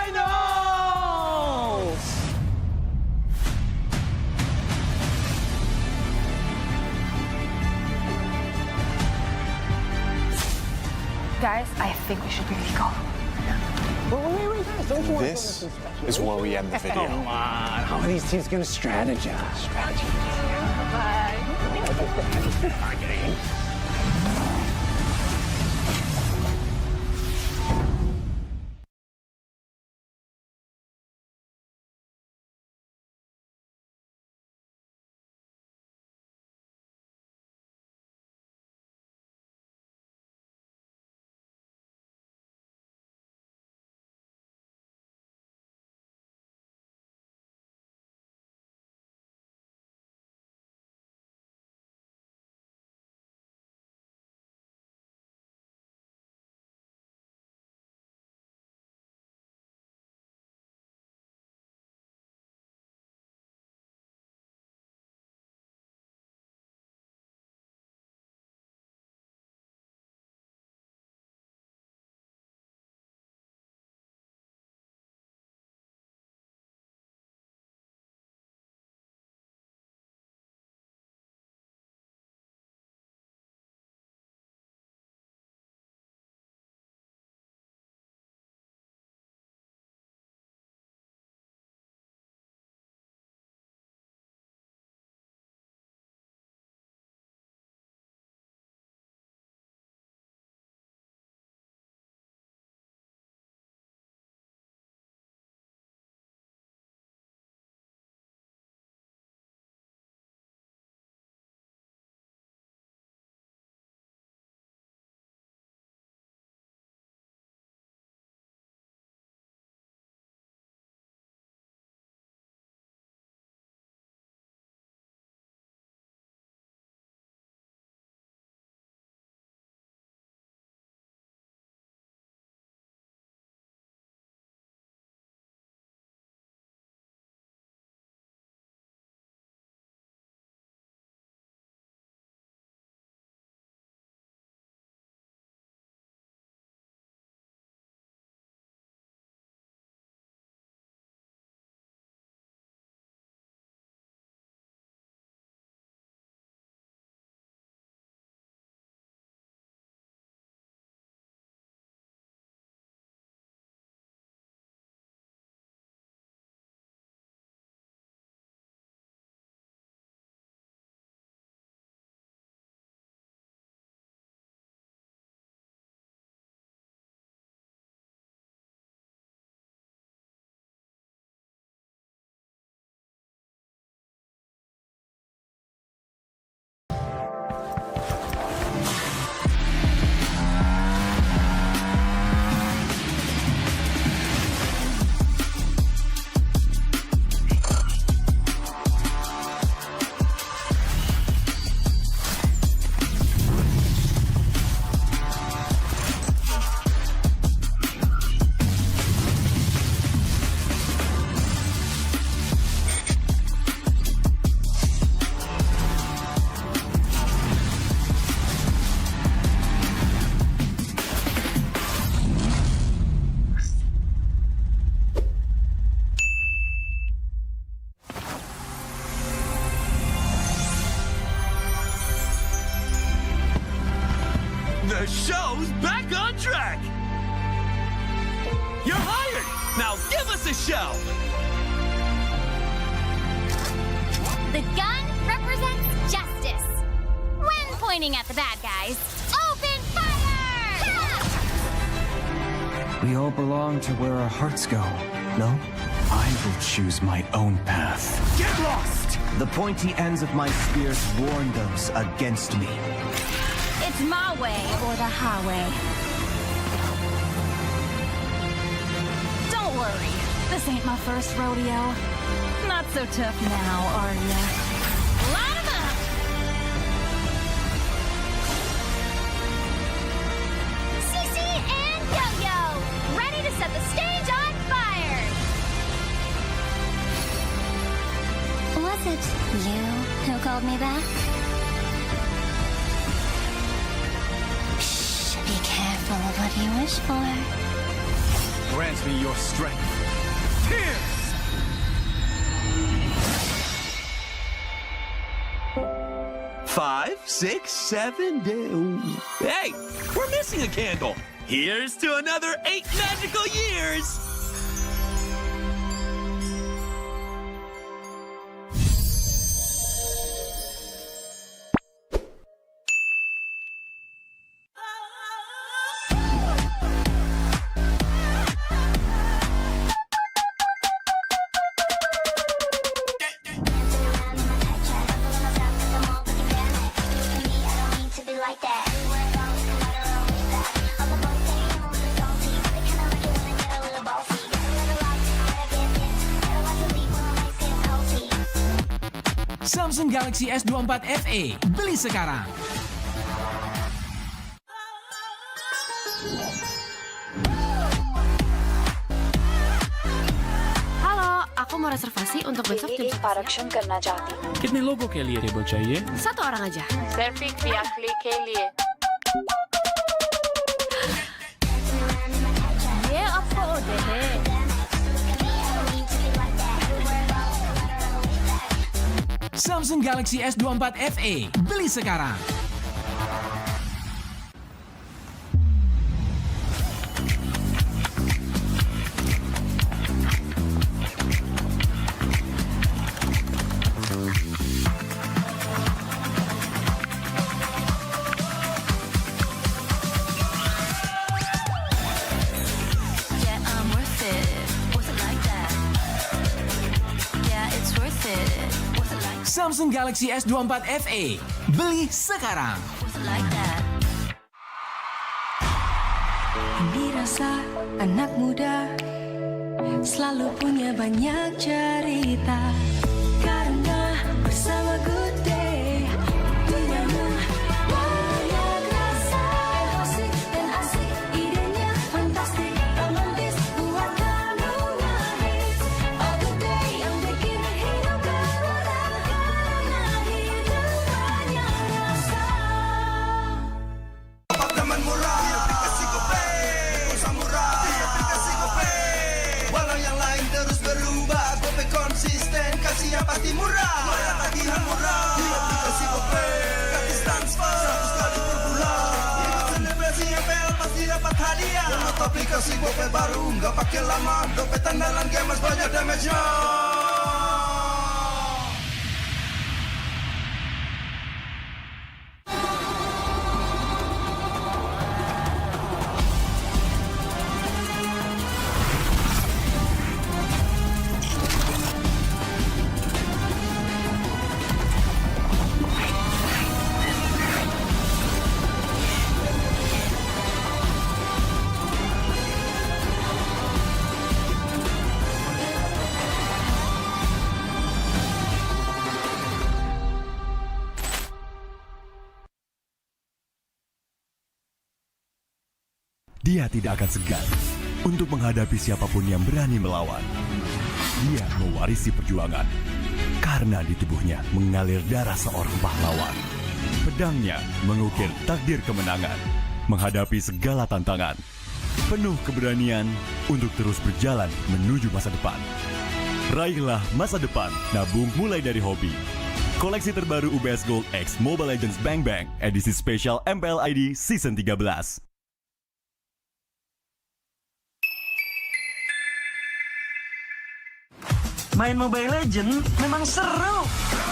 Guys, I think we should really go. Wait, guys, don't you want to This is where we end the video. Come on, how are these teams going to strategize? Bye. The show's back on track! You're hired! Now give us a show! The gun represents justice. When pointing at the bad guys, open fire! We all belong to where our hearts go, no? I will choose my own path. Get lost! The pointy ends of my spears warn those against me. It's my way or the highway. Don't worry, this ain't my first rodeo. Not so tough now, are ya? Line 'em up! Cece and Yo-Yo, ready to set the stage on fire! Was it you who called me back? Shh, be careful of what you wish for. Grant me your strength. Tears! Five, six, 7 days. Hey, we're missing a candle. Here's to another 8 magical years. Samsung Galaxy S24 FE, beli sekarang. Halo, aku mau reservasi untuk besok jam 11. आरक्षण करना चाहती हूँ कितने लोगों के लिए table चाहिए? Satu orang aja. सिर्फ एक यात्री के लिए ये आपको ऑर्डर है Samsung Galaxy S24 FE, beli sekarang. Yeah, I'm worth it. Was it like that? Yeah, it's worth it. Was it like Samsung Galaxy S24 FE, beli sekarang. Was it like that? Ini rasa anak muda selalu punya banyak cerita. Karena bersama Good Day punyanya banyak rasa. Asik dan asik, idenya fantastik, romantis, buat kamu nangis. Oh Good Day yang bikin hidup berwarna. Karena hidup banyak rasa. Apartemen murah, aplikasi GoPay, pulsa murah, di aplikasi GoPay. Walau yang lain terus berubah, GoPay konsisten, kasih yang pasti murah. Bayar tagihan murah, di aplikasi GoPay. Gratis transfer, 100 kali per bulan. Ikut selebrasi MPL pasti dapat hadiah. Download aplikasi GoPay baru, nggak pakai lama. Dompet andalan gamers banyak damage-nya. Dia tidak akan segan untuk menghadapi siapapun yang berani melawan. Dia mewarisi perjuangan karena di tubuhnya mengalir darah seorang pahlawan. Pedangnya mengukir takdir kemenangan, menghadapi segala tantangan. Penuh keberanian untuk terus berjalan menuju masa depan. Raihlah masa depan, nabung mulai dari hobi. Koleksi terbaru UBS Gold X Mobile Legends Bang Bang, edisi spesial MPL ID Season 13. Main Mobile Legend memang seru.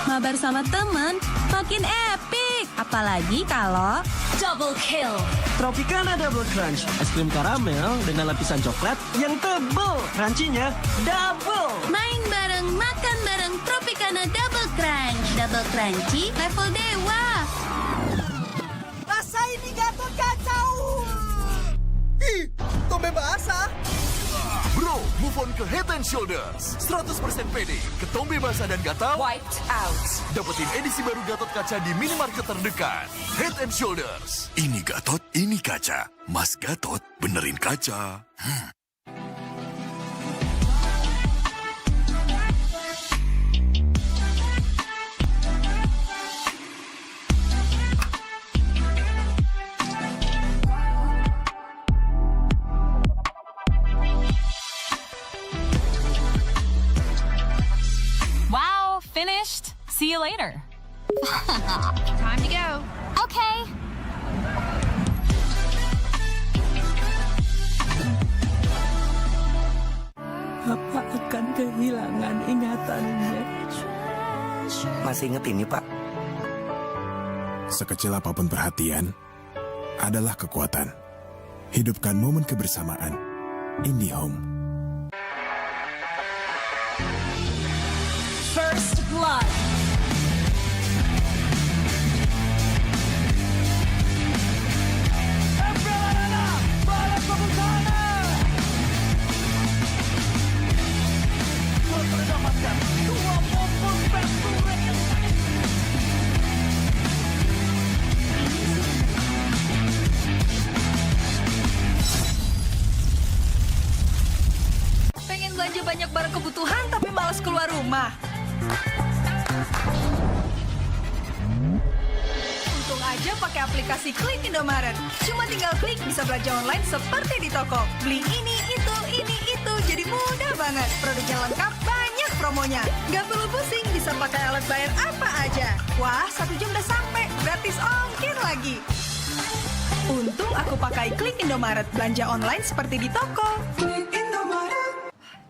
Mabar sama temen makin epic. Apalagi kalau double kill. Tropicana Double Crunch, es krim karamel dengan lapisan coklat yang tebal. Crunchy-nya double. Main bareng, makan bareng Tropicana Double Crunch. Double crunchy level dewa. Rasa ini Gatot kacau. Ih, tombe basah. Bro, move on ke Head and Shoulders. 100% pede, ketombe basah dan gatal Wiped out. dapetin edisi baru Gatot kaca di minimarket terdekat. Head and Shoulders. Ini Gatot, ini kaca. Mas Gatot, benerin kaca. Wow, finished. See you later. Time to go. Okay. Apa akan kehilangan ingatannya? Masih inget ini, Pak? Sekecil apapun perhatian adalah kekuatan. Hidupkan momen kebersamaan. IndiHome. First blood. Pengen belanja banyak barang kebutuhan tapi malas keluar rumah. Untung aja pakai aplikasi Klik Indomaret. Cuma tinggal klik bisa belanja online seperti di toko. Beli ini, itu. Jadi mudah banget. Produknya lengkap, banyak promonya. Gak perlu pusing, bisa pakai alat bayar apa aja. Wah, 1 jam udah sampai. Gratis ongkir lagi. Untung aku pakai Klik Indomaret. Belanja online seperti di toko. Klik Indomaret.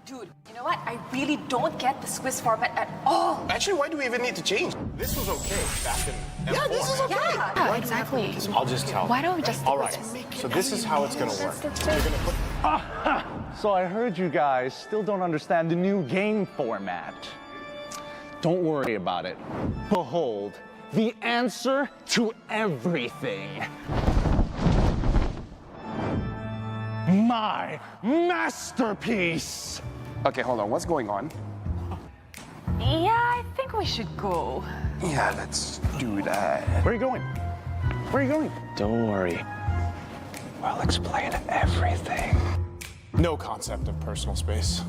Dude, you know what? I really don't get the Swiss format at all. Actually, why do we even need to change? This was okay back in M4. Yeah, this is okay. Yeah, exactly. I'll just tell. Why don't we just All right. So this is how it's gonna work. You're gonna put. So I heard you guys still don't understand the new game format. Don't worry about it. Behold, the answer to everything. My masterpiece! Okay, hold on. What's going on? Yeah, I think we should go. Yeah, let's do that. Where are you going? Where are you going? Don't worry. I'll explain everything. No concept of personal space.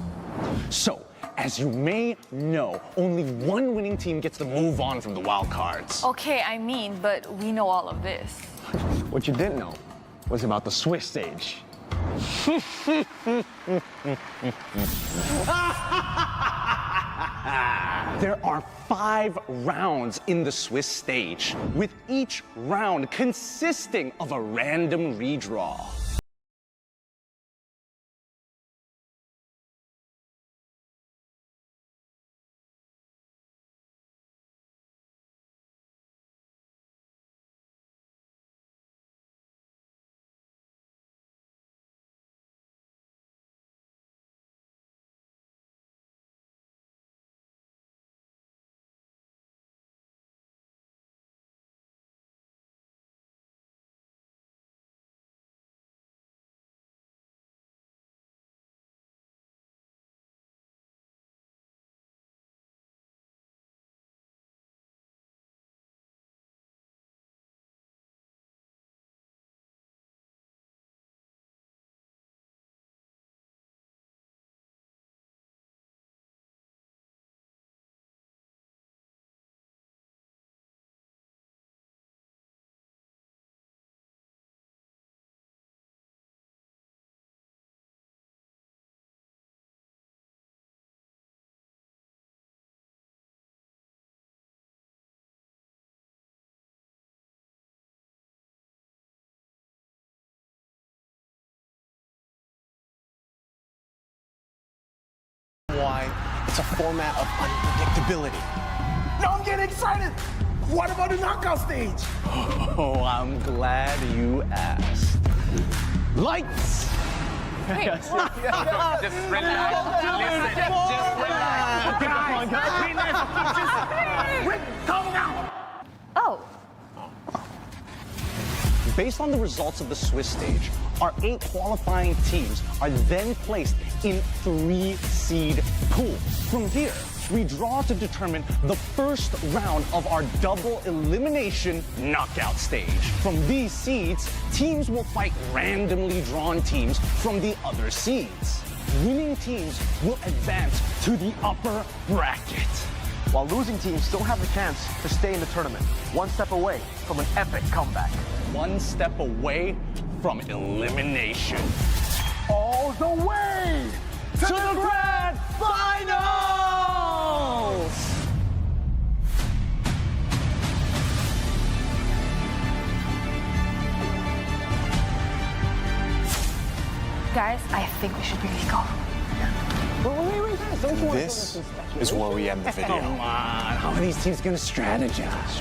So, as you may know, only one winning team gets to move on from the wild cards. Okay, I mean, but we know all of this. What you didn't know was about the Swiss stage. There are 5 rounds in the Swiss stage, with each round consisting of a random redraw. It's a format of unpredictability. Now I'm getting excited! What about the knockout stage? Oh, I'm glad you asked. Lights! Wait, Just relax. Just relax. Come on, guys. Rick, calm down! Oh. Based on the results of the Swiss stage, our 8 qualifying teams are then placed in 3-seed pool. From here, we draw to determine the first round of our double elimination knockout stage. From these seeds, teams will fight randomly drawn teams from the other seeds. Winning teams will advance to the upper bracket, while losing teams still have the chance to stay in the tournament, one step away from an epic comeback. One step away from elimination. All the way to the grand finals! Guys, I think we should really go. Wait, This is where we end the video. Come on, how are these teams gonna strategize?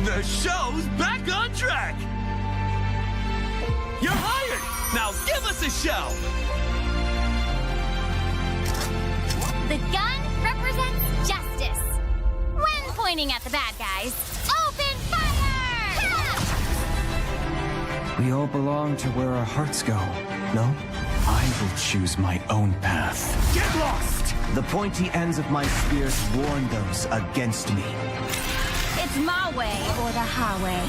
The show's back on track! You're hired! Now give us a show! The gun represents justice. When pointing at the bad guys, open fire! We all belong to where our hearts go, no? I will choose my own path. Get lost! The pointy ends of my spears warn those against me. It's my way or the highway.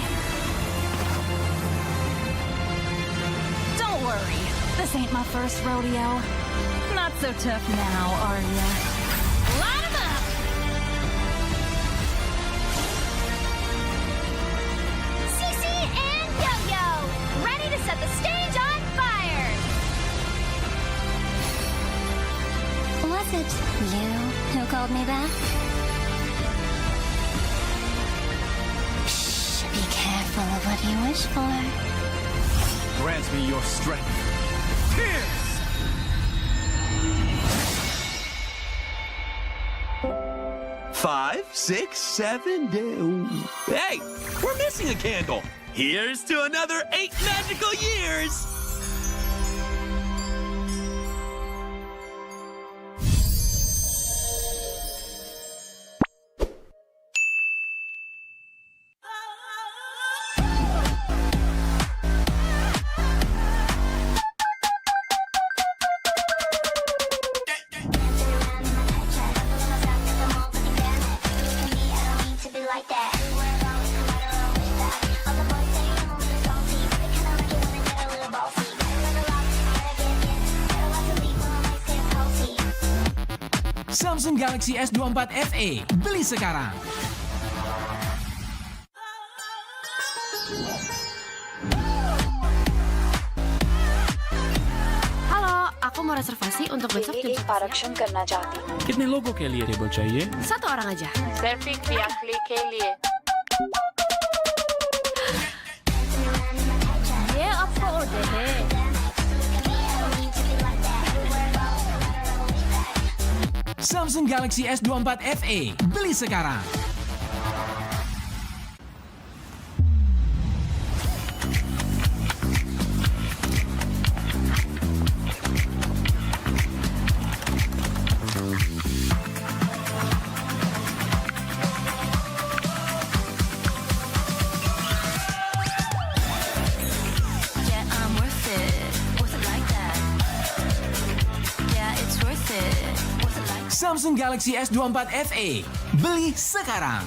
Don't worry, this ain't my first rodeo. Not so tough now, are ya? Line 'em up! Cece and Yo-Yo, ready to set the stage on fire! Was it you who called me back? Shh, be careful of what you wish for. Grant me your strength. Pierce! 5, 6, 7, 8. Hey, we're missing a candle. Here's to another 8 magical years. Samsung Galaxy S24 FE, beli sekarang. Halo, aku mau reservasi untuk besok jam 11 आरक्षण करना चाहती हूँ। कितने लोगों के लिए table चाहिए? 1 orang aja. सिर्फ एक व्याकली के लिए। ये आपको ऑर्डर है। Samsung Galaxy S24 FE, beli sekarang. Samsung Galaxy S24 FE, beli sekarang.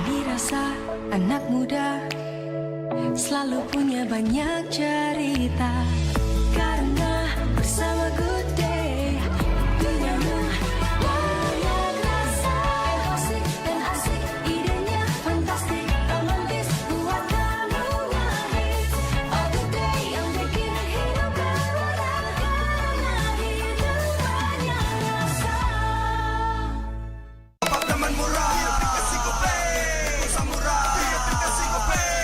Dirasa anak muda selalu punya banyak cerita, karena bersama Good Day duniamu banyak rasa, asik dan asik, idenya fantastik, romantis buat kamu ngehits. Oh Good Day yang bikin hidup berwarna, karena hidup banyak rasa. Apartemen murah, aplikasi GoPay, pulsa murah, aplikasi GoPay.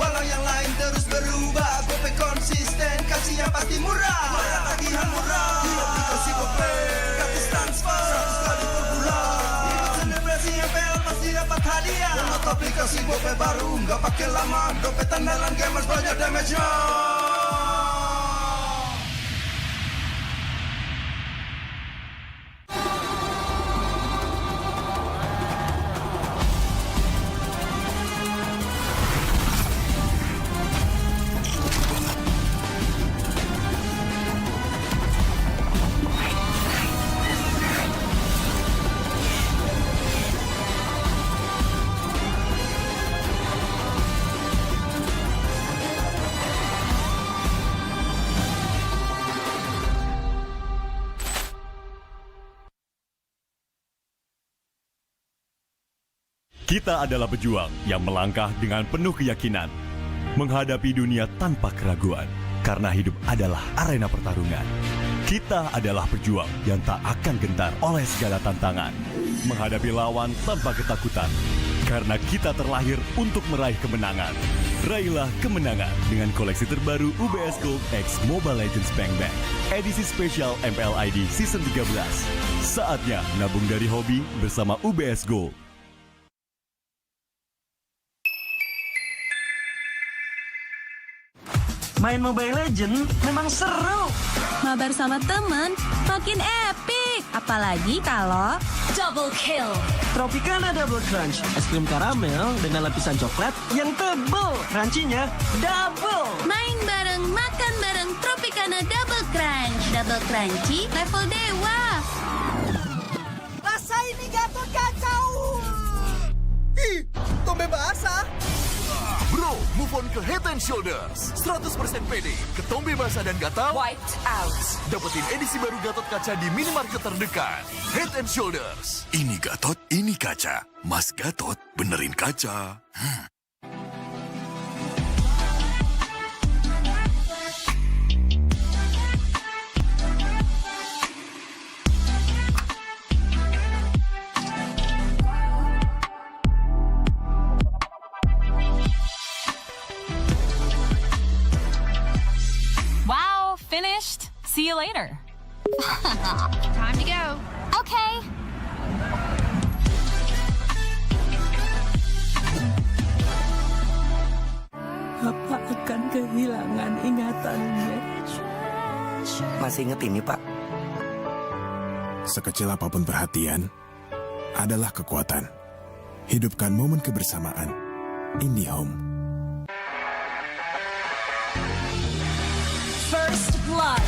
Walau yang lain terus berubah, GoPay konsisten, kasihnya pasti murah. Bayar tagihan murah, di aplikasi GoPay, gratis transfer 100 kali per bulan. Ikut selebrasi MPL pasti dapat hadiah. Download aplikasi GoPay baru, nggak pakai lama. Dompet andalan gamers banyak damage-nya. Kita adalah pejuang yang melangkah dengan penuh keyakinan, menghadapi dunia tanpa keraguan, karena hidup adalah arena pertarungan. Kita adalah pejuang yang tak akan gentar oleh segala tantangan, menghadapi lawan tanpa ketakutan, karena kita terlahir untuk meraih kemenangan. Raihlah kemenangan dengan koleksi terbaru UBS Gold X Mobile Legends Bang Bang, edisi spesial MPL ID Season 13. Saatnya nabung dari hobi bersama UBS Gold. Main Mobile Legends memang seru. Mabar sama temen makin epic. Apalagi kalau double kill. Tropicana Double Crunch, es krim karamel dengan lapisan coklat yang tebal. Crunchy-nya double. Main bareng, makan bareng Tropicana Double Crunch. Double crunchy level dewa. Rasa ini Gatot kacau. Ih, tombe basah. Bro, move on ke Head and Shoulders. 100% pede, ketombe basah dan gatal Wiped out. dapetin edisi baru Gatot kaca di minimarket terdekat. Head and Shoulders. Ini Gatot, ini kaca. Mas Gatot, benerin kaca. Wow, finished. See you later. Time to go. Okay. Apa akan kehilangan ingatannya? Masih inget ini, Pak? Sekecil apapun perhatian adalah kekuatan. Hidupkan momen kebersamaan. IndiHome. First blood.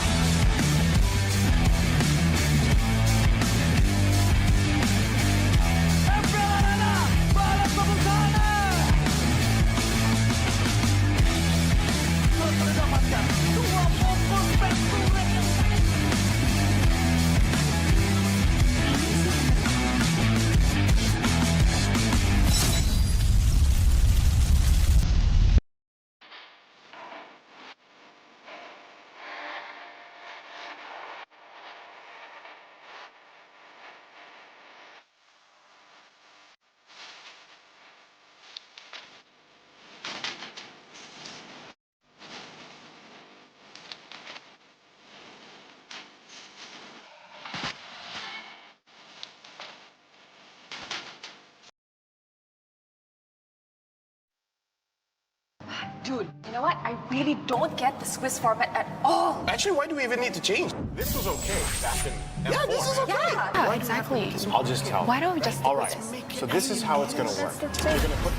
Dude, you know what? I really don't get the Swiss format at all. Actually, why do we even need to change? This was okay back in M4. Yeah, this is okay. Yeah, exactly. I'll just tell. Why don't we just... All right, so this is how it's going to work. You're going to put...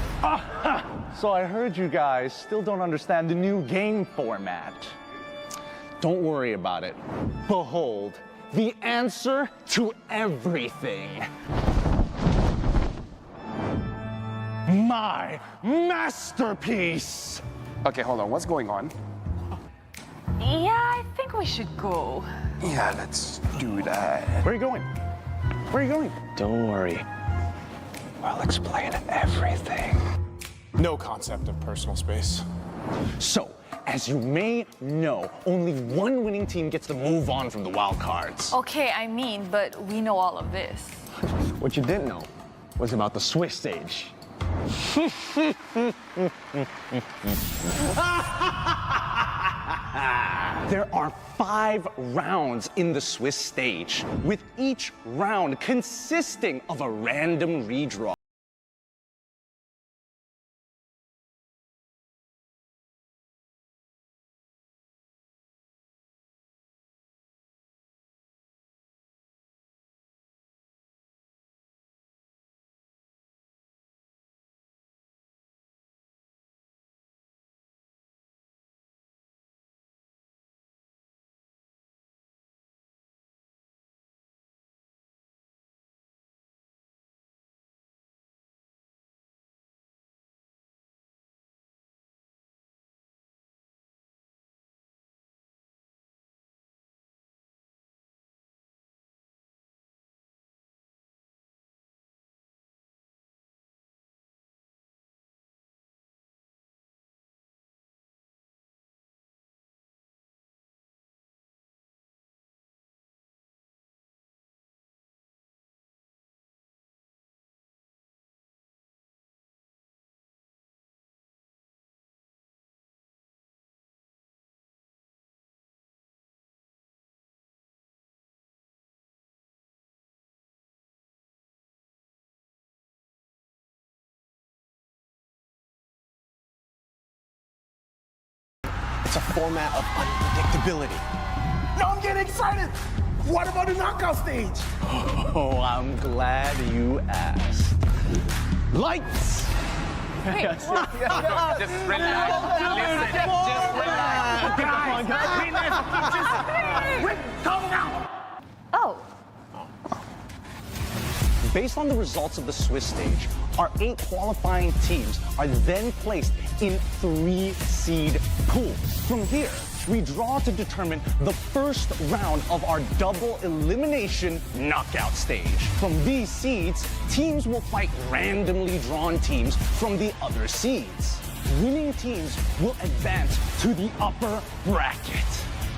So I heard you guys still don't understand the new game format. Don't worry about it. Behold, the answer to everything. My masterpiece! Okay, hold on. What's going on? Yeah, I think we should go. Yeah, let's do that. Where are you going? Where are you going? Don't worry. I'll explain everything. No concept of personal space. So, as you may know, only one winning team gets to move on from the wild cards. Okay, I mean, but we know all of this. What you didn't know was about the Swiss stage. There are 5 rounds in the Swiss stage, with each round consisting of a random redraw. It's a format of unpredictability. Now I'm getting excited. What about the knockout stage? Oh, I'm glad you asked. Lights! Just relax. Listen, just relax. Guys, calm down. Oh. Based on the results of the Swiss stage, our 8 qualifying teams are then placed in 3-seed pools. From here, we draw to determine the first round of our double elimination knockout stage. From these seeds, teams will fight randomly drawn teams from the other seeds. Winning teams will advance to the upper bracket,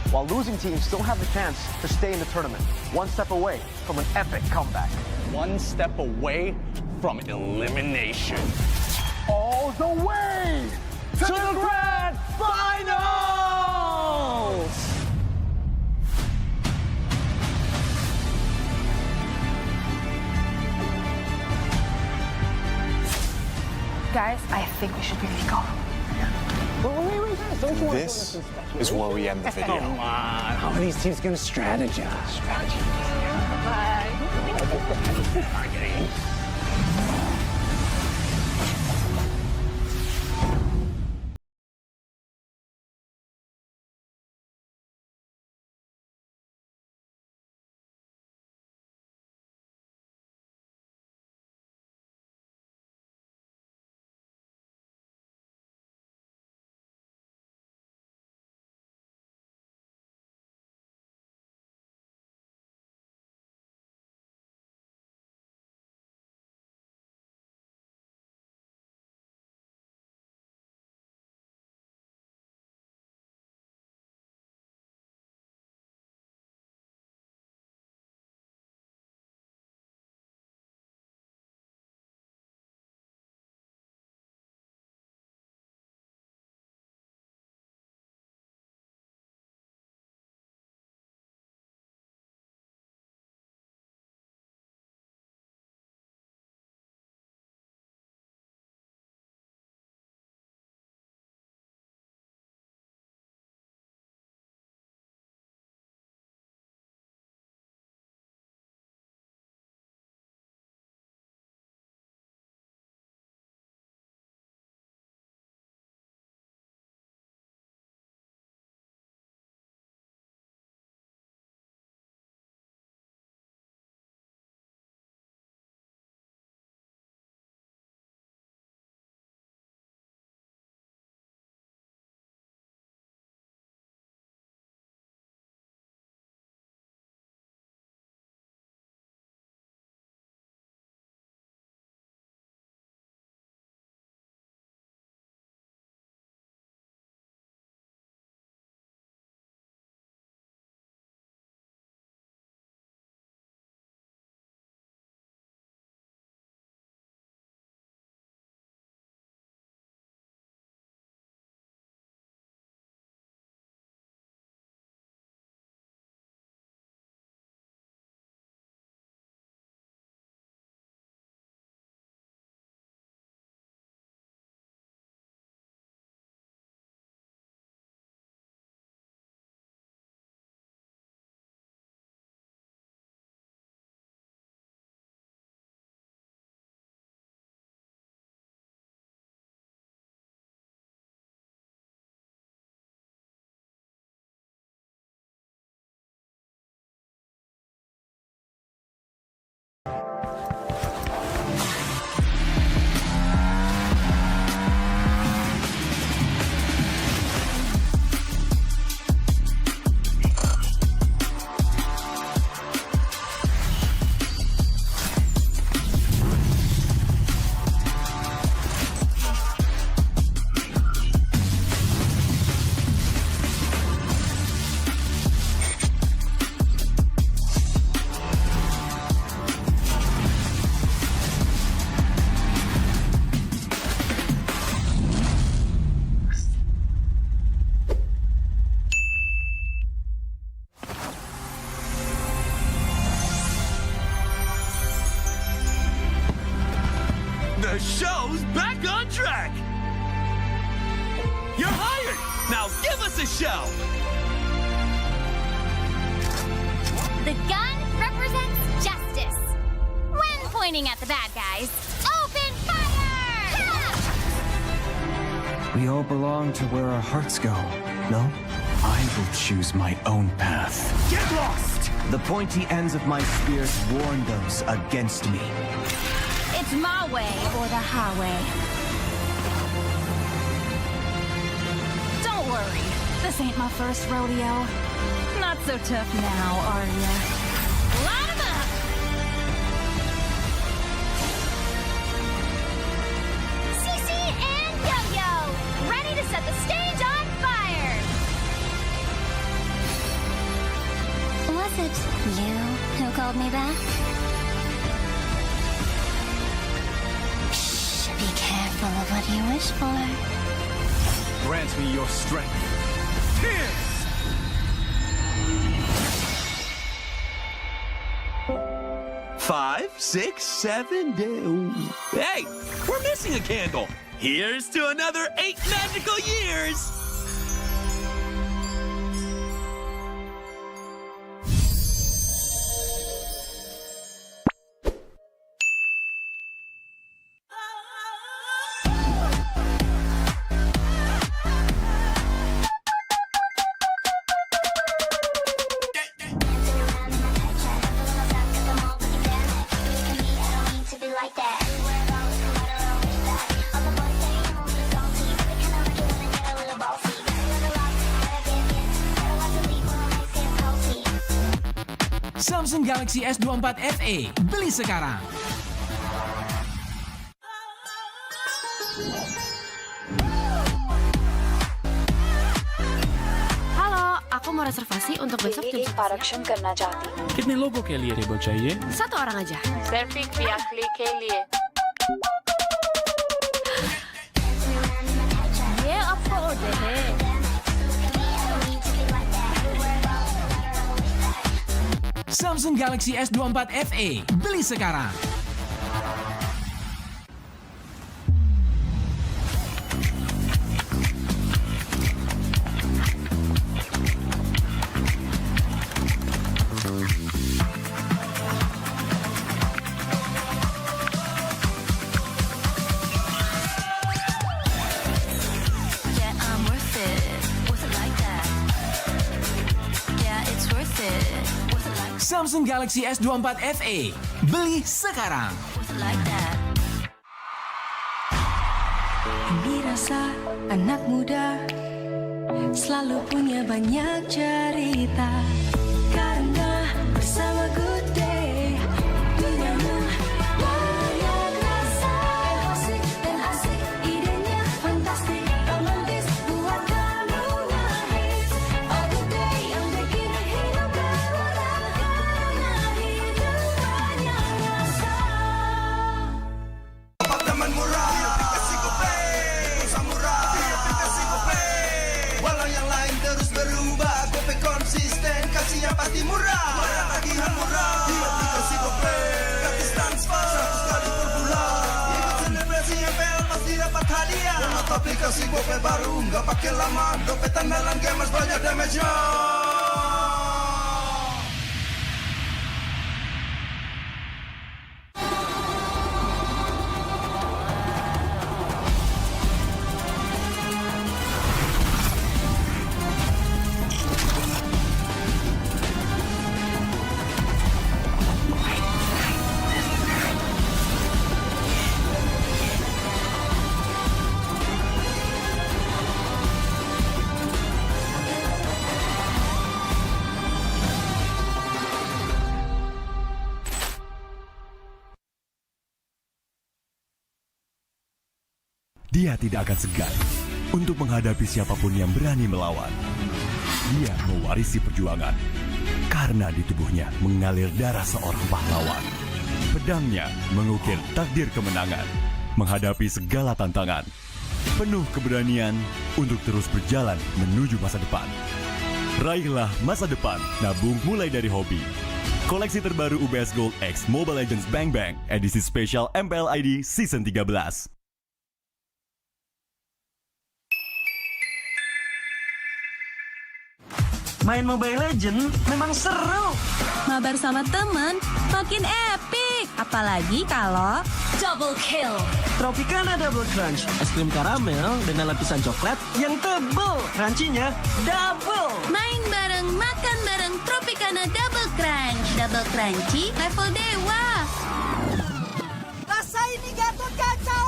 While losing teams still have the chance to stay in the tournament, one step away from an epic comeback. one step away from elimination. All the way to the grand finals! Guys, I think we should really go. This is where we end the video. Come on, how are these teams gonna strategize? The show's back on track! You're hired! Now give us a show! The gun represents justice. When pointing at the bad guys, open fire! We all belong to where our hearts go, no? I will choose my own path. Get lost! The pointy ends of my spears warn those against me. It's my way or the highway. Don't worry, this ain't my first rodeo. Not so tough now, are ya? Line 'em up! CC and Yo-Yo, ready to set the stage on fire! Was it you who called me back? Shh, be careful of what you wish for. Grant me your strength. Tears! 5, 6, 7, hey, we're missing a candle. Here's to another 8 magical years. Samsung Galaxy S24 FE, beli sekarang. Halo, aku mau reservasi untuk besok jam 11. आरक्षण करना चाहती हूँ। कितने लोगों के लिए table चाहिए? 1 orang aja. Surfing व्याखली के लिए। ये आपका ऑर्डर है। Samsung Galaxy S24 FE, beli sekarang. Yeah, I'm worth it. Was it like that? Yeah, it's worth it. Was it like Samsung Galaxy S24 FE, beli sekarang. Was it like that? Dirasa anak muda selalu punya banyak cerita karena bersama Good Day duniamu banyak rasa asik dan asik idenya fantastik romantis buat kamu nangis oh Good Day yang bikin hidup berwarna karena hidup banyak rasa Apartemen murah, dikasih gopay, pulsa murah, dikasih gopay. Walau yang lain terus berubah, gopay konsisten, kasih yang pasti murah. Bayar tagihan murah, dikasih gopay. Gratis transfer, 100 kali per bulan. Ikut selebrasi MPL pasti dapat hadiah. Download aplikasi gopay baru, nggak pakai lama. Dompet andalan gamers banyak damage-nya. Dia tidak akan segan untuk menghadapi siapapun yang berani melawan. Dia mewarisi perjuangan karena di tubuhnya mengalir darah seorang pahlawan. Pedangnya mengukir takdir kemenangan, menghadapi segala tantangan. Penuh keberanian untuk terus berjalan menuju masa depan. Raihlah masa depan, nabung mulai dari hobi. Koleksi terbaru UBS Gold X Mobile Legends Bang Bang, edisi spesial MPL ID Season 13. Main Mobile Legend memang seru. Mabar sama temen makin epic. Apalagi kalau double kill. Tropicana Double Crunch, es krim karamel dengan lapisan coklat yang tebal. Crunchy-nya double. Main bareng, makan bareng Tropicana Double Crunch. Double crunchy level dewa. Rasa ini Gatot kacau.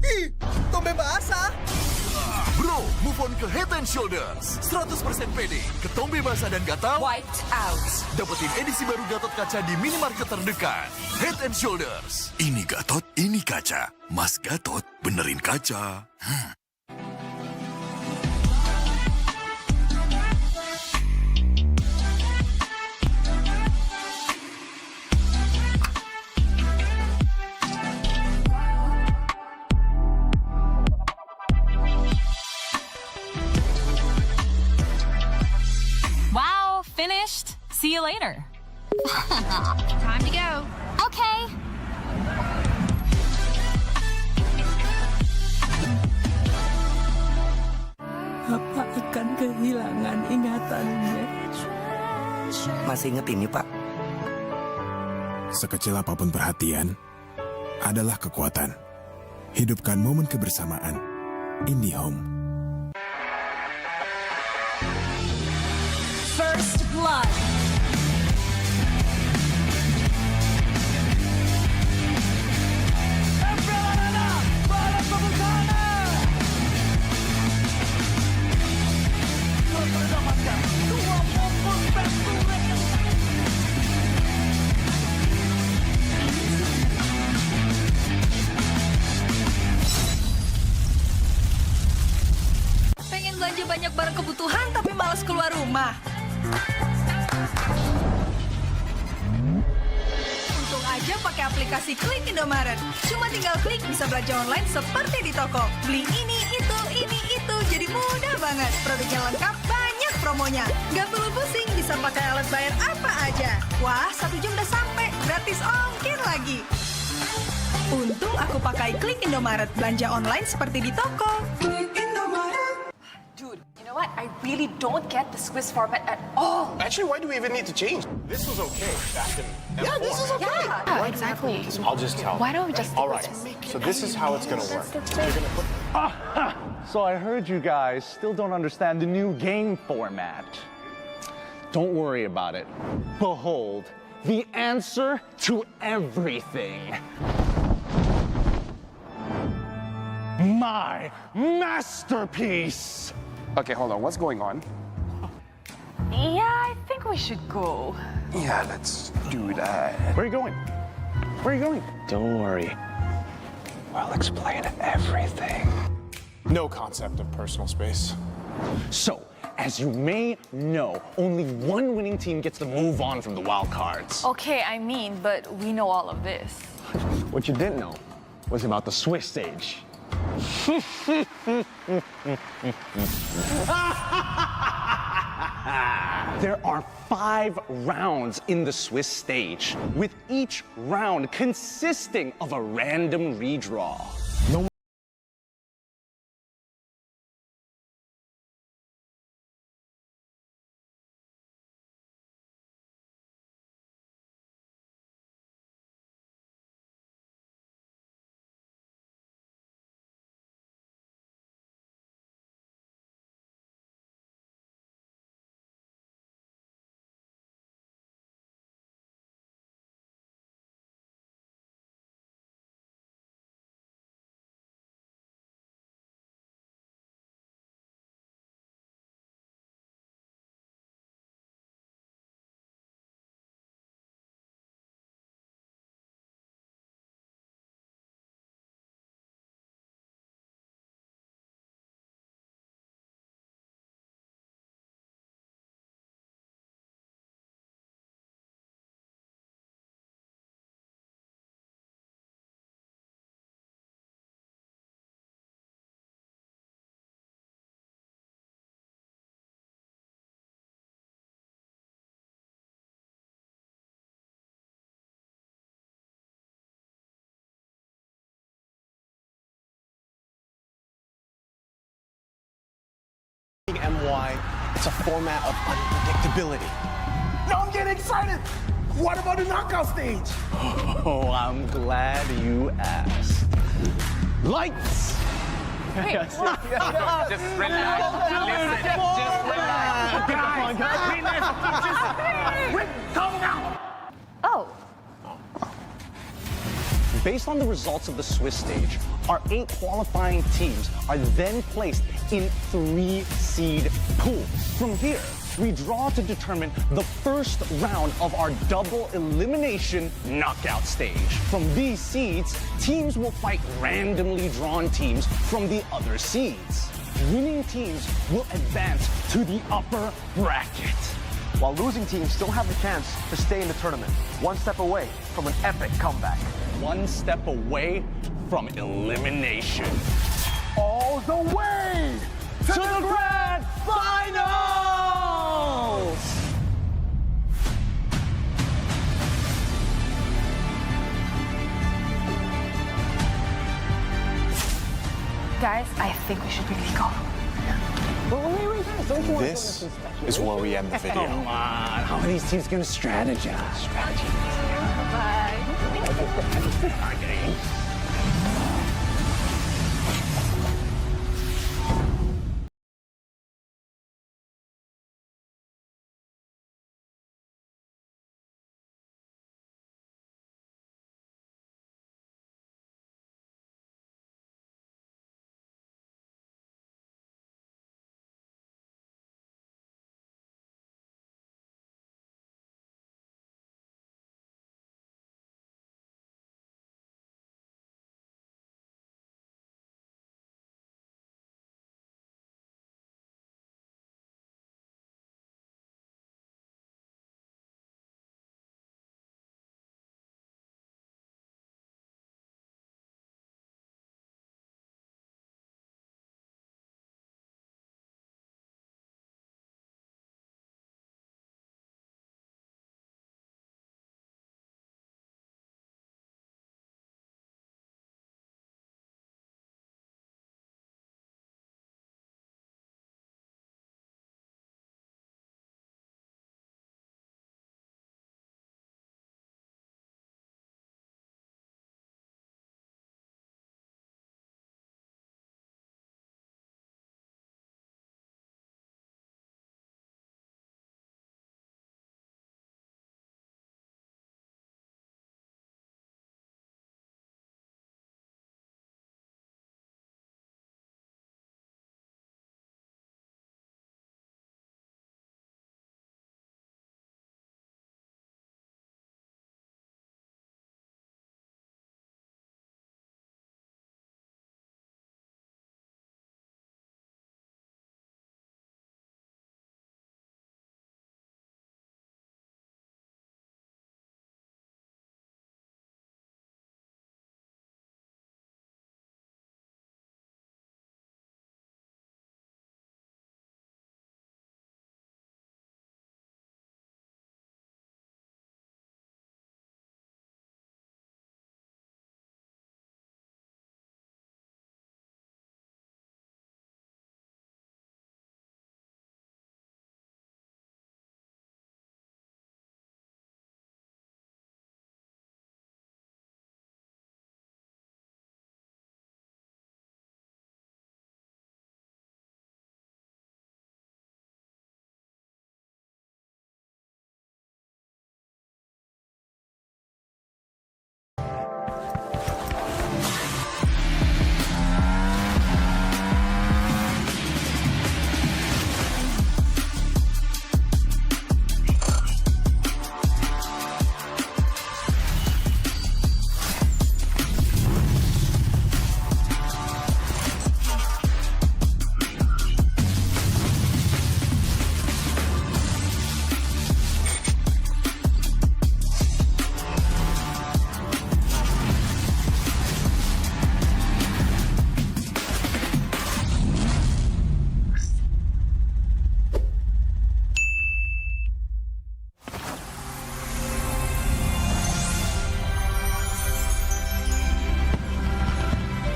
Ih, tombe basah. Bro, move on ke Head and Shoulders. 100% pede, ketombe basah dan gatal Wiped out. dapetin edisi baru Gatot Kaca di minimarket terdekat. Head and Shoulders. Ini Gatot, ini kaca. Mas Gatot, benerin kaca. Wow, finished. See you later. Time to go. Okay. Apa akan kehilangan ingatannya? Masih inget ini, Pak? Sekecil apapun perhatian, adalah kekuatan. Hidupkan momen kebersamaan. IndiHome. First blood. Pengen belanja banyak barang kebutuhan tapi malas keluar rumah. Untung aja pakai aplikasi Klik Indomaret. Cuma tinggal klik bisa belanja online seperti di toko. Beli ini, itu, jadi mudah banget. Produknya lengkap, banyak promonya. Gak perlu pusing, bisa pakai alat bayar apa aja. Wah, 1 jam udah sampai, gratis ongkir lagi. Untung aku pakai Klik Indomaret, belanja online seperti di toko. Klik Indomaret. Dude, you know what? I really don't get the Swiss format at all. Actually, why do we even need to change? This was okay back in M4. Yeah, this is okay. Yeah, exactly. I'll just tell. Why don't we just All right. So this is how it's going to work. You're going to put... So I heard you guys still don't understand the new game format. Don't worry about it. Behold, the answer to everything. My masterpiece! Okay, hold on. What's going on? Yeah, I think we should go. Yeah, let's do that. Where are you going? Where are you going? Don't worry. I'll explain everything. No concept of personal space. So, as you may know, only one winning team gets to move on from the wild cards. Okay, I mean, but we know all of this. What you didn't know was about the Swiss stage. There are 5 rounds in the Swiss stage, with each round consisting of a random redraw. No MY It's a format of unpredictability. Now I'm getting excited! What about the knockout stage? Oh, I'm glad you asked. Lights! Just relax. Listen, just relax. Calm down. Oh. Based on the results of the Swiss stage, our 8 qualifying teams are then placed in 3-seed pool. From here, we draw to determine the first round of our double elimination knockout stage. From these seeds, teams will fight randomly drawn teams from the other seeds. Winning teams will advance to the upper bracket, while losing teams still have the chance to stay in the tournament, one step away from an epic comeback. One step away from elimination. All the way to the grand finals! Guys, I think we should really go. This is where we end the video. Come on, how are these teams going to strategize? Bye.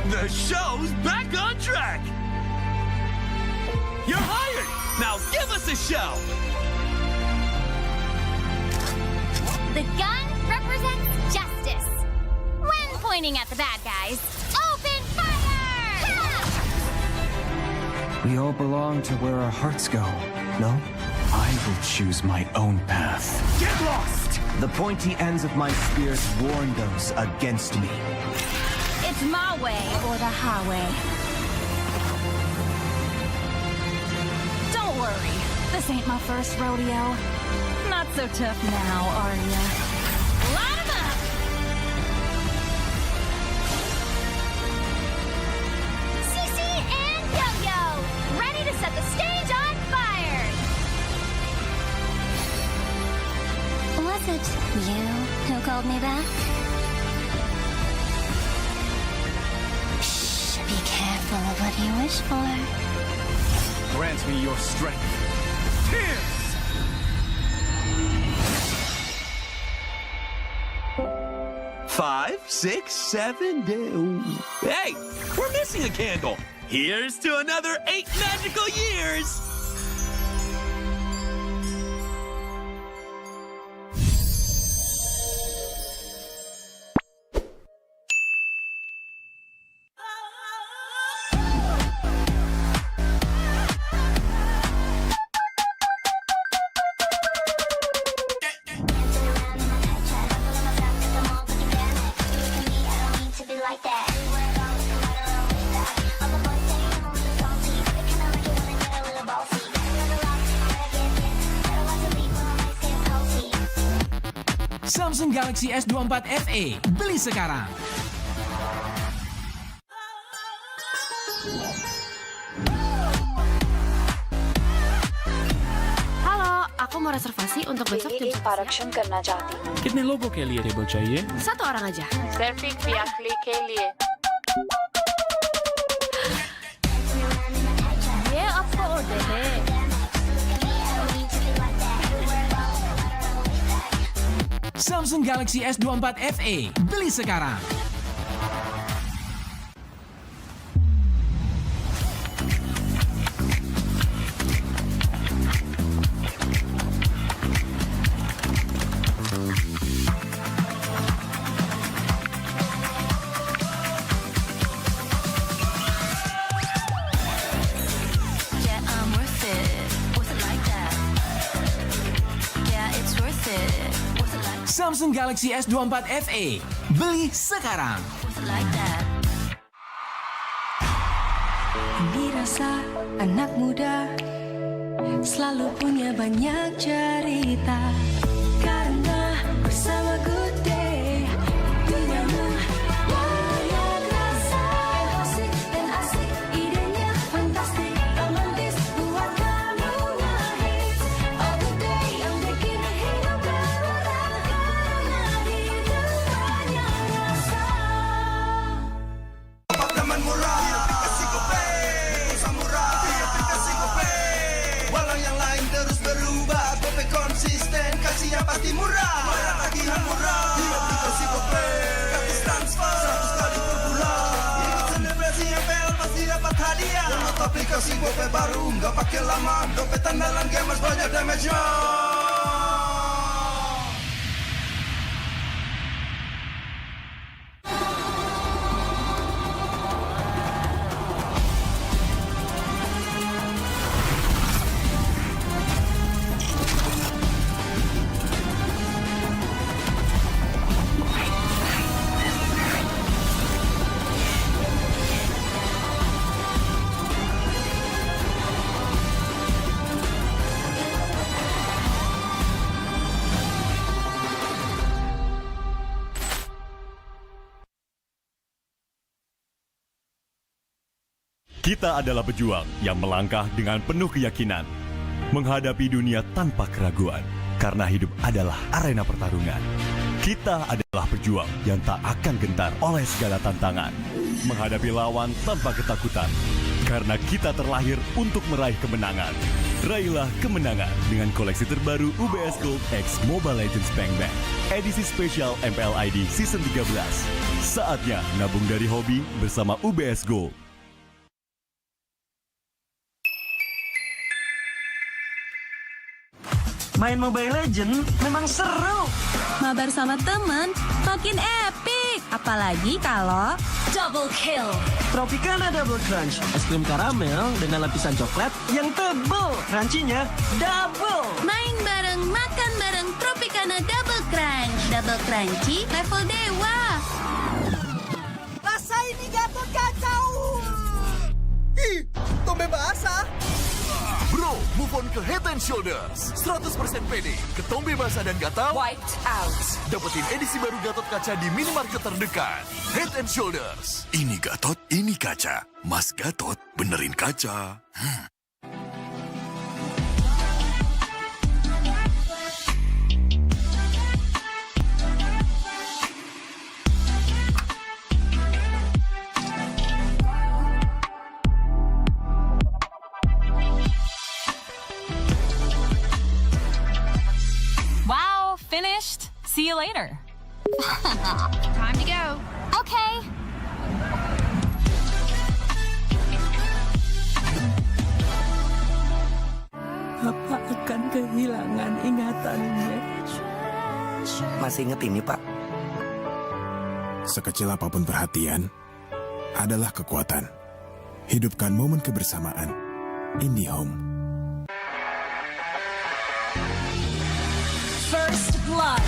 The show's back on track! You're hired! Now give us us a show! The gun represents justice. When pointing at the bad guys, open fire! We all belong to where our hearts go, no? I will choose my own path. Get lost! The pointy ends of my spears warn those against me. It's my way or the highway. Don't worry, this ain't my first rodeo. Not so tough now, are ya? Light 'em up! Cece and Yo-Yo, ready to set the stage on fire! Was it you who called me back? Shh, be careful of what you wish for. Grant me your strength. Tears! 5, 6, 7, Hey, we're missing a candle. Here's to another 8 magical years. Samsung Galaxy S24 FE, beli sekarang. Halo, aku mau reservasi untuk besok jam 11 आरक्षण करना चाहती हूँ। कितने लोगों के लिए table चाहिए? Satu orang aja. सिर्फ एक यात्री के लिए। ये आपका ऑर्डर है। Samsung Galaxy S24 FE, beli sekarang. Yeah, I'm worth it. Was it like that? Yeah, it's worth it. Was it like Samsung Galaxy S24 FE, beli sekarang. Was it like that? Dirasa anak muda selalu punya banyak cerita karena bersama Good Day duniamu banyak rasa asik dan asik idenya fantastik romantis buat kamu ngehits oh Good Day yang bikin hidup berwarna karena itu banyak rasa. Teman murah, kasih gope, murah, kasih gope. Walau yang lain terus berubah, gope konsisten, kasih yang pasti murah. Bayar tagihan murah, dia kasih gope. Gratis transfer, 100 kali per bulan. Ikut selebrasi MPL pasti dapat hadiah. Download aplikasi gope baru, nggak pakai lama. Dompet andalan gamers banyak damage-nya. Kita adalah pejuang yang melangkah dengan penuh keyakinan, menghadapi dunia tanpa keraguan, karena hidup adalah arena pertarungan. Kita adalah pejuang yang tak akan gentar oleh segala tantangan, menghadapi lawan tanpa ketakutan, karena kita terlahir untuk meraih kemenangan. Raihlah kemenangan dengan koleksi terbaru UBS Gold X Mobile Legends Bang Bang, edisi spesial MPL ID Season 13. Saatnya nabung dari hobi bersama UBS Gold. Main Mobile Legends memang seru. Mabar sama teman makin epic. Apalagi kalau double kill. Tropicana Double Crunch, es krim karamel dengan lapisan coklat yang tebal. Crunchy-nya double. Main bareng, makan bareng Tropicana Double Crunch. Double crunchy level dewa. Rasa ini Gatot kacau. Ih, tombe basah. Bro, move on ke Head and Shoulders. 100% pede, ketombe basah dan gatal Wiped out. dapetin edisi baru Gatot Kaca di minimarket terdekat. Head and Shoulders. Ini Gatot, ini kaca. Mas Gatot, benerin kaca. Wow, finished. See you later. Time to go. Okay. Bapak akan kehilangan ingatannya. Masih inget ini, Pak? Sekecil apapun perhatian adalah kekuatan. Hidupkan momen kebersamaan. IndiHome. First blood.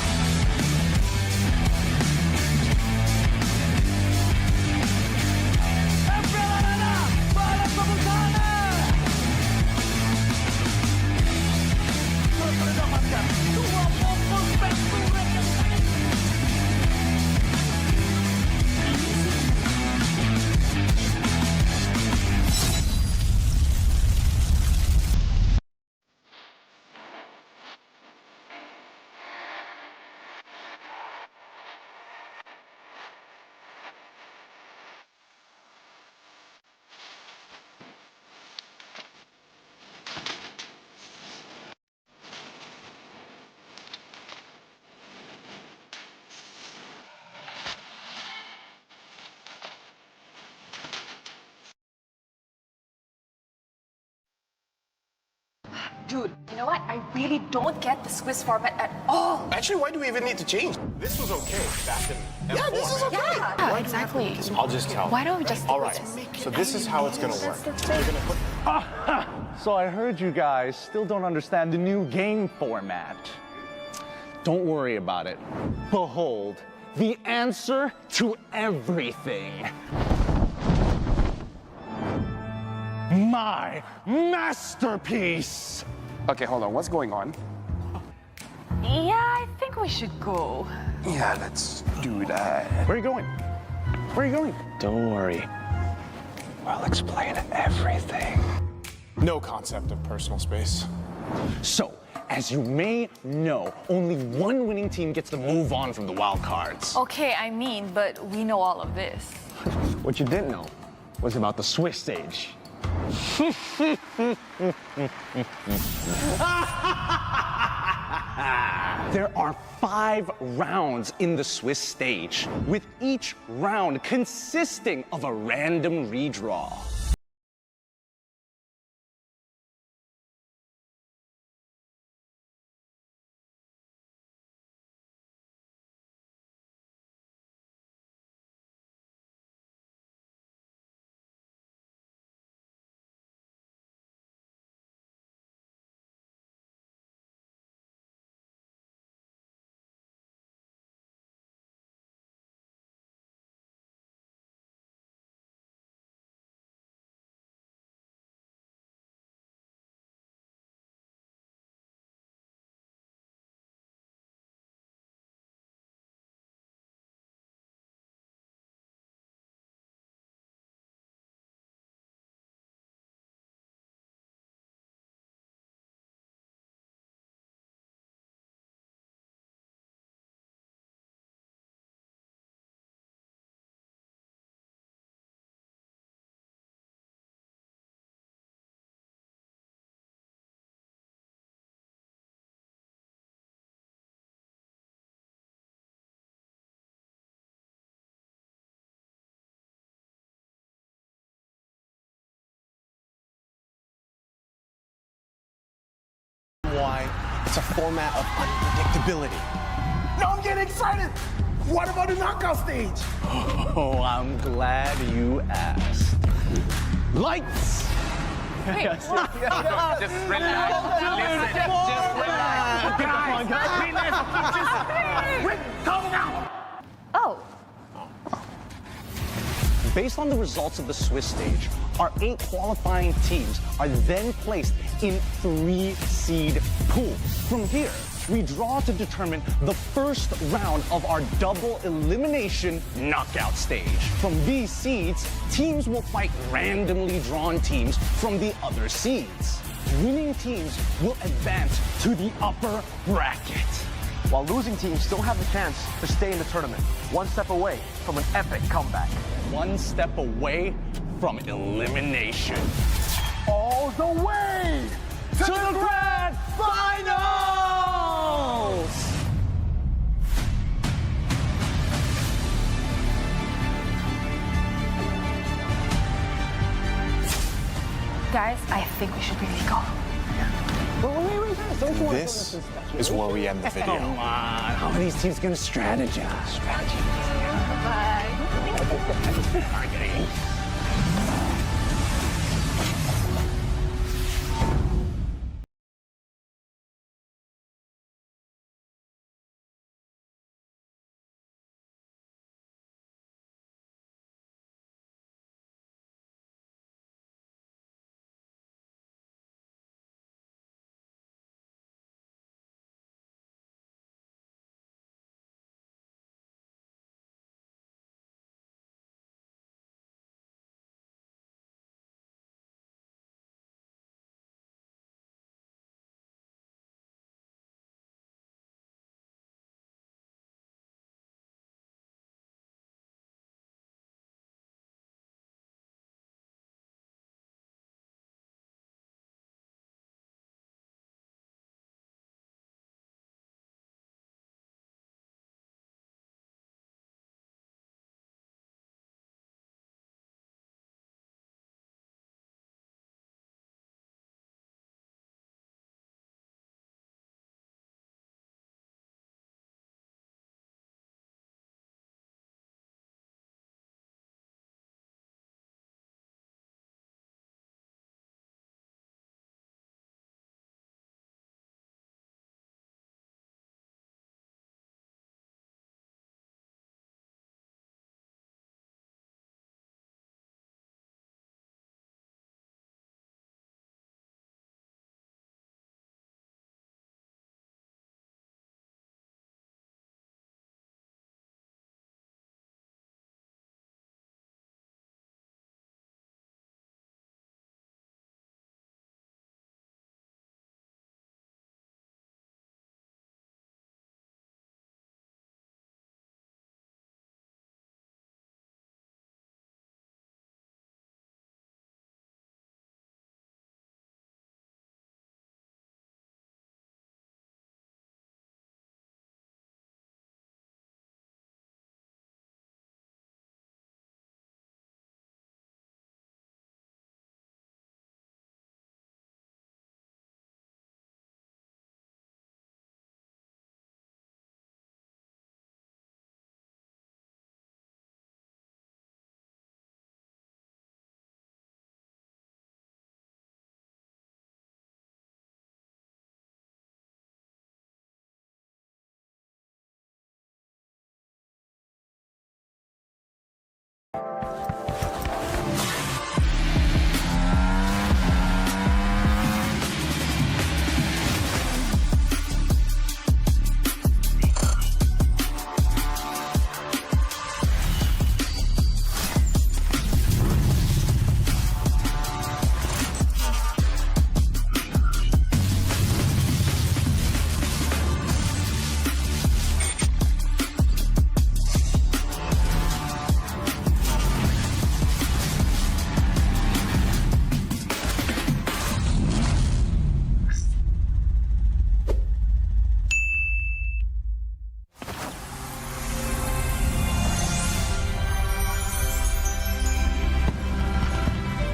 Dude, you know what? I really don't get the Swiss format at all. Actually, why do we even need to change? This was okay back in M4. Yeah, this is okay. Yeah, exactly. I'll just tell. Why don't we just All right, so this is how it's going to work. You're going to put... So I heard you guys still don't understand the new game format. Don't worry about it. Behold, the answer to everything. My masterpiece! Okay, hold on. What's going on? Yeah, I think we should go. Yeah, let's do that. Where are you going? Where are you going? Don't worry. I'll explain everything. No concept of personal space. So, as you may know, only one winning team gets to move on from the wild cards. Okay, I mean, but we know all of this. What you didn't know was about the Swiss stage. There are 5 rounds in the Swiss stage, with each round consisting of a random redraw. It's a format of unpredictability. No, I'm getting excited! What about the knockout stage? Oh, I'm glad you asked. Lights! Just relax. Listen, just relax. Guys, calm down! Oh. Based on the results of the Swiss stage, our 8 qualifying teams are then placed in 3-seed pool. From here, we draw to determine the first round of our double elimination knockout stage. From these seeds, teams will fight randomly drawn teams from the other seeds. Winning teams will advance to the upper bracket, while losing teams still have the chance to stay in the tournament, one step away from an epic comeback. One step away from elimination. All the way to the grand finals! Guys, I think we should really go. Wait, don't you want This is where we end the video. Come on, how are these teams gonna strategize? Bye.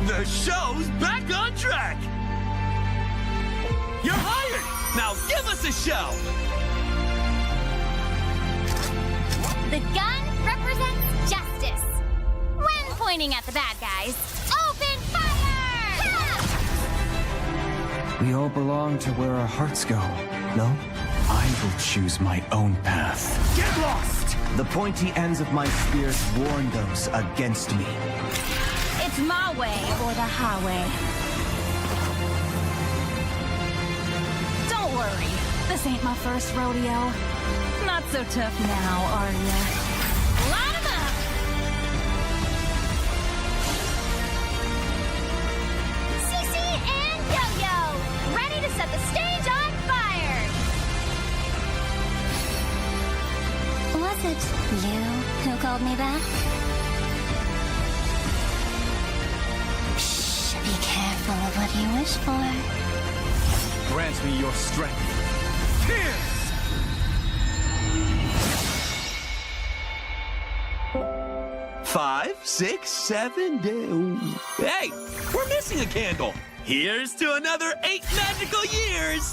The show's back on track! You're hired! Now give us a show! The gun represents justice. When pointing at the bad guys, open fire! We all belong to where our hearts go, no? I will choose my own path. Get lost! The pointy ends of my spears warn those against me. It's my way or the highway. Don't worry, this ain't my first rodeo. Not so tough now, are ya? Line 'em up! CC and Yo-Yo, ready to set the stage on fire! Was it you who called me back? Shh, be careful of what you wish for. Grant me your strength. Cheers! Five, six, 7, Hey, we're missing a candle. Here's to another 8 magical years.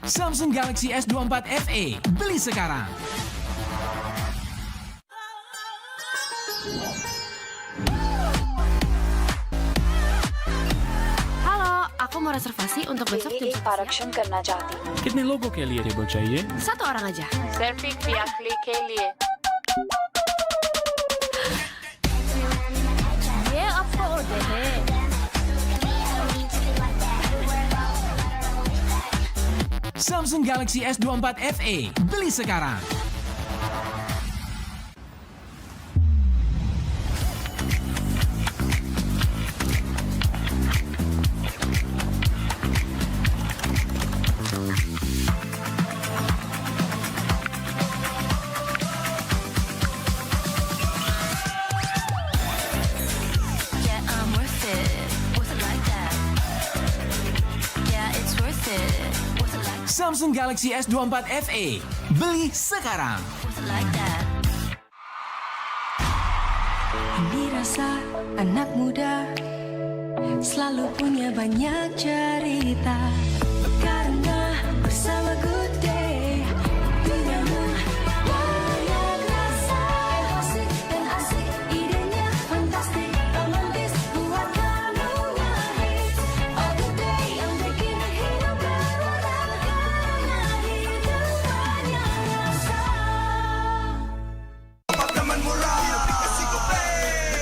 Samsung Galaxy S24 FE, beli sekarang. Halo, aku mau reservasi untuk besok jam आरक्षण करना चाहती हूँ। कितने लोगों के लिए table चाहिए? 1 orang aja. सिर्फ एक यात्री के लिए। ये आपको ऑर्डर है। Samsung Galaxy S24 FE, beli sekarang. Samsung Galaxy S24 FE, beli sekarang. Dirasa anak muda selalu punya banyak cerita, karena bersama Good Day duniamu banyak rasa, asik dan asik, idenya fantastik, romantis buat kamu ngehits. Oh Good Day yang bikin hidup berwarna, karena hidup banyak rasa. Apartemen murah, aplikasi GoPay,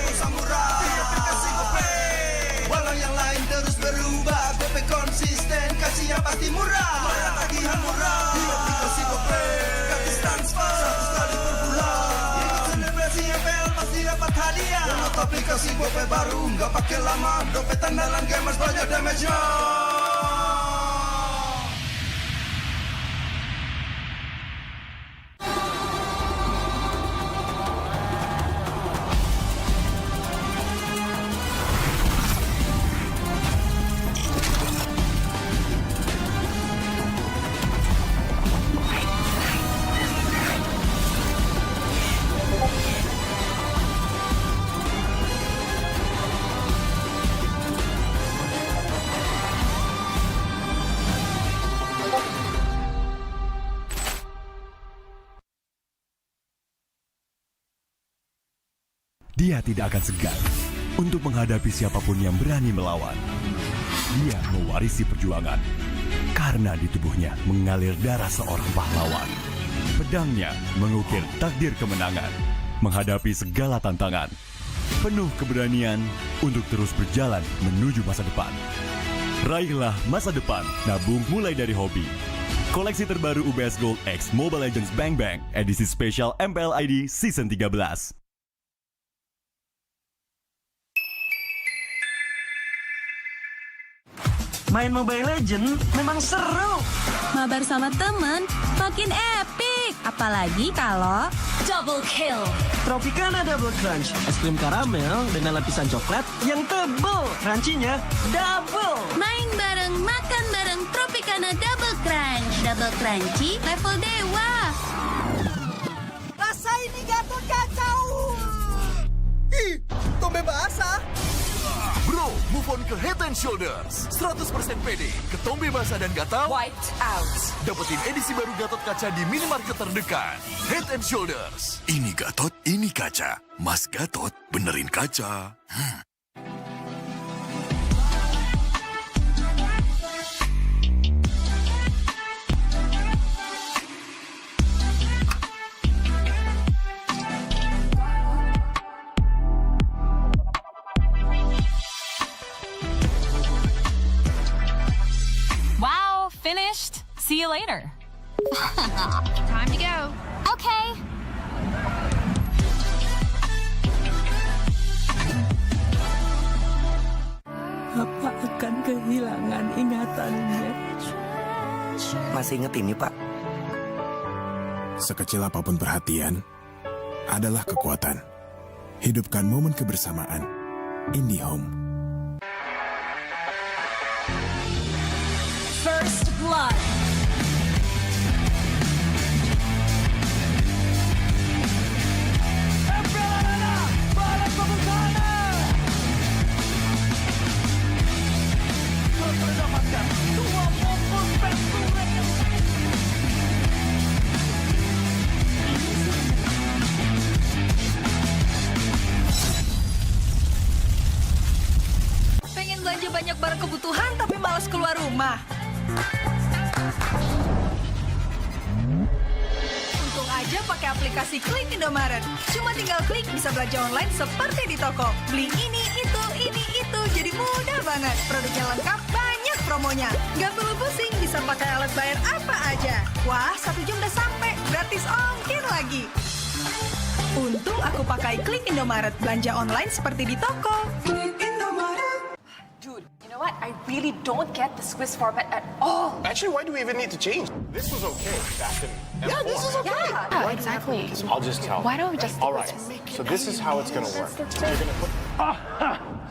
pulsa murah, aplikasi GoPay. Walau yang lain terus berubah, GoPay konsisten, kasih yang pasti murah. Bayar tagihan murah, di aplikasi GoPay, gratis transfer, 100 kali per bulan. Ikut selebrasi MPL pasti dapat hadiah. Download aplikasi GoPay baru, nggak pakai lama. GoPay andalan gamers banyak damage-nya. Dia tidak akan segan untuk menghadapi siapapun yang berani melawan. Dia mewarisi perjuangan karena di tubuhnya mengalir darah seorang pahlawan. Pedangnya mengukir takdir kemenangan, menghadapi segala tantangan. Penuh keberanian untuk terus berjalan menuju masa depan. Raihlah masa depan, nabung mulai dari hobi. Koleksi terbaru UBS Gold X Mobile Legends Bang Bang, edisi spesial MPL ID Season 13. Main Mobile Legend memang seru. Mabar sama temen makin epic. Apalagi kalau double kill. Tropicana Double Crunch, es krim karamel dengan lapisan coklat yang tebal. Crunchy-nya double. Main bareng, makan bareng Tropicana Double Crunch. Double crunchy level dewa. Rasa ini Gatot kacau. Ih, tombe basah. Bro, move on ke Head and Shoulders. 100% pede, ketombe basah dan gatal Wiped out. dapetin edisi baru Gatot Kaca di minimarket terdekat. Head and Shoulders. Ini Gatot, ini kaca. Mas Gatot, benerin kaca. Wow, finished. See you later. Time to go. Okay. Apa akan kehilangan ingatannya? Masih inget ini, Pak? Sekecil apapun perhatian adalah kekuatan. Hidupkan momen kebersamaan. IndiHome. First blood. Pengen belanja banyak barang kebutuhan tapi malas keluar rumah. Untung aja pakai aplikasi Klik Indomaret. Cuma tinggal klik bisa belanja online seperti di toko. Beli ini, itu, jadi mudah banget. Produknya lengkap, banyak promonya. Gak perlu pusing, bisa pakai alat bayar apa aja. Wah, 1 jam udah sampai, gratis ongkir lagi. Untung aku pakai Klik Indomaret, belanja online seperti di toko. Dude, you know what? I really don't get the Swiss format at all. Actually, why do we even need to change? This was okay back in M4. Yeah, this is okay. Yeah, exactly. I'll just tell. Why don't we just... All right, so this is how it's going to work. You're going to put...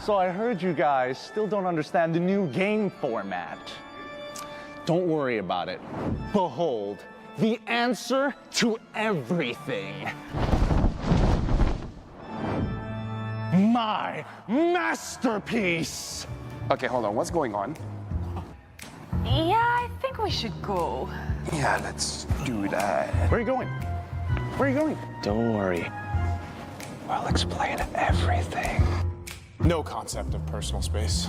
So I heard you guys still don't understand the new game format. Don't worry about it. Behold, the answer to everything. My masterpiece! Okay, hold on. What's going on? Yeah, I think we should go. Yeah, let's do that. Where are you going? Where are you going? Don't worry. I'll explain everything. No concept of personal space.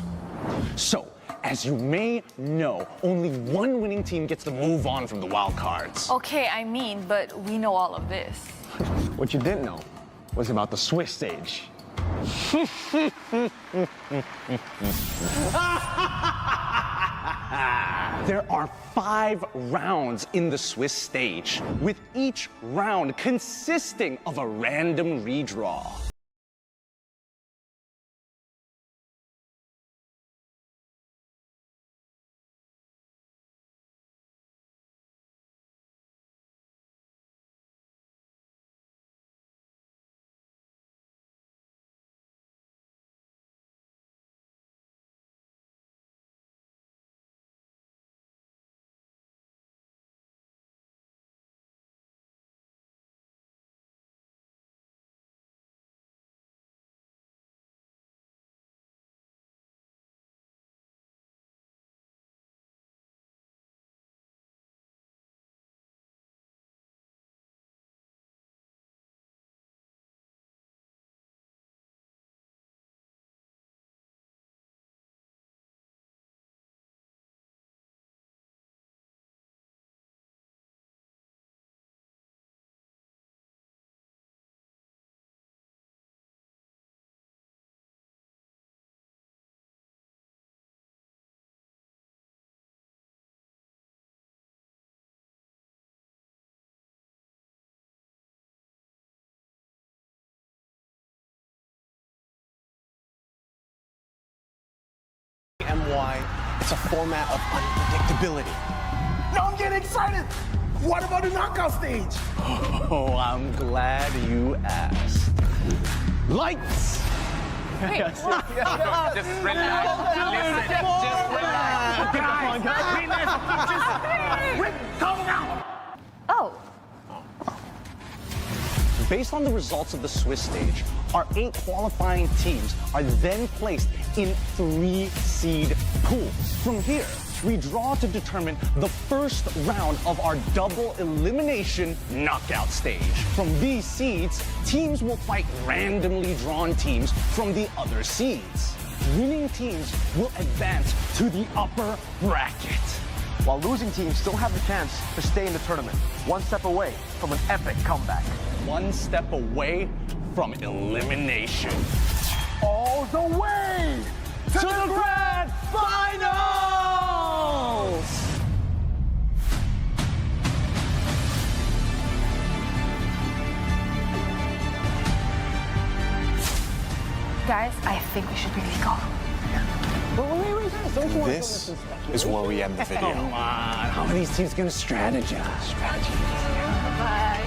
So, as you may know, only one winning team gets to move on from the wild cards. Okay, I mean, but we know all of this. What you didn't know was about the Swiss stage. There are 5 rounds in the Swiss stage, with each round consisting of a random redraw. MY It's a format of unpredictability. Now I'm getting excited. What about the knockout stage? Oh, I'm glad you asked. Lights! Wait, just relax. Listen, just relax. Guys, calm down. Oh. Based on the results of the Swiss stage, our 8 qualifying teams are then placed in 3-seed pools. From here, we draw to determine the first round of our double elimination knockout stage. From these seeds, teams will fight randomly drawn teams from the other seeds. Winning teams will advance to the upper bracket, while losing teams still have the chance to stay in the tournament, one step away from an epic comeback. One step away from elimination. All the way to the grand finals! Guys, I think we should really go. This is where we end the video. Come on, how are these teams gonna strategize? Bye.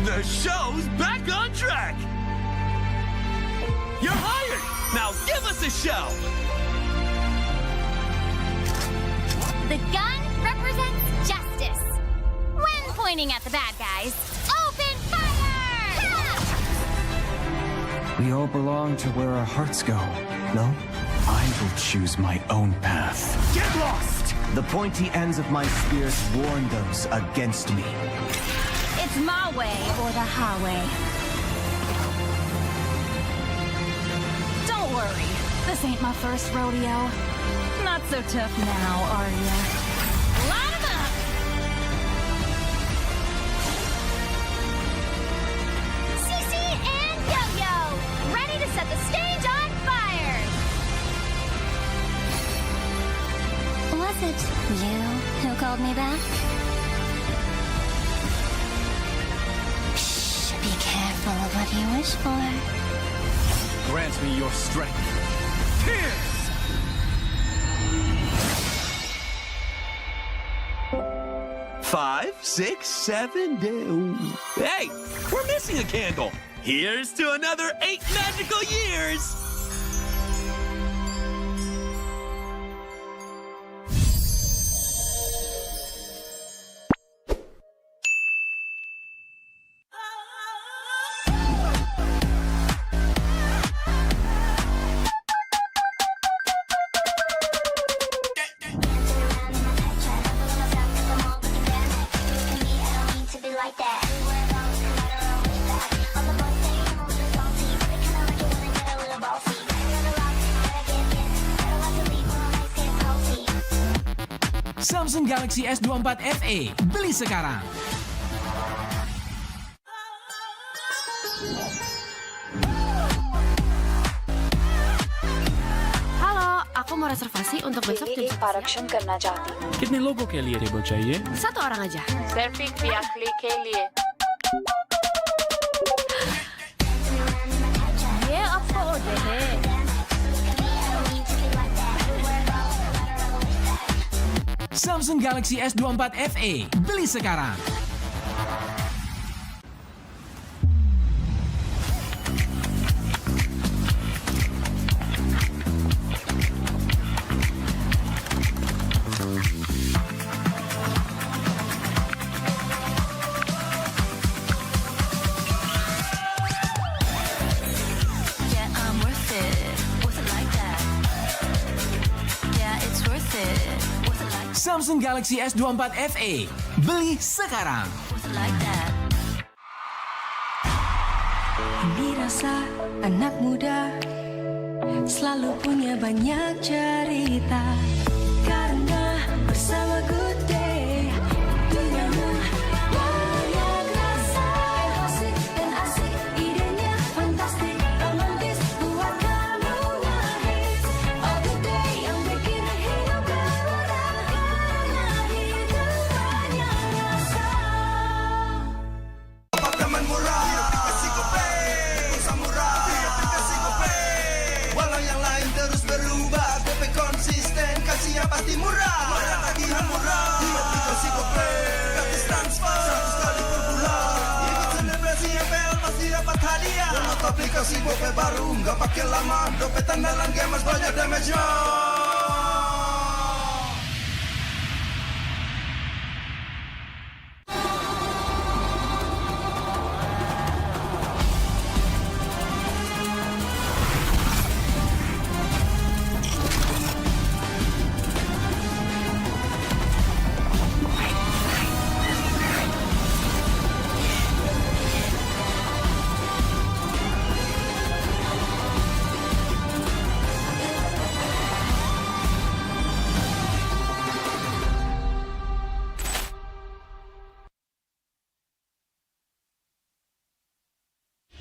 The show's back on track! You're hired! Now give us to show. The gun represents justice. When pointing at the bad guys, open fire! We all belong to where our hearts go, no? I will choose my own path. Get lost! The pointy ends of my spears warn those against me. It's my way or the highway. Don't worry, this ain't my first rodeo. Not so tough now, are ya? Line 'em up! CC and Yo-Yo, ready to set the stage on fire! Was it you who called me back? Shh, be careful of what you wish for. Grant me your strength. Tears! 5, 6, 7, 8. Hey, we're missing a candle. Here's to another 8 magical years. Samsung Galaxy S24 FE, beli sekarang. Halo, aku mau reservasi untuk besok jam 11. आरक्षण करना चाहती हूँ कितने लोगों के लिए table चाहिए? Satu orang aja. सिर्फ एक यात्री के लिए ये आपको ऑर्डर है। Samsung Galaxy S24 FE, beli sekarang. Yeah, I'm worth it. Worth it like that. Yeah, it's worth it. Worth it like Samsung Galaxy S24 FE, beli sekarang. worth it like that. Ini rasa anak muda selalu punya banyak cerita. Karena bersama Good Day duniamu banyak rasa yang asik dan asik. Idenya fantastik, romantis, buat kamu nangis. Oh Good Day yang bikin hidup berwarna. Karena hidup banyak rasa. Apartemen murah, aplikasi GoPay, pulsa murah, aplikasi GoPay. Walau yang lain terus berubah, GoPay konsisten, kasih yang pasti murah. Bayar tagihan murah, di aplikasi GoPay, gratis transfer, 100 kali per bulan. Ikut selebrasi MPL pasti dapat hadiah. Download aplikasi GoPay baru, nggak pakai lama. Dompet andalan gamers banyak damage-nya.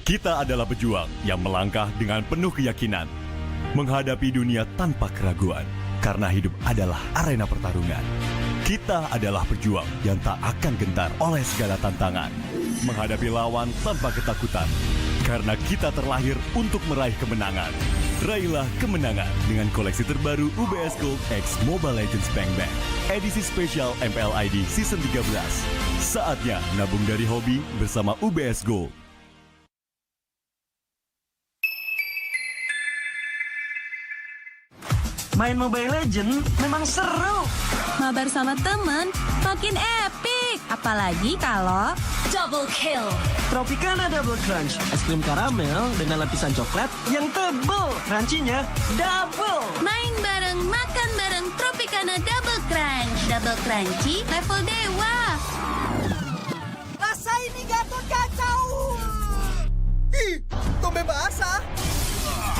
Kita adalah pejuang yang melangkah dengan penuh keyakinan, menghadapi dunia tanpa keraguan, karena hidup adalah arena pertarungan. Kita adalah pejuang yang tak akan gentar oleh segala tantangan, menghadapi lawan tanpa ketakutan, karena kita terlahir untuk meraih kemenangan. Raihlah kemenangan dengan koleksi terbaru UBS Gold X Mobile Legends Bang Bang, edisi spesial MPL ID Season 13. Saatnya nabung dari hobi bersama UBS Gold. Main Mobile Legend memang seru. Mabar sama temen makin epic. Apalagi kalau double kill. Tropicana Double Crunch, es krim karamel dengan lapisan coklat yang tebal. Crunchy-nya double. Main bareng, makan bareng Tropicana Double Crunch. Double crunchy level dewa. Rasa ini Gatot kacau. Ih, tombe basah.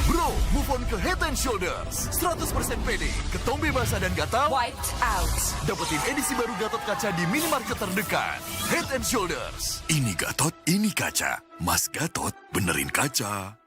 Bro, move on ke Head and Shoulders. 100% pede, ketombe basah dan gatal. Wiped out. Dapetin edisi baru Gatot kaca di minimarket terdekat. Head and Shoulders. Ini Gatot, ini kaca. Mas Gatot, benerin kaca.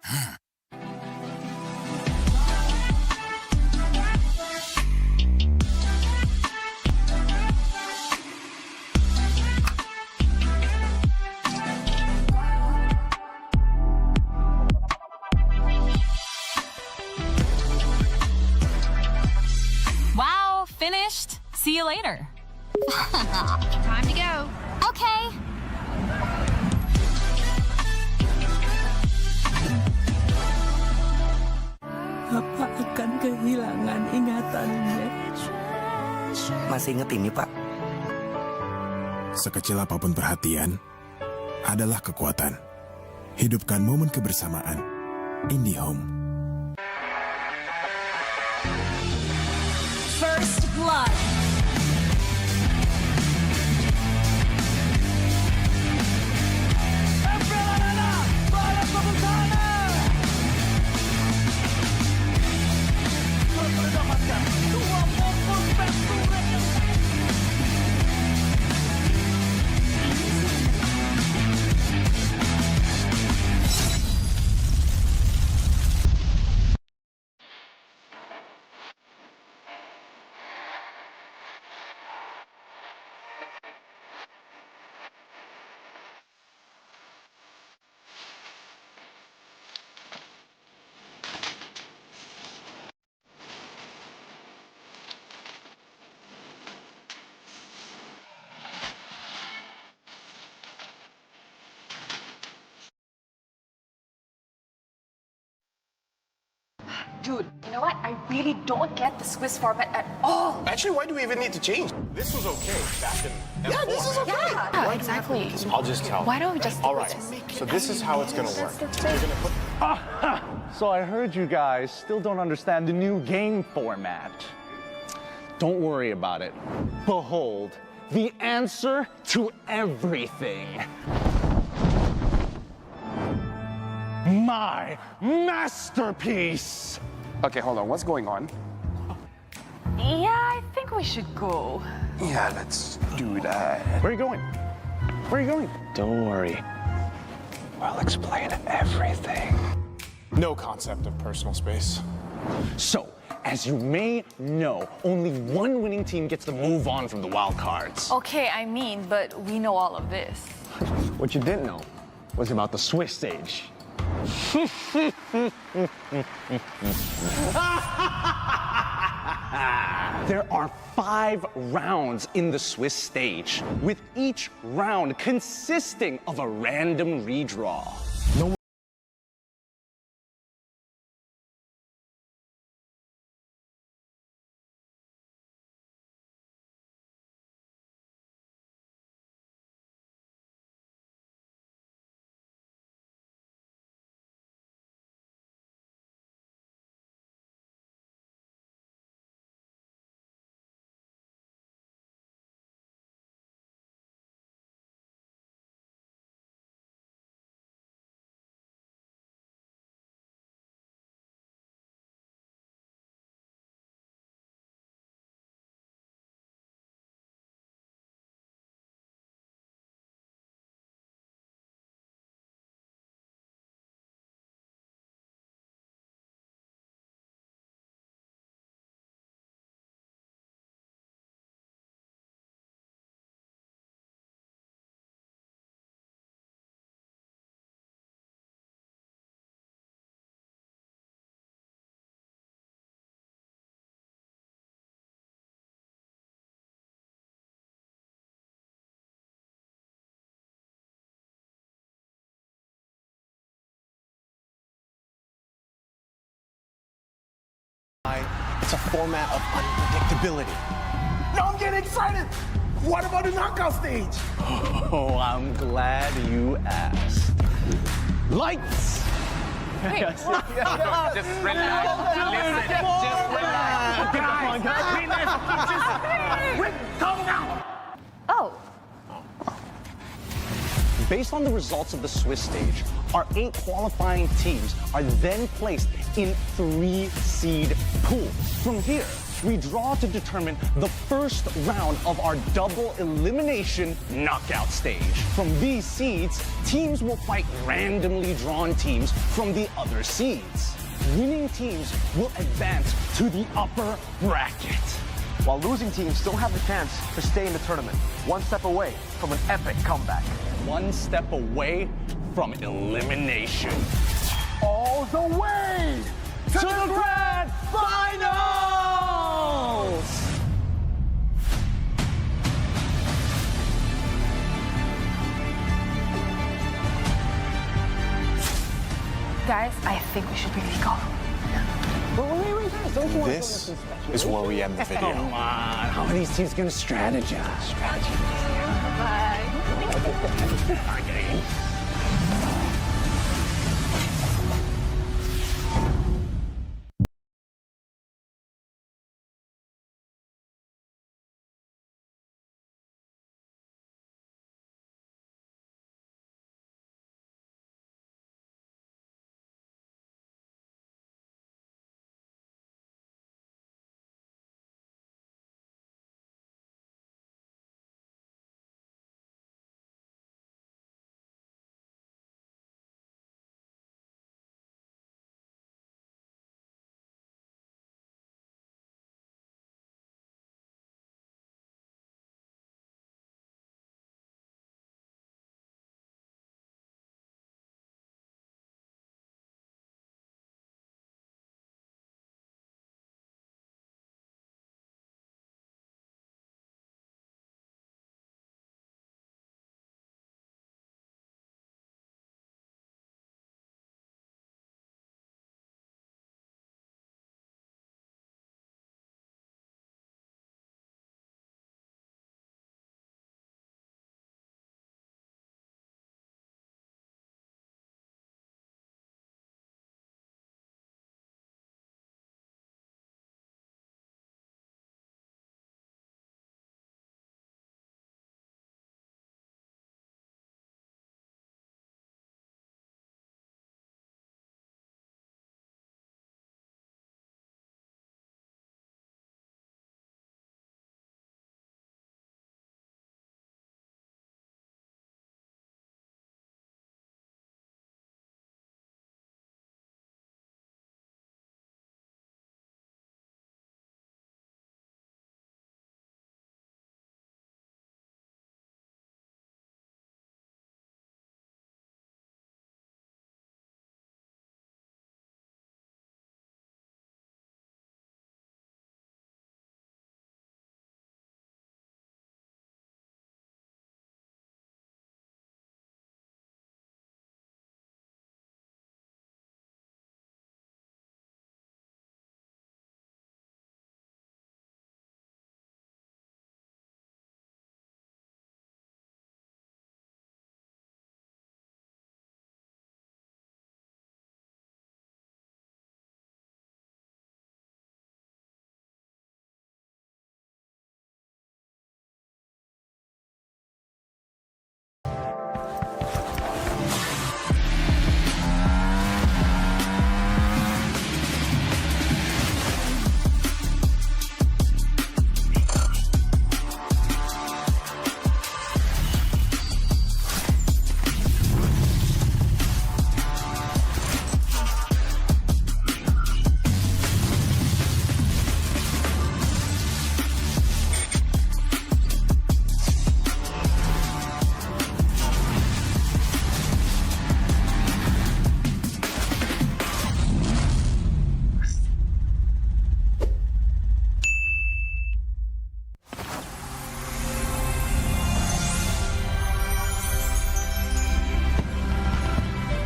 Wow, finished. See you later. Time to go. Okay. Apa akan kehilangan ingatannya? Masih inget ini, Pak? Sekecil apapun perhatian, adalah kekuatan. Hidupkan momen kebersamaan. IndiHome. First blood. Dude, you know what? I really don't get the Swiss format at all. Actually, why do we even need to change? This was okay back in M4. Yeah, this is okay. Yeah, exactly. I'll just tell. Why don't we just All right, so this is how it's going to work. You're going to put... So I heard you guys still don't understand the new game format. Don't worry about it. Behold, the answer to everything. My masterpiece! Okay, hold on. What's going on? Yeah, I think we should go. Yeah, let's do that. Where are you going? Where are you going? Don't worry. I'll explain everything. No concept of personal space. So, as you may know, only one winning team gets to move on from the wild cards. Okay, I mean, but we know all of this. What you didn't know was about the Swiss stage. There are 5 rounds in the Swiss stage, with each round consisting of a random redraw. No a format of unpredictability. Now I'm getting excited! What about the knockout stage? Oh, I'm glad you asked. Lights! Wait, Yes. what? Just relax. Listen, just relax. Calm down! Oh. Based on the results of the Swiss stage, our 8 qualifying teams are then placed in 3-seed pool. From here, we draw to determine the first round of our double elimination knockout stage. From these seeds, teams will fight randomly drawn teams from the other seeds. Winning teams will advance to the upper bracket, while losing teams still have the chance to stay in the tournament, one step away from an epic comeback. One step away from elimination. All the way to the grand finals! Guys, I think we should really go. This is where we end the video. Come on, how are these teams going to strategize? Bye.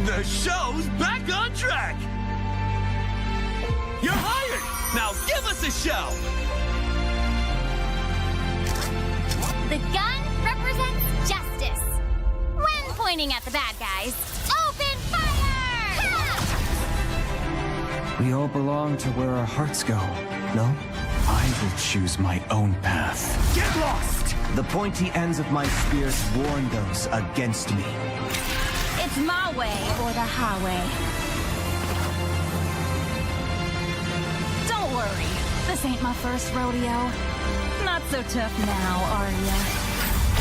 The show's back on track! You're hired! Now give us us a show! The gun represents justice. When pointing at the bad guys, open fire! We all belong to where our hearts go, no? I will choose my own path. Get lost! The pointy ends of my spears warn those against me. It's my way or the highway. Don't worry, this ain't my first rodeo. Not so tough now, are ya?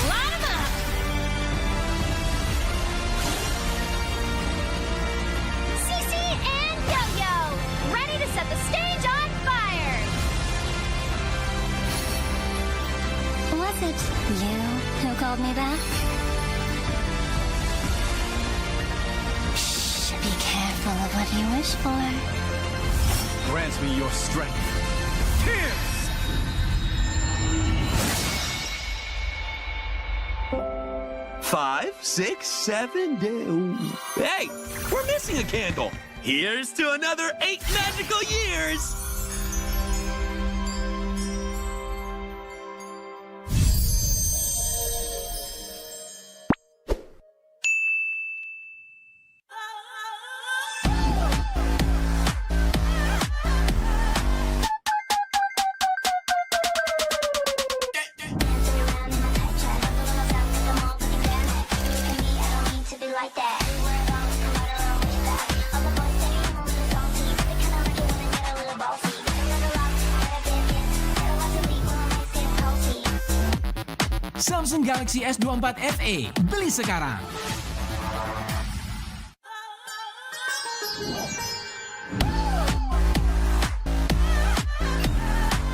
Line 'em up! CC and Yo-Yo, ready to set the stage on fire! Was it you who called me back? Shh, be careful of what you wish for. Grant me your strength. Tears! 5, 6, 7 days. Hey, we're missing a candle. Here's to another 8 magical years. Samsung Galaxy S24 FE, beli sekarang.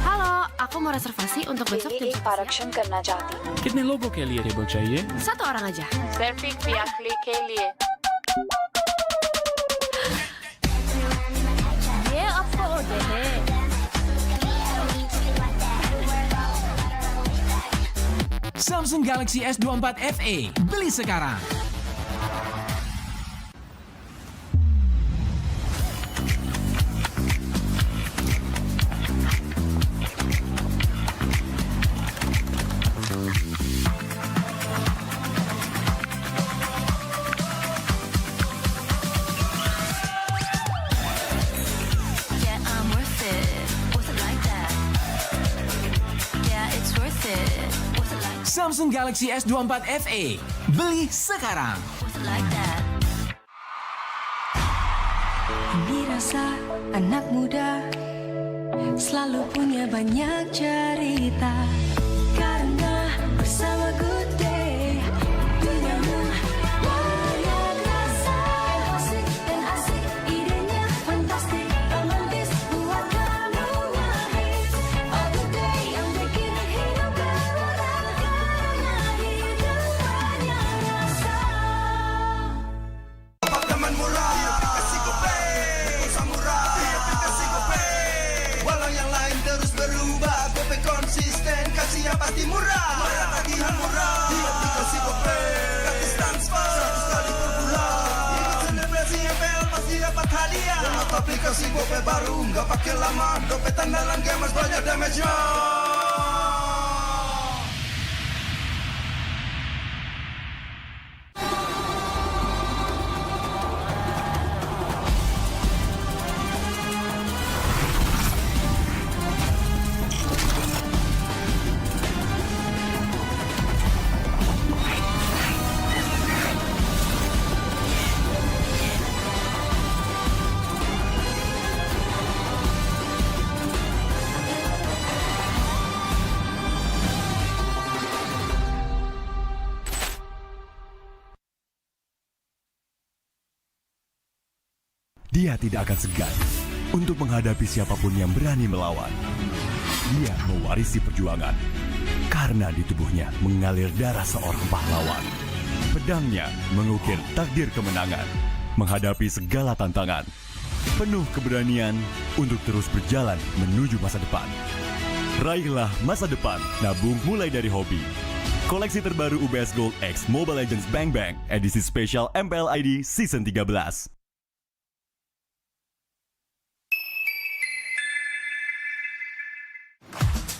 Halo, aku mau reservasi untuk besok jam 11 आरक्षण करना चाहती हूँ कितने लोगों के लिए table चाहिए? Satu orang aja. सिर्फ एक व्याक्ली के लिए ये आपको ऑर्डर है। Samsung Galaxy S24 FE, beli sekarang. Yeah, I'm worth it. Worth it like that. Yeah, it's worth it. Worth it like Samsung Galaxy S24 FE, beli sekarang. worth it like that. Ini rasa anak muda selalu punya banyak cerita. Karena bersama Good Day duniamu banyak rasa. Asik dan asik, idenya fantastik, romantis buat kamu nangis. Oh Good Day yang bikin hidup berwarna, karena hidup banyak rasa. Pagkaman murah, kasih gope, samurai, kasih gope. Walau yang lain terus berubah, gope konsisten, kasih yang pasti murah. Bayar tagihan murah, di aplikasi gope. Gratis transfer, 100 kali per bulan. Ikut selebrasi MPL pasti dapat hadiah. Download aplikasi gope baru, nggak pakai lama. Dompet andalan gamers banyak damage-nya. Dia tidak akan segan untuk menghadapi siapapun yang berani melawan. Dia mewarisi perjuangan karena di tubuhnya mengalir darah seorang pahlawan. Pedangnya mengukir takdir kemenangan, menghadapi segala tantangan. Penuh keberanian untuk terus berjalan menuju masa depan. Raihlah masa depan, nabung mulai dari hobi. Koleksi terbaru UBS Gold X Mobile Legends Bang Bang, edisi spesial MPL ID Season 13.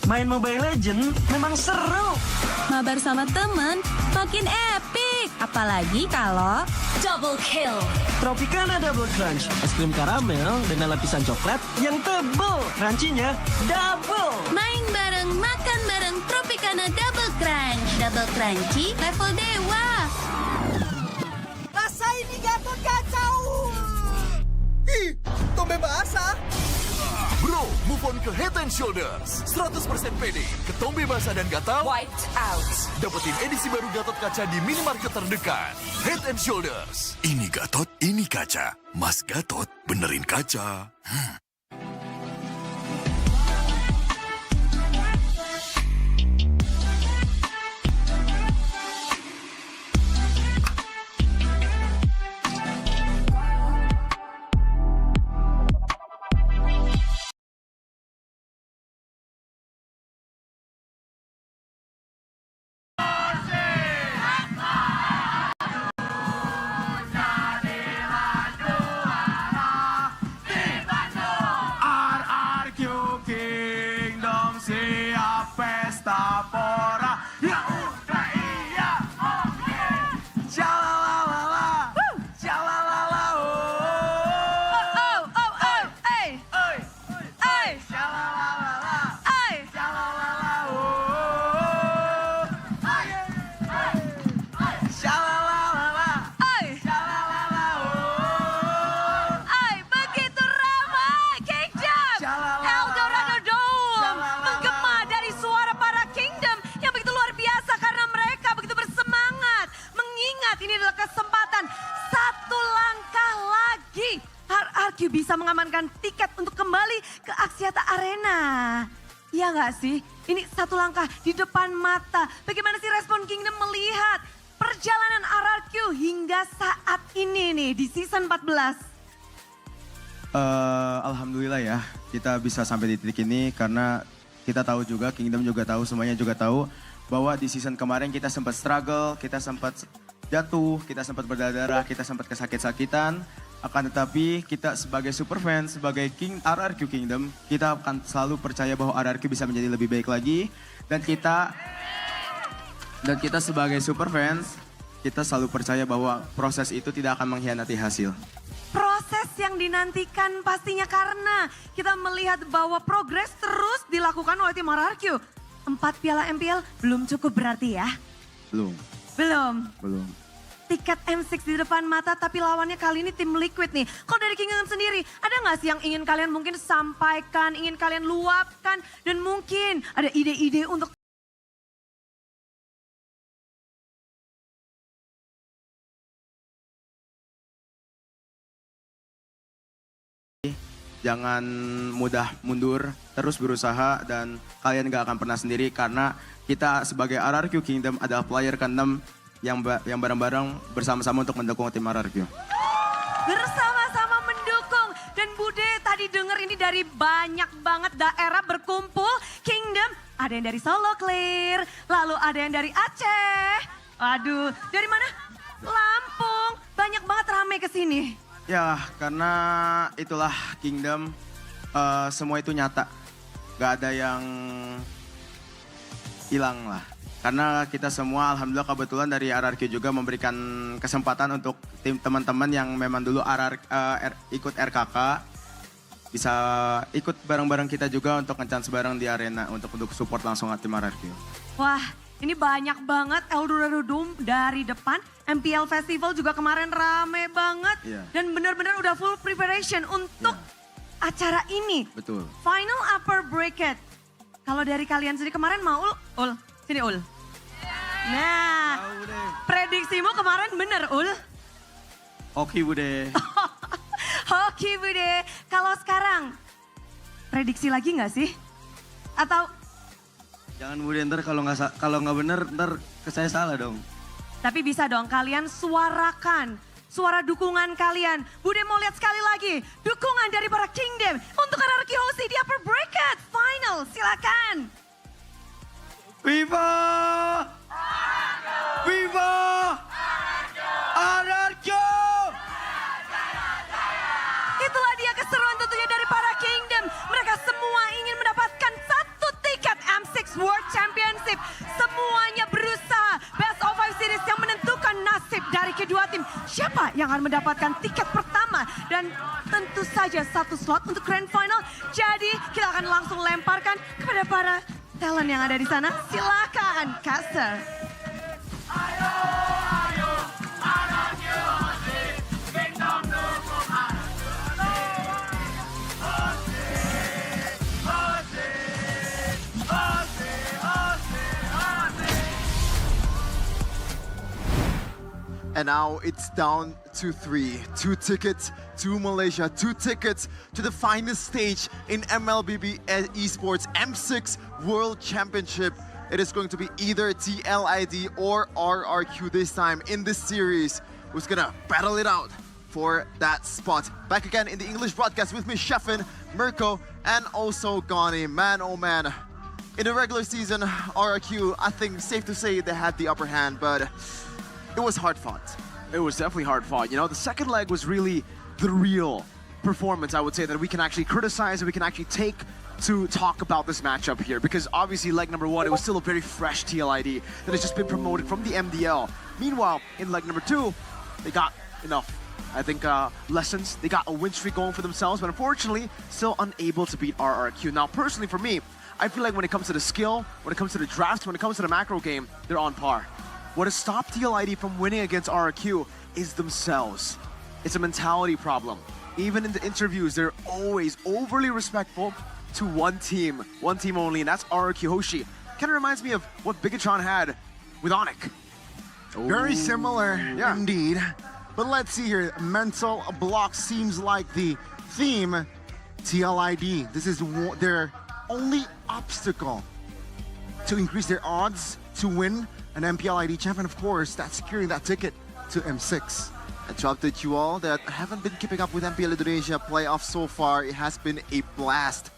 Main Mobile Legend memang seru. Mabar sama temen makin epic. Apalagi kalau double kill. Tropicana Double Crunch, es krim karamel dengan lapisan coklat yang tebal. Crunchy-nya double. Main bareng, makan bareng Tropicana Double Crunch. Double crunchy level dewa. Rasain nih Gatot kacau. Ih, tombe basah. Bro, move on ke Head and Shoulders. 100% pede, ketombe basah dan gatal. Wiped out. Dapetin edisi baru Gatot Kaca di minimarket terdekat. Head and Shoulders. Ini Gatot, ini kaca. Mas Gatot, benerin kaca. Bisa mengamankan tiket untuk kembali ke Axiata Arena. Ya nggak sih? Ini satu langkah di depan mata. Bagaimana sih respon Kingdom melihat perjalanan RRQ hingga saat ini nih di season 14? Alhamdulillah ya kita bisa sampai di titik ini karena kita tahu juga, Kingdom juga tahu, semuanya juga tahu bahwa di season kemarin kita sempat struggle, kita sempat jatuh, kita sempat berdarah, kita sempat kesakit-sakitan. Akan tetapi kita sebagai super fans, sebagai RRQ Kingdom, kita akan selalu percaya bahwa RRQ bisa menjadi lebih baik lagi. Dan kita sebagai super fans, kita selalu percaya bahwa proses itu tidak akan mengkhianati hasil. Proses yang dinantikan pastinya karena kita melihat bahwa progres terus dilakukan oleh tim RRQ. 4 piala MPL belum cukup berarti ya? Belum. Tiket M6 di depan mata tapi lawannya kali ini tim Liquid nih. Kalau dari Kingdom sendiri ada nggak sih yang ingin kalian mungkin sampaikan, ingin kalian luapkan dan mungkin ada ide-ide untuk jangan mudah mundur, terus berusaha dan kalian gak akan pernah sendiri karena kita sebagai RRQ Kingdom adalah player ke-6 yang bareng-bareng bersama-sama untuk mendukung tim RRQ. Bersama-sama mendukung. Dan Bude tadi denger ini dari banyak banget daerah berkumpul. Kingdom ada yang dari Solo Clear, lalu ada yang dari Aceh. Aduh, dari mana? Lampung. Banyak banget rame ke sini. Ya, karena itulah Kingdom, semua itu nyata. Gak ada yang hilang lah. Karena kita semua alhamdulillah kebetulan dari RRQ juga memberikan kesempatan untuk tim teman-teman yang memang dulu ikut RKK. Bisa ikut bareng-bareng kita juga untuk nge-chance bareng di arena untuk support langsung tim RRQ. Wah, ini banyak banget Eldorado Dome dari depan. MPL Festival juga kemarin rame banget. Yeah. Dan benar-benar udah full preparation untuk acara ini. Betul. Final upper bracket. Kalau dari kalian sendiri kemarin mau Ul, sini Ul. Nah, prediksimu kemarin bener Ul? Oke Bude. Oke Bude. Kalau sekarang prediksi lagi nggak sih? Atau? Jangan Bude, ntar kalau nggak bener ntar ke saya salah dong. Tapi bisa dong kalian suarakan suara dukungan kalian. Bude mau lihat sekali lagi dukungan dari para Kingdom untuk RRQ Hosti di upper bracket final. Silakan. Viva! Viva! RRQ! Itulah dia keseruan tentunya dari para Kingdom. Mereka semua ingin mendapatkan 1 tiket siapa yang akan mendapatkan tiket pertama dan tentu saja satu slot untuk Grand Final. Jadi kita akan langsung lemparkan kepada para talent yang ada di sana. Silakan, caster. And now it's down to 3. 2 tickets to Malaysia, 2 tickets to the final stage in MLBB Esports M6 World Championship. It is going to be either TLID or RRQ this time in this series. Who's gonna battle it out for that spot? Back again in the English broadcast with me, Sheffin, Mirko, and also Gani. Man, oh man. In the regular season, RRQ, I think safe to say they had the upper hand, but it was hard fought. It was definitely hard fought. You know, the second leg was really the real performance, I would say, that we can actually criticize and we can actually take to talk about this matchup here. Because obviously leg number 1, it was still a very fresh TLID that has just been promoted from the MDL. Meanwhile, in leg number 2, they got enough, I think, lessons. They got a win streak going for themselves, but unfortunately, still unable to beat RRQ. Now, personally for me, I feel like when it comes to the skill, when it comes to the drafts, when it comes to the macro game, they're on par. What has stopped TLID from winning against RRQ is themselves. It's a mentality problem. Even in the interviews, they're always overly respectful to one team only, and that's RRQ Hoshi. Kind of reminds me of what Bigatron had with Onic. Very similar, indeed. But let's see here, mental block seems like the theme. TLID, this is their only obstacle to increase their odds to win an MPL ID champion, of course, that's securing that ticket to M6. I to update you all that haven't been keeping up with MPL Indonesia playoffs so far. It has been a blast.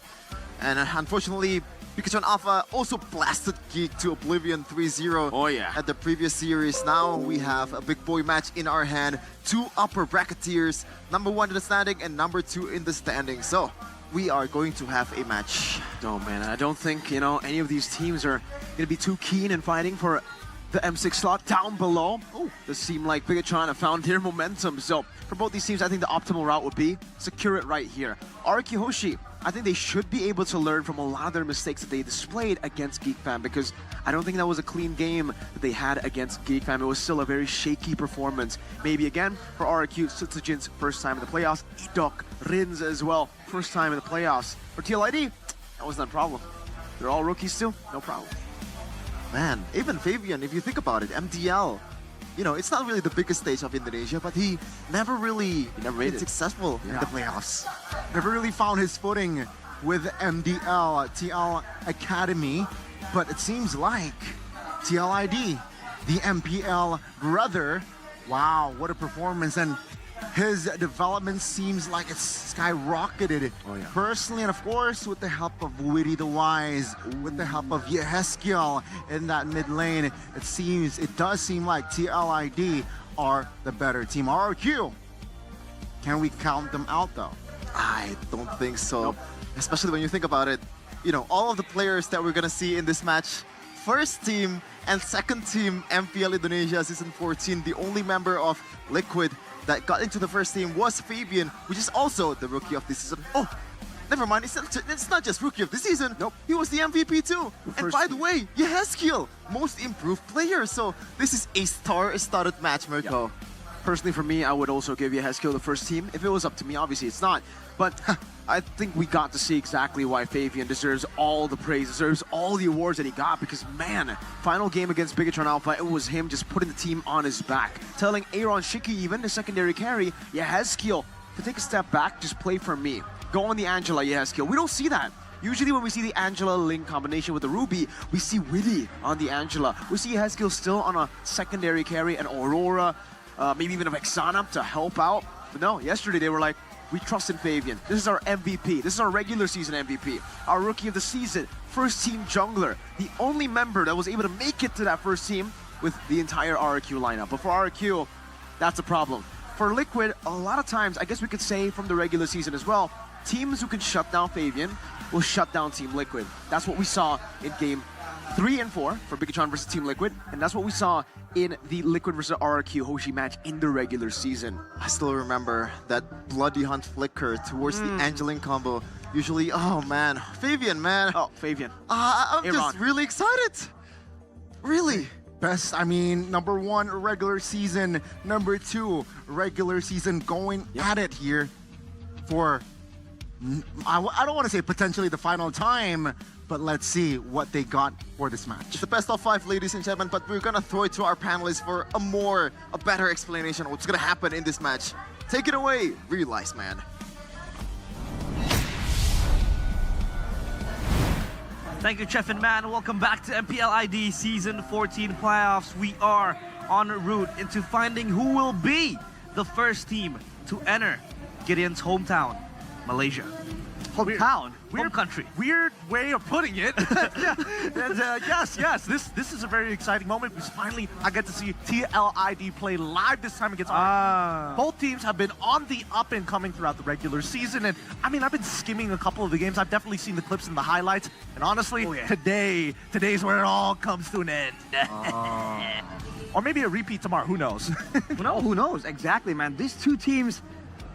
And unfortunately, Pikachu Alpha also blasted Geek to oblivion 3-0 at the previous series. Now we have a big boy match in our hand. 2 upper bracketiers, number 1 in the standing and number 2 in the standing. So we are going to have a match. Oh man, I don't think, you know, any of these teams are going to be too keen in fighting for the M6 slot down below. Oh, does seem like Bigatron have found their momentum. So for both these teams, I think the optimal route would be secure it right here. RRQ Hoshi, I think they should be able to learn from a lot of their mistakes that they displayed against GeekFam, because I don't think that was a clean game that they had against GeekFam. It was still a very shaky performance. Maybe again for RRQ, Sutsujin's first time in the playoffs. Idok, Rins as well, first time in the playoffs. For TLID, that was not a problem. They're all rookies too, no problem. Man, even Fabian, if you think about it, MDL, you know, it's not really the biggest stage of Indonesia, but he never really been successful in the playoffs. Never really found his footing with MDL, TL Academy, but it seems like TLID, the MPL brother, wow, what a performance. And his development seems like it's skyrocketed. Personally, and of course, with the help of Witty the Wise, with the help of Yeheskiel in that mid lane, it does seem like TLID are the better team. RRQ, can we count them out though? I don't think so. Nope. Especially when you think about it, you know, all of the players that we're gonna see in this match, first team and second team MPL Indonesia Season 14, the only member of Liquid that got into the first team was Fabian, which is also the rookie of this season. Oh, never mind, it's not just rookie of the season. Nope. He was the MVP too. And by the way, Yeheskiel, most improved player. So this is a star-studded match, Mirko. Yeah. Personally, for me, I would also give Yeheskiel the first team. If it was up to me, obviously it's not. But I think we got to see exactly why Fabian deserves all the praise, deserves all the awards that he got, because man, final game against Bigatron Alpha, it was him just putting the team on his back, telling Aaron Shiki, even the secondary carry, Yeheskiel, to take a step back, just play for me. Go on the Angela, Yeheskiel. We don't see that. Usually when we see the Angela Link combination with the Ruby, we see Witty on the Angela. We see Yeheskiel still on a secondary carry, and Aurora, maybe even a Vexana to help out. But no, yesterday they were like, we trust in Fabian. This is our MVP. This is our regular season MVP. Our rookie of the season. First team jungler. The only member that was able to make it to that first team with the entire RRQ lineup. But for RRQ, that's a problem. For Liquid, a lot of times, I guess we could say from the regular season as well, teams who can shut down Fabian will shut down Team Liquid. That's what we saw in game 3-4 for Bigachon versus Team Liquid, and that's what we saw in the Liquid versus RRQ Hoshi match in the regular season. I still remember that bloody hunt flicker towards the Angeline combo. Usually, oh man, Fabian, man. Oh, Fabian. I'm just really excited. Really. Best, I mean, number 1, regular season. Number 2, regular season, going at it here for, I don't want to say potentially the final time, but let's see what they got for this match. It's the best of 5, ladies and gentlemen, but we're gonna throw it to our panelists for a better explanation of what's gonna happen in this match. Take it away, Realize, man. Thank you, Chef and Man. Welcome back to MPL ID Season 14 playoffs. We are en route into finding who will be the first team to enter Gideon's hometown, Malaysia. Hometown? Home country. Weird way of putting it. Yes. This is a very exciting moment because finally I get to see TLID play live this time against RRQ. Both teams have been on the up and coming throughout the regular season, and I mean, I've been skimming a couple of the games. I've definitely seen the clips and the highlights, and honestly, today's where it all comes to an end. Or maybe a repeat tomorrow. Who knows? Who knows? Exactly, man. These two teams,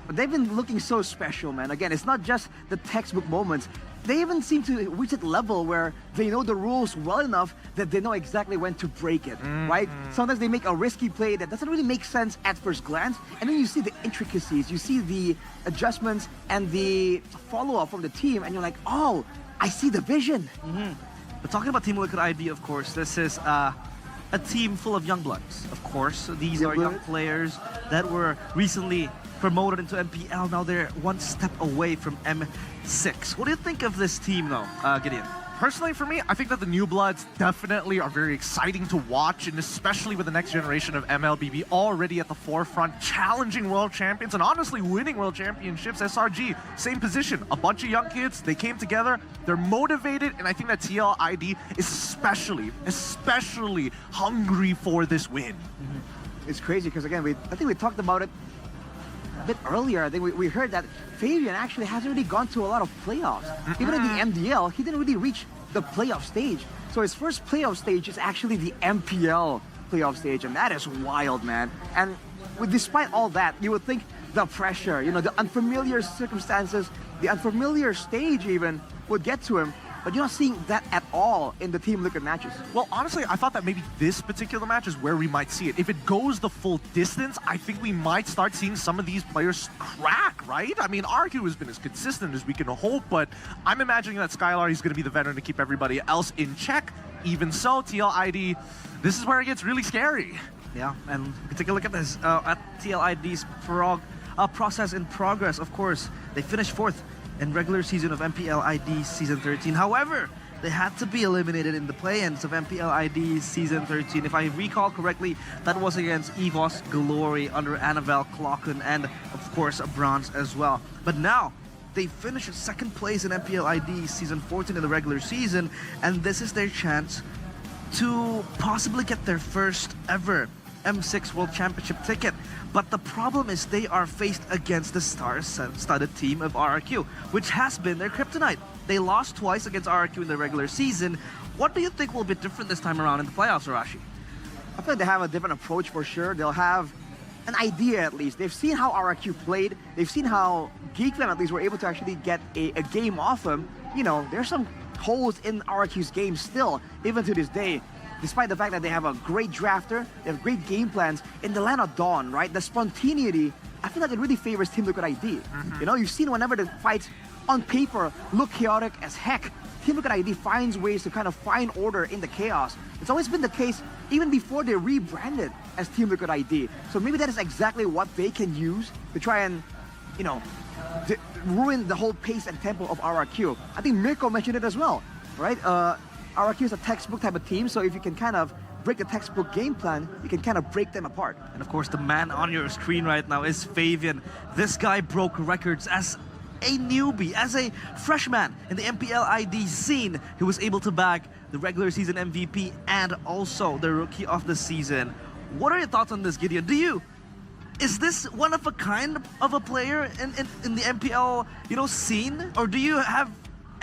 they've been looking so special, man. Again, it's not just the textbook moments. They even seem to reach that level where they know the rules well enough that they know exactly when to break it, right? Sometimes they make a risky play that doesn't really make sense at first glance, and then you see the intricacies, you see the adjustments and the follow-up from the team, and you're like, oh, I see the vision. But talking about Team Liquid ID, of course, this is a team full of young bloods, of course. These are young players that were recently promoted into MPL. Now they're one step away from M6. What do you think of this team, though, Gideon? Personally, for me, I think that the new bloods definitely are very exciting to watch, and especially with the next generation of MLBB already at the forefront, challenging world champions and honestly winning world championships. SRG, same position. A bunch of young kids, they came together, they're motivated, and I think that TLID is especially hungry for this win. It's crazy because, again, I think we talked about it a bit earlier. I think we heard that Fabian actually hasn't really gone to a lot of playoffs. Even in the MDL, he didn't really reach the playoff stage. So his first playoff stage is actually the MPL playoff stage, and that is wild, man. And despite all that, you would think the pressure, you know, the unfamiliar circumstances, the unfamiliar stage even would get to him. But you're not seeing that at all in the Team Liquid matches. Well, honestly, I thought that maybe this particular match is where we might see it. If it goes the full distance, I think we might start seeing some of these players crack, right? I mean, RQ has been as consistent as we can hope, but I'm imagining that Skylar is going to be the veteran to keep everybody else in check. Even so, TLID, this is where it gets really scary. Yeah, and we can take a look at this, at TLID's process in progress. Of course, they finished 4th in regular season of MPL ID Season 13. However, they had to be eliminated in the play-ins of MPL ID Season 13. If I recall correctly, that was against EVOS Glory under Annabelle Clocken and, of course, Bronze as well. But now, they finished 2nd place in MPL ID Season 14 in the regular season, and this is their chance to possibly get their first ever M6 World Championship ticket. But the problem is they are faced against the star-studded team of RRQ, which has been their kryptonite. They lost twice against RRQ in the regular season. What do you think will be different this time around in the playoffs, Arashi? I feel like they have a different approach for sure. They'll have an idea at least. They've seen how RRQ played. They've seen how Geekfam at least were able to actually get a game off them. You know, there's some holes in RRQ's game still, even to this day. Despite the fact that they have a great drafter, they have great game plans, in the land of Dawn, right? The spontaneity, I feel like it really favors Team Liquid ID. You know, you've seen whenever the fights on paper look chaotic as heck, Team Liquid ID finds ways to kind of find order in the chaos. It's always been the case even before they rebranded as Team Liquid ID. So maybe that is exactly what they can use to try and, you know, ruin the whole pace and tempo of RRQ. I think Mirko mentioned it as well, right? RRQ is a textbook type of team, so if you can kind of break the textbook game plan, you can kind of break them apart. And of course, the man on your screen right now is Fabian. This guy broke records as a newbie, as a freshman in the MPL ID scene. He was able to bag the regular season MVP and also the Rookie of the Season. What are your thoughts on this, Gideon? Is this one of a kind of a player in the MPL, you know, scene? Or do you have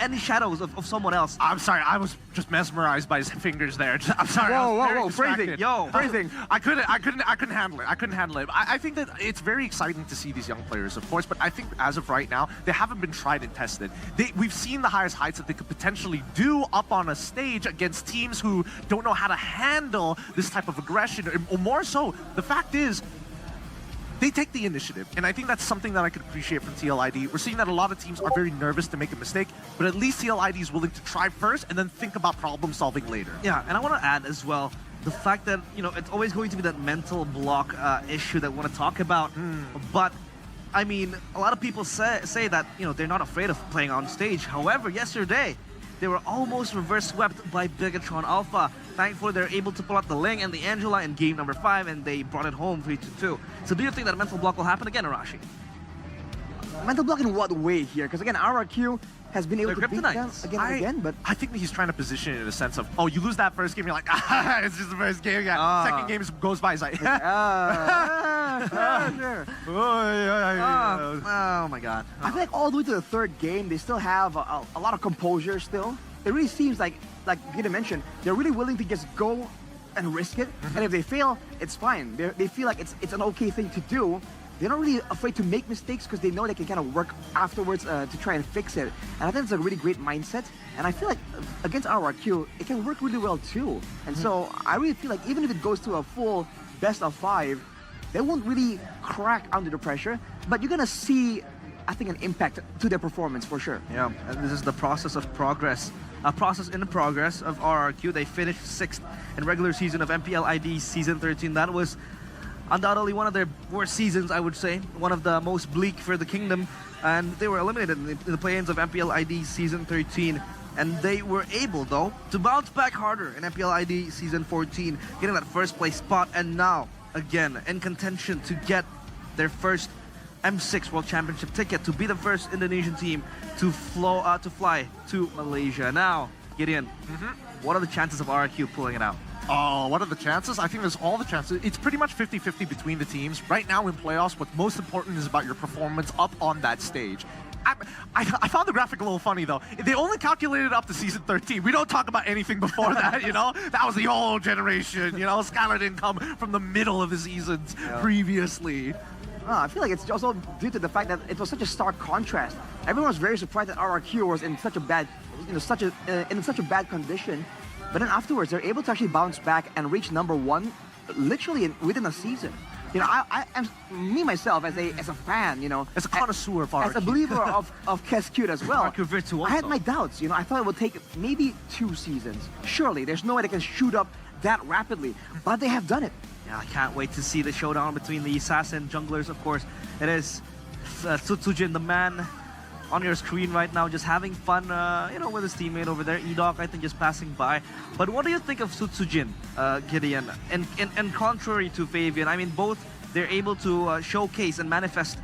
any shadows of someone else. I'm sorry, I was just mesmerized by his fingers there. I'm sorry. Whoa, phrasing. Phrasing. I couldn't handle it. I think that it's very exciting to see these young players, of course, but I think as of right now, they haven't been tried and tested. We've seen the highest heights that they could potentially do up on a stage against teams who don't know how to handle this type of aggression, or more so, the fact is, they take the initiative, and I think that's something that I could appreciate from TLID. We're seeing that a lot of teams are very nervous to make a mistake, but at least TLID is willing to try first and then think about problem solving later. Yeah, and I want to add as well, the fact that, you know, it's always going to be that mental block issue that we want to talk about, but I mean, a lot of people say that, you know, they're not afraid of playing on stage. However, yesterday, they were almost reverse swept by Bigatron Alpha. Thankfully, they're able to pull out the Ling and the Angela in game number 5, and they brought it home 3-2. So do you think that mental block will happen again, Arashi? Mental block in what way here? Because again, RRQ has been able to beat them again and again, but I think that he's trying to position it in a sense of, oh, you lose that first game, you're like, it's just the first game. Second game goes by, it's like, sure. Oh my god. I feel like all the way to the third game, they still have a lot of composure still. It really seems like Gita mentioned, they're really willing to just go and risk it. And if they fail, it's fine. They feel like it's an okay thing to do. They're not really afraid to make mistakes because they know they can kind of work afterwards to try and fix it. And I think it's a really great mindset. And I feel like against RRQ, it can work really well too. And so I really feel like even if it goes to a full best of 5, they won't really crack under the pressure. But you're going to see, I think, an impact to their performance for sure. Yeah, and this is the process of progress. A process in progress of RRQ. They finished 6th in regular season of MPL ID Season 13. That was undoubtedly one of their worst seasons, I would say. One of the most bleak for the Kingdom. And they were eliminated in the play-ins of MPL ID Season 13. And they were able, though, to bounce back harder in MPL ID Season 14, getting that first place spot. And now, again, in contention to get their first M6 World Championship ticket, to be the first Indonesian team to fly to Malaysia. Now, Gideon, what are the chances of RRQ pulling it out? Oh, what are the chances? I think there's all the chances. It's pretty much 50-50 between the teams. Right now in playoffs, what's most important is about your performance up on that stage. I found the graphic a little funny, though. They only calculated up to Season 13. We don't talk about anything before that, you know? That was the old generation, you know? Skylar didn't come from the middle of the seasons previously. I feel like it's also due to the fact that it was such a stark contrast. Everyone was very surprised that RRQ was in such a bad, in such a bad condition. But then afterwards, they're able to actually bounce back and reach #1, literally within a season. You know, me myself as a fan, you know, as a connoisseur of RRQ, as a believer of Kescute as well, I had my doubts. You know, I thought it would take maybe 2 seasons. Surely, there's no way they can shoot up that rapidly, but they have done it. Yeah, I can't wait to see the showdown between the assassin junglers. Of course, it is Sutsujin, the man on your screen right now, just having fun, you know, with his teammate over there. Edok, I think, just passing by. But what do you think of Sutsujin, Gideon? And contrary to Fabian, I mean, both they're able to showcase and manifest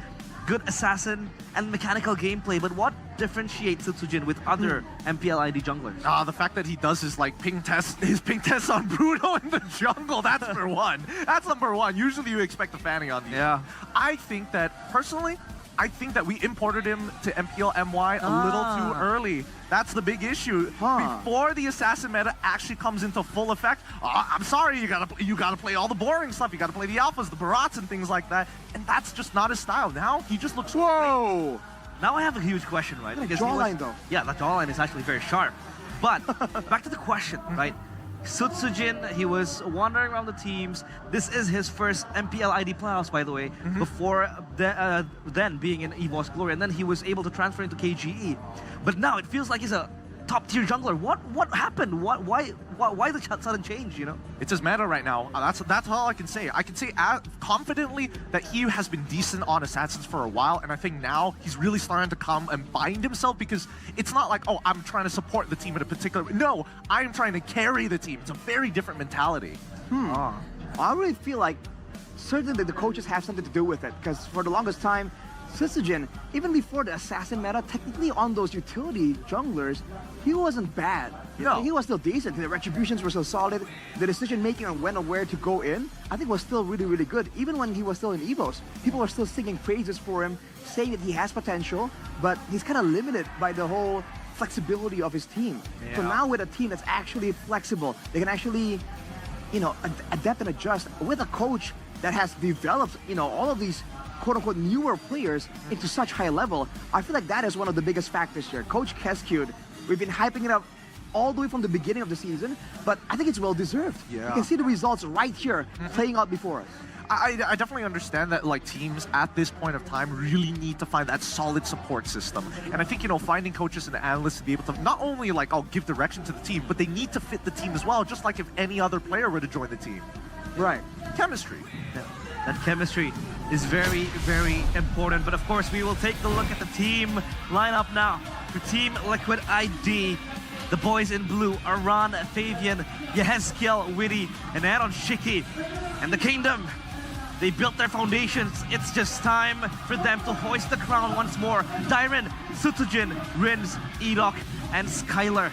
good assassin and mechanical gameplay. But what differentiates Sutsujin with other MPL ID junglers? The fact that he does his ping test on Bruno in the jungle. That's number one. That's number one. Usually you expect a fanny on these. Yeah. I think that personally, we imported him to MPL MY a little too early. That's the big issue. Before the assassin meta actually comes into full effect, I'm sorry, you gotta play all the boring stuff. You gotta play the alphas, the barats, and things like that. And that's just not his style. Now he just looks whoa. Now I have a huge question, right? Because jawline though. Yeah, that jawline is actually very sharp. But back to the question, right? Sutsujin, he was wandering around the teams. This is his first MPL ID playoffs, by the way, before then being in EVOS Glory, and then he was able to transfer into KGE. But now it feels like he's a top-tier jungler. What happened? Why the sudden change, you know? It's his meta right now. That's all I can say. I can say confidently that he has been decent on Assassins for a while, and I think now he's really starting to come and bind himself, because it's not like, oh, I'm trying to support the team in a particular... No, I'm trying to carry the team. It's a very different mentality. I really feel like certainly the coaches have something to do with it, because for the longest time, Sutsujin, even before the assassin meta, technically on those utility junglers, he wasn't bad. No. He was still decent. The retributions were still solid. The decision making on when and where to go in, I think was still really, really good. Even when he was still in EVOS, people were still singing praises for him, saying that he has potential, but he's kind of limited by the whole flexibility of his team. So Yeah. now with a team that's actually flexible, they can actually, you know, adapt and adjust with a coach that has developed, you know, all of these quote-unquote newer players into such high level. I feel like that is one of the biggest factors here. Coach Kescute, we've been hyping it up all the way from the beginning of the season, but I think it's well-deserved. Yeah. You can see the results right here playing out before us. I definitely understand that like teams at this point of time really need to find that solid support system. And I think, you know, finding coaches and analysts to be able to not only like, give direction to the team, but they need to fit the team as well, just like if any other player were to join the team. Right. Chemistry. Yeah, that chemistry is very, very important. But of course, we will take a look at the team lineup now. For Team Liquid ID, the boys in blue, Aran, Fabian, Yehezkiel, Witty, and Aaron Shiki. And the Kingdom, they built their foundations. It's just time for them to hoist the crown once more. Dyron, Sutujin, Rins, Edok, and Skylar.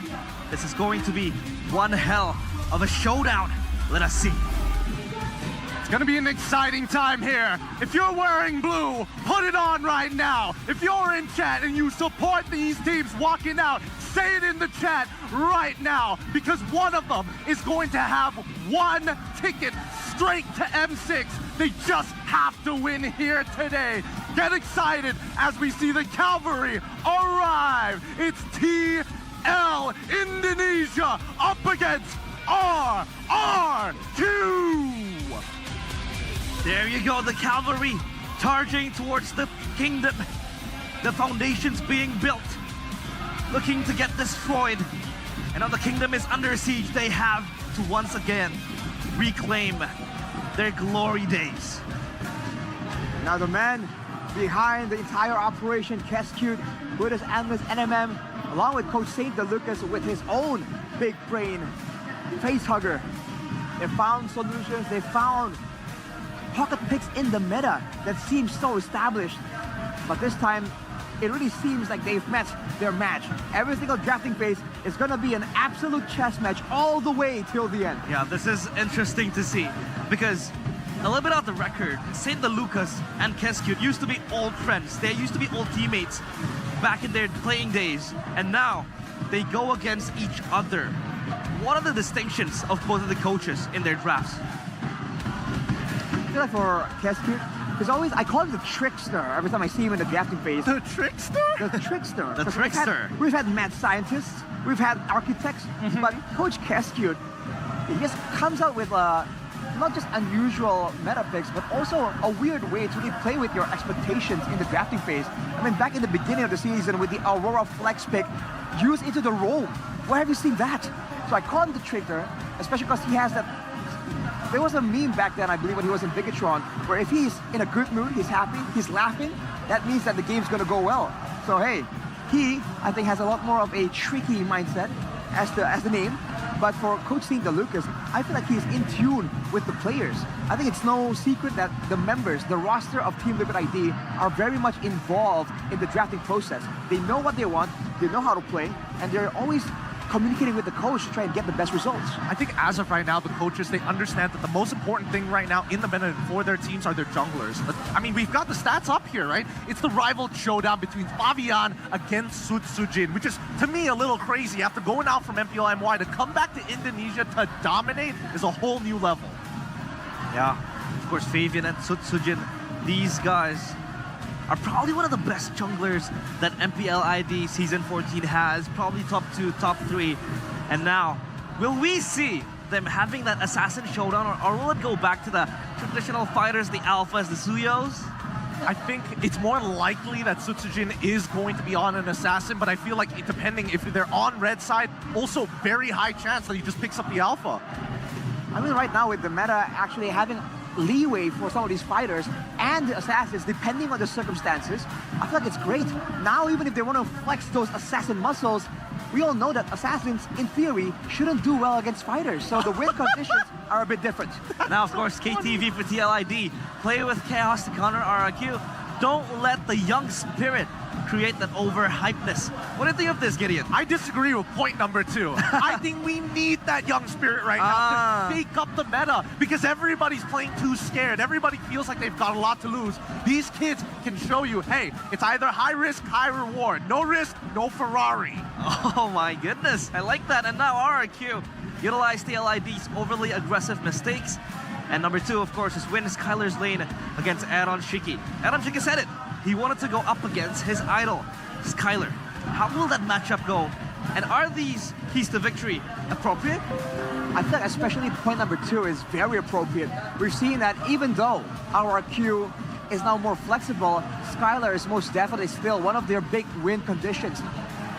This is going to be one hell of a showdown. Let us see. It's gonna be an exciting time here. If you're wearing blue, put it on right now. If you're in chat and you support these teams walking out, say it in the chat right now, because one of them is going to have one ticket straight to M6. They just have to win here today. Get excited as we see the cavalry arrive. It's TL Indonesia up against RR2. There you go, the cavalry charging towards the Kingdom. The foundations being built, looking to get destroyed. And now the Kingdom is under siege. They have to once again reclaim their glory days. Now the man behind the entire operation, Kescute, with his analyst NMM, along with Coach St. DeLucas with his own big brain face hugger. They found solutions, they found pocket picks in the meta that seems so established. But this time, it really seems like they've met their match. Every single drafting phase is gonna be an absolute chess match all the way till the end. Yeah, this is interesting to see because a little bit off the record, St. DeLucas and Kescute used to be old friends. They used to be old teammates back in their playing days, and now they go against each other. What are the distinctions of both of the coaches in their drafts? I feel like for Kescute, there's always, I call him the trickster every time I see him in the drafting phase. The trickster? The trickster. The trickster. We've had mad scientists, we've had architects, but Coach Kescute, he just comes out with not just unusual meta picks, but also a weird way to really play with your expectations in the drafting phase. I mean, back in the beginning of the season with the Aurora Flex pick, used into the Rome. Where have you seen that? So I call him the trickster, especially because he has that. There was a meme back then, I believe, when he was in Bigatron, where if he's in a good mood, he's happy, he's laughing, that means that the game's gonna go well. So hey, he, I think, has a lot more of a tricky mindset as the name. But for Coach St. DeLucas, I feel like he's in tune with the players. I think it's no secret that the members, the roster of Team Liquid ID are very much involved in the drafting process. They know what they want, they know how to play, and they're always communicating with the coach to try and get the best results. I think as of right now, the coaches, they understand that the most important thing right now in the meta for their teams are their junglers. I mean, we've got the stats up here, right? It's the rival showdown between Fabian against Sujin, which is, to me, a little crazy. After going out from MPL MY, to come back to Indonesia to dominate is a whole new level. Yeah, of course, Fabian and Sujin, these guys are probably one of the best junglers that MPL ID Season 14 has, probably top 2, top 3. And now, will we see them having that assassin showdown, or will it go back to the traditional fighters, the alphas, the Suyos? I think it's more likely that Sutsujin is going to be on an assassin, but I feel like depending if they're on red side, also very high chance that he just picks up the alpha. I mean, right now with the meta actually having leeway for some of these fighters and the assassins, depending on the circumstances, I feel like it's great. Now, even if they want to flex those assassin muscles, we all know that assassins, in theory, shouldn't do well against fighters, so the win conditions are a bit different. Now, of course, KTV for TLID. Play with Chaos to counter RRQ. Don't let the young spirit create that overhypeness. What do you think of this, Gideon? I disagree with point number 2. I think we need that young spirit right now to shake up the meta because everybody's playing too scared. Everybody feels like they've got a lot to lose. These kids can show you, hey, it's either high risk, high reward. No risk, no Ferrari. Oh my goodness, I like that. And now RRQ utilize TLID's overly aggressive mistakes. And number 2, of course, is win Skylar's lane against Aaron Shiki. Aaron Shiki said it. He wanted to go up against his idol, Skylar. How will that matchup go? And are these keys to victory appropriate? I think especially point number 2 is very appropriate. We're seeing that even though RRQ is now more flexible, Skylar is most definitely still one of their big win conditions.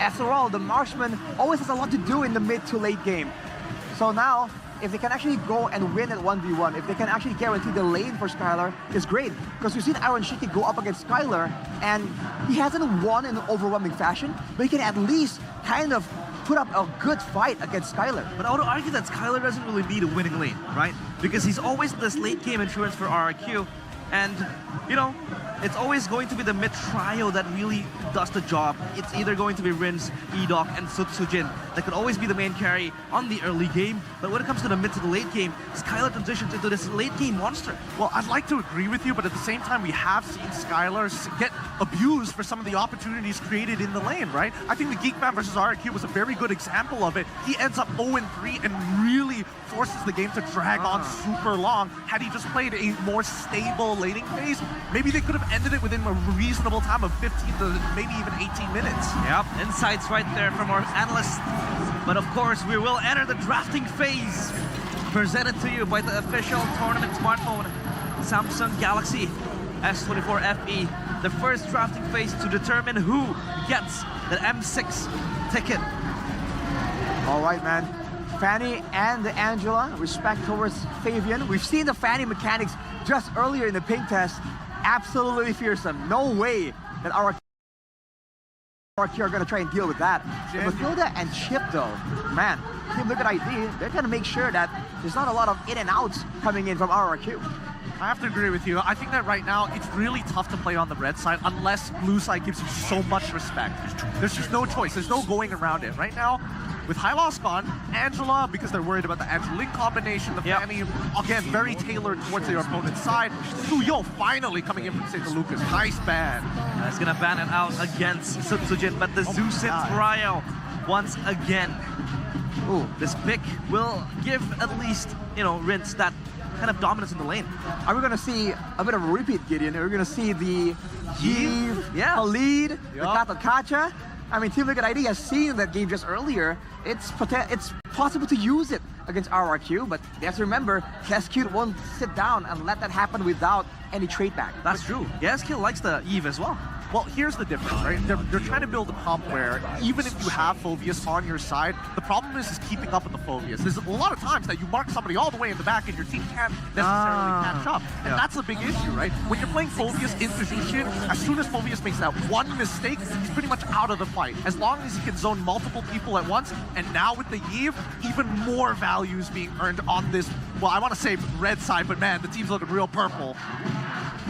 After all, the marksman always has a lot to do in the mid to late game. So now, if they can actually go and win at 1v1, if they can actually guarantee the lane for Skylar, it's great. Because we've seen Aaron Shiki go up against Skylar, and he hasn't won in an overwhelming fashion, but he can at least kind of put up a good fight against Skylar. But I would argue that Skylar doesn't really need a winning lane, right? Because he's always this late game insurance for RRQ. And, you know, it's always going to be the mid trio that really does the job. It's either going to be Rins, Edok, and Sutsujin that could always be the main carry on the early game. But when it comes to the mid to the late game, Skylar transitions into this late game monster. Well, I'd like to agree with you, but at the same time, we have seen Skylar get abused for some of the opportunities created in the lane, right? I think the Geekman versus RRQ was a very good example of it. He ends up 0-3 and really forces the game to drag on super long. Had he just played a more stable laning phase, maybe they could have ended it within a reasonable time of 15 to maybe even 18 minutes. Yep, insights right there from our analyst. But of course, we will enter the drafting phase, presented to you by the official tournament smartphone, Samsung Galaxy S14 FE. The first drafting phase to determine who gets the M6 ticket. All right, man. Fanny and the Angela, respect towards Fabian. We've seen the Fanny mechanics just earlier in the ping test. Absolutely fearsome. No way that our RRQ are going to try and deal with that. Mathilda and Chip, though, man, Team Liquid ID, they're going to make sure that there's not a lot of in and outs coming in from RRQ. I have to agree with you. I think that right now, it's really tough to play on the red side unless blue side gives you so much respect. There's just no choice. There's no going around it. Right now, with High Loss gone, Angela, because they're worried about the Angela-Link combination, the Fanny, again, very tailored towards their opponent's side. Suyo finally coming in from St. Lucas. Nice ban. It's going to ban it out against Sutsujin, but the Zusin Ryo once again. Ooh, this pick will give at least, you know, Rins that kind of dominance in the lane. Are we going to see a bit of a repeat, Gideon? Are we going to see the Yves, Khalid, the Katakacha? I mean, Team Liquid ID has seen that game just earlier. It's possible to use it against RRQ, but you have to remember, Kescute won't sit down and let that happen without any trade back. That's true. Kescute likes the Eve as well. Well, here's the difference, right? They're trying to build a comp where even if you have Phoveus on your side, the problem is keeping up with the Phoveus. There's a lot of times that you mark somebody all the way in the back and your team can't necessarily catch up. And that's a big issue, right? When you're playing Phoveus in position, as soon as Phoveus makes that one mistake, he's pretty much out of the fight. As long as he can zone multiple people at once, and now with the Yves, even more value is being earned on this, well, I want to say red side, but man, the team's looking real purple.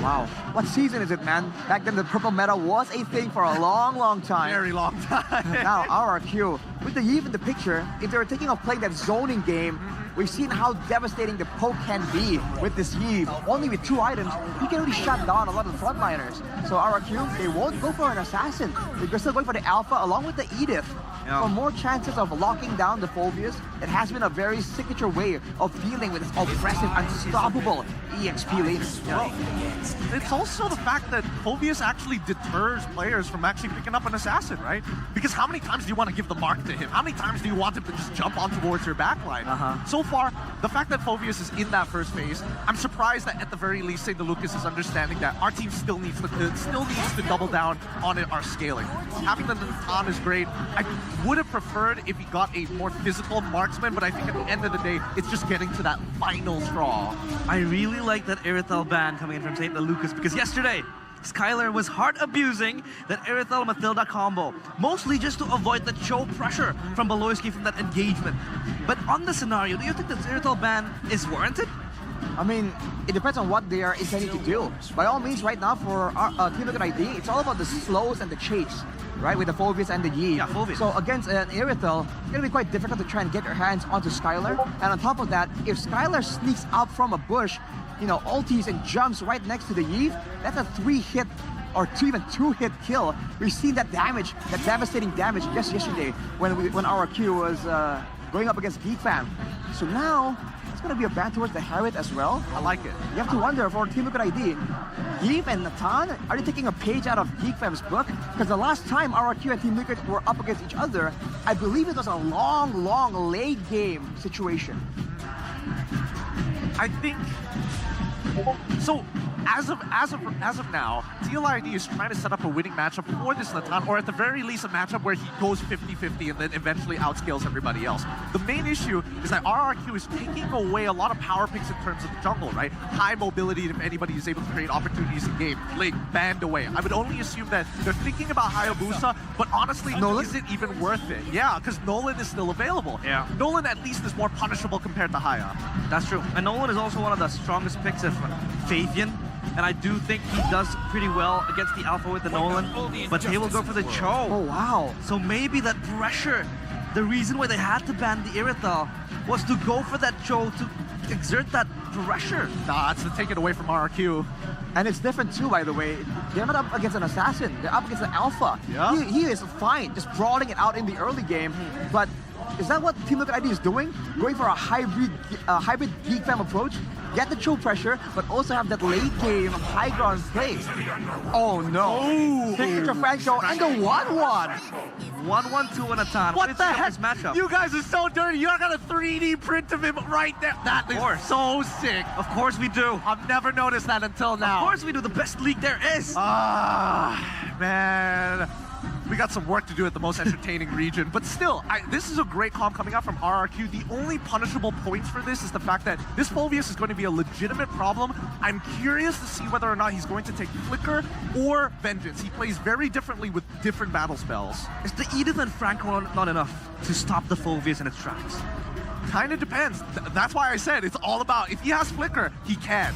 Wow. What season is it, man? Back then, the purple meta was a thing for a long, long time. Very long time. Now, RRQ, with the Yves in the picture, if they were thinking of playing that zoning game, we've seen how devastating the poke can be with this Yves. Only with 2 items, he can really shut down a lot of the frontliners. So RRQ, they won't go for an assassin. They're still going for the Alpha along with the Edith. For more chances of locking down the Phoveus, it has been a very signature way of dealing with this oppressive, unstoppable EXP lane. Well, it's also the fact that Phoveus actually deters players from actually picking up an assassin, right? Because how many times do you want to give the mark to him? How many times do you want him to just jump on towards your backline? So far, the fact that Phoveus is in that first phase, I'm surprised that at the very least, St. Lucas is understanding that our team still needs to double down on our scaling. Having the Natan is great. I would have preferred if he got a more physical marksman, but I think at the end of the day, it's just getting to that final straw. I really like that Irithel ban coming in from St. Lucas, because yesterday, Skylar was hard abusing that Irithel Mathilda combo, mostly just to avoid the choke pressure from Beloyski from that engagement. But on the scenario, do you think that Irithel ban is warranted? I mean, it depends on what they are intending to do. By all means, right now for Team Liquid ID, it's all about the slows and the chase, right? With the Phobius and the Yi. Yeah, Phobius. So against an Irithel, it's going to be quite difficult to try and get your hands onto Skylar. And on top of that, if Skylar sneaks out from a bush, you know, ultis and jumps right next to the Yi, that's a 3-hit or even 2-hit kill. We've seen that damage, that devastating damage just yesterday when RRQ was going up against Geek Fam. So now, it's going to be a ban towards the Harriet as well. I like it. You have to wonder for Team Liquid ID, Geek and Natan, are they taking a page out of Geek Fam's book? Because the last time RRQ and Team Liquid were up against each other, I believe it was a long late game situation. I think so. As of now, TLID is trying to set up a winning matchup for this Natan, or at the very least a matchup where he goes 50-50 and then eventually outscales everybody else. The main issue is that RRQ is taking away a lot of power picks in terms of the jungle, right? High mobility, if anybody is able to create opportunities in game, Lig banned away. I would only assume that they're thinking about Hayabusa, but honestly, is it even worth it? Yeah, because Nolan is still available. Yeah. Nolan at least is more punishable compared to Haya. That's true. And Nolan is also one of the strongest picks of Fabian. And I do think he does pretty well against the Alpha with the Nolan, but they will go for the Cho. Oh, wow. So maybe that pressure, the reason why they had to ban the Irithel was to go for that Cho to exert that pressure. Nah, it's to take it away from RRQ. And it's different too, by the way. They're not up against an assassin. They're up against an alpha. Yeah. He is fine, just brawling it out in the early game. But is that what Team Liquid ID is doing? Going for a hybrid Geek Fam approach? Get the chill pressure, but also have that late game high ground play. Oh no! Signature Franco and the 1-1. 1-1-2 on a ton. What the heck? This matchup. You guys are so dirty. You're gonna 3D print of him right there. That is so sick. Of course we do. I've never noticed that until now. Of course we do. The best league there is. Ah, man. We got some work to do at the most entertaining region, but still, this is a great comp coming out from RRQ. The only punishable points for this is the fact that this Phobius is going to be a legitimate problem. I'm curious to see whether or not he's going to take Flicker or Vengeance. He plays very differently with different battle spells. Is the Edith and Franco not enough to stop the Phobius in its tracks? Kind of depends. That's why I said it's all about, if he has Flicker, he can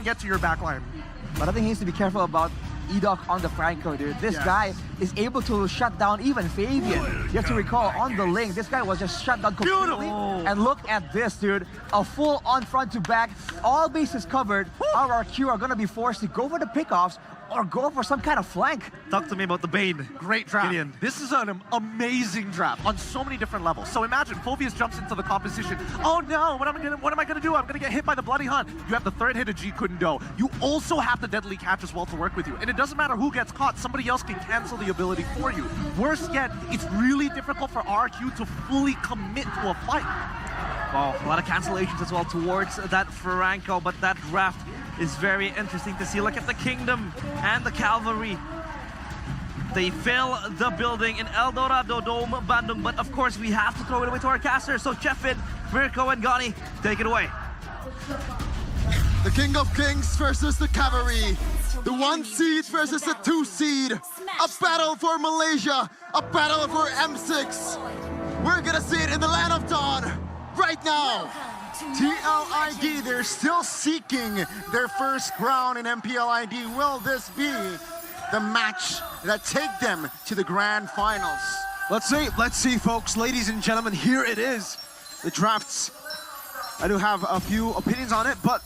get to your backline. But I think he needs to be careful about Edok on the Franco, dude. This guy is able to shut down even Fabian. You have to recall, on the link, this guy was just shut down completely. And look at this, dude. A full-on front to back, all bases covered. RRQ are going to be forced to go for the pickoffs or go for some kind of flank. Talk to me about the Bane. Great draft. This is an amazing draft on so many different levels. So imagine Phobius jumps into the composition. Oh no, what am I gonna do? I'm gonna get hit by the Bloody Hunt. You have the third hit of G couldn't do. You also have the Deadly Catch as well to work with you. And it doesn't matter who gets caught, somebody else can cancel the ability for you. Worse yet, it's really difficult for RQ to fully commit to a fight. Wow, a lot of cancellations as well towards that Franco, but that draft is very interesting to see. Look at the Kingdom and the Cavalry. They fill the building in El Dorado Dome, Bandung, but of course we have to throw it away to our casters. So Chefin, Mirko, and Gani, take it away. The King of Kings versus the Cavalry. The 1 seed versus the 2 seed. A battle for Malaysia. A battle for M6. We're gonna see it in the Land of Dawn right now. TLID, they're still seeking their first crown in MPLID. Will this be the match that take them to the grand finals? Let's see, folks. Ladies and gentlemen, here it is. The drafts. I do have a few opinions on it, but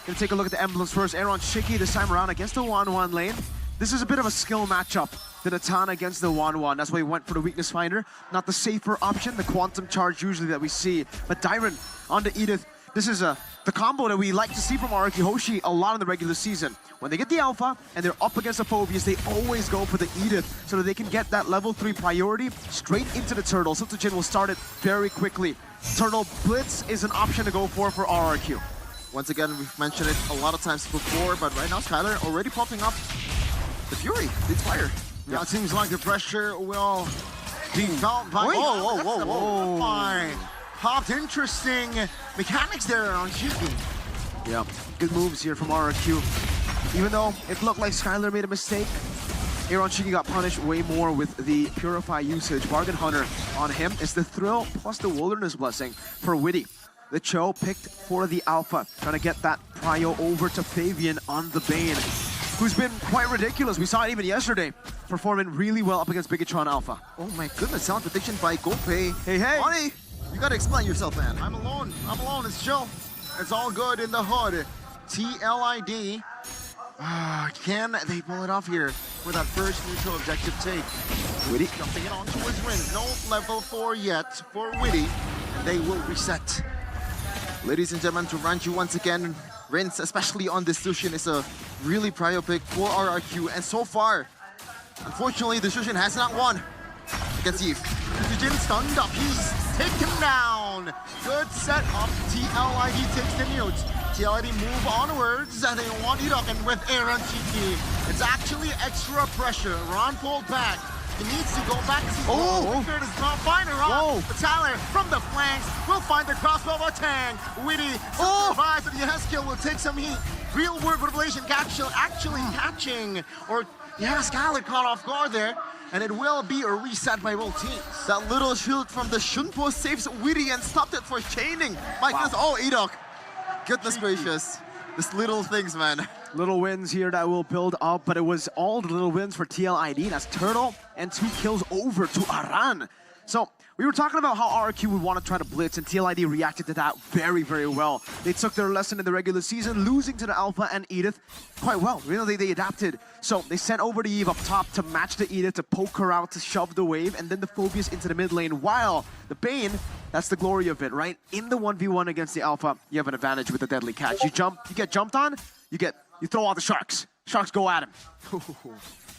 gonna take a look at the emblems first. Aaron Shiki this time around against the 1-1 lane. This is a bit of a skill matchup. The Natan against the 1-1. That's why he went for the weakness finder. Not the safer option, the quantum charge usually that we see. But Dyron on the Edith. This is the combo that we like to see from RRQ Hoshi a lot in the regular season. When they get the Alpha and they're up against the Phobius, they always go for the Edith so that they can get that level 3 priority straight into the Turtle. Jin will start it very quickly. Turtle Blitz is an option to go for RRQ. Once again, we've mentioned it a lot of times before, but right now Skylar already popping up the Fury, the Fire. Yeah, it seems like the pressure will be felt by... Whoa. Fine. Popped interesting mechanics there on Shiki. Yeah, good moves here from RRQ. Even though it looked like Skylar made a mistake, Aaron Shiki got punished way more with the Purify usage. Bargain Hunter on him is the Thrill plus the Wilderness Blessing for Witty. the Cho picked for the Alpha, trying to get that prio over to Fabian on the Bane, who's been quite ridiculous. We saw it even yesterday, performing really well up against Bigatron Alpha. Oh my goodness, sound prediction by Gopay. Hey, hey! Honey, you gotta explain yourself, man. I'm alone, it's chill. It's all good in the hood. TLID. Can they pull it off here for that first neutral objective take? Witty jumping it on towards Rin. No level 4 yet for Witty. They will reset. Ladies and gentlemen, to Ranju once again, Rins, especially on this Sushin, is a really prio pick for RRQ. And so far, unfortunately, the Sushin has not won against Eve. Sushin stunned up, he's taken down. Good setup, TLID takes the mute. TLID move onwards, and they want Irok, and with Aaron Chiki, it's actually extra pressure. Ron pulled back. He needs to go back to Victor does not find a Ron. But Tyler from the flanks will find the crossbow of Tang. Witty survives, and Yeskill will take some heat. Real world revelation actually catching, or Skyler caught off guard there. And it will be a reset by both teams. That little shield from the Shunpo saves Witty and stopped it for chaining. My goodness, Irok. Goodness gracious. Just little things, man. Little wins here that will build up, but it was all the little wins for TLID. That's Turtle and 2 kills over to Aran. So we were talking about how RRQ would want to try to blitz, and TLID reacted to that very, very well. They took their lesson in the regular season, losing to the Alpha and Edith quite well. Really, they adapted. So they sent over the Eve up top to match the Edith, to poke her out, to shove the wave, and then the Phobius into the mid lane, while the Bane, that's the glory of it, right? In the 1v1 against the Alpha, you have an advantage with the deadly catch. You get jumped on, you throw out the Sharks. Sharks go at him.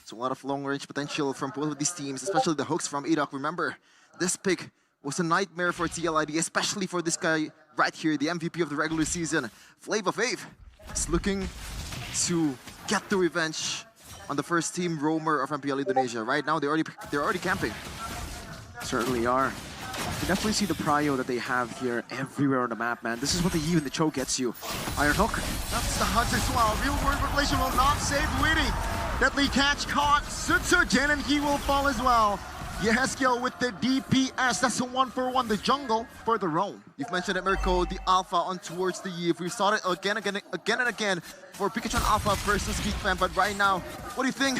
It's a lot of long-range potential from both of these teams, especially the hooks from Irok. Remember, this pick was a nightmare for TLID, especially for this guy right here, the MVP of the regular season. Flavor Fave is looking to get the revenge on the first team roamer of MPL Indonesia. Right now, they're already camping. Certainly are. You definitely see the prio that they have here everywhere on the map, man. This is what the Eve and the Cho gets you. Iron Hook. That's the hunt as well. Real world revelation will not save Witty. Deadly catch caught Sutsujin, and he will fall as well. Yeskill with the DPS. That's a 1-for-1. The jungle for the roam. You've mentioned it, Mirko, the Alpha on towards the Eve. We've saw it again and again for Pikachu Alpha versus Geek Fan. But right now, what do you think?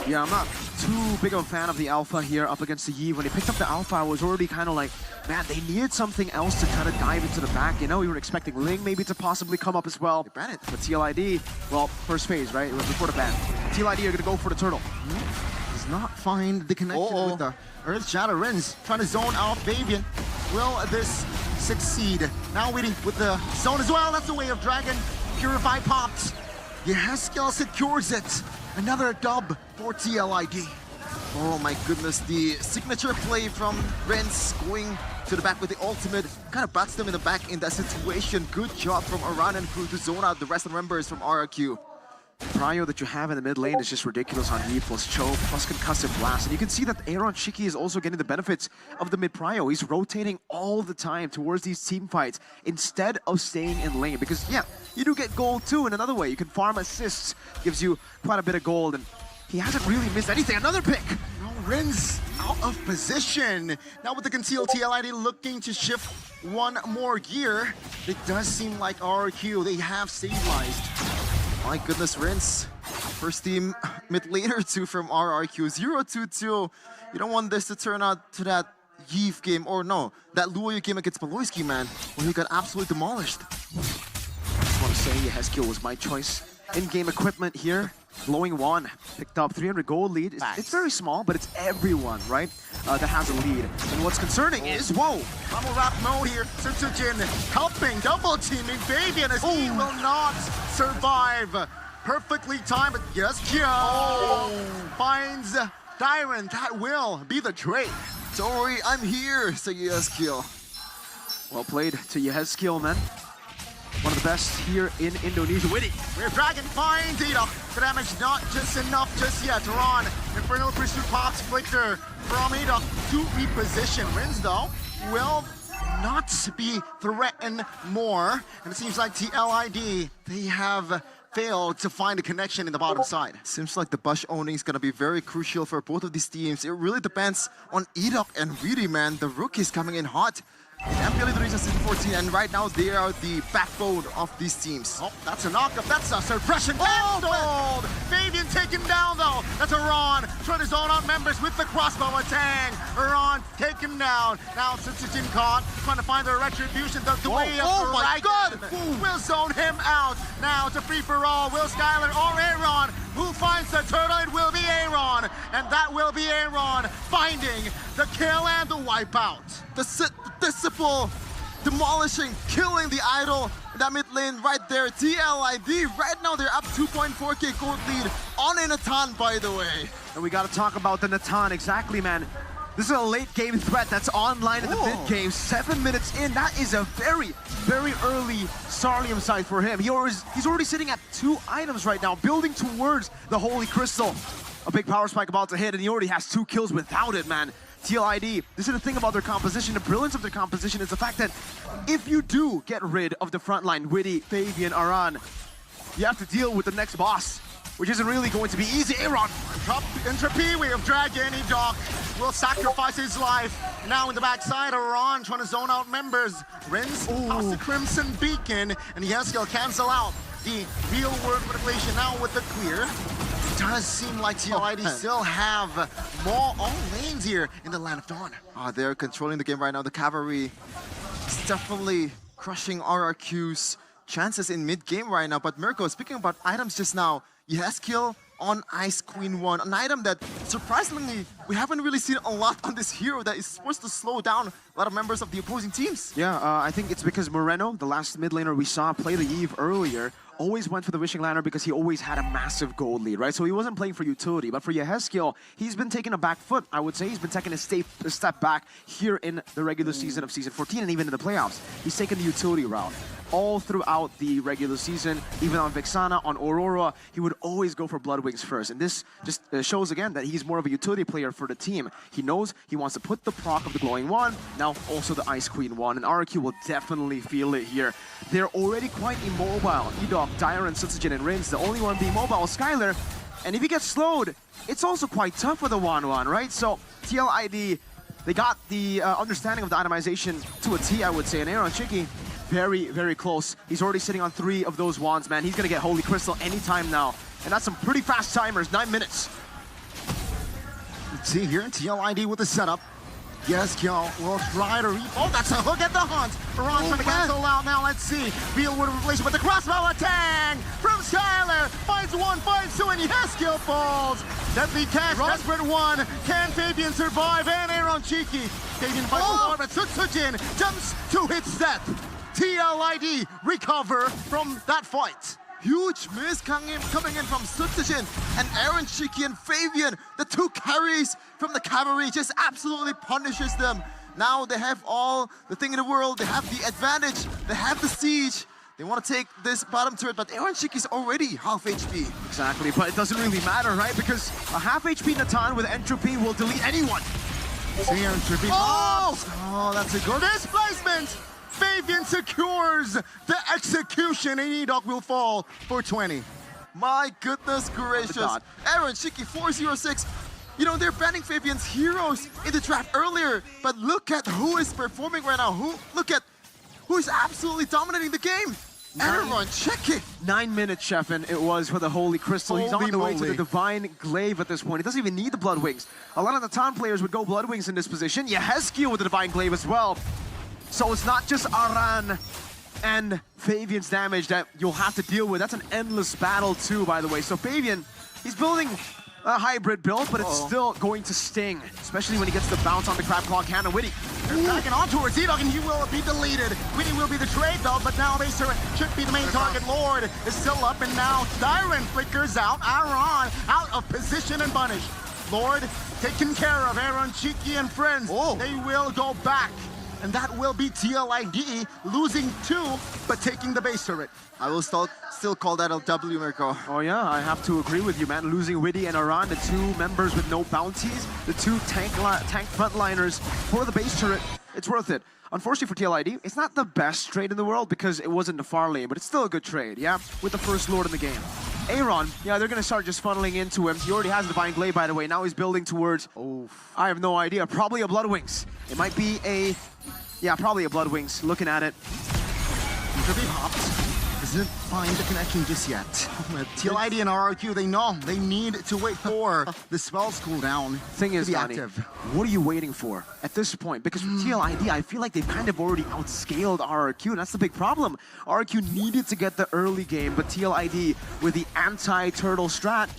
Yeah, I'm not too big of a fan of the Alpha here up against the Eve. When he picked up the Alpha, I was already kind of like, man, they needed something else to kind of dive into the back. You know, we were expecting Ling maybe to possibly come up as well. Ban it. But TLID, well, first phase, right? It was before the ban. TLID are going to go for the turtle. Does not find the connection with the Earth Shadow. Rins trying to zone out Fabian. Will this succeed? Now waiting with the zone as well. That's the way of Dragon. Purify popped. Yeskill secures it. Another dub for TLID. Oh my goodness, the signature play from Rins going to the back with the ultimate. Kind of bats them in the back in that situation. Good job from Aran and crew to zone out the rest of the members from RRQ. The prio that you have in the mid lane is just ridiculous on Eve plus Cho plus Concussive Blast. And you can see that Aaron Shiki is also getting the benefits of the mid prio. He's rotating all the time towards these team fights instead of staying in lane. Because, yeah, you do get gold too in another way. You can farm assists, gives you quite a bit of gold. And he hasn't really missed anything. Another pick! No, Rins out of position. Now with the concealed TLID looking to shift one more gear. It does seem like RRQ, they have stabilized. My goodness, Rins. First team mid laner 2 from RRQ. 0-2-2. You don't want this to turn out to that Eve game, or no, that Luoyu game against Paloyski, man, when he got absolutely demolished. I just want to say Yeskill was my choice. In-game equipment here. Glowing Wand picked up 300 gold lead. It's very small, but it's everyone, right, that has a lead. And what's concerning is, whoa! Double wrap mode here. Sutsujin helping, double teaming Fabian as he will not survive. Perfectly timed, but Yeskill finds Dyron. That will be the trade. Don't worry, I'm here, so Yeskill. Well played to Yeskill, man. One of the best here in Indonesia. Witty. Where Dragon finds Ida. The damage not just enough just yet. Ron, Infernal Pursuit pops Flicker from Ida to reposition. Rins though will not be threatened more. And it seems like TLID, they have failed to find a connection in the bottom side. Seems like the Bush owning is going to be very crucial for both of these teams. It really depends on Edok and Witty, man. The rookie's coming in hot. MPL Indonesia Season 14, and right now they are the backbone of these teams. Oh, that's a knockup. That's a suppression. Cancelled! Fabian taken down, though. That's Iran trying to zone out members with the crossbow attack. Iran taken down. Now, Sitsujin caught, trying to find the retribution. The way of my God! Will zone him out. Now, it's a free-for-all. Will Skylar or Aaron? Who finds the turtle? It will be Aaron. And that will be Aaron finding the kill and the wipeout. The disciple demolishing, killing the idol in that mid lane right there. TLID, right now they're up 2.4k gold lead on a Natan, by the way. And we got to talk about the Natan, exactly, man. This is a late game threat that's online in the mid game. 7 minutes in, that is a very, very early Sarlium side for him. He's already sitting at 2 items right now, building towards the Holy Crystal. A big power spike about to hit, and he already has 2 kills without it, man. TLID, this is the thing about their composition. The brilliance of their composition is the fact that if you do get rid of the front line, Witty, Fabian, Aran, you have to deal with the next boss, which isn't really going to be easy. Aaron, Entropy, we have Dragon, Edok will sacrifice his life. Now in the backside, Aran trying to zone out members. Rinse, House of Crimson Beacon, and Yeskiel cancel out the real world manipulation now with the clear. It does seem like TLID still have more all lanes here in the Land of Dawn. They're controlling the game right now. The cavalry is definitely crushing RRQ's chances in mid-game right now. But Mirko, speaking about items just now, Yeskiel on Ice Queen 1, an item that surprisingly we haven't really seen a lot on this hero that is supposed to slow down a lot of members of the opposing teams. Yeah, I think it's because Moreno, the last mid laner we saw play the Eve earlier, always went for the Wishing Lantern because he always had a massive gold lead, right? So he wasn't playing for utility. But for Yeskiel, he's been taking a back foot, I would say. He's been taking a step back here in the regular season of Season 14 and even in the playoffs. He's taken the utility route. All throughout the regular season, even on Vexana, on Aurora, he would always go for Bloodwings first. And this just shows again that he's more of a utility player for the team. He knows he wants to put the proc of the Glowing One, now also the Ice Queen one, and RQ will definitely feel it here. They're already quite immobile. Edok, Dyron, Sitsujin, and Rins, the only one being mobile is Skylar. And if he gets slowed, it's also quite tough for the 1-1, right? So TLID, they got the understanding of the itemization to a T, I would say. And Aaron Chicky, very, very close. He's already sitting on 3 of those wands, man. He's gonna get Holy Crystal anytime now. And that's some pretty fast timers, 9 minutes. Let's see here, TLID with the setup. Yeskiel will try to oh, that's a hook at the hunt. Iran trying to cancel out now, let's see. Beal would replace it with the crossbow attack from Skylar. Finds 1, finds 2, and Yeskiel falls. Deadly catch, desperate one. Can Fabian survive? And Aaron Cheeky. Fabian fights forward, but Sitsujin jumps to his death. TLID recover from that fight. Huge miss coming in from Sitsujin and Aaron Cheeky and Fabian. The 2 carries from the cavalry just absolutely punishes them. Now they have all the thing in the world. They have the advantage. They have the siege. They want to take this bottom turret, but Aaron Cheeky's already half HP. Exactly, but it doesn't really matter, right? Because a half HP Natan with Entropy will delete anyone. See Entropy. Oh, that's a good displacement. Fabian secures the execution, and Edok will fall for 20. My goodness gracious. Aaron Cheeky 406. You know, they're banning Fabian's heroes in the draft earlier, but look at who is performing right now. Look at who is absolutely dominating the game. Aaron Cheeky. 9 minutes, Chef, and it was for the Holy Crystal. He's on the way to the Divine Glaive at this point. He doesn't even need the Blood Wings. A lot of the Natan players would go Blood Wings in this position. Yeskiel with the Divine Glaive as well. So it's not just Aran and Fabian's damage that you'll have to deal with. That's an endless battle too, by the way. So Fabian, he's building a hybrid build, but it's still going to sting, especially when he gets the bounce on the Crab Claw Cannon. Witty, they're backing on towards Edok, and he will be deleted. Witty will be the trade though, but now Base Turret should be the main target. Lord is still up, and now Dyron flickers out. Aran out of position and punished. Lord taken care of. Aaron Cheeky and friends. They will go back. And that will be TLID losing 2, but taking the base turret. I will still call that a W, Mirko. Oh yeah, I have to agree with you, man. Losing Witty and Aran, the 2 members with no bounties, the 2 tank frontliners for the base turret. It's worth it. Unfortunately for TLID, it's not the best trade in the world because it wasn't the far lane, but it's still a good trade, yeah? With the first Lord in the game. Aaron, yeah, they're going to start just funneling into him. He already has the Divine Glaive, by the way. Now he's building towards, I have no idea, probably a Blood Wings. It might be a Yeah, probably a Blood Wings, looking at it. They popped. Doesn't find the connection just yet. TLID and RRQ, they know they need to wait for the spells cool down. Thing is, to be Donnie, active. what are you waiting for at this point? Because for TLID, I feel like they've kind of already outscaled RRQ, and that's the big problem. RRQ needed to get the early game, but TLID, with the anti-turtle strat,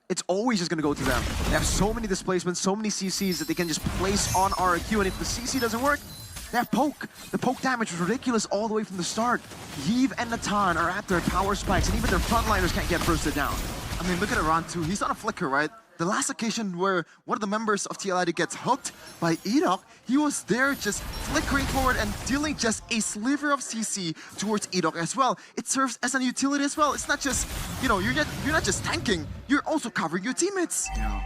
it's always just going to go to them. They have so many displacements, so many CCs that they can just place on RRQ, and if the CC doesn't work, they have poke. The poke damage was ridiculous all the way from the start. Yeev and Natan are at their power spikes, and even their frontliners can't get bursted down. I mean, look at Iran too. He's on a flicker, right? The last occasion where one of the members of TLID gets hooked by Edok, he was there just flickering forward and dealing just a sliver of CC towards Edok as well. It serves as an utility as well. It's not just, you know, you're not just tanking, you're also covering your teammates. Yeah.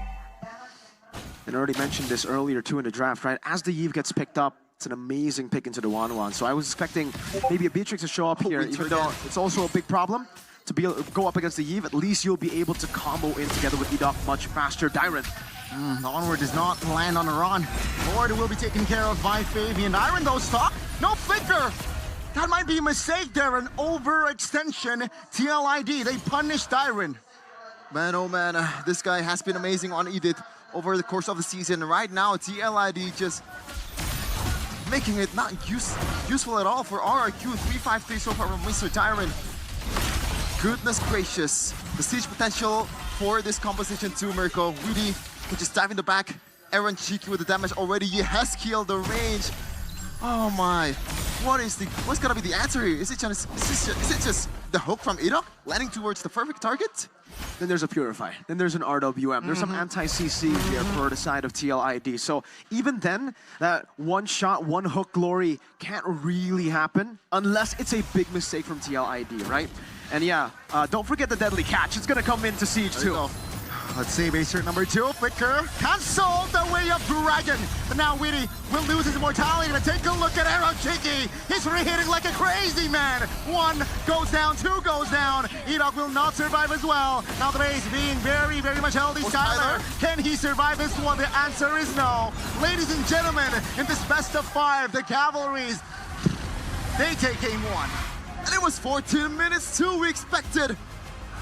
And I already mentioned this earlier too in the draft, right? As the Yeev gets picked up, it's an amazing pick into the 1-1. So I was expecting maybe a Beatrix to show up here, even though it's also a big problem to be able to go up against the Yeev. At least you'll be able to combo in together with Edok much faster. Dyron. The onward does not land on Iran. Lord will be taken care of by Fabian. Dyron though stuck. No flicker. That might be a mistake there. An overextension. TLID, they punished Dyron. Man, oh man, this guy has been amazing on Edith over the course of the season. Right now, TLID just making it not useful at all for RRQ. 3-5-3 so far from Mr. Dyron. Goodness gracious. The siege potential for this composition too, Mirko. Weedy can just dive in the back. Aaron Cheeky with the damage already. Yehezkiel, the range. Oh my. What's gonna be the answer here? Is it just the hook from Edok landing towards the perfect target? Then there's a Purify. Then there's an RWM. There's some anti-CC here for the side of TLID. So even then, that one shot, one hook glory can't really happen unless it's a big mistake from TLID, right? And yeah, don't forget the deadly catch. It's gonna come into Siege too. Let's see, base hurt number 2, Flicker. Cancel the way of Dragon. But now Weedy will lose his immortality. But take a look at Arrow Cheeky. He's re-hitting like a crazy man. 1 goes down, 2 goes down. Edok will not survive as well. Now the base being very, very much healthy. Skyler, can he survive this one? The answer is no. Ladies and gentlemen, in this best of 5, the Cavalries, they take game 1. And it was 14 minutes too, we expected.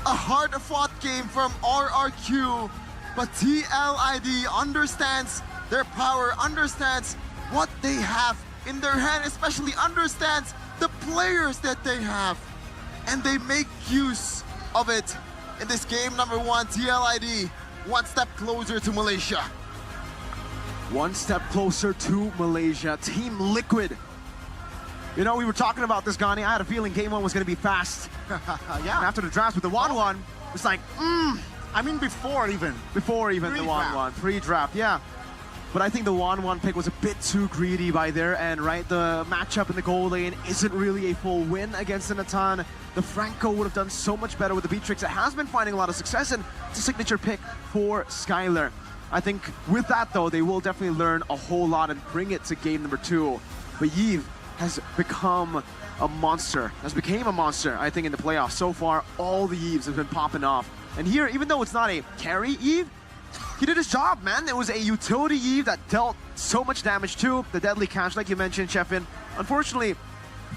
A hard-fought game from RRQ, but TLID understands their power, understands what they have in their hand, especially understands the players that they have, and they make use of it in this game number 1. TLID, 1 step closer to Malaysia. 1 step closer to Malaysia. Team Liquid. You know, we were talking about this, Gani. I had a feeling game 1 was going to be fast. Yeah. And after the draft with the 1-1, it's like, I mean, before even the 1-1. Pre-draft, yeah. But I think the 1-1 pick was a bit too greedy by their end, right? The matchup in the goal lane isn't really a full win against the Natan. The Franco would have done so much better with the Beatrix. It has been finding a lot of success, and it's a signature pick for Skyler. I think with that, though, they will definitely learn a whole lot and bring it to game number 2. But Yeev has become a monster, I think, in the playoffs. So far, all the Yeevs have been popping off. And here, even though it's not a carry Yeev, he did his job, man. It was a utility Yeev that dealt so much damage too. The deadly catch, like you mentioned, Chefin. Unfortunately,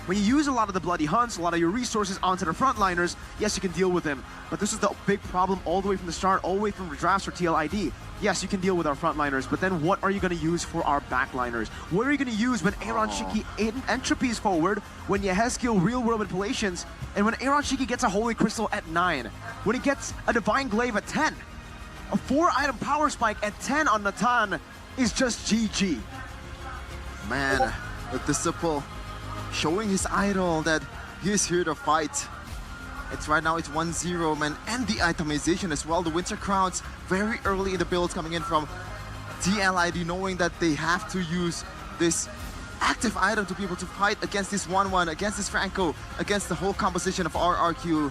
when you use a lot of the bloody hunts, a lot of your resources onto the frontliners, yes, you can deal with him. But this is the big problem all the way from the start, all the way from the drafts for TLID. Yes, you can deal with our frontliners, but then what are you going to use for our backliners? What are you going to use when Aaron Shiki entropies forward, when Yehezkiel real-world manipulations, and when Aaron Shiki gets a Holy Crystal at 9, when he gets a Divine Glaive at 10? A 4-item power spike at 10 on Natan is just GG. Man, the Disciple showing his idol that he's here to fight. It's right now, it's 1-0, man, and the itemization as well. The Winter Crowns very early in the builds coming in from TLID, knowing that they have to use this active item to be able to fight against this 1-1, against this Franco, against the whole composition of RRQ.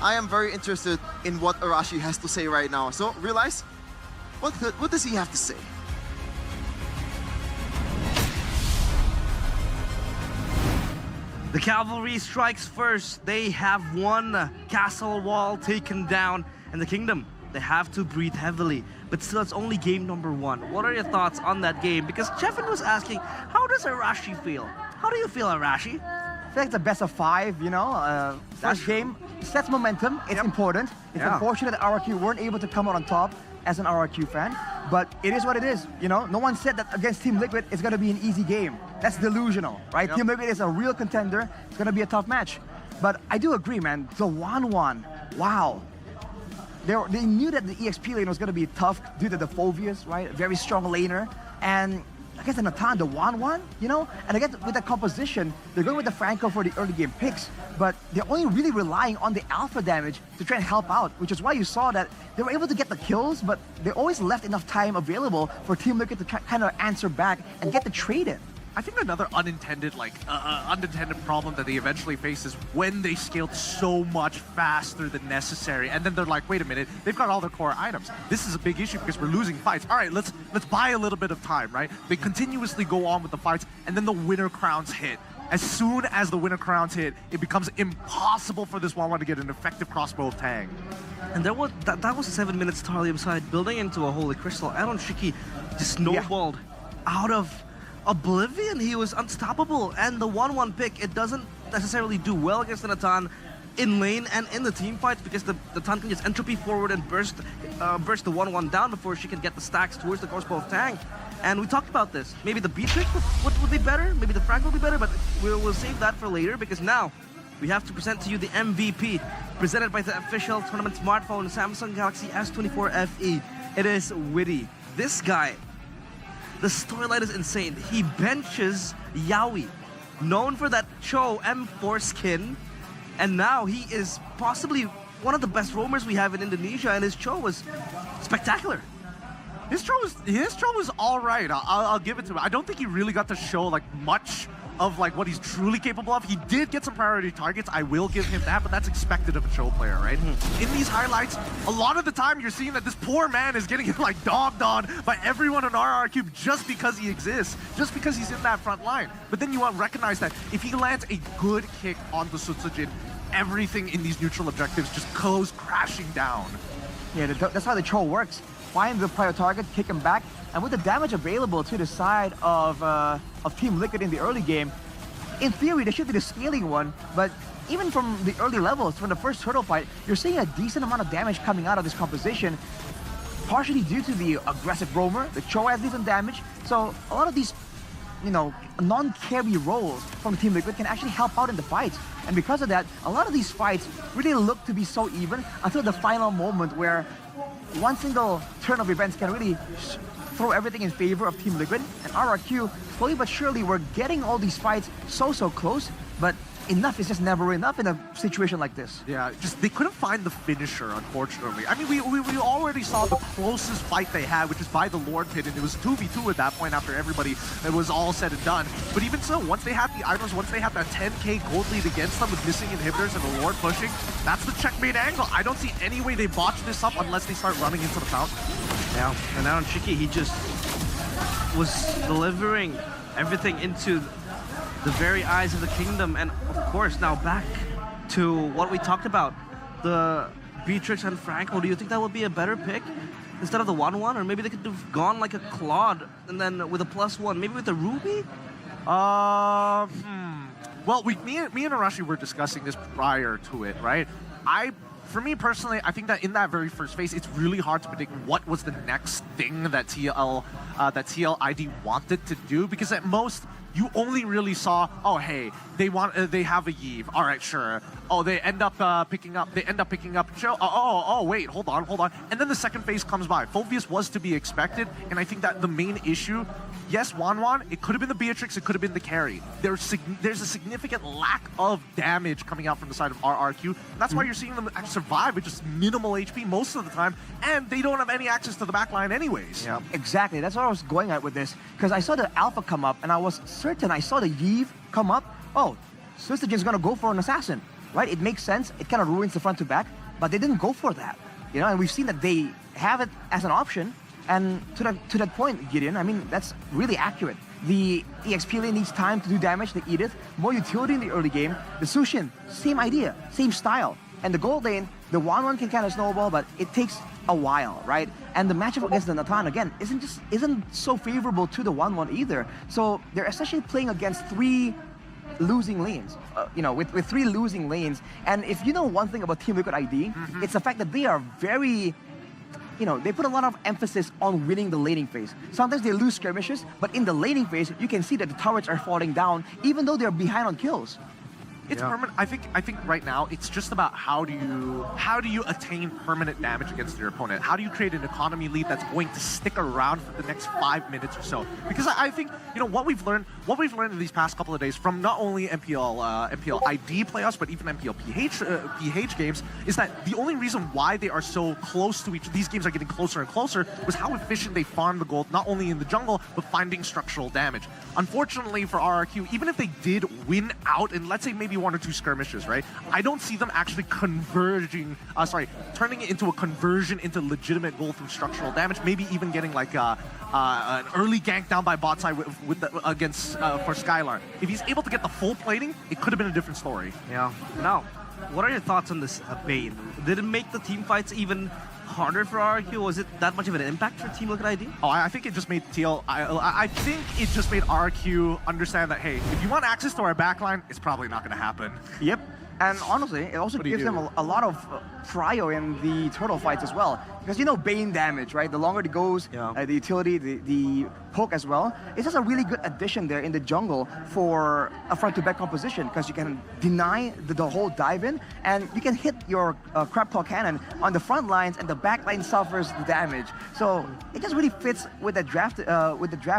I am very interested in what Arashi has to say right now. So, realize, what does he have to say? The Cavalry strikes first. They have one castle wall taken down, and the Kingdom, They have to breathe heavily. But still, it's only game number 1. What are your thoughts on that game? Because Chefin was asking, how does Arashi feel? How do you feel, Arashi? I feel like it's a best of 5, you know. First game sets momentum. It's important. It's unfortunate that RRQ weren't able to come out on top as an RRQ fan, but it is what it is. You know, no one said that against Team Liquid it's going to be an easy game. That's delusional, right? Team Liquid is a real contender. It's going to be a tough match. But I do agree, man. The 1-1, wow. They knew that the EXP lane was going to be tough due to the Phobias, right? Very strong laner. And against the Natan, the 1-1, you know? And again, with that composition, they're going with the Franco for the early game picks, but they're only really relying on the alpha damage to try and help out, which is why you saw that they were able to get the kills, but they always left enough time available for Team Liquid to kind of answer back and get the trade in. I think another unintended problem that they eventually face is when they scaled so much faster than necessary, and then they're like, wait a minute, they've got all their core items. This is a big issue because we're losing fights. All right, let's buy a little bit of time, right? They continuously go on with the fights, and then the winner crowns hit. As soon as the winner crowns hit, it becomes impossible for this 1-1 to get an effective crossbow of Tang. And that was a 7 minutes Talium side building into a Holy Crystal. Aaron Shiki just snowballed out of oblivion. He was unstoppable, and the 1-1 pick, it doesn't necessarily do well against the Natan in lane and in the team fights because the Natan can just entropy forward and burst the 1-1 down before she can get the stacks towards the crossbow of Tang. And we talked about this. Maybe the B-Trick would be better, maybe the Frank will be better, but we'll save that for later because now we have to present to you the MVP presented by the official tournament smartphone Samsung Galaxy S24 FE. It is Witty. This guy, the storyline is insane. He benches Yaoi, known for that Cho M4 skin, and now he is possibly one of the best roamers we have in Indonesia, and his Cho was spectacular. His Cho was all right. I'll give it to him. I don't think he really got to show like much of like what he's truly capable of. He did get some priority targets. I will give him that, but that's expected of a Cho player, right? In these highlights, a lot of the time you're seeing that this poor man is getting like dogged on by everyone on RRQ just because he exists, just because he's in that front line. But then you want to recognize that if he lands a good kick on the Sutsujin, everything in these neutral objectives just goes crashing down. Yeah, that's how the Cho works. Find the prior target, kick him back, and with the damage available to the side of Team Liquid in the early game, in theory, they should be the scaling one, but even from the early levels, from the first turtle fight, you're seeing a decent amount of damage coming out of this composition, partially due to the aggressive roamer. The Cho has decent damage, so a lot of these, you know, non-carry roles from Team Liquid can actually help out in the fights. And because of that, a lot of these fights really look to be so even until the final moment where one single turn of events can really throw everything in favor of Team Liquid. And RRQ, slowly but surely, we're getting all these fights so close, but enough is just never enough in a situation like this. Yeah, just they couldn't find the finisher, unfortunately. I mean, we already saw the closest fight they had, which is by the Lord Pit, and it was 2v2 at that point after everybody, it was all said and done. But even so, once they had the items, once they had that 10k gold lead against them with missing inhibitors and the Lord pushing, that's the checkmate angle. I don't see any way they botch this up unless they start running into the fountain. Yeah, and now Shiki, he just was delivering everything into the very eyes of the kingdom. And of course, now back to what we talked about, the Beatrix and Franco. Do you think that would be a better pick instead of the 1-1? Or maybe they could have gone like a Claude and then with a +1, maybe with a Ruby? Well, me and Arashi were discussing this prior to it, right? For me personally, I think that in that very first phase, it's really hard to predict what was the next thing that TLID wanted to do, because at most, you only really saw, oh hey, they have a Yve. All right, sure. Oh, they end up picking up Cho. Oh, wait, hold on. And then the second phase comes by. Phobius was to be expected, and I think that the main issue, yes, Wanwan, it could have been the Beatrix, it could have been the carry. There's a significant lack of damage coming out from the side of RRQ, and that's why you're seeing them survive with just minimal HP most of the time, and they don't have any access to the backline anyways. Yeah, exactly. That's what I was going at with this, because I saw the Alpha come up, and I was certain I saw the Yve come up. Oh, Swistajin's gonna go for an assassin, right? It makes sense. It kind of ruins the front to back, but they didn't go for that, you know. And we've seen that they have it as an option. And to that point, Gideon, I mean, that's really accurate. The EXP lane needs time to do damage. The Edith, more utility in the early game. The Sushin, same idea, same style. And the gold lane, the 1-1 can kind of snowball, but it takes a while, right? And the matchup against the Nathan, again, isn't so favorable to the 1-1 either. So they're essentially playing against 3 losing lanes, with 3 losing lanes. And if you know one thing about Team Liquid ID, it's the fact that they are very, they put a lot of emphasis on winning the laning phase. Sometimes they lose skirmishes, but in the laning phase, you can see that the turrets are falling down, even though they're behind on kills. It's permanent. I think right now it's just about how do you attain permanent damage against your opponent? How do you create an economy lead that's going to stick around for the next 5 minutes or so? Because I think what we've learned in these past couple of days from not only MPL ID playoffs but even MPL PH games is that the only reason why they are so close to these games are getting closer and closer was how efficient they farmed the gold, not only in the jungle but finding structural damage. Unfortunately for RRQ, even if they did win out in, let's say, maybe 1 or 2 skirmishes, right? I don't see them actually turning it into a conversion into legitimate gold from structural damage. Maybe even getting like an early gank down by bot side against for Skylar. If he's able to get the full plating, it could have been a different story. Yeah. Now, what are your thoughts on this Bane? Did it make the team fights even harder for RRQ? Was it that much of an impact for Team Liquid ID? Oh, I think it just made I think it just made RRQ understand that, hey, if you want access to our backline, it's probably not going to happen. Yep. And honestly, it also gives them a lot of prio in the turtle fights as well. Because Bane damage, right? The longer it goes, the utility, the poke as well. It's just a really good addition there in the jungle for a front-to-back composition, because you can deny the whole dive-in, and you can hit your crab claw cannon on the front lines, and the back line suffers the damage. So it just really fits with the draft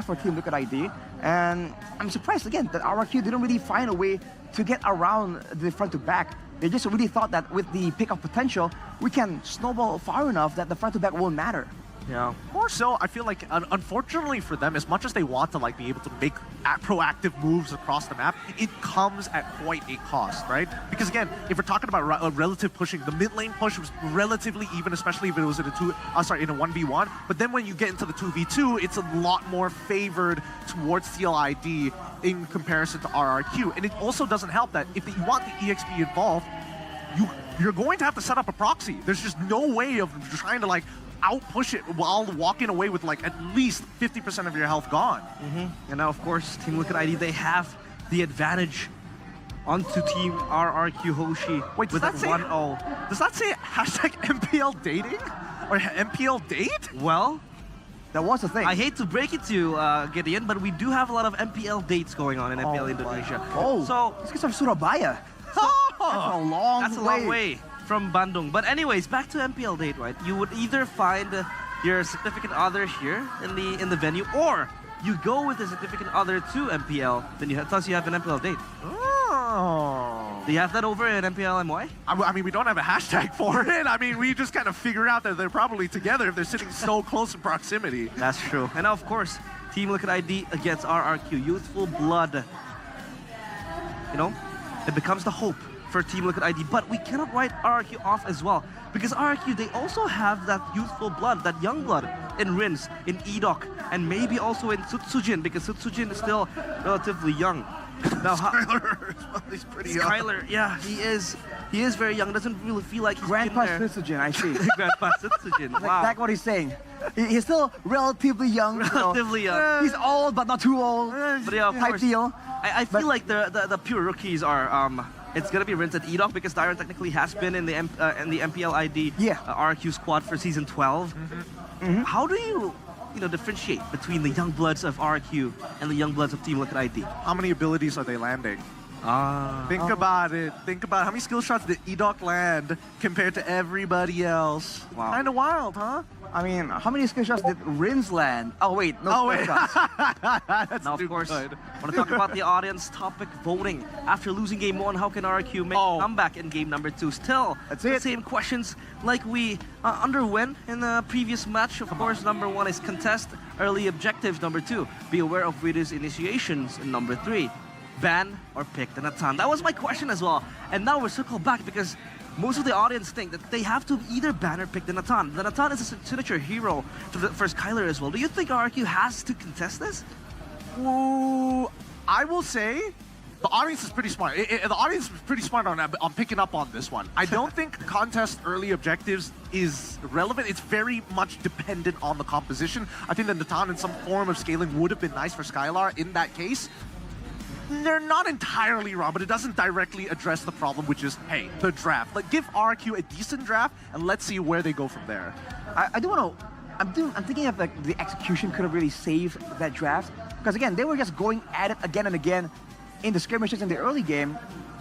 for Team Liquid ID. And I'm surprised again that RRQ didn't really find a way to get around the front to back. They just really thought that with the pick-up potential, we can snowball far enough that the front to back won't matter. Yeah. More so, I feel like, unfortunately for them, as much as they want to be able to make proactive moves across the map, it comes at quite a cost, right? Because again, if we're talking about relative pushing, the mid lane push was relatively even, especially if it was in a 1v1. But then when you get into the 2v2, it's a lot more favored towards CLID in comparison to RRQ. And it also doesn't help that if you want the EXP involved, you're going to have to set up a proxy. There's just no way of trying to out-push it while walking away with at least 50% of your health gone. And now, of course, Team Liquid ID, they have the advantage onto Team RRQ Hoshi. Wait, with that 1-0. Does that say #MPL dating? Or MPL date? Well, that was the thing. I hate to break it to you, Gideon, but we do have a lot of MPL dates going on in MPL Indonesia. So these guys are Surabaya. That's a long way from Bandung. But anyways, back to MPL date, right? You would either find your significant other here in the venue, or you go with the significant other to MPL, then thus you have an MPL date. Oh. Do you have that over in MPL MY? I mean, we don't have a hashtag for it. I mean, we just kind of figured out that they're probably together if they're sitting so close in proximity. That's true. And now, of course, Team Liquid ID against RRQ. Youthful Blood. It becomes the hope for Team Liquid ID, but we cannot write RRQ off as well, because RRQ, they also have that youthful blood, that young blood in Rins, in Edok, and maybe also in Sutsujin, because Sutsujin is still relatively young. Now, Skylar, he's pretty young. Skylar, yeah, he is very young. Doesn't really feel like he's Grandpa Sutsujin, I see. Grandpa Sutsujin. Wow. That's what he's saying. He's still relatively young. Relatively young. He's old, but not too old. But yeah, of course. I feel like the pure rookies are it's gonna be Rins and Edok, because Dyron technically has been in the MPL ID RQ squad for season 12. How do you differentiate between the young bloods of RQ and the young bloods of Team Liquid ID? How many abilities are they landing? Think about it. Think about how many skill shots did Edok land compared to everybody else. Wow. Kind of wild, huh? I mean, how many skill shots did Rins land? Oh wait, no skill shots. That's now, of course, I want to talk about the audience topic voting. After losing game 1, how can RQ make a comeback in game number 2? Still, the same questions like we underwent in the previous match. Of course, number 1 is contest early objectives. Number 2, be aware of Rita's initiations. And number 3, ban or pick the Nathan. That was my question as well. And now we're circled back because most of the audience think that they have to either ban or pick the Nathan. The Nathan is a signature hero for Skylar as well. Do you think RQ has to contest this? Ooh, I will say The audience is pretty smart. The audience is pretty smart on picking up on this one. I don't think contest early objectives is relevant. It's very much dependent on the composition. I think that Natan in some form of scaling would have been nice for Skylar in that case. They're not entirely wrong, but it doesn't directly address the problem, which is, hey, the draft. Like, give RRQ a decent draft, and let's see where they go from there. I do want to... I'm thinking of like the execution could have really saved that draft. Because again, they were just going at it again and again in the skirmishes in the early game.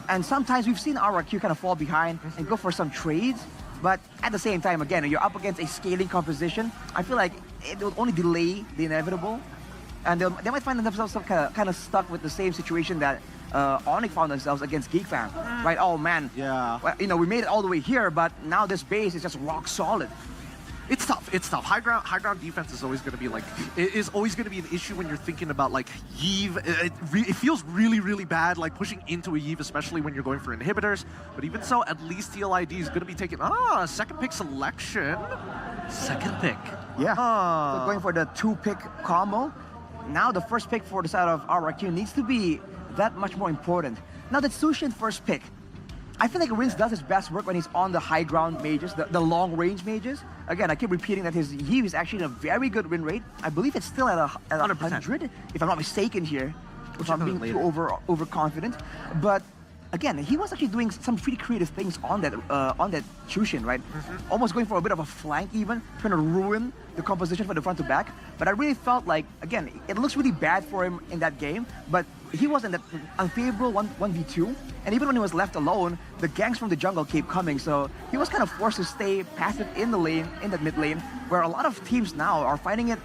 And sometimes we've seen RRQ kind of fall behind and go for some trades. But at the same time, again, you're up against a scaling composition. I feel like it will only delay the inevitable. And they might find themselves kind of stuck with the same situation that Onyx found themselves against GeekFam. Right? Oh man, yeah. Well, you know, we made it all the way here, but now this base is just rock solid. It's tough. It's tough. High ground defense is always going to be like, it is always going to be an issue when you're thinking about like Yeve. It feels really, really bad like pushing into a Yeve, especially when you're going for inhibitors. But even so, at least TLID is going to be taking second pick selection. Second pick. Yeah. So going for the 2-pick combo. Now the first pick for the side of RRQ needs to be that much more important. Now that Sushin first pick, I feel like Rins does his best work when he's on the high ground mages, the long range mages. Again, I keep repeating that his Yeve is actually in a very good win rate. I believe it's still at 100, if I'm not mistaken here, if I'm being too overconfident. But again, he was actually doing some pretty creative things on that Chushin, right? Almost going for a bit of a flank even, trying to ruin the composition from the front to back. But I really felt like, again, it looks really bad for him in that game, but he was in that unfavorable 1v2. And even when he was left alone, the ganks from the jungle kept coming. So he was kind of forced to stay passive in the lane, in that mid lane, where a lot of teams now are finding it,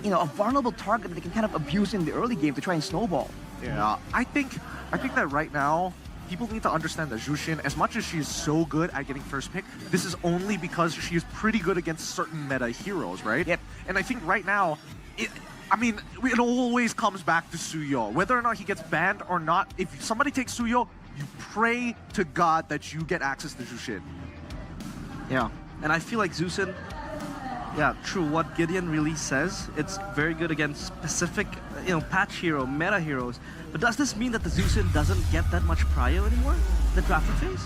you know, a vulnerable target that they can kind of abuse in the early game to try and snowball. Yeah, I think that right now, people need to understand that Jushin, as much as she is so good at getting first pick, this is only because she is pretty good against certain meta heroes, right? Yep. And I think right now, it always comes back to Suyo. Whether or not he gets banned or not, if somebody takes Suyo, you pray to God that you get access to Jushin. Yeah, and I feel like Zusin, yeah, true, what Gideon really says, it's very good against specific, you know, patch hero, meta heroes. But does this mean that the Zusin doesn't get that much prio anymore, the drafting phase?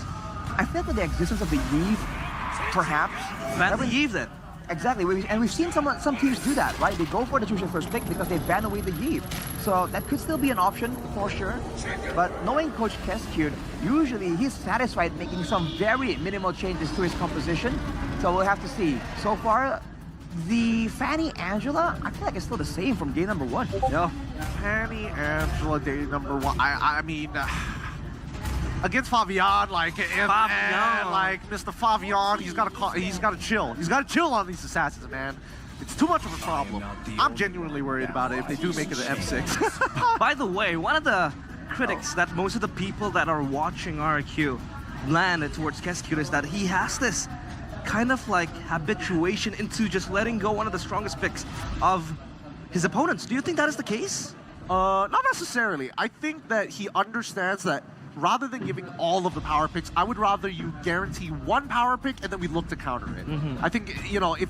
I feel that the existence of the Yeve, perhaps. Ban the Yeve then. Exactly, and we've seen some teams do that, right? They go for the Chushin first pick because they ban away the Yeve. So that could still be an option, for sure. But knowing Coach Keskune, usually he's satisfied making some very minimal changes to his composition. So we'll have to see. So far, the Fanny Angela, I feel like it's still the same from game number 1. Yeah. Fanny Angela, day number 1. I mean... against Fabian, like Mr. Fabian, he's got to chill. He's got to chill on these assassins, man. It's too much of a problem. I'm genuinely worried about it if they do make it to M6. By the way, one of the critics that most of the people that are watching RRQ land towards Keskune is that he has this kind of like habituation into just letting go one of the strongest picks of his opponents. Do you think that is the case? Not necessarily. I think that he understands that rather than giving all of the power picks, I would rather you guarantee one power pick and then we look to counter it. I think, you know, if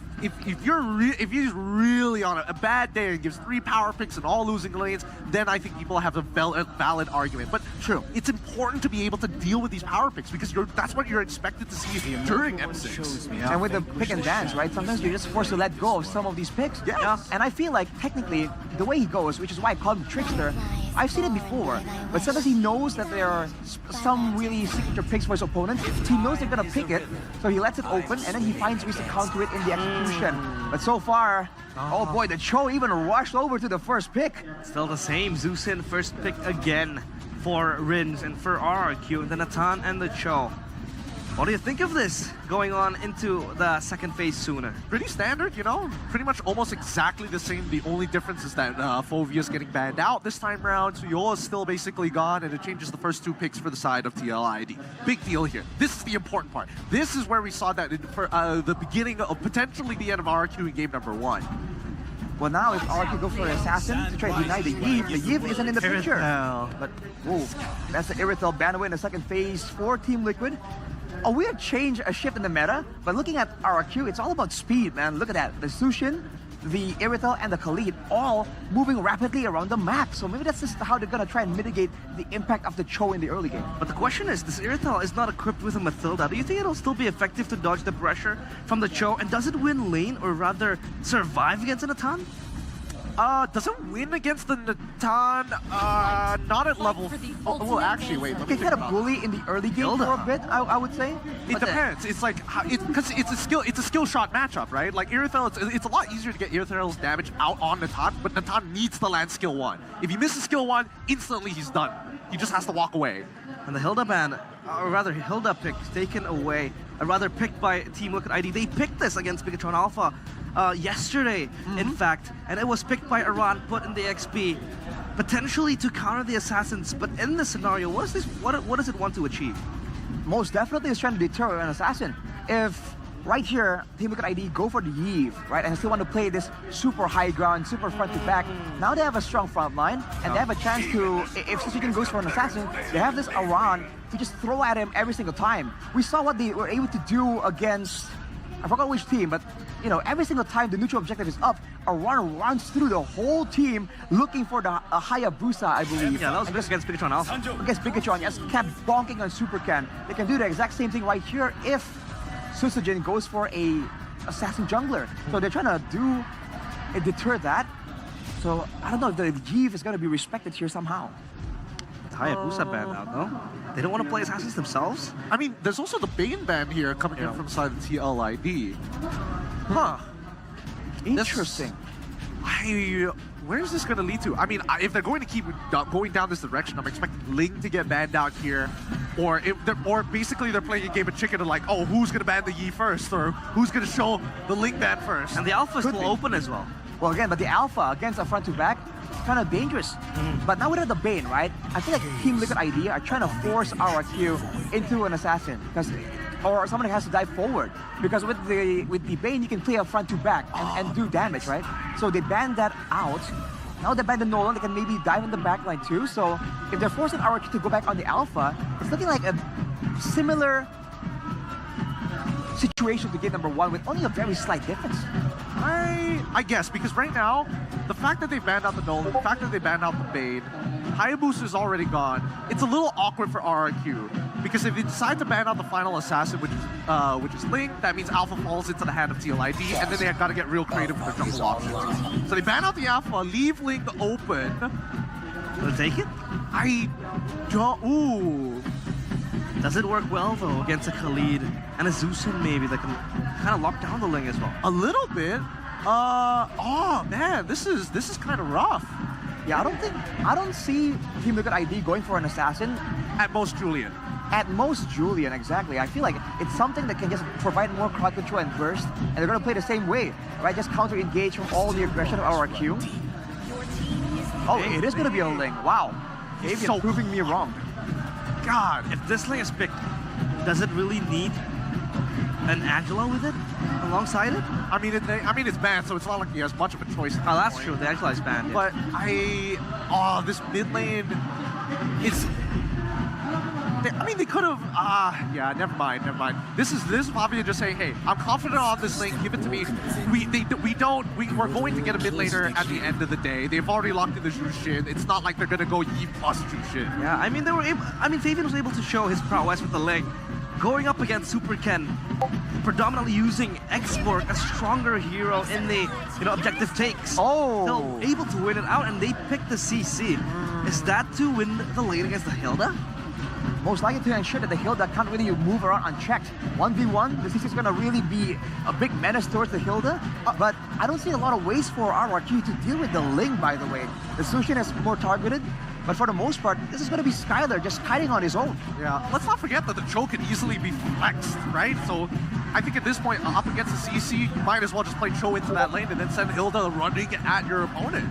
he's really on a bad day and gives 3 power picks and all losing lanes, then I think people have a valid argument. But true, it's important to be able to deal with these power picks because that's what you're expected to see during M6. And with the pick and dance, right? Sometimes you're just forced to let go of some of these picks. Yeah. And I feel like technically the way he goes, which is why I call him Trickster, I've seen it before, but sometimes he knows that there are some really signature picks for his opponents. He knows they're gonna pick it, so he lets it open, and then he finds ways to counter it in the execution. But so far, oh boy, the Cho even rushed over to the first pick. Still the same, Zusin first pick again for Rins and for RRQ, and the Natan and the Cho. What do you think of this going on into the second phase sooner? Pretty standard, you know, pretty much almost exactly the same. The only difference is that Fovia's getting banned out this time around. Suyola's still basically gone, and it changes the first 2 picks for the side of TLID. Big deal here. This is the important part. This is where we saw that for the beginning of potentially the end of RQ in game number 1. Well, now if RQ go for an assassin to try to deny the Yeve isn't in the picture. But, whoa, that's the Irithel ban away in the second phase for Team Liquid. A weird change, a shift in the meta, but looking at RRQ, it's all about speed, man. Look at that. The Sushin the Irithel and the Khalid all moving rapidly around the map. So maybe that's just how they're gonna try and mitigate the impact of the Cho in the early game. But the question is, this Irithel is not equipped with a Mathilda. Do you think it'll still be effective to dodge the pressure from the Cho? And does it win lane, or rather survive against an Natan? Does it win against the Natan? Not at level. Well, actually, wait. Let me Can kind of bully in the early game for a bit, I would say. It depends. It's like because it's a skill shot matchup, right? Like Irithel, it's a lot easier to get Irithel's damage out on Natan, but Natan needs to land skill 1. If he misses skill 1, instantly he's done. He just has to walk away. And the Hilda ban, or rather Hilda pick, taken away, or rather picked by Team Liquid ID. They picked this against Bigatron Alpha yesterday, in fact, and it was picked by Iran, put in the XP, potentially to counter the assassins. But in this scenario, what does it want to achieve? Most definitely it's trying to deter an assassin. If right here, Team Liquid ID go for the Yeve, right, and still want to play this super high ground, super front to back, now they have a strong front line, and they have a chance to, if Susugen goes for an assassin, they have this Aran to just throw at him every single time. We saw what they were able to do against, I forgot which team, but you know, every single time the neutral objective is up, Aran runs through the whole team looking for the Hayabusa, I believe. Yeah, that was against Bigatron Alpha. Against Bigatron, just kept bonking on Supercan. They can do the exact same thing right here if Susugen goes for a assassin jungler. So they're trying to deter that. So I don't know if the Yeve is going to be respected here somehow. Hayabusa banned out, no? They don't want to play assassins themselves? I mean, there's also the Bane ban here coming in from side of TLID. Huh. Interesting. Where is this going to lead to? I mean, if they're going to keep going down this direction, I'm expecting Ling to get banned out here. Or basically they're playing a game of chicken and like, oh, who's going to ban the Yi first? Or who's going to show the Ling ban first? And the Alpha is still open as well. Well, again, but the Alpha against a front to back, kind of dangerous. But now without the Bane, right? I feel like Team Liquid ID are trying to force RRQ into an assassin, or someone has to dive forward. Because with the Bane, you can play a front to back and do damage, right? So they banned that out. Now they banned the Nolan, they can maybe dive in the backline too. So if they're forcing RRQ to go back on the Alpha, it's looking like a similar situation to game number 1 with only a very slight difference. I guess, because right now, the fact that they banned out the Nolan, the fact that they banned out the Bane, Hayabusa is already gone. It's a little awkward for RRQ, because if they decide to ban out the final assassin, which is Ling, that means Alpha falls into the hand of TLID, and then they have got to get real creative with their jungle options. So they ban out the Alpha, leave Ling open. Will take it? I don't. Ooh. Does it work well though against a Khalid and a Zeusin maybe that can kind of lock down the Ling as well? A little bit. Oh man, this is kind of rough. Yeah, I don't see Team Liquid ID going for an assassin. At most Julian. At most Julian, exactly. I feel like it's something that can just provide more crowd control and burst, and they're gonna play the same way, right? Just counter engage from all the aggression of RRQ. Oh, it is gonna be a Ling. Wow. Avian proving me wrong. God, if this Ling is picked, does it really need an Angela with it alongside it? I mean, it's banned, so it's not like he has much of a choice. Oh, that's true. The Angela is banned. Yeah. But this mid lane, they could have. Yeah, never mind. This is Fabio just saying, hey, I'm confident on this lane. Give it to me. We're going to get a mid laner at the end of the day. They've already locked in the Jushin. It's not like they're gonna go Yi plus Jushin. Yeah, I mean Fabian was able to show his prowess with the leg, going up against Super Ken, predominantly using X-Borg, a stronger hero in the objective takes. Oh, still able to win it out, and they picked the CC. Is that to win the lane against the Hilda? Most likely to ensure that the Hilda can't really move around unchecked. 1v1, the CC is going to really be a big menace towards the Hilda. But I don't see a lot of ways for RRQ to deal with the Ling, by the way. The Sushin is more targeted, but for the most part, this is going to be Skylar just kiting on his own. Yeah, let's not forget that the Cho could easily be flexed, right? So I think at this point, up against the CC, you might as well just play Cho into that lane and then send Hilda running at your opponent.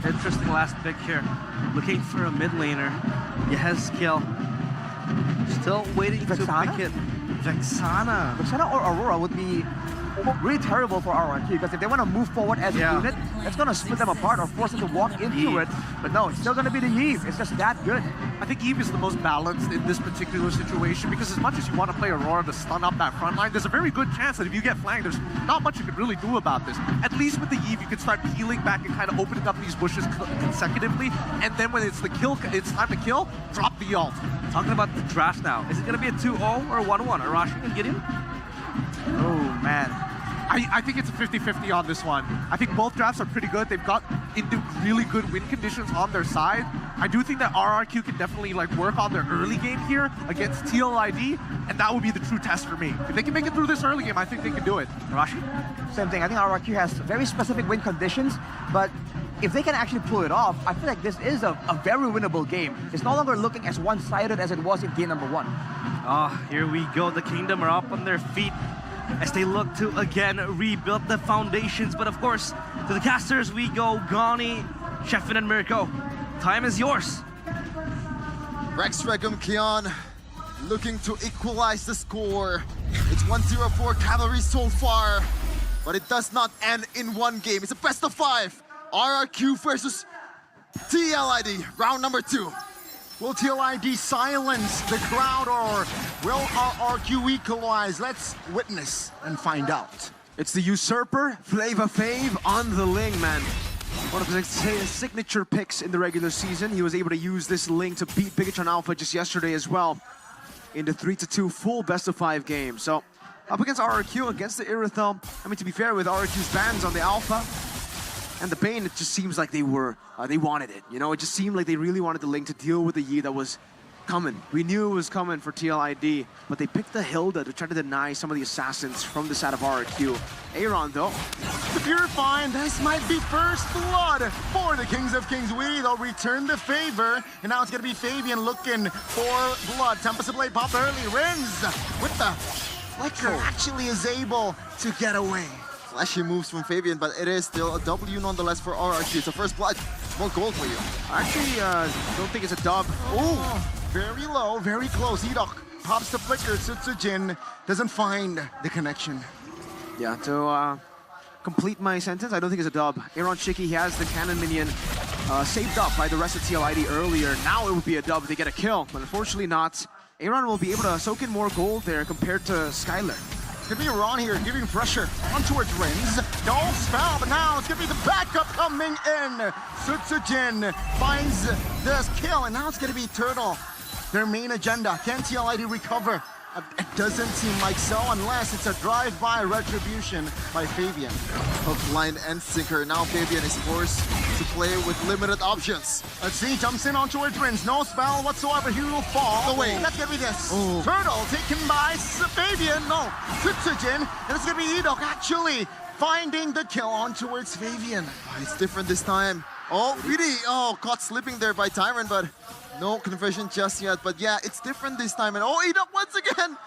Interesting last pick here. Looking for a mid laner. Yehezkiel. Still waiting to pick it. Vexana or Aurora would be really terrible for RRQ, because if they want to move forward as a unit, it's going to split them apart or force them to walk into it. But no, it's still going to be the Eve. It's just that good. I think Eve is the most balanced in this particular situation, because as much as you want to play Aurora to stun up that front line, there's a very good chance that if you get flanked, there's not much you can really do about this. At least with the Eve, you can start peeling back and kind of opening up these bushes consecutively, and then when it's the kill, it's time to kill, drop the ult. Talking about the draft now, is it going to be a 2-0 or a 1-1? Arashi and Gideon? Oh, man. I think it's a 50-50 on this one. I think both drafts are pretty good. They've got into really good win conditions on their side. I do think that RRQ can definitely like work on their early game here against TLID, and that would be the true test for me. If they can make it through this early game, I think they can do it. Arashi? Same thing. I think RRQ has very specific win conditions, but if they can actually pull it off, I feel like this is a very winnable game. It's no longer looking as one-sided as it was in game number 1. Here we go. The Kingdom are up on their feet as they look to again rebuild the foundations. But of course, to the casters we go. Gani, Sheffin, and Mirko. Time is yours. RESTREAM Kion looking to equalize the score. It's 1-0 for Cavalry so far, but it does not end in one game. It's a best of 5. RRQ versus TLID, round number 2. Will TLID silence the crowd, or will RRQ equalize? Let's witness and find out. It's the usurper, Flava Fave on the Ling, man. One of his signature picks in the regular season. He was able to use this Ling to beat Bigatron Alpha just yesterday as well in the 3-2 full best of 5 game. So up against RRQ, against the Irithel. I mean, to be fair, with RRQ's bans on the Alpha and the Bane, it just seems like they wanted it. You know, it just seemed like they really wanted the Ling to deal with the Yi that was coming. We knew it was coming for TLID, but they picked the Hilda to try to deny some of the assassins from the side of RRQ. Aaron, though, The Purifying, this might be first blood for the Kings of Kings. They'll return the favor, and now it's gonna be Fabian looking for blood. Tempest Blade pop early. Rins with the flicker actually is able to get away. Flashy moves from Fabian, but it is still a W nonetheless for RRQ. It's a first blood. More gold for you. I actually don't think it's a dub. Oh, very low, very close. Edok pops the flicker. Sutsujin doesn't find the connection. Yeah, to complete my sentence, I don't think it's a dub. Aaron Shiki has the cannon minion saved up by the rest of TLID earlier. Now it would be a dub if they get a kill, but unfortunately not. Aaron will be able to soak in more gold there compared to Skylar. It's gonna be Ron here, giving pressure on towards Rins. No spell, but now it's gonna be the backup coming in. Sutsujin finds this kill, and now it's gonna be Turtle. Their main agenda. Can TLID recover? It doesn't seem like so, unless it's a drive-by retribution by Fabian. Hook, line, and sinker. Now Fabian is forced to play with limited options. Let's see, jumps in on towards Rins. No spell whatsoever. He will fall away. That's gonna be this. Oh. Turtle taken by Fabian. No, Sutsujin. And it's gonna be Edok actually finding the kill on towards Fabian. It's different this time. Oh, really? Oh, caught slipping there by Tyron, but no conversion just yet. But yeah, it's different this time. And oh, Edok once again.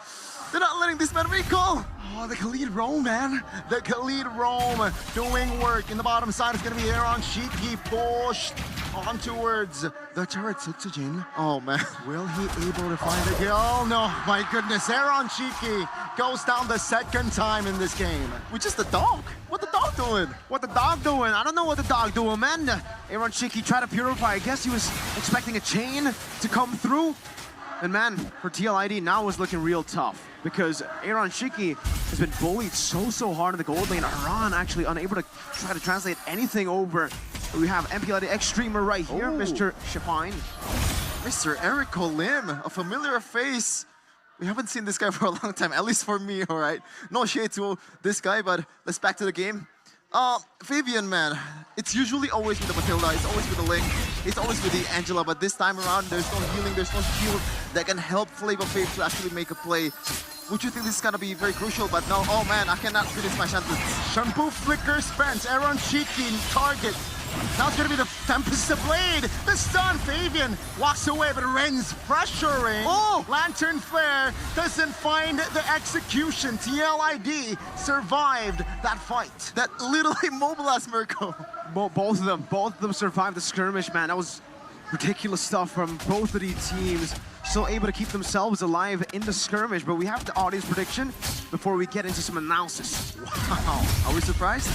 They're not letting this man recall. Oh, the Khalid Rome, man. The Khalid Rome doing work. In the bottom side, it's going to be Aaron Shiki pushed on towards the turret. Sutsujin. Oh, man. Will he able to find the kill? Oh, no. My goodness. Aaron Shiki goes down the second time in this game. Which is the dog. What the dog doing? What the dog doing? I don't know what the dog doing, man. Aaron Shiki tried to purify. I guess he was expecting a chain to come through. And man, for TLID now is looking real tough, because Aaron Shiki has been bullied so hard in the gold lane. Aran actually unable to try to translate anything over. We have MPL X-Streamer right here, Mr. Shapine. Mr. Eric Kolim, a familiar face. We haven't seen this guy for a long time, at least for me, all right? No shade to this guy, but let's back to the game. Fabian, man, it's usually always with the Matilda, it's always with the Ling, it's always with the Angela, but this time around, there's no healing, there's no shield that can help Flava Fave to actually make a play. Would you think this is gonna be very crucial? But no, oh man, I cannot finish my sentence. Shampoo flicker spent, Aaron Shiki target. Now it's gonna be the Tempest Blade. The stun, Fabian walks away, but Ren's pressuring. Oh! Lantern Flare doesn't find the execution. TLID survived that fight. That little immobilized Mirko. Both of them survived the skirmish, man. That was ridiculous stuff from both of these teams. Still able to keep themselves alive in the skirmish, but we have the audience prediction. before we get into some analysis. Wow. Are we surprised?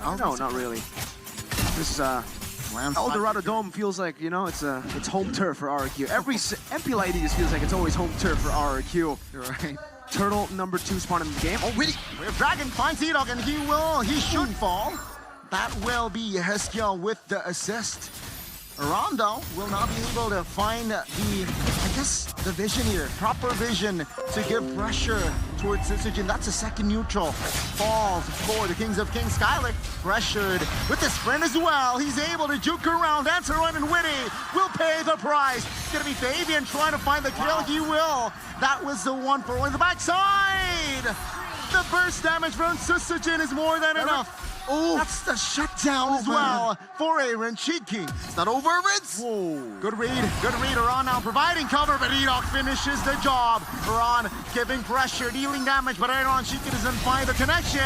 No, not really. This is El Dorado Dome feels like, you know, it's home turf for RRQ. Every MPL ID just feels like it's always home turf for RRQ. You're right. Turtle number 2 spawn in the game. Oh, witty! Wave Dragon finds E-Dog and he should fall. That will be Heskiel with the assist. Rondo will not be able to find the vision here. Proper vision to give pressure towards Sitsujin. That's a second neutral. Falls for the Kings of Kings. Skylar pressured with the sprint as well. He's able to juke around. Answer run and Witty will pay the price. It's going to be Fabian trying to find the kill. He will. That was the one for the backside. The burst damage from Sitsujin is more than enough. Oh, that's the shutdown as well for Aaron Cheeky. It's not over, Ritz. Whoa. Good read. Iran now providing cover, but E-Dog finishes the job. Iran giving pressure, dealing damage, but Aaron Cheeky doesn't find the connection.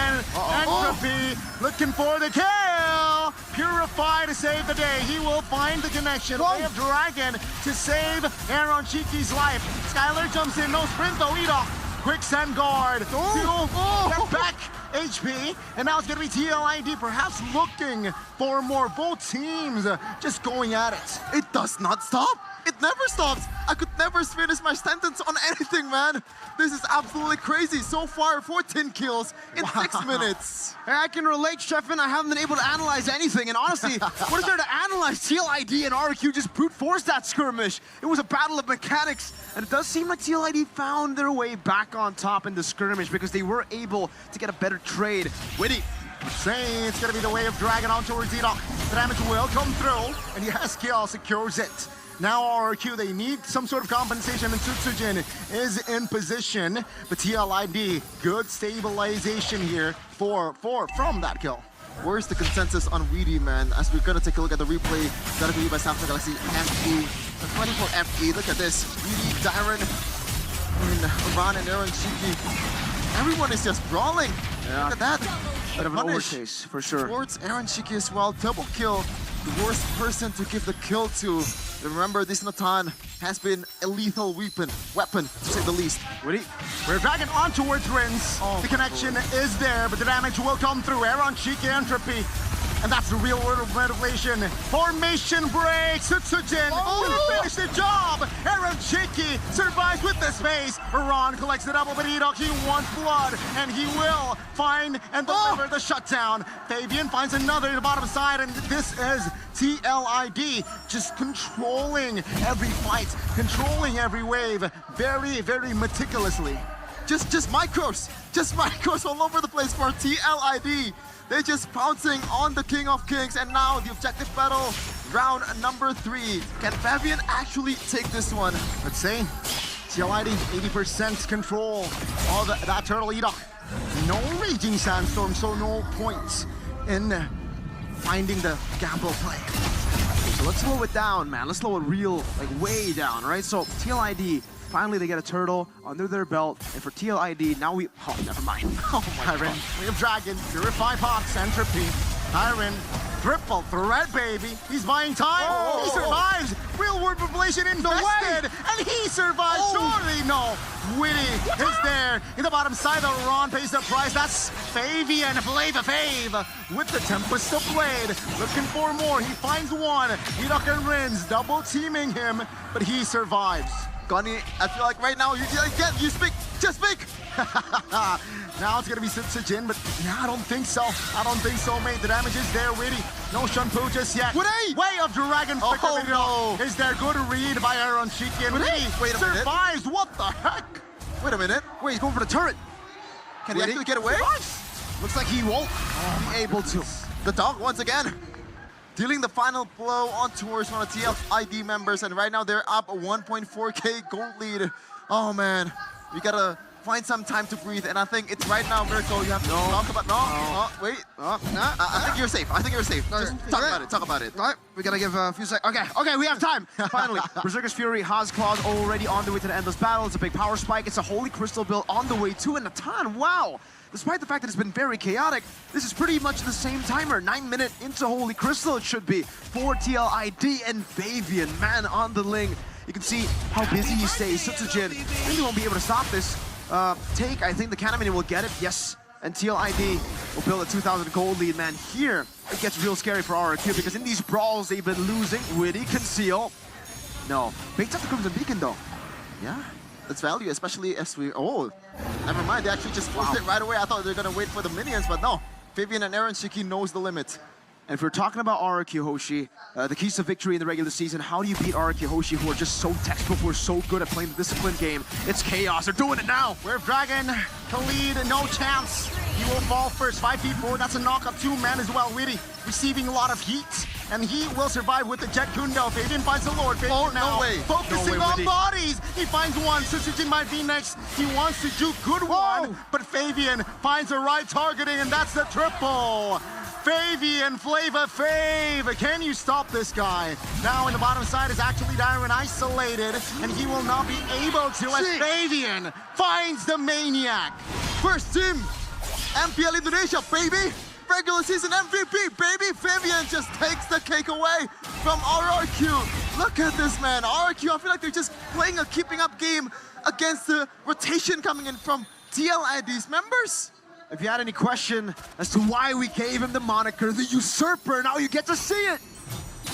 Entropy looking for the kill. Purify to save the day. He will find the connection. Wave Dragon to save Aaron Cheeky's life. Skylar jumps in, no sprint though. E-Dog. Quick send guard. Get back HP. And now it's going to be TLID perhaps looking for more. Both teams just going at it. It does not stop. It never stops. I could never finish my sentence on anything, man. This is absolutely crazy. So far, 14 kills in 6 minutes. Hey, I can relate, Sheffin. I haven't been able to analyze anything. And honestly, what is there to analyze? TLID and RQ just brute forced that skirmish. It was a battle of mechanics. And it does seem like TLID found their way back on top in the skirmish because they were able to get a better trade. Witty. Saying it's going to be the Wave of Dragon on towards E-Dog. The damage will come through, and Heskiel secures it. Now RRQ, they need some sort of compensation, and Sitsujin is in position. But TLID, good stabilization here from that kill. Where's the consensus on Weedy, man? As we're gonna take a look at the replay, gotta be by Samsung Galaxy FE. The 24 FE, look at this. Weedy, Darren, and Iran and Aaron Cheeky. Everyone is just brawling. Yeah. Look at that. Bit of an overchase, for sure. Towards Aaron Cheeky as well, double kill. The worst person to give the kill to. Remember, this Natan has been a lethal weapon to say the least. Witty, Wave Dragon on towards Rins. The connection is there, but the damage will come through. Aaron Cheeky Entropy. And that's the real world of revelation. Formation break. Sitsujin will finish the job. Aaron Cheeky survives with the space. Iran collects the double, but E-Dog, he wants blood. And he will find and deliver the shutdown. Fabian finds another in the bottom side, and this is TLID just controlling every fight, controlling every wave very, very meticulously. Just micros all over the place for TLID. They're just pouncing on the King of Kings, and now the objective battle, round number 3. Can Fabian actually take this one? Let's see. TLID, 80% control of that Turtle E-Dog. No Raging Sandstorm, so no points in finding the gamble play. So let's slow it down, man. Let's slow it way down, right? So TLID, finally they get a turtle under their belt. And for TLID, now oh, never mind. Oh my God. We have Dragon, Purify Pops, Entropy. Tyron, triple threat, baby. He's buying time. He survives. Real world population invested. And he survives. Surely no. Witty is there in the bottom side. The Ron pays the price. That's Fabian, Fave with the Tempest of Blade. Looking for more. He finds one. E-Dog and Rins double teaming him, but he survives. Gunny, I feel like right now, you speak, just speak! Now it's gonna be Sitsujin, but I don't think so. Mate. The damage is there, Witty. No Shunpu just yet. Way of Dragon Flicker no. Is there good read by Aaron Cheeky, and Witty survives. What the heck? Wait a minute. Wait, he's going for the turret. Can he actually get away? Looks like he won't be able to. The dog once again. Dealing the final blow on towards one of the TLID members, and right now they're up a 1.4k gold lead. Oh man, we gotta find some time to breathe, and I think it's right now, Mirko, you have to talk about, I think you're safe. Just talk about it. All right, we gotta give a few seconds. Okay, we have time. Finally, Berserker's Fury, Hazclaw already on the way to the Endless Battle. It's a big power spike. It's a Holy Crystal build on the way too, and Natan, wow. Despite the fact that it's been very chaotic, this is pretty much the same timer. 9 minutes into Holy Crystal, it should be. For TLID and Fabian, man on the Ling. You can see how busy he stays. Sitsujin really won't be able to stop this. take, I think the Cannon will get it, yes. And TLID will build a 2,000 gold lead, man. Here, it gets real scary for RRQ because in these brawls, they've been losing. Witty, Conceal. No. Baits up the Crimson Beacon, though. Yeah, that's value, especially as we... Oh, never mind. They actually just forced it right away. I thought they were going to wait for the minions, but no. Fabian and Aaron Shiki knows the limit. And if we're talking about RRQ Hoshi, the keys to victory in the regular season, how do you beat RRQ Hoshi, who are just so textbook, who are so good at playing the discipline game? It's chaos. They're doing it now. Where Dragon, Khalid, no chance. He will fall first. 5 feet forward. That's a knock-up. 2 man as well. Witty receiving a lot of heat. And he will survive with the Jet Kundo. Fabian finds the Lord. Fabian now no way. focusing No way, on Witty. bodies. He finds one. Susujin might be next. He wants to do good one. But Fabian finds the right targeting, and that's the triple. Fabian, Flava Fave. Can you stop this guy? Now in the bottom side is actually Darren isolated, and he will not be able to as Fabian finds the Maniac. First team, MPL Indonesia, baby. Regular season MVP, baby. Fabian just takes the cake away from RRQ. Look at this, man. RRQ, I feel like they're just playing a keeping up game against the rotation coming in from TLID's members. If you had any question as to why we gave him the moniker, the Usurper, now you get to see it.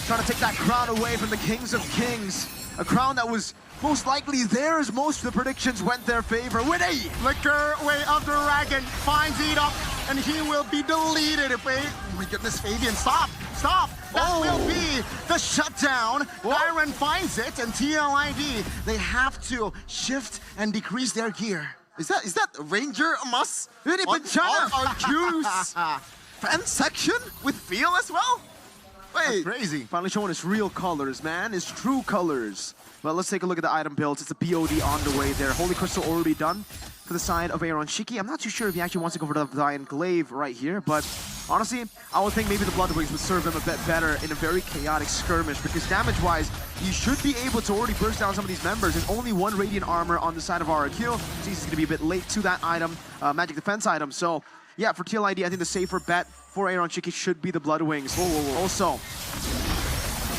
Trying to take that crown away from the Kings of Kings. A crown that was most likely theirs. Most of the predictions went their favor. Witty! Liquor way of the Dragon finds it up, and he will be deleted. Oh my goodness, Fabian, stop! Stop! That will be the shutdown. Byron finds it, and TLID, they have to shift and decrease their gear. Is that Ranger Mas? Witty Pinchana! RRQ's fan section with feel as well? Wait. That's crazy. Finally showing his real colors, man. His true colors. But let's take a look at the item builds. It's a BOD on the way there. Holy Crystal already done for the side of Aaron Shiki. I'm not too sure if he actually wants to go for the Giant Glaive right here, but honestly, I would think maybe the Blood Wings would serve him a bit better in a very chaotic skirmish, because damage-wise, you should be able to already burst down some of these members. There's only 1 Radiant Armor on the side of RRQ, so he's going to be a bit late to that item, Magic Defense item. So yeah, for TLID, I think the safer bet for Aaron Shiki should be the Blood Wings. Also,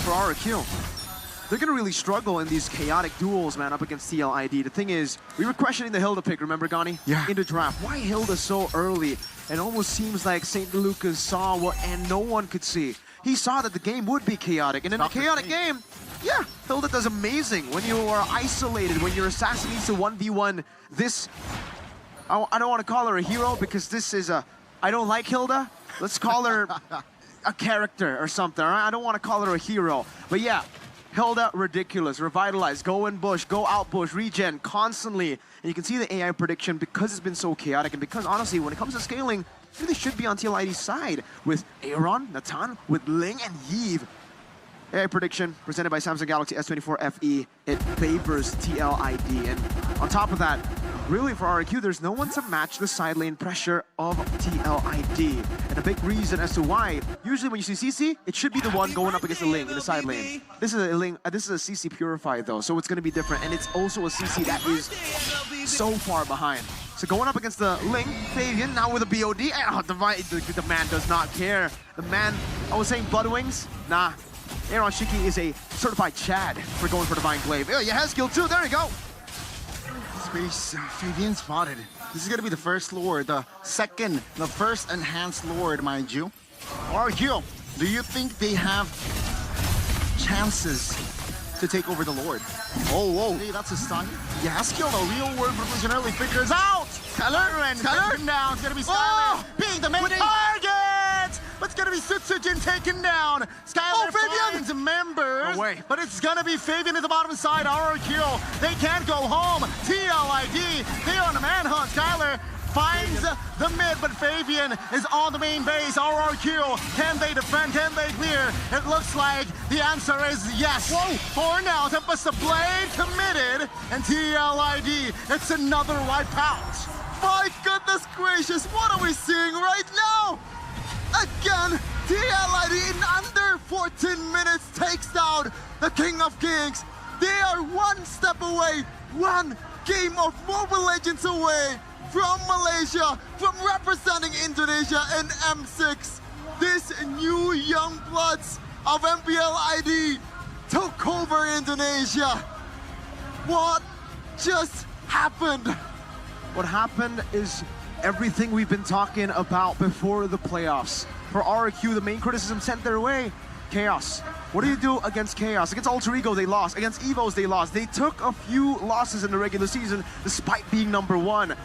for RRQ, they're going to really struggle in these chaotic duels, man, up against TLID. The thing is, we were questioning the Hilda pick, remember, Gani? Yeah. In the draft. Why Hilda so early? It almost seems like St. Lucas saw what and no one could see. He saw that the game would be chaotic, and in a chaotic game, yeah, Hilda does amazing. When you are isolated, when your assassin needs to 1v1 this... I don't want to call her a hero, because this is a... I don't like Hilda. Let's call her a character or something, all right? I don't want to call her a hero. But yeah, Hilda, ridiculous. Revitalize, go in bush, go out bush, regen constantly. And you can see the AI prediction, because it's been so chaotic, and because honestly, when it comes to scaling, it really should be on TLID's side with Aaron, Natan, with Ling, and Yves. AI prediction presented by Samsung Galaxy S24 FE. It favors TLID. And on top of that, really for RRQ, there's no one to match the side lane pressure of TLID. And a big reason as to why, usually when you see CC, it should be the one going up against the Ling in the side lane. This is a Ling, this is a CC Purified though, so it's going to be different. And it's also a CC that is so far behind. So going up against the Ling, Fabian, now with a BOD, the man does not care. The man, I was saying Blood Wings, nah. Aaron Shiki is a certified Chad for going for Divine Glaive. Oh, you have skill too, there you go. Space, Fabian spotted. This is gonna be the first Lord, the first enhanced Lord, mind you. RQ, do you think they have chances to take over the Lord? Oh, hey, that's a stun. Yeah, skill, the real world revolution early figures out. Skyler down. It's gonna be Skyler being the main target. But it's gonna be Sutsujin taken down. Skyler finds members. No way. But it's gonna be Fabian at the bottom side. RRQ. They can't go home. TLID. They are on a manhunt. Skyler finds the mid, but Fabian is on the main base. RRQ, can they defend? Can they clear? It looks like the answer is yes. Whoa! For now, Tempest the Blade committed, and TLID, it's another wipeout. My goodness gracious, what are we seeing right now? Again, TLID in under 14 minutes takes down the King of Kings. They are one step away, one game of Mobile Legends away from Malaysia, from representing Indonesia in M6. This new young bloods of MPL ID took over Indonesia. What just happened? what happened is everything we've been talking about before the playoffs. For RRQ, the main criticism sent their way, Chaos. What do you do against Chaos? Against Alter Ego, they lost. Against EVOs, they lost. They took a few losses in the regular season despite being #1.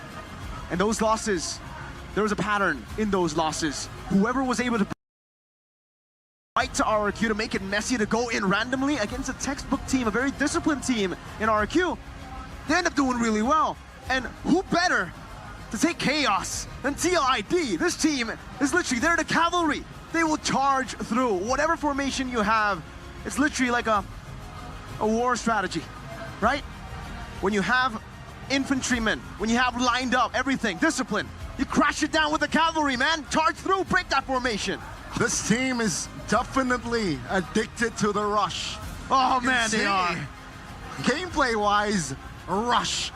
And those losses, there was a pattern in those losses. Whoever was able to fight to RRQ to make it messy, to go in randomly against a textbook team, a very disciplined team in RRQ, they end up doing really well. And who better to take Chaos than TLID? This team is literally, they're the cavalry. They will charge through whatever formation you have. It's literally like a war strategy, right? When you have infantrymen, when you have lined up everything, discipline, you crash it down with the cavalry, man. Charge through, break that formation. This team is definitely addicted to the rush. Oh man, they are. Gameplay-wise, rush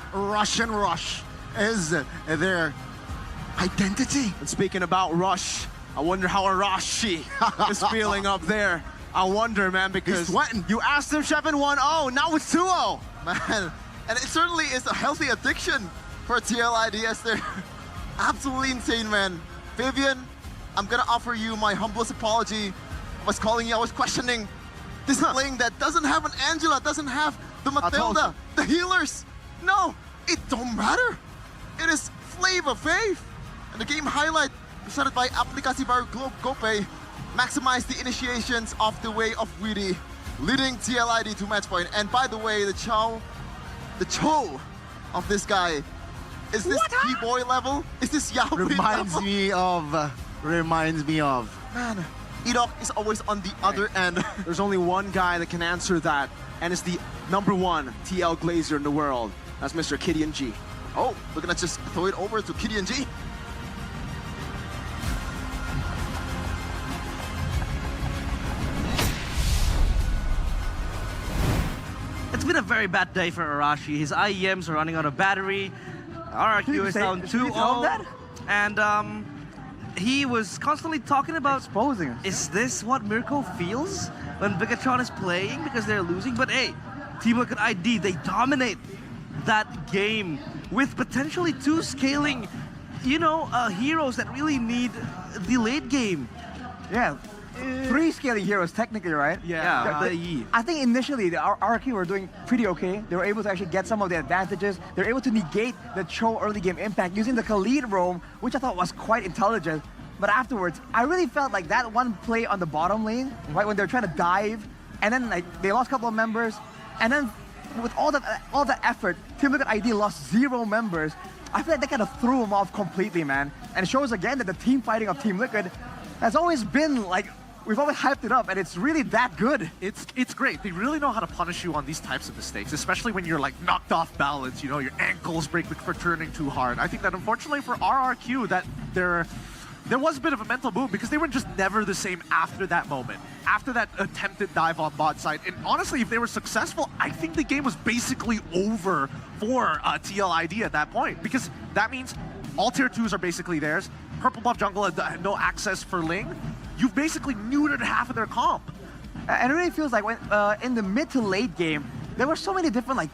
is their identity. And speaking about rush, I wonder how Arashi is feeling up there. I wonder, man, because you asked him, Shepin 1-0, now it's 2-0. Man, and it certainly is a healthy addiction for TLID as they're absolutely insane, man. Fabian, I'm gonna offer you my humblest apology. I was calling you, I was questioning this lane that doesn't have an Angela, doesn't have the Matilda, the healers. No, it don't matter. It is Flavor Faith. And the game highlight presented by Aplikasi Baru Gope maximize the initiations of the way of Weedy, leading TLID to match point. And by the way, the Cho of this guy, is this P-boy level? Is this Yao Reminds me of. Man, Edok is always on the other end. There's only one guy that can answer that, and it's the #1 TL Glazer in the world. That's Mr. Kidian G. Oh, we're gonna just throw it over to Kidian G. It's been a very bad day for Arashi. His IEMs are running out of battery. RRQ is down 2-0. And he was constantly talking about exposing. Is this what Mirko feels when Bigatron is playing because they're losing? But hey, Team Liquid ID, they dominate that game with potentially 2 scaling, heroes that really need the late game. Yeah. 3 scaling heroes, technically, right? Yeah. I think initially the RRQ were doing pretty okay. They were able to actually get some of the advantages. They were able to negate the Cho early game impact using the Khalid roam, which I thought was quite intelligent. But afterwards, I really felt like that one play on the bottom lane, right when they were trying to dive, and then they lost a couple of members, and then with all that effort, Team Liquid ID lost 0 members. I feel like that kind of threw them off completely, man. And it shows again that the team fighting of Team Liquid has always been like, we've always hyped it up, and it's really that good. It's great. They really know how to punish you on these types of mistakes, especially when you're like knocked off balance, your ankles break for turning too hard. I think that unfortunately for RRQ that there was a bit of a mental move because they were just never the same after that moment, after that attempted dive on bot side. And honestly, if they were successful, I think the game was basically over for TLID at that point, because that means all tier 2s are basically theirs. Purple buff jungle had no access for Ling. You've basically neutered half of their comp. And it really feels like when in the mid to late game, there were so many different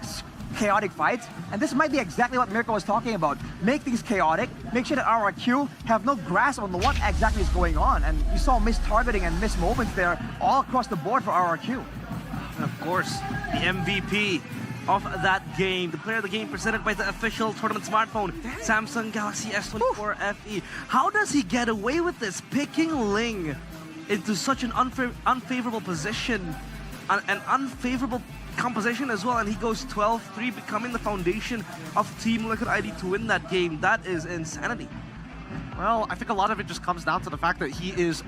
chaotic fights, and this might be exactly what Mirko was talking about. Make things chaotic, make sure that RRQ have no grasp on what exactly is going on, and you saw missed targeting and missed moments there all across the board for RRQ. And of course, the MVP of that game, the player of the game presented by the official tournament smartphone, Samsung Galaxy S14 FE. How does he get away with this, picking Ling into such an unfavorable position, an unfavorable composition as well, and he goes 12-3, becoming the foundation of Team Liquid ID to win that game? That is insanity. Well, I think a lot of it just comes down to the fact that he is,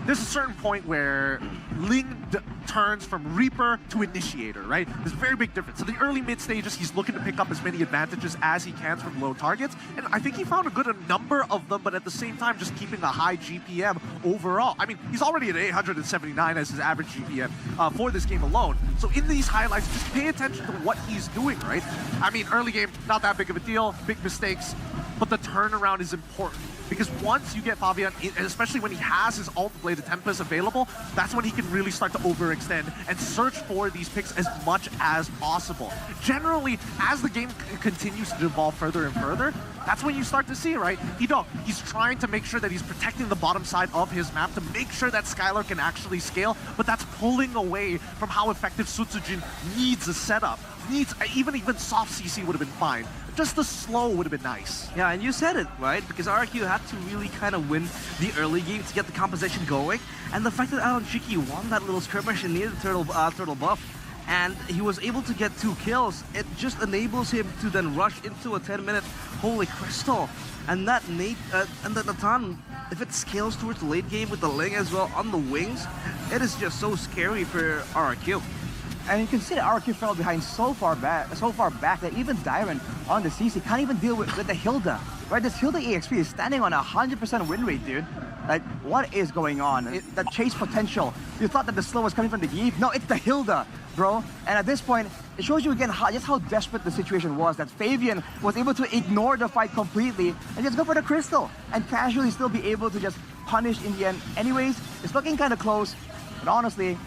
there's a certain point where Ling turns from Reaper to Initiator, right? There's a very big difference. So the early mid stages, he's looking to pick up as many advantages as he can from low targets, and I think he found a number of them, but at the same time, just keeping a high GPM overall. I mean, he's already at 879 as his average GPM for this game alone. So in these highlights, just pay attention to what he's doing, right? I mean, early game, not that big of a deal, big mistakes, but the turnaround is important. Because once you get Fabian, especially when he has his ult play, the Tempest available, that's when he can really start to overextend and search for these picks as much as possible. Generally, as the game continues to evolve further and further, that's when you start to see, right? Edok, he's trying to make sure that he's protecting the bottom side of his map to make sure that Skylar can actually scale, but that's pulling away from how effective Sutsujin needs a setup. Even soft CC would have been fine. Just the slow would have been nice. Yeah, and you said it, right? Because RRQ had to really kind of win the early game to get the composition going. And the fact that Alan Shiki won that little skirmish and needed turtle buff, and he was able to get 2 kills, it just enables him to then rush into a 10-minute Holy Crystal. And that Natan, if it scales towards the late game with the Ling as well on the wings, it is just so scary for RRQ. And you can see that RRQ fell behind so far back that even Dyron on the CC can't even deal with the Hilda. Right, this Hilda EXP is standing on a 100% win rate, dude. Like, what is going on? That chase potential. You thought that the slow was coming from the Eve? No, it's the Hilda, bro. And at this point, it shows you again just how desperate the situation was, that Fabian was able to ignore the fight completely and just go for the crystal and casually still be able to just punish in the end. Anyways, it's looking kind of close, but honestly,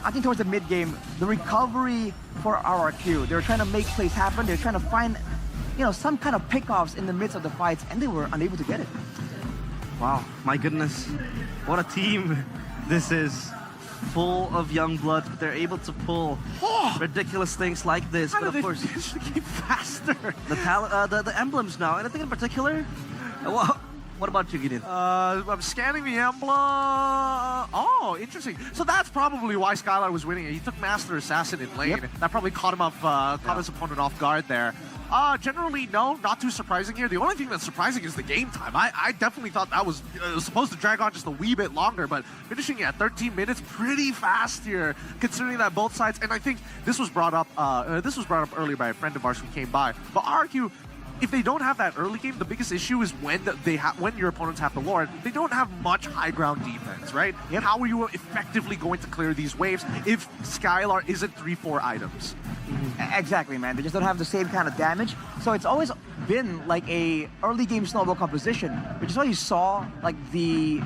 I think towards the mid-game, the recovery for RRQ, they were trying to make plays happen, they're trying to find, you know, some kind of pickoffs in the midst of the fights, and they were unable to get it. Wow, my goodness, what a team this is. Full of young blood, but they're able to pull ridiculous things like this. How but do of course, they finish the game faster? The emblems now. Anything in particular? What about you, Gideon? I'm scanning the emblem. Oh, interesting. So that's probably why Skylar was winning. He took Master Assassin in lane. Yep. That probably caught him off, caught his opponent off guard there. Generally, no, not too surprising here. The only thing that's surprising is the game time. I definitely thought that was supposed to drag on just a wee bit longer, but finishing at 13 minutes, pretty fast here, considering that both sides. And I think this was brought up. This was brought up earlier by a friend of ours who came by. But RQ, if they don't have that early game, the biggest issue is when your opponents have the lore. They don't have much high ground defense, right? Yep. How are you effectively going to clear these waves if Skylar isn't 3-4 items? Exactly, man. They just don't have the same kind of damage. So it's always been like a early game snowball composition, which is why you saw like the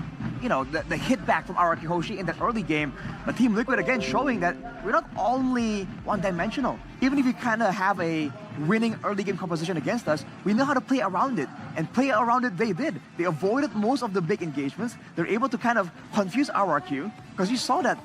hit back from RRQ Hoshi in that early game. But Team Liquid again showing that we're not only one-dimensional. Even if you kind of have a winning early game composition against us, we know how to play around it. And play around it they did. They avoided most of the big engagements. They're able to kind of confuse RRQ, because you saw that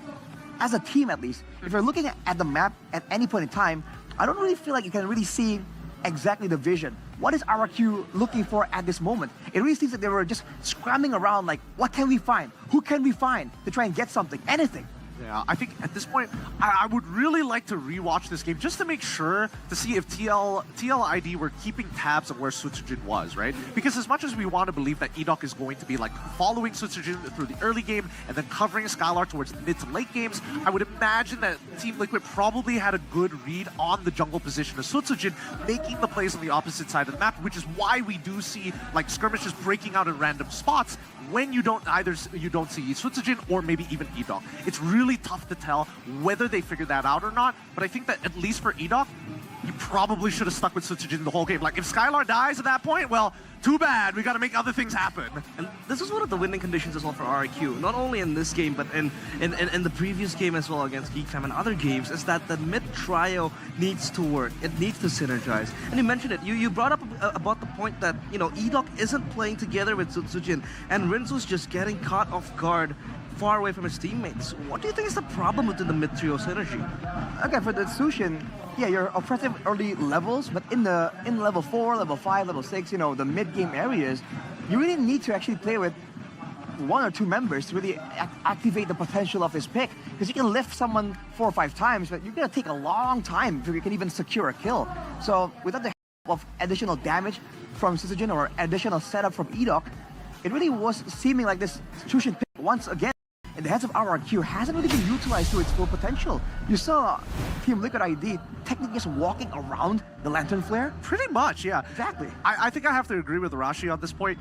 as a team at least. If you're looking at the map at any point in time, I don't really feel like you can really see exactly the vision. What is RRQ looking for at this moment? It really seems that they were just scrambling around like, what can we find? Who can we find to try and get something? Anything. Yeah, I think at this point, I would really like to rewatch this game just to make sure to see if TLID were keeping tabs on where Sutsujin was, right? Because as much as we want to believe that Edok is going to be like following Sutsujin through the early game and then covering Skylar towards the mid to late games, I would imagine that Team Liquid probably had a good read on the jungle position of Sutsujin, making the plays on the opposite side of the map, which is why we do see like skirmishes breaking out in random spots when you don't see Sutsujin or maybe even Edok. It's really tough to tell whether they figured that out or not, but I think that at least for Edok, you probably should have stuck with Sutsujin the whole game. Like, if Skylar dies at that point, well, too bad. We got to make other things happen. And this is one of the winning conditions as well for RRQ. Not only in this game, but in the previous game as well against GeekFam and other games, is that the mid trio needs to work. It needs to synergize. And you mentioned it. You brought up about the point that, you know, Edok isn't playing together with Sutsujin, and Rinzu's just getting caught off guard far away from his teammates. What do you think is the problem within the mid-trio synergy? Okay, for the Sushin, yeah, you're oppressive early levels, but in level 4, level 5, level 6, you know, the mid-game areas, you really need to actually play with 1 or 2 members to really activate the potential of his pick. Because you can lift someone 4 or 5 times, but you're going to take a long time before you can even secure a kill. So without the help of additional damage from Sushin or additional setup from Edok, it really was seeming like this Sushin pick once again in the hands of RRQ hasn't really been utilized to its full potential. You saw Team Liquid ID technically just walking around the Lantern Flare. Pretty much, yeah. Exactly. I think I have to agree with Rashi on this point.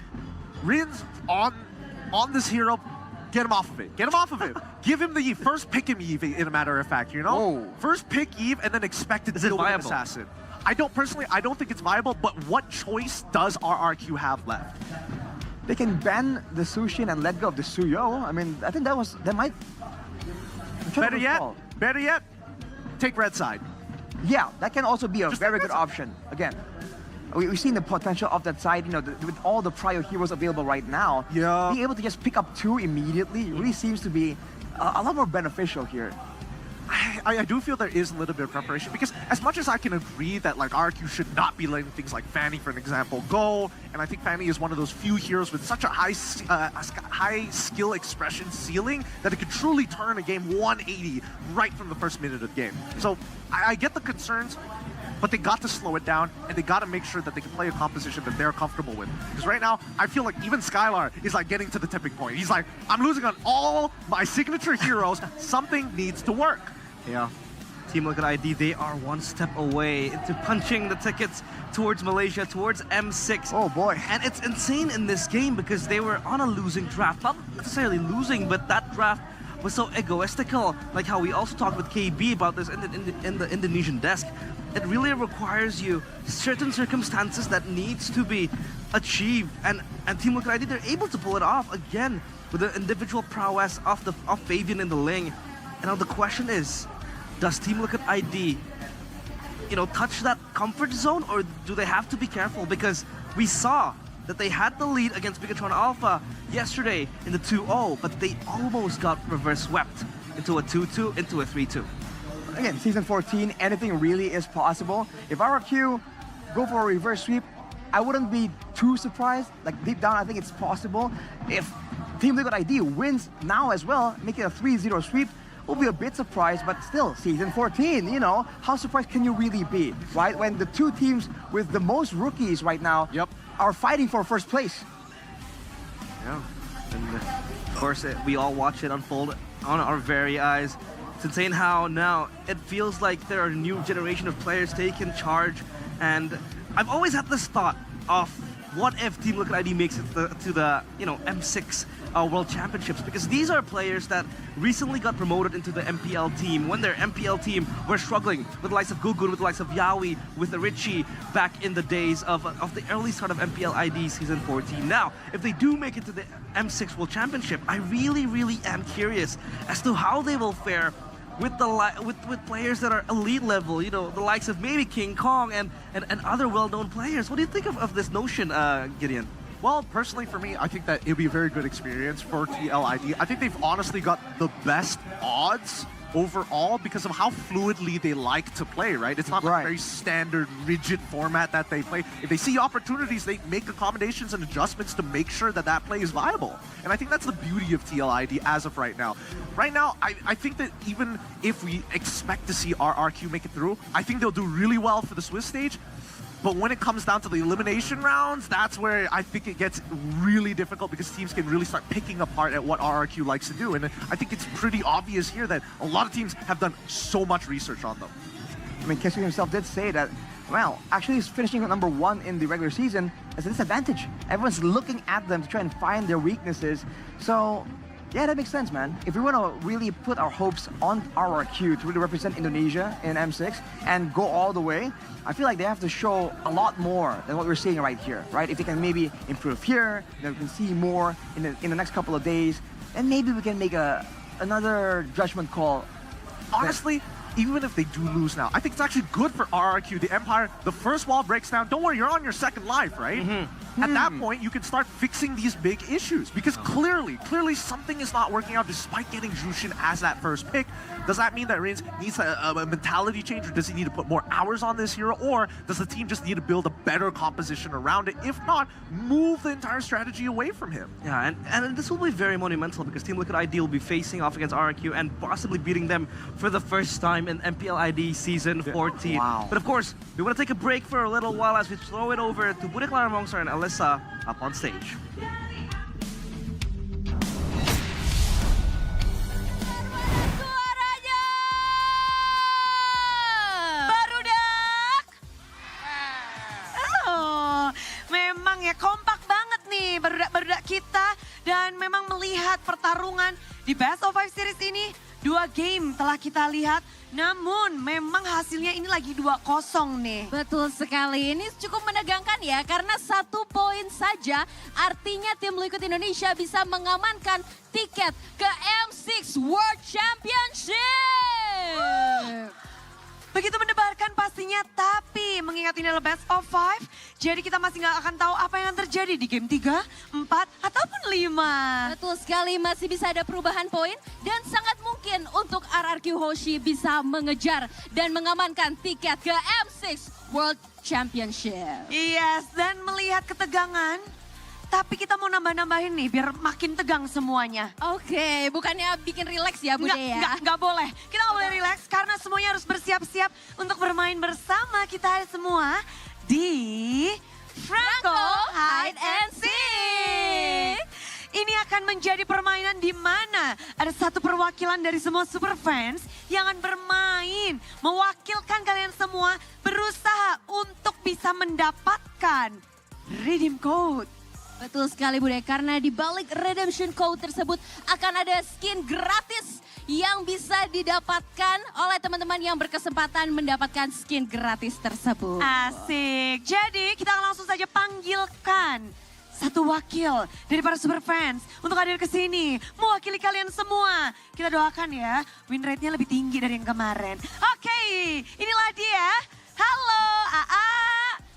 Rin's on this hero, get him off of it. Get him off of it. Give him the first pick him Eve, in a matter of fact, you know? Whoa. First pick Eve and then expect it to deal with an assassin. I don't think it's viable, but what choice does RRQ have left? They can ban the Sushin and let go of the Suyo. I mean, I think that might... Better yet, take red side. Yeah, that can also be a very good option. Again, we've seen the potential of that side, you know, with all the prior heroes available right now. Yeah. Being able to just pick up 2 immediately really seems to be a lot more beneficial here. I do feel there is a little bit of preparation because as much as I can agree that like RQ should not be letting things like Fanny, for an example, go, and I think Fanny is one of those few heroes with such a high skill expression ceiling that it could truly turn a game 180 right from the first minute of the game. So I get the concerns, but they got to slow it down and they got to make sure that they can play a composition that they're comfortable with. Because right now, I feel like even Skylar is like getting to the tipping point. He's like, I'm losing on all my signature heroes. Something needs to work. Yeah. Team Liquid ID, they are one step away into punching the tickets towards Malaysia, towards M6. Oh boy. And it's insane in this game because they were on a losing draft. Not necessarily losing, but that draft was so egoistical. Like how we also talked with KB about this in the Indonesian desk. It really requires you certain circumstances that needs to be achieved. And Team Liquid ID, they're able to pull it off again with the individual prowess of Fabian in the lane. And now the question is, does Team Liquid ID, you know, touch that comfort zone, or do they have to be careful? Because we saw that they had the lead against Bigatron Alpha yesterday in the 2-0, but they almost got reverse swept into a 2-2, into a 3-2. Again, Season 14, anything really is possible. If RQ go for a reverse sweep, I wouldn't be too surprised. Like deep down, I think it's possible. If Team Liquid ID wins now as well, make it a 3-0 sweep, we'll be a bit surprised, but still, Season 14, you know, how surprised can you really be, right? When the 2 teams with the most rookies right now are fighting for first place. Yeah, and of course, we all watch it unfold on our very eyes. It's insane how now it feels like there are a new generation of players taking charge, and I've always had this thought of what if Team Liquid ID makes it to the you know, M6 World Championships, because these are players that recently got promoted into the MPL team. When their MPL team were struggling with the likes of Gugun, with the likes of Yawi, with Richie back in the days of the early start of MPL ID Season 14. Now, if they do make it to the M6 World Championship, I really, really am curious as to how they will fare with with players that are elite level, you know, the likes of maybe King Kong and other well-known players. What do you think of this notion, Gideon? Well, personally for me, I think that it'd be a very good experience for TLID. I think they've honestly got the best odds overall because of how fluidly they like to play, right? It's not like a very standard, rigid format that they play. If they see opportunities, they make accommodations and adjustments to make sure that that play is viable. And I think that's the beauty of TLID as of right now. Right now, I think that even if we expect to see RRQ make it through, I think they'll do really well for the Swiss stage. But when it comes down to the elimination rounds, that's where I think it gets really difficult because teams can really start picking apart at what RRQ likes to do. And I think it's pretty obvious here that a lot of teams have done so much research on them. I mean, Kesu himself did say that, well, actually finishing at #1 in the regular season is a disadvantage. Everyone's looking at them to try and find their weaknesses. So, yeah, that makes sense, man. If we want to really put our hopes on RRQ to really represent Indonesia in M6 and go all the way, I feel like they have to show a lot more than what we're seeing right here, right? If they can maybe improve here, then we can see more in the next couple of days, and maybe we can make another judgment call. Honestly, even if they do lose now, I think it's actually good for RRQ, the Empire. The first wall breaks down. Don't worry, you're on your second life, right? At that point, you can start fixing these big issues because clearly something is not working out despite getting Jushin as that first pick. Does that mean that Reigns needs a mentality change, or does he need to put more hours on this hero, or does the team just need to build a better composition around it? If not, move the entire strategy away from him. Yeah, and this will be very monumental because Team Liquid ID will be facing off against RRQ and possibly beating them for the first time in MPL ID Season 14. Wow. But of course, we want to take a break for a little while as we throw it over to Bude Clara Mongsar and Alyssa up on stage. Kompak banget nih barudak-barudak kita, dan memang melihat pertarungan di Best of 5 Series ini 2 game telah kita lihat, namun memang hasilnya ini lagi 2-0 nih. Betul sekali, ini cukup menegangkan ya karena 1 poin saja artinya tim Liquid Indonesia bisa mengamankan tiket ke M6 World Championship. Begitu mendebarkan pastinya, tapi mengingat ini adalah best of 5, jadi kita masih nggak akan tahu apa yang akan terjadi di game 3, 4, ataupun 5. Betul sekali, masih bisa ada perubahan poin dan sangat mungkin untuk RRQ Hoshi bisa mengejar dan mengamankan tiket ke M6 World Championship. Yes, dan melihat ketegangan, tapi kita mau nambah-nambahin nih biar makin tegang semuanya. Oke, bukannya bikin rileks ya Bude ya? Nggak boleh. Kita nggak boleh rileks karena semuanya harus bersiap-siap untuk bermain bersama kita semua di Franco Hide and Seek. Ini akan menjadi permainan di mana ada satu perwakilan dari semua super fans yang akan bermain, mewakilkan kalian semua berusaha untuk bisa mendapatkan redeem code. Betul sekali Bude, karena di balik redemption code tersebut akan ada skin gratis yang bisa didapatkan oleh teman-teman yang berkesempatan mendapatkan skin gratis tersebut. Asik, jadi kita akan langsung saja panggilkan satu wakil dari para super fans untuk hadir ke sini mewakili kalian semua. Kita doakan ya, win rate-nya lebih tinggi dari yang kemarin. Oke, inilah dia. Halo AA.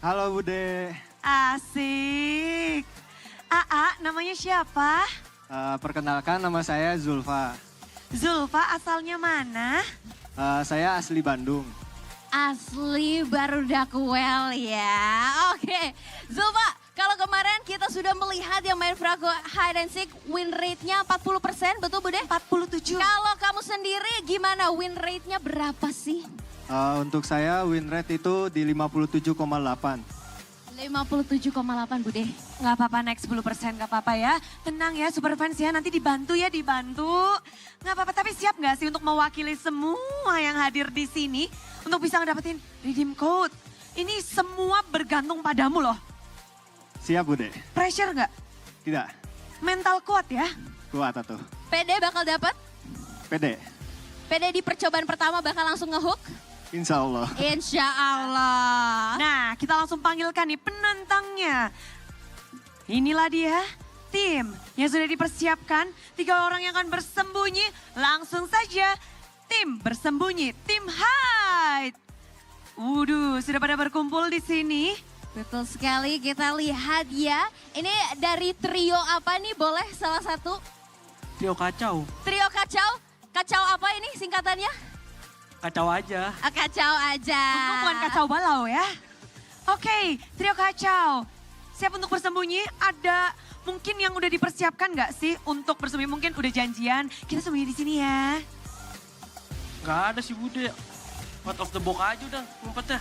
Halo Bude. Asik. AA, namanya siapa? Perkenalkan nama saya Zulfa. Zulfa, asalnya mana? Saya asli Bandung. Asli Barudakwel ya. Oke, Zulfa, kalau kemarin kita sudah melihat yang main Franco Hide and Seek win rate-nya 40%, betul Bude? 47. Kalau kamu sendiri gimana, win rate-nya berapa sih? Untuk saya win rate itu di 57,8. 57,8 Bude. Nggak apa-apa, naik 10% nggak apa-apa ya. Tenang ya super fans ya, nanti dibantu ya, dibantu. Nggak apa-apa, tapi siap nggak sih untuk mewakili semua yang hadir di sini untuk bisa ngedapetin redeem code? Ini semua bergantung padamu loh. Siap Bude. Pressure nggak? Tidak. Mental kuat ya? Kuat atau? PD bakal dapat? Pede. PD di percobaan pertama bakal langsung ngehook? Insya Allah. Insya Allah. Nah, kita langsung panggilkan nih penantangnya. Inilah dia, tim yang sudah dipersiapkan. 3 orang yang akan bersembunyi. Langsung saja, tim bersembunyi, tim hide. Waduh, sudah pada berkumpul di sini. Betul sekali, kita lihat ya. Ini dari trio apa nih, boleh salah satu? Trio kacau. Trio kacau? Kacau apa ini singkatannya? Kacau aja. Kacau aja. Untung bukan kacau balau ya. Oke, trio kacau. Siap untuk bersembunyi? Ada mungkin yang udah dipersiapkan nggak sih untuk bersembunyi? Mungkin udah janjian, kita sembunyi di sini ya. Gak ada sih Bude. Out of the box aja udah ngumpetnya.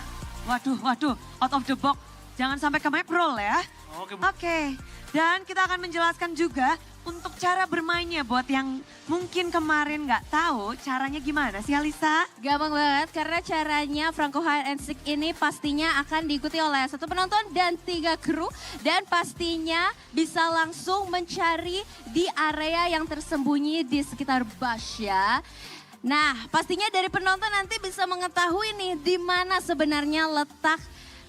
Waduh, out of the box. Jangan sampai ke map roll ya. Oke, dan kita akan menjelaskan juga untuk cara bermainnya buat yang mungkin kemarin nggak tahu caranya gimana sih Alisa? Gampang banget karena caranya Franco Hide and Seek ini pastinya akan diikuti oleh 1 penonton dan 3 kru. Dan pastinya bisa langsung mencari di area yang tersembunyi di sekitar bus ya. Nah pastinya dari penonton nanti bisa mengetahui nih di mana sebenarnya letak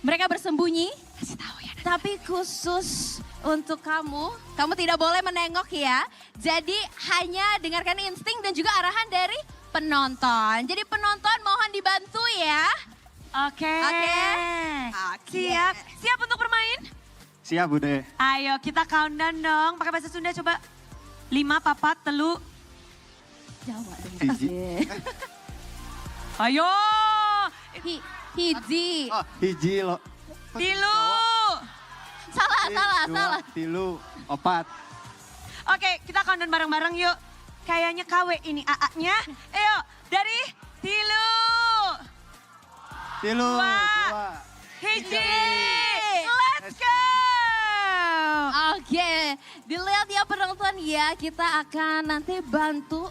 mereka bersembunyi. Kasih tahu ya. Tapi khusus untuk kamu tidak boleh menengok ya. Jadi hanya dengarkan insting dan juga arahan dari penonton. Jadi penonton mohon dibantu ya. Oke. Siap untuk bermain? Siap Bude. Ayo kita countdown dong. Pakai bahasa Sunda coba. 5, 4, 3. Jawa dong. Ayo. Hiji. Hiji lo. Tilu. Salah. Tilu, 4. Oke, kita countdown bareng-bareng yuk. Kayaknya KW ini AA-nya. Ayo, dari Tilu. Tilu. 2. Hiji. Let's go. Oke, dilihat ya penonton ya. Kita akan nanti bantu.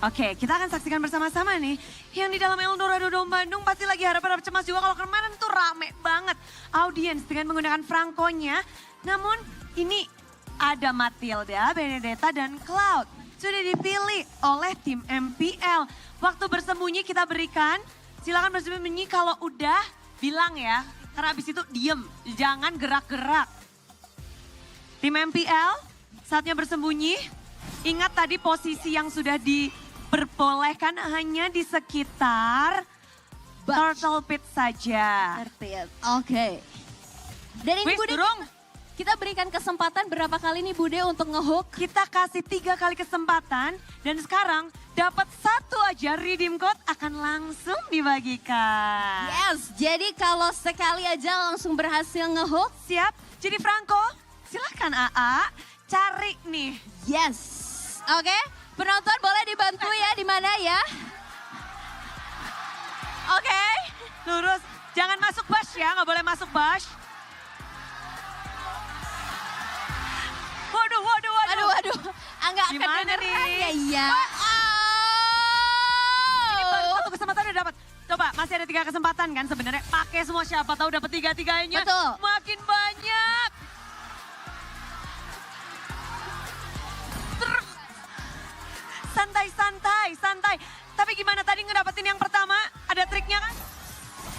Oke, kita akan saksikan bersama-sama nih. Yang di dalam Eldorado Dome Bandung pasti lagi harap-harap cemas juga. Kalau kemarin tuh rame banget audiens dengan menggunakan Franco-nya. Namun ini ada Matilda, Benedetta, dan Cloud. Sudah dipilih oleh tim MPL. Waktu bersembunyi kita berikan. Silakan bersembunyi kalau udah bilang ya. Karena abis itu diem, jangan gerak-gerak. Tim MPL saatnya bersembunyi. Ingat tadi posisi yang sudah diperbolehkan hanya di sekitar Turtle Pit saja. Oke. Dan ini Wis, Bude, durung. kita berikan kesempatan berapa kali nih Bude untuk ngehook? Kita kasih 3 kali kesempatan dan sekarang dapat 1 aja redeem code akan langsung dibagikan. Yes, jadi kalau sekali aja langsung berhasil ngehook. Siap, jadi Franco silahkan AA cari nih. Yes, oke. Penonton boleh dibantu ya di mana ya? Oke, lurus. Jangan masuk bush ya, nggak boleh masuk bush. Waduh. Angga akan Gimana beneran nih? ya, iya. Ini baru 1 kesempatan udah dapat. Coba, masih ada 3 kesempatan kan sebenarnya. Pakai semua, siapa tahu dapat 3-3-nya. Betul. Makin banyak. Terus. Santai. Tapi gimana tadi ngedapetin yang pertama? Ada triknya kan?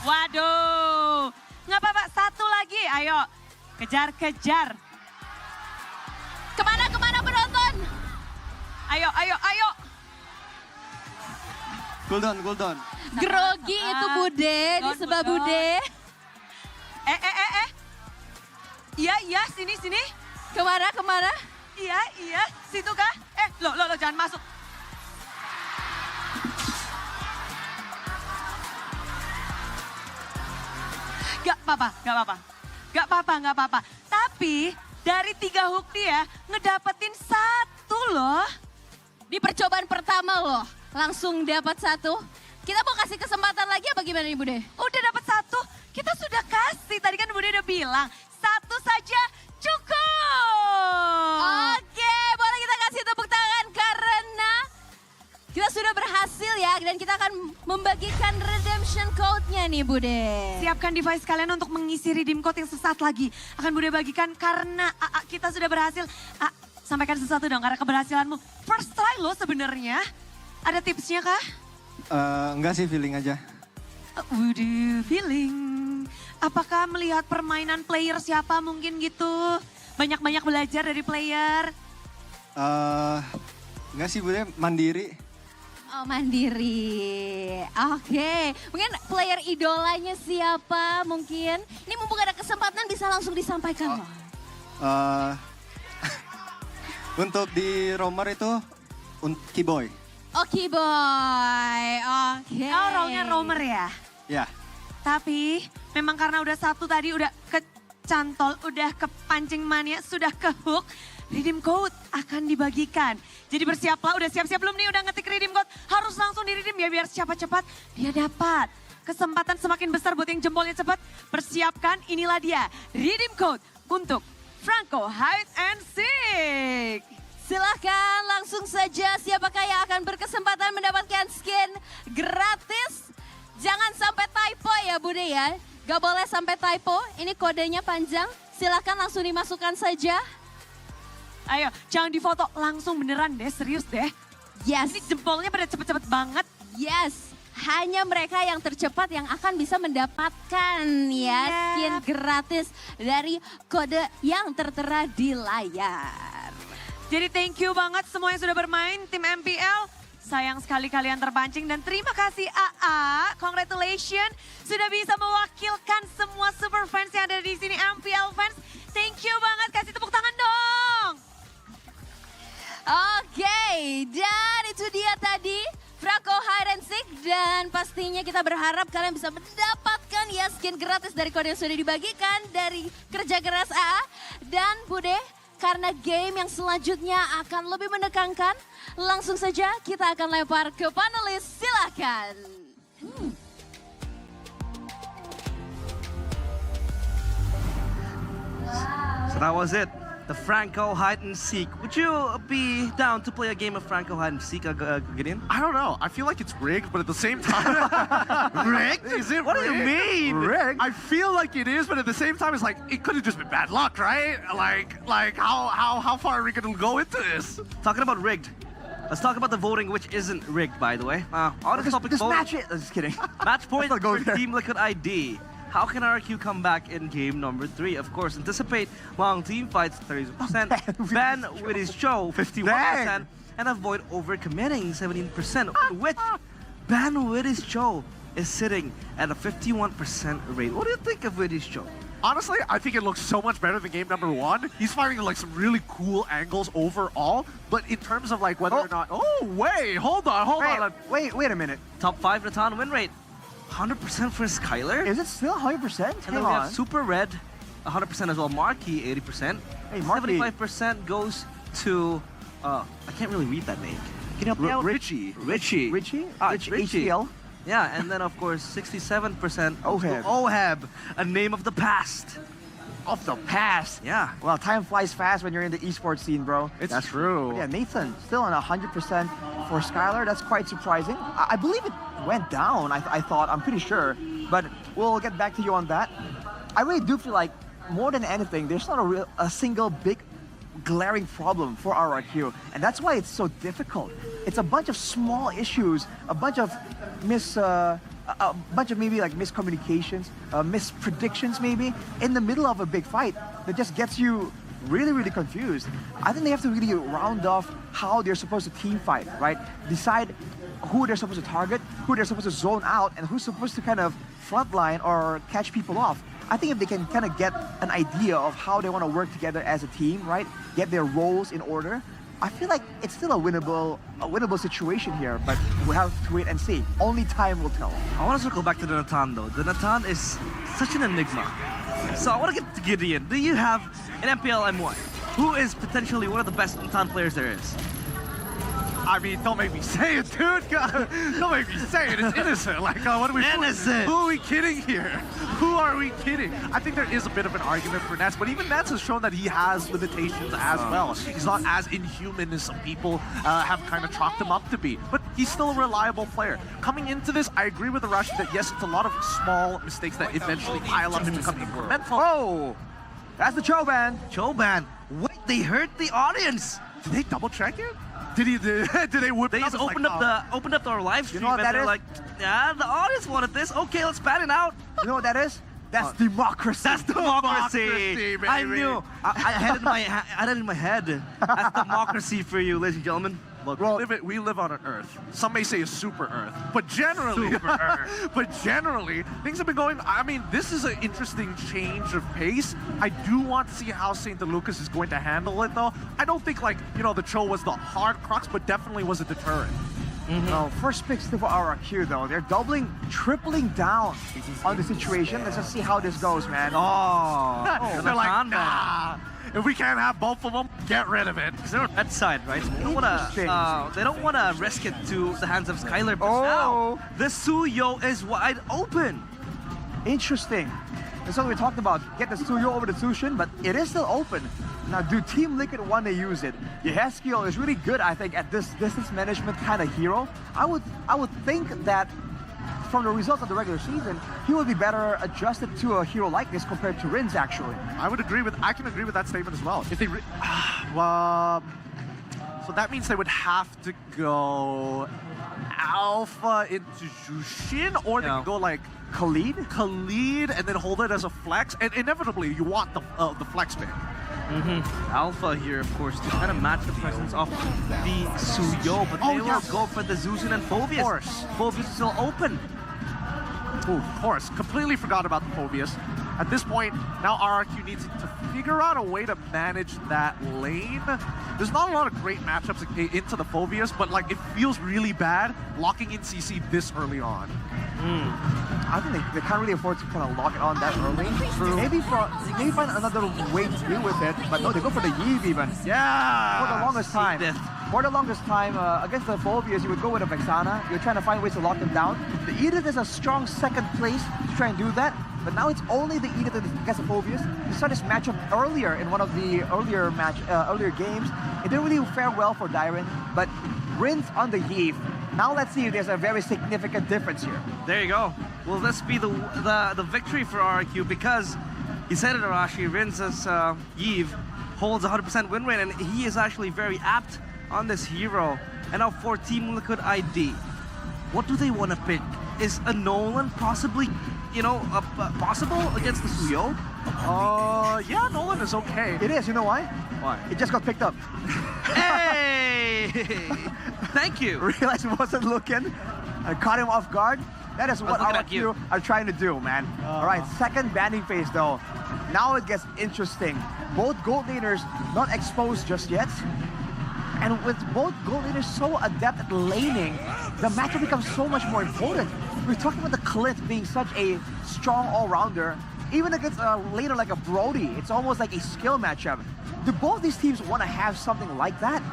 Waduh. Nggak apa-apa, 1 lagi. Ayo, kejar. Kemana penonton? Ayo. Cooldown. Grogi itu Bude, di sebelah Bude. Iya, sini. Kemana? Iya, situ kah? Lo jangan masuk. Gak apa-apa. Tapi dari 3 hook dia ngedapetin 1 loh. Di percobaan pertama loh, langsung dapat 1. Kita mau kasih kesempatan lagi apa gimana nih Bude? Udah dapat 1, kita sudah kasih. Tadi kan Bude udah bilang, 1 saja cukup. Oke, boleh kita kasih tepuk tangan karena kita sudah berhasil ya. Dan kita akan membagikan redemption code-nya nih Bude. Siapkan device kalian untuk mengisi redeem code yang sesaat lagi. Akan Bude bagikan karena kita sudah berhasil. Sampaikan sesuatu dong karena keberhasilanmu. First try lo sebenarnya. Ada tipsnya kah? Enggak sih, feeling aja. Waduh, feeling. Apakah melihat permainan player siapa mungkin gitu? Banyak-banyak belajar dari player? Enggak sih, Bude, mandiri. Oh, mandiri. Oke, mungkin player idolanya siapa mungkin? Ini mumpung ada kesempatan bisa langsung disampaikan loh. Untuk di romer itu Keyboy. Oh, Keyboy. Oke. Oh, role-nya roamer ya? Ya. Tapi memang karena udah 1 tadi udah kecantol, udah kepancing mania, sudah ke hook. Redeem code akan dibagikan. Jadi bersiaplah, udah siap-siap belum nih udah ngetik redeem code. Harus langsung di redeem ya biar cepat-cepat dia dapat. Kesempatan semakin besar buat yang jempolnya cepat. Persiapkan, inilah dia redeem code untuk Franco Hide and Seek. Silahkan langsung saja siapakah yang akan berkesempatan mendapatkan skin gratis. Jangan sampai typo ya Bude ya. Gak boleh sampai typo, ini kodenya panjang. Silahkan langsung dimasukkan saja. Ayo, jangan difoto, langsung beneran deh, serius deh. Yes. Ini jempolnya pada cepet-cepet banget. Yes. Hanya mereka yang tercepat yang akan bisa mendapatkan ya skin gratis dari kode yang tertera di layar. Jadi thank you banget semua yang sudah bermain, tim MPL. Sayang sekali kalian terpancing dan terima kasih AA. Congratulations sudah bisa mewakilkan semua super fans yang ada di sini, MPL fans. Thank you banget, kasih tepuk tangan dong. Oke, dan itu dia tadi Franco Hide and Seek. Dan pastinya kita berharap kalian bisa mendapatkan ya skin gratis dari kode yang sudah dibagikan dari kerja keras AA. Dan Bude, karena game yang selanjutnya akan lebih menekankan, langsung saja kita akan lempar ke panelis, silakan. So that was it. The Franco Hide and Seek. Would you be down to play a game of Franco Hide and Seek, Gideon? I don't know. I feel like it's rigged, but at the same time... Rigged? Is it What do you rigged? mean? Rigged? I feel like it is, but at the same time, it's like, it could have just been bad luck, right? Like how far are we going to go into this? Talking about rigged. Let's talk about the voting, which isn't rigged, by the way. On this topic, match it. I'm just kidding. Match point Let's not go for there. Team Liquid ID. How can RQ come back in game number 3? Of course, anticipate long team fights 30%. Ben with his show 51%. and avoid overcommitting 17%, which Ban-Witty's Cho is sitting at a 51% rate. What do you think of Witty's Cho? Honestly, I think it looks so much better than game number 1. He's finding like some really cool angles overall, but in terms of like whether or not... Oh, wait, hold on. Wait a minute. Top 5 Natan win rate. 100% for Skylar. Is it still 100%? And then we have Super Red, 100% as well. Marquee, 80%. Hey, Marquee. 75% goes to... I can't really read that name. Can you help me out? Richie. Richie. Richie? HCL? Yeah, and then of course 67% Oheb. Oheb, a name of the past. Of the past? Yeah. Well, time flies fast when you're in the esports scene, bro. That's true. But yeah, Nathan, still on 100% for Skylar. That's quite surprising. I believe it went down, I thought, I'm pretty sure. But we'll get back to you on that. I really do feel like, more than anything, there's not a single big glaring problem for RRQ, and that's why it's so difficult. It's a bunch of small issues, a bunch of maybe like miscommunications, mispredictions maybe, in the middle of a big fight that just gets you really, really confused. I think they have to really round off how they're supposed to team fight, right? Decide who they're supposed to target, who they're supposed to zone out, and who's supposed to kind of frontline or catch people off. I think if they can kind of get an idea of how they want to work together as a team, right? Get their roles in order. I feel like it's still a winnable situation here, but we'll have to wait and see. Only time will tell. I want to circle back to the Natan though. The Natan is such an enigma. So I want to get to Gideon. Do you have an MPL M1? Who is potentially one of the best Natan players there is? I mean, don't make me say it, dude. Don't make me say it. It's innocent. Like, what are we innocent? Who are we kidding here? Who are we kidding? I think there is a bit of an argument for Nets, but even Nets has shown that he has limitations as well. He's not as inhuman as some people have kind of chalked him up to be, but he's still a reliable player. Coming into this, I agree with Arashi that yes, it's a lot of small mistakes that eventually pile up and become incremental. Oh, that's the Choban. Choban. Wait, they hurt the audience. Did they double check it? Did they whip They it up? just opened up our live stream, You know what and that they're is? like, yeah, the audience wanted this. Okay, let's ban it out. You know what that is? That's democracy. That's democracy. Democracy, I baby. knew. I had it in my head. That's democracy for you, ladies and gentlemen. Look, we live on an Earth. Some may say a super Earth, but generally, things have been going. I mean, this is an interesting change of pace. I do want to see how St. Lucas is going to handle it, though. I don't think the Cho was the hard crux, but definitely was a deterrent. Well, first pick still for RRQ though. They're tripling down on the situation. Let's just see how this goes, man. They're like, nah. If we can't have both of them, get rid of it. Because they're on that side, right? So they don't want to risk it to the hands of Skylar. But now the Suyo is wide open. Interesting. That's what we talked about. Get the Suyo over the Sushin, but it is still open. Now, do Team Liquid want to use it? Yehaskiel is really good, I think, at this distance management kind of hero. I would think that from the results of the regular season, he would be better adjusted to a hero like this compared to Rins, actually. I can agree with that statement as well. If they, so that means they would have to go Alpha into Jushin, or they could go like Khalid, and then hold it as a flex. And inevitably, you want the flex pick. Alpha here, of course, to kind of match the presence of the Suyo, but they will go for the Zuzin and Phobius. Of course. Phobius is still open. Oh, of course. Completely forgot about the Phobius. At this point, now RRQ needs to figure out a way to manage that lane. There's not a lot of great matchups into the Phobius, but like it feels really bad locking in CC this early on. I think they can't really afford to kind of lock it on that early. True. Maybe find another way to deal with it, but no, they go for the Yves even. Yeah! For the longest time. For the longest time, against the Phobias, you would go with a Vexana. You're trying to find ways to lock them down. The Edith is a strong second place to try and do that, but now it's only the Edith against the Phobias. We saw this matchup earlier in one of the earlier games. It didn't really fare well for Dyren, but Rins on the Yves. Now let's see if there's a very significant difference here. There you go. Will this be the victory for RRQ? Because he said it, Arashi, Rins's Yves holds 100% win rate, and he is actually very apt on this hero. And now for Team Liquid ID, what do they want to pick? Is a Nolan possibly, possible against the Suyo? Yeah, Nolan is okay. It is, you know why? Why? It just got picked up. Hey! Thank you. Realized he wasn't looking. I caught him off guard. That is what looking at you. RRQ are trying to do, man. All right, second banning phase though. Now it gets interesting. Both gold laners not exposed just yet. And with both gold laners so adept at laning, the matchup becomes so much more important. We're talking about the Clint being such a strong all-rounder. Even against a laner like a Brody, it's almost like a skill matchup. Do both these teams want to have something like that?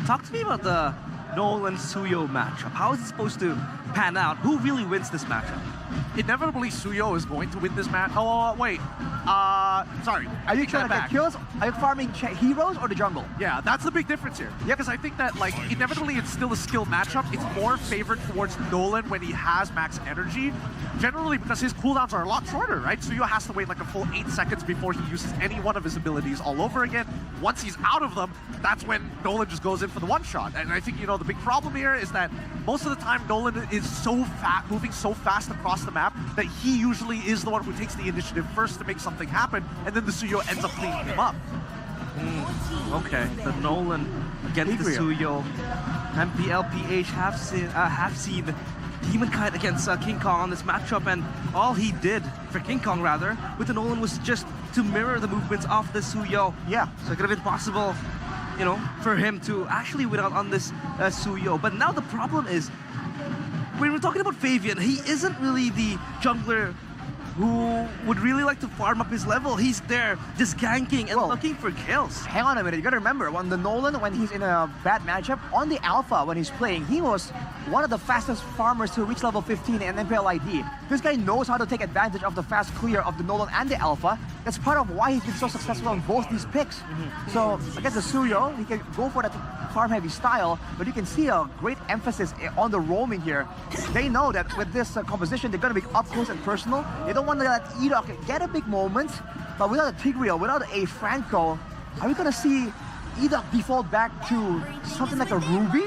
Talk to me about the Nolan Suyo matchup. How is it supposed to pan out? Who really wins this matchup? Inevitably, Suyo is going to win this match. Oh, wait. Sorry. Are you trying to get kills? Are you farming heroes or the jungle? Yeah, that's the big difference here. Yeah, because I think that, like, inevitably it's still a skill matchup. It's more favored towards Nolan when he has max energy. Generally, because his cooldowns are a lot shorter, right? Suyo has to wait like a full 8 seconds before he uses any one of his abilities all over again. Once he's out of them, that's when Nolan just goes in for the one-shot. And I think, you know, the big problem here is that most of the time Nolan is so fast, moving so fast across the map that he usually is the one who takes the initiative first to make something happen, and then the Suyo ends up cleaning him up. Okay, the Nolan against the Suyo. MPL PH have seen Demonkite against King Kong on this matchup, and all he did, for King Kong rather, with the Nolan was just to mirror the movements of the Suyo. Yeah. So it could have been possible, you know, for him to actually win out on this Suyo. But now the problem is, when we're talking about Fabian, he isn't really the jungler who would really like to farm up his level. He's there just ganking and looking for kills. Hang on a minute, you gotta remember, when the Nolan, when he's in a bad matchup, on the alpha when he's playing, he was one of the fastest farmers to reach level 15 in MPL ID. This guy knows how to take advantage of the fast clear of the Nolan and the alpha. That's part of why he's been so successful on both these picks. So against the Suyo, he can go for that farm-heavy style, but you can see a great emphasis on the roaming here. They know that with this composition, they're gonna be up close and personal. They don't want to let Edok get a big moment, but without a Tigreal, without a Franco, are we gonna see Edok default back to something like a Ruby?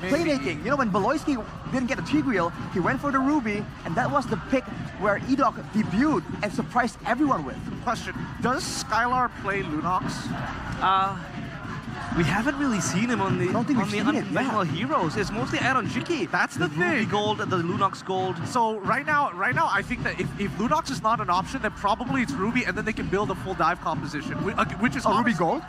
Playmaking. You know, when Beloyski didn't get a Tigreal, he went for the Ruby, and that was the pick where Edok debuted and surprised everyone with. Question, does Skylar play Lunox? We haven't really seen him on the unconventional heroes. It's mostly Aaron Jiki. That's the thing. Ruby Gold, the Lunox Gold. So right now, I think that if Lunox is not an option, then probably it's Ruby, and then they can build a full dive composition, which is Ruby Gold.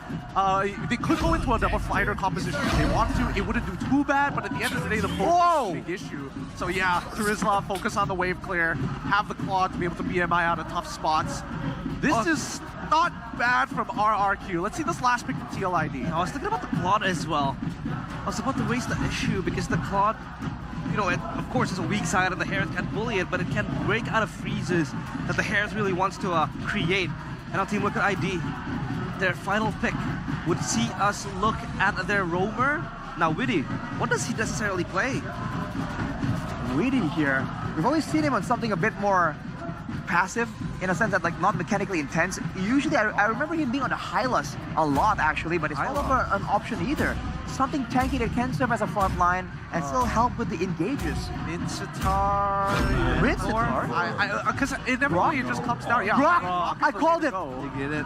They could go into a double fighter composition if they want to. It wouldn't do too bad, but at the end of the day, the focus is a big issue. So yeah, Charisma, focus on the wave clear, have the Claude to be able to BMI out of tough spots. This is not bad from RRQ. Let's see this last pick from TLID. I was thinking about the Claude as well. I was about to raise the issue because the Claude, you know, of course, it's a weak side and the Herald can't bully it, but it can break out of freezes that the Herald really wants to create. And our Team Liquid ID, their final pick would see us look at their roamer. Now, Witty, what does he necessarily play? Witty here, we've always seen him on something a bit more passive, in a sense that like not mechanically intense. Usually, I remember him being on the Hylas a lot actually, but it's no longer an option either. Something tanky that can serve as a front line and still help with the engages. Mincetar. Because inevitably it just comes down. Yeah, Rock. I called it. You get it.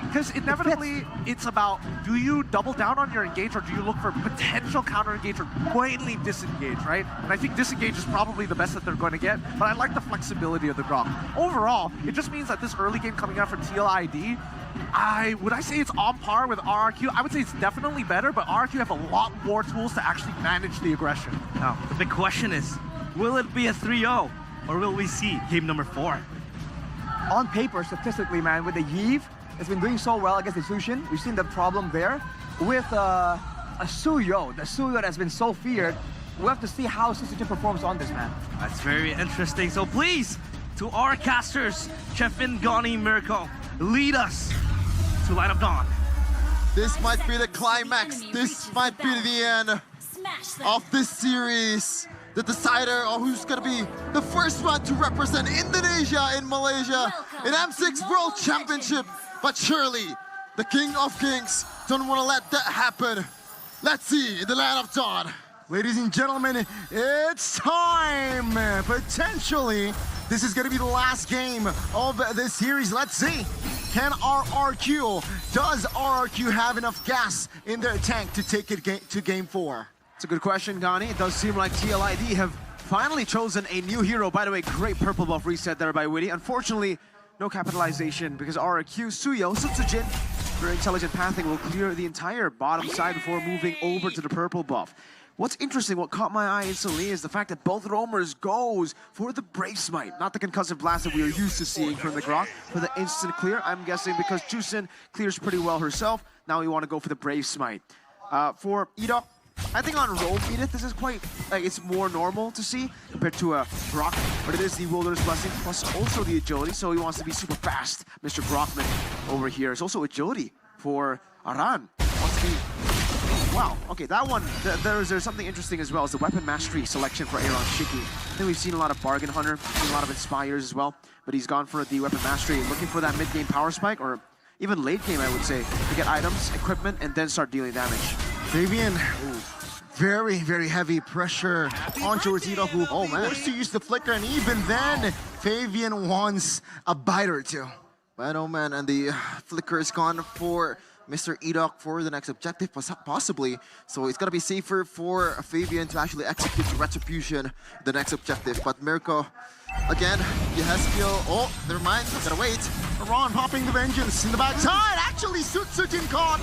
Because inevitably it's about, do you double down on your engage or do you look for potential counter engage or plainly disengage, right? And I think disengage is probably the best that they're going to get, but I like the flexibility of the Grok. Overall, it just means that this early game coming out for TLID, would I say it's on par with RRQ? I would say it's definitely better, but RRQ have a lot more tools to actually manage the aggression. Now, the big question is, will it be a 3-0 or will we see game number 4? On paper, statistically, man, with the Yves, it's been doing so well against the Sushin. We've seen the problem there. With a Suyo, the Suyo that's been so feared, we'll have to see how Sushin performs on this, man. That's very interesting. So please, to our casters, Chefin, Goni, Mirko, lead us to Light of Dawn. This might be the climax. This might be the end of this series. The decider of who's going to be the first one to represent Indonesia in Malaysia in M6 World Championship. But surely, the King of Kings don't want to let that happen. Let's see in the Land of Dawn. Ladies and gentlemen, it's time, potentially, This is going to be the last game of this series. Let's see. Can does RRQ have enough gas in their tank to take it to game 4? It's a good question, Gani. It does seem like TLID have finally chosen a new hero. By the way, great purple buff reset there by Witty. Unfortunately, no capitalization because RRQ, Suyo, Sutsujin, for intelligent pathing will clear the entire bottom side before moving over to the purple buff. What's interesting, what caught my eye instantly is the fact that both roamers goes for the Brave Smite, not the concussive blast that we are used to seeing from the Grok, for the instant clear. I'm guessing because Jusin clears pretty well herself, now we want to go for the Brave Smite. For Edok, I think on roam Edith, this is quite, it's more normal to see compared to a Grok, but it is the Wilderness Blessing plus also the agility, so he wants to be super fast. Mr. Grokman over here is also agility for Aran. Wants to be... Wow, okay, that one, there's something interesting as well, is the weapon mastery selection for Aaron Shiki. I think we've seen a lot of Bargain Hunter, seen a lot of Inspires as well, but he's gone for the weapon mastery, looking for that mid-game power spike, or even late game, I would say, to get items, equipment, and then start dealing damage. Fabian, very, very heavy pressure on towards Edok, who forced to use the flicker, and even then, Fabian wants a bite or two. Man, oh man, and the flicker is gone for Mr. Edok for the next objective, possibly. So it's gonna be safer for Fabian to actually execute the Retribution, the next objective. But Mirko, again, Yeheskiel, oh, never mind, gotta wait. Aran popping the Vengeance in the backside. Actually, Sutsujin caught.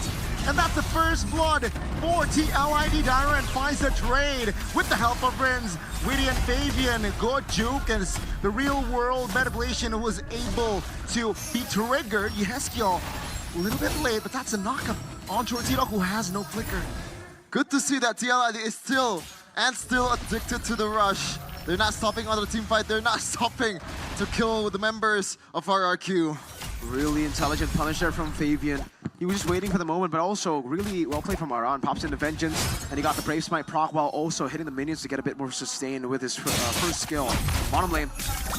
And that's the first blood for TLID. Darren finds the trade with the help of Renz. Witty and Fabian, good juke, and the real world manipulation was able to be triggered. Yeheskiel, a little bit late, but that's a knockup on towards Edok, who has no flicker. Good to see that TLID is still addicted to the rush. They're not stopping on the team fight. They're not stopping to kill the members of RRQ. Really intelligent punish there from Fabian. He was just waiting for the moment, but also really well played from Aran. Pops into Vengeance, and he got the Brave Smite proc while also hitting the minions to get a bit more sustained with his first skill. Bottom lane,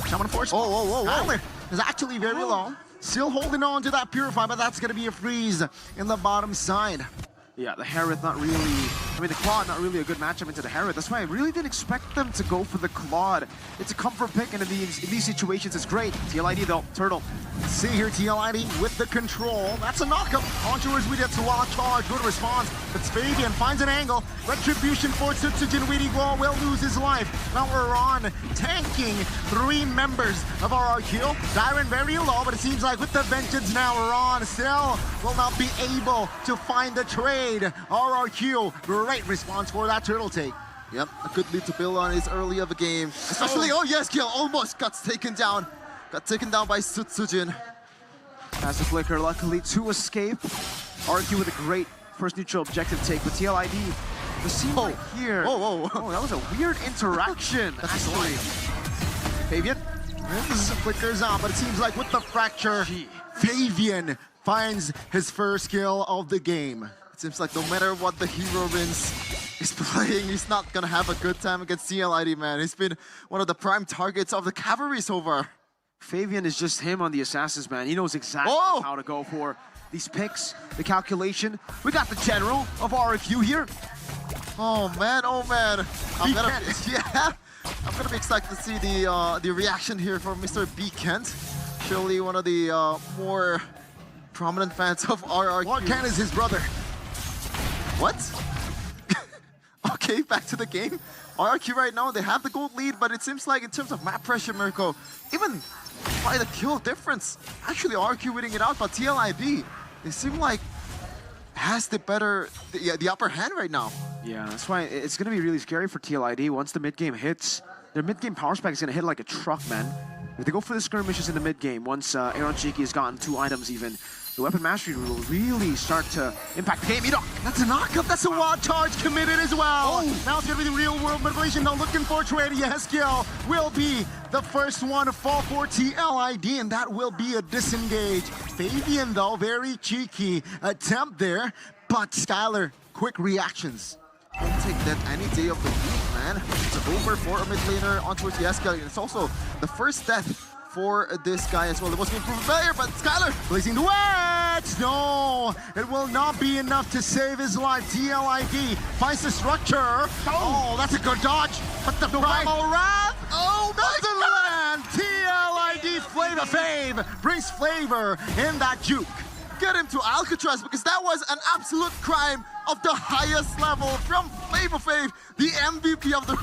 Shaman Force. Whoa. Is actually very low. Still holding on to that Purify, but that's going to be a freeze in the bottom side. Yeah, the Harith not really... I mean, the Claude not really a good matchup into the Harith. That's why I really didn't expect them to go for the Claude. It's a comfort pick, and in these situations, it's great. TLID, though, Turtle. See here, TLID with the control. That's a knockup. On towards Witty, that's a lot charge. Good response. But Fabian finds an angle. Retribution for Sutsujin. Witty will lose his life. Now we're on tanking 3 members of RRQ. Dyron very low, but it seems like with the Vengeance now, we're on. Still will not be able to find the trade. RRQ, great response for that turtle take. Yep, a good lead to build on is early of the game. Especially, Yeheskiel almost got taken down. Got taken down by Sutsujin. Has the flicker, luckily, to escape. RRQ with a great first neutral objective take, but TLID, the scene right here. Oh, that was a weird interaction, actually. Fabian? This flickers out, but it seems like with the fracture, Fabian finds his first kill of the game. It seems like no matter what the hero Rins is playing, he's not gonna have a good time against TLID, man. He's been one of the prime targets of the cavalry so far. Fabian is just him on the Assassins, man. He knows exactly how to go for these picks, the calculation. We got the general of RFQ here. Oh man. I'm gonna be excited to see the reaction here from Mr. B. Kent. Surely one of the more prominent fans of RRQ. Clark Kent is his brother. What? Okay, back to the game. RRQ right now, they have the gold lead, but it seems like in terms of map pressure, Mirko, even by the kill difference, actually RRQ winning it out, but TLID, they seem like has the upper hand right now. Yeah, that's why it's going to be really scary for TLID. Once the mid-game hits, their mid-game power spike is going to hit like a truck, man. If they go for the skirmishes in the mid-game, once Aaron Cheeky has gotten 2 items even, the weapon mastery will really start to impact the game. Edok, that's a knockup. That's a wild charge committed as well. Now it's going to be the real world manipulation. Now looking for a trade. Yeheskiel will be the first one to fall for TLID, and that will be a disengage. Fabian, though, very cheeky attempt there. But Skylar, quick reactions. I'll take that any day of the week, man. It's over for a mid laner on towards Yeheskiel. It's also the first death for this guy as well. It wasn't improved player, but Skylar placing the wedge. No, it will not be enough to save his life. TLID finds the structure. Oh, that's a good dodge. But the primal wrath. Oh, doesn't land. Flavor Fave brings flavor in that juke. Get him to Alcatraz because that was an absolute crime of the highest level from Flavor Fave, the MVP of the Red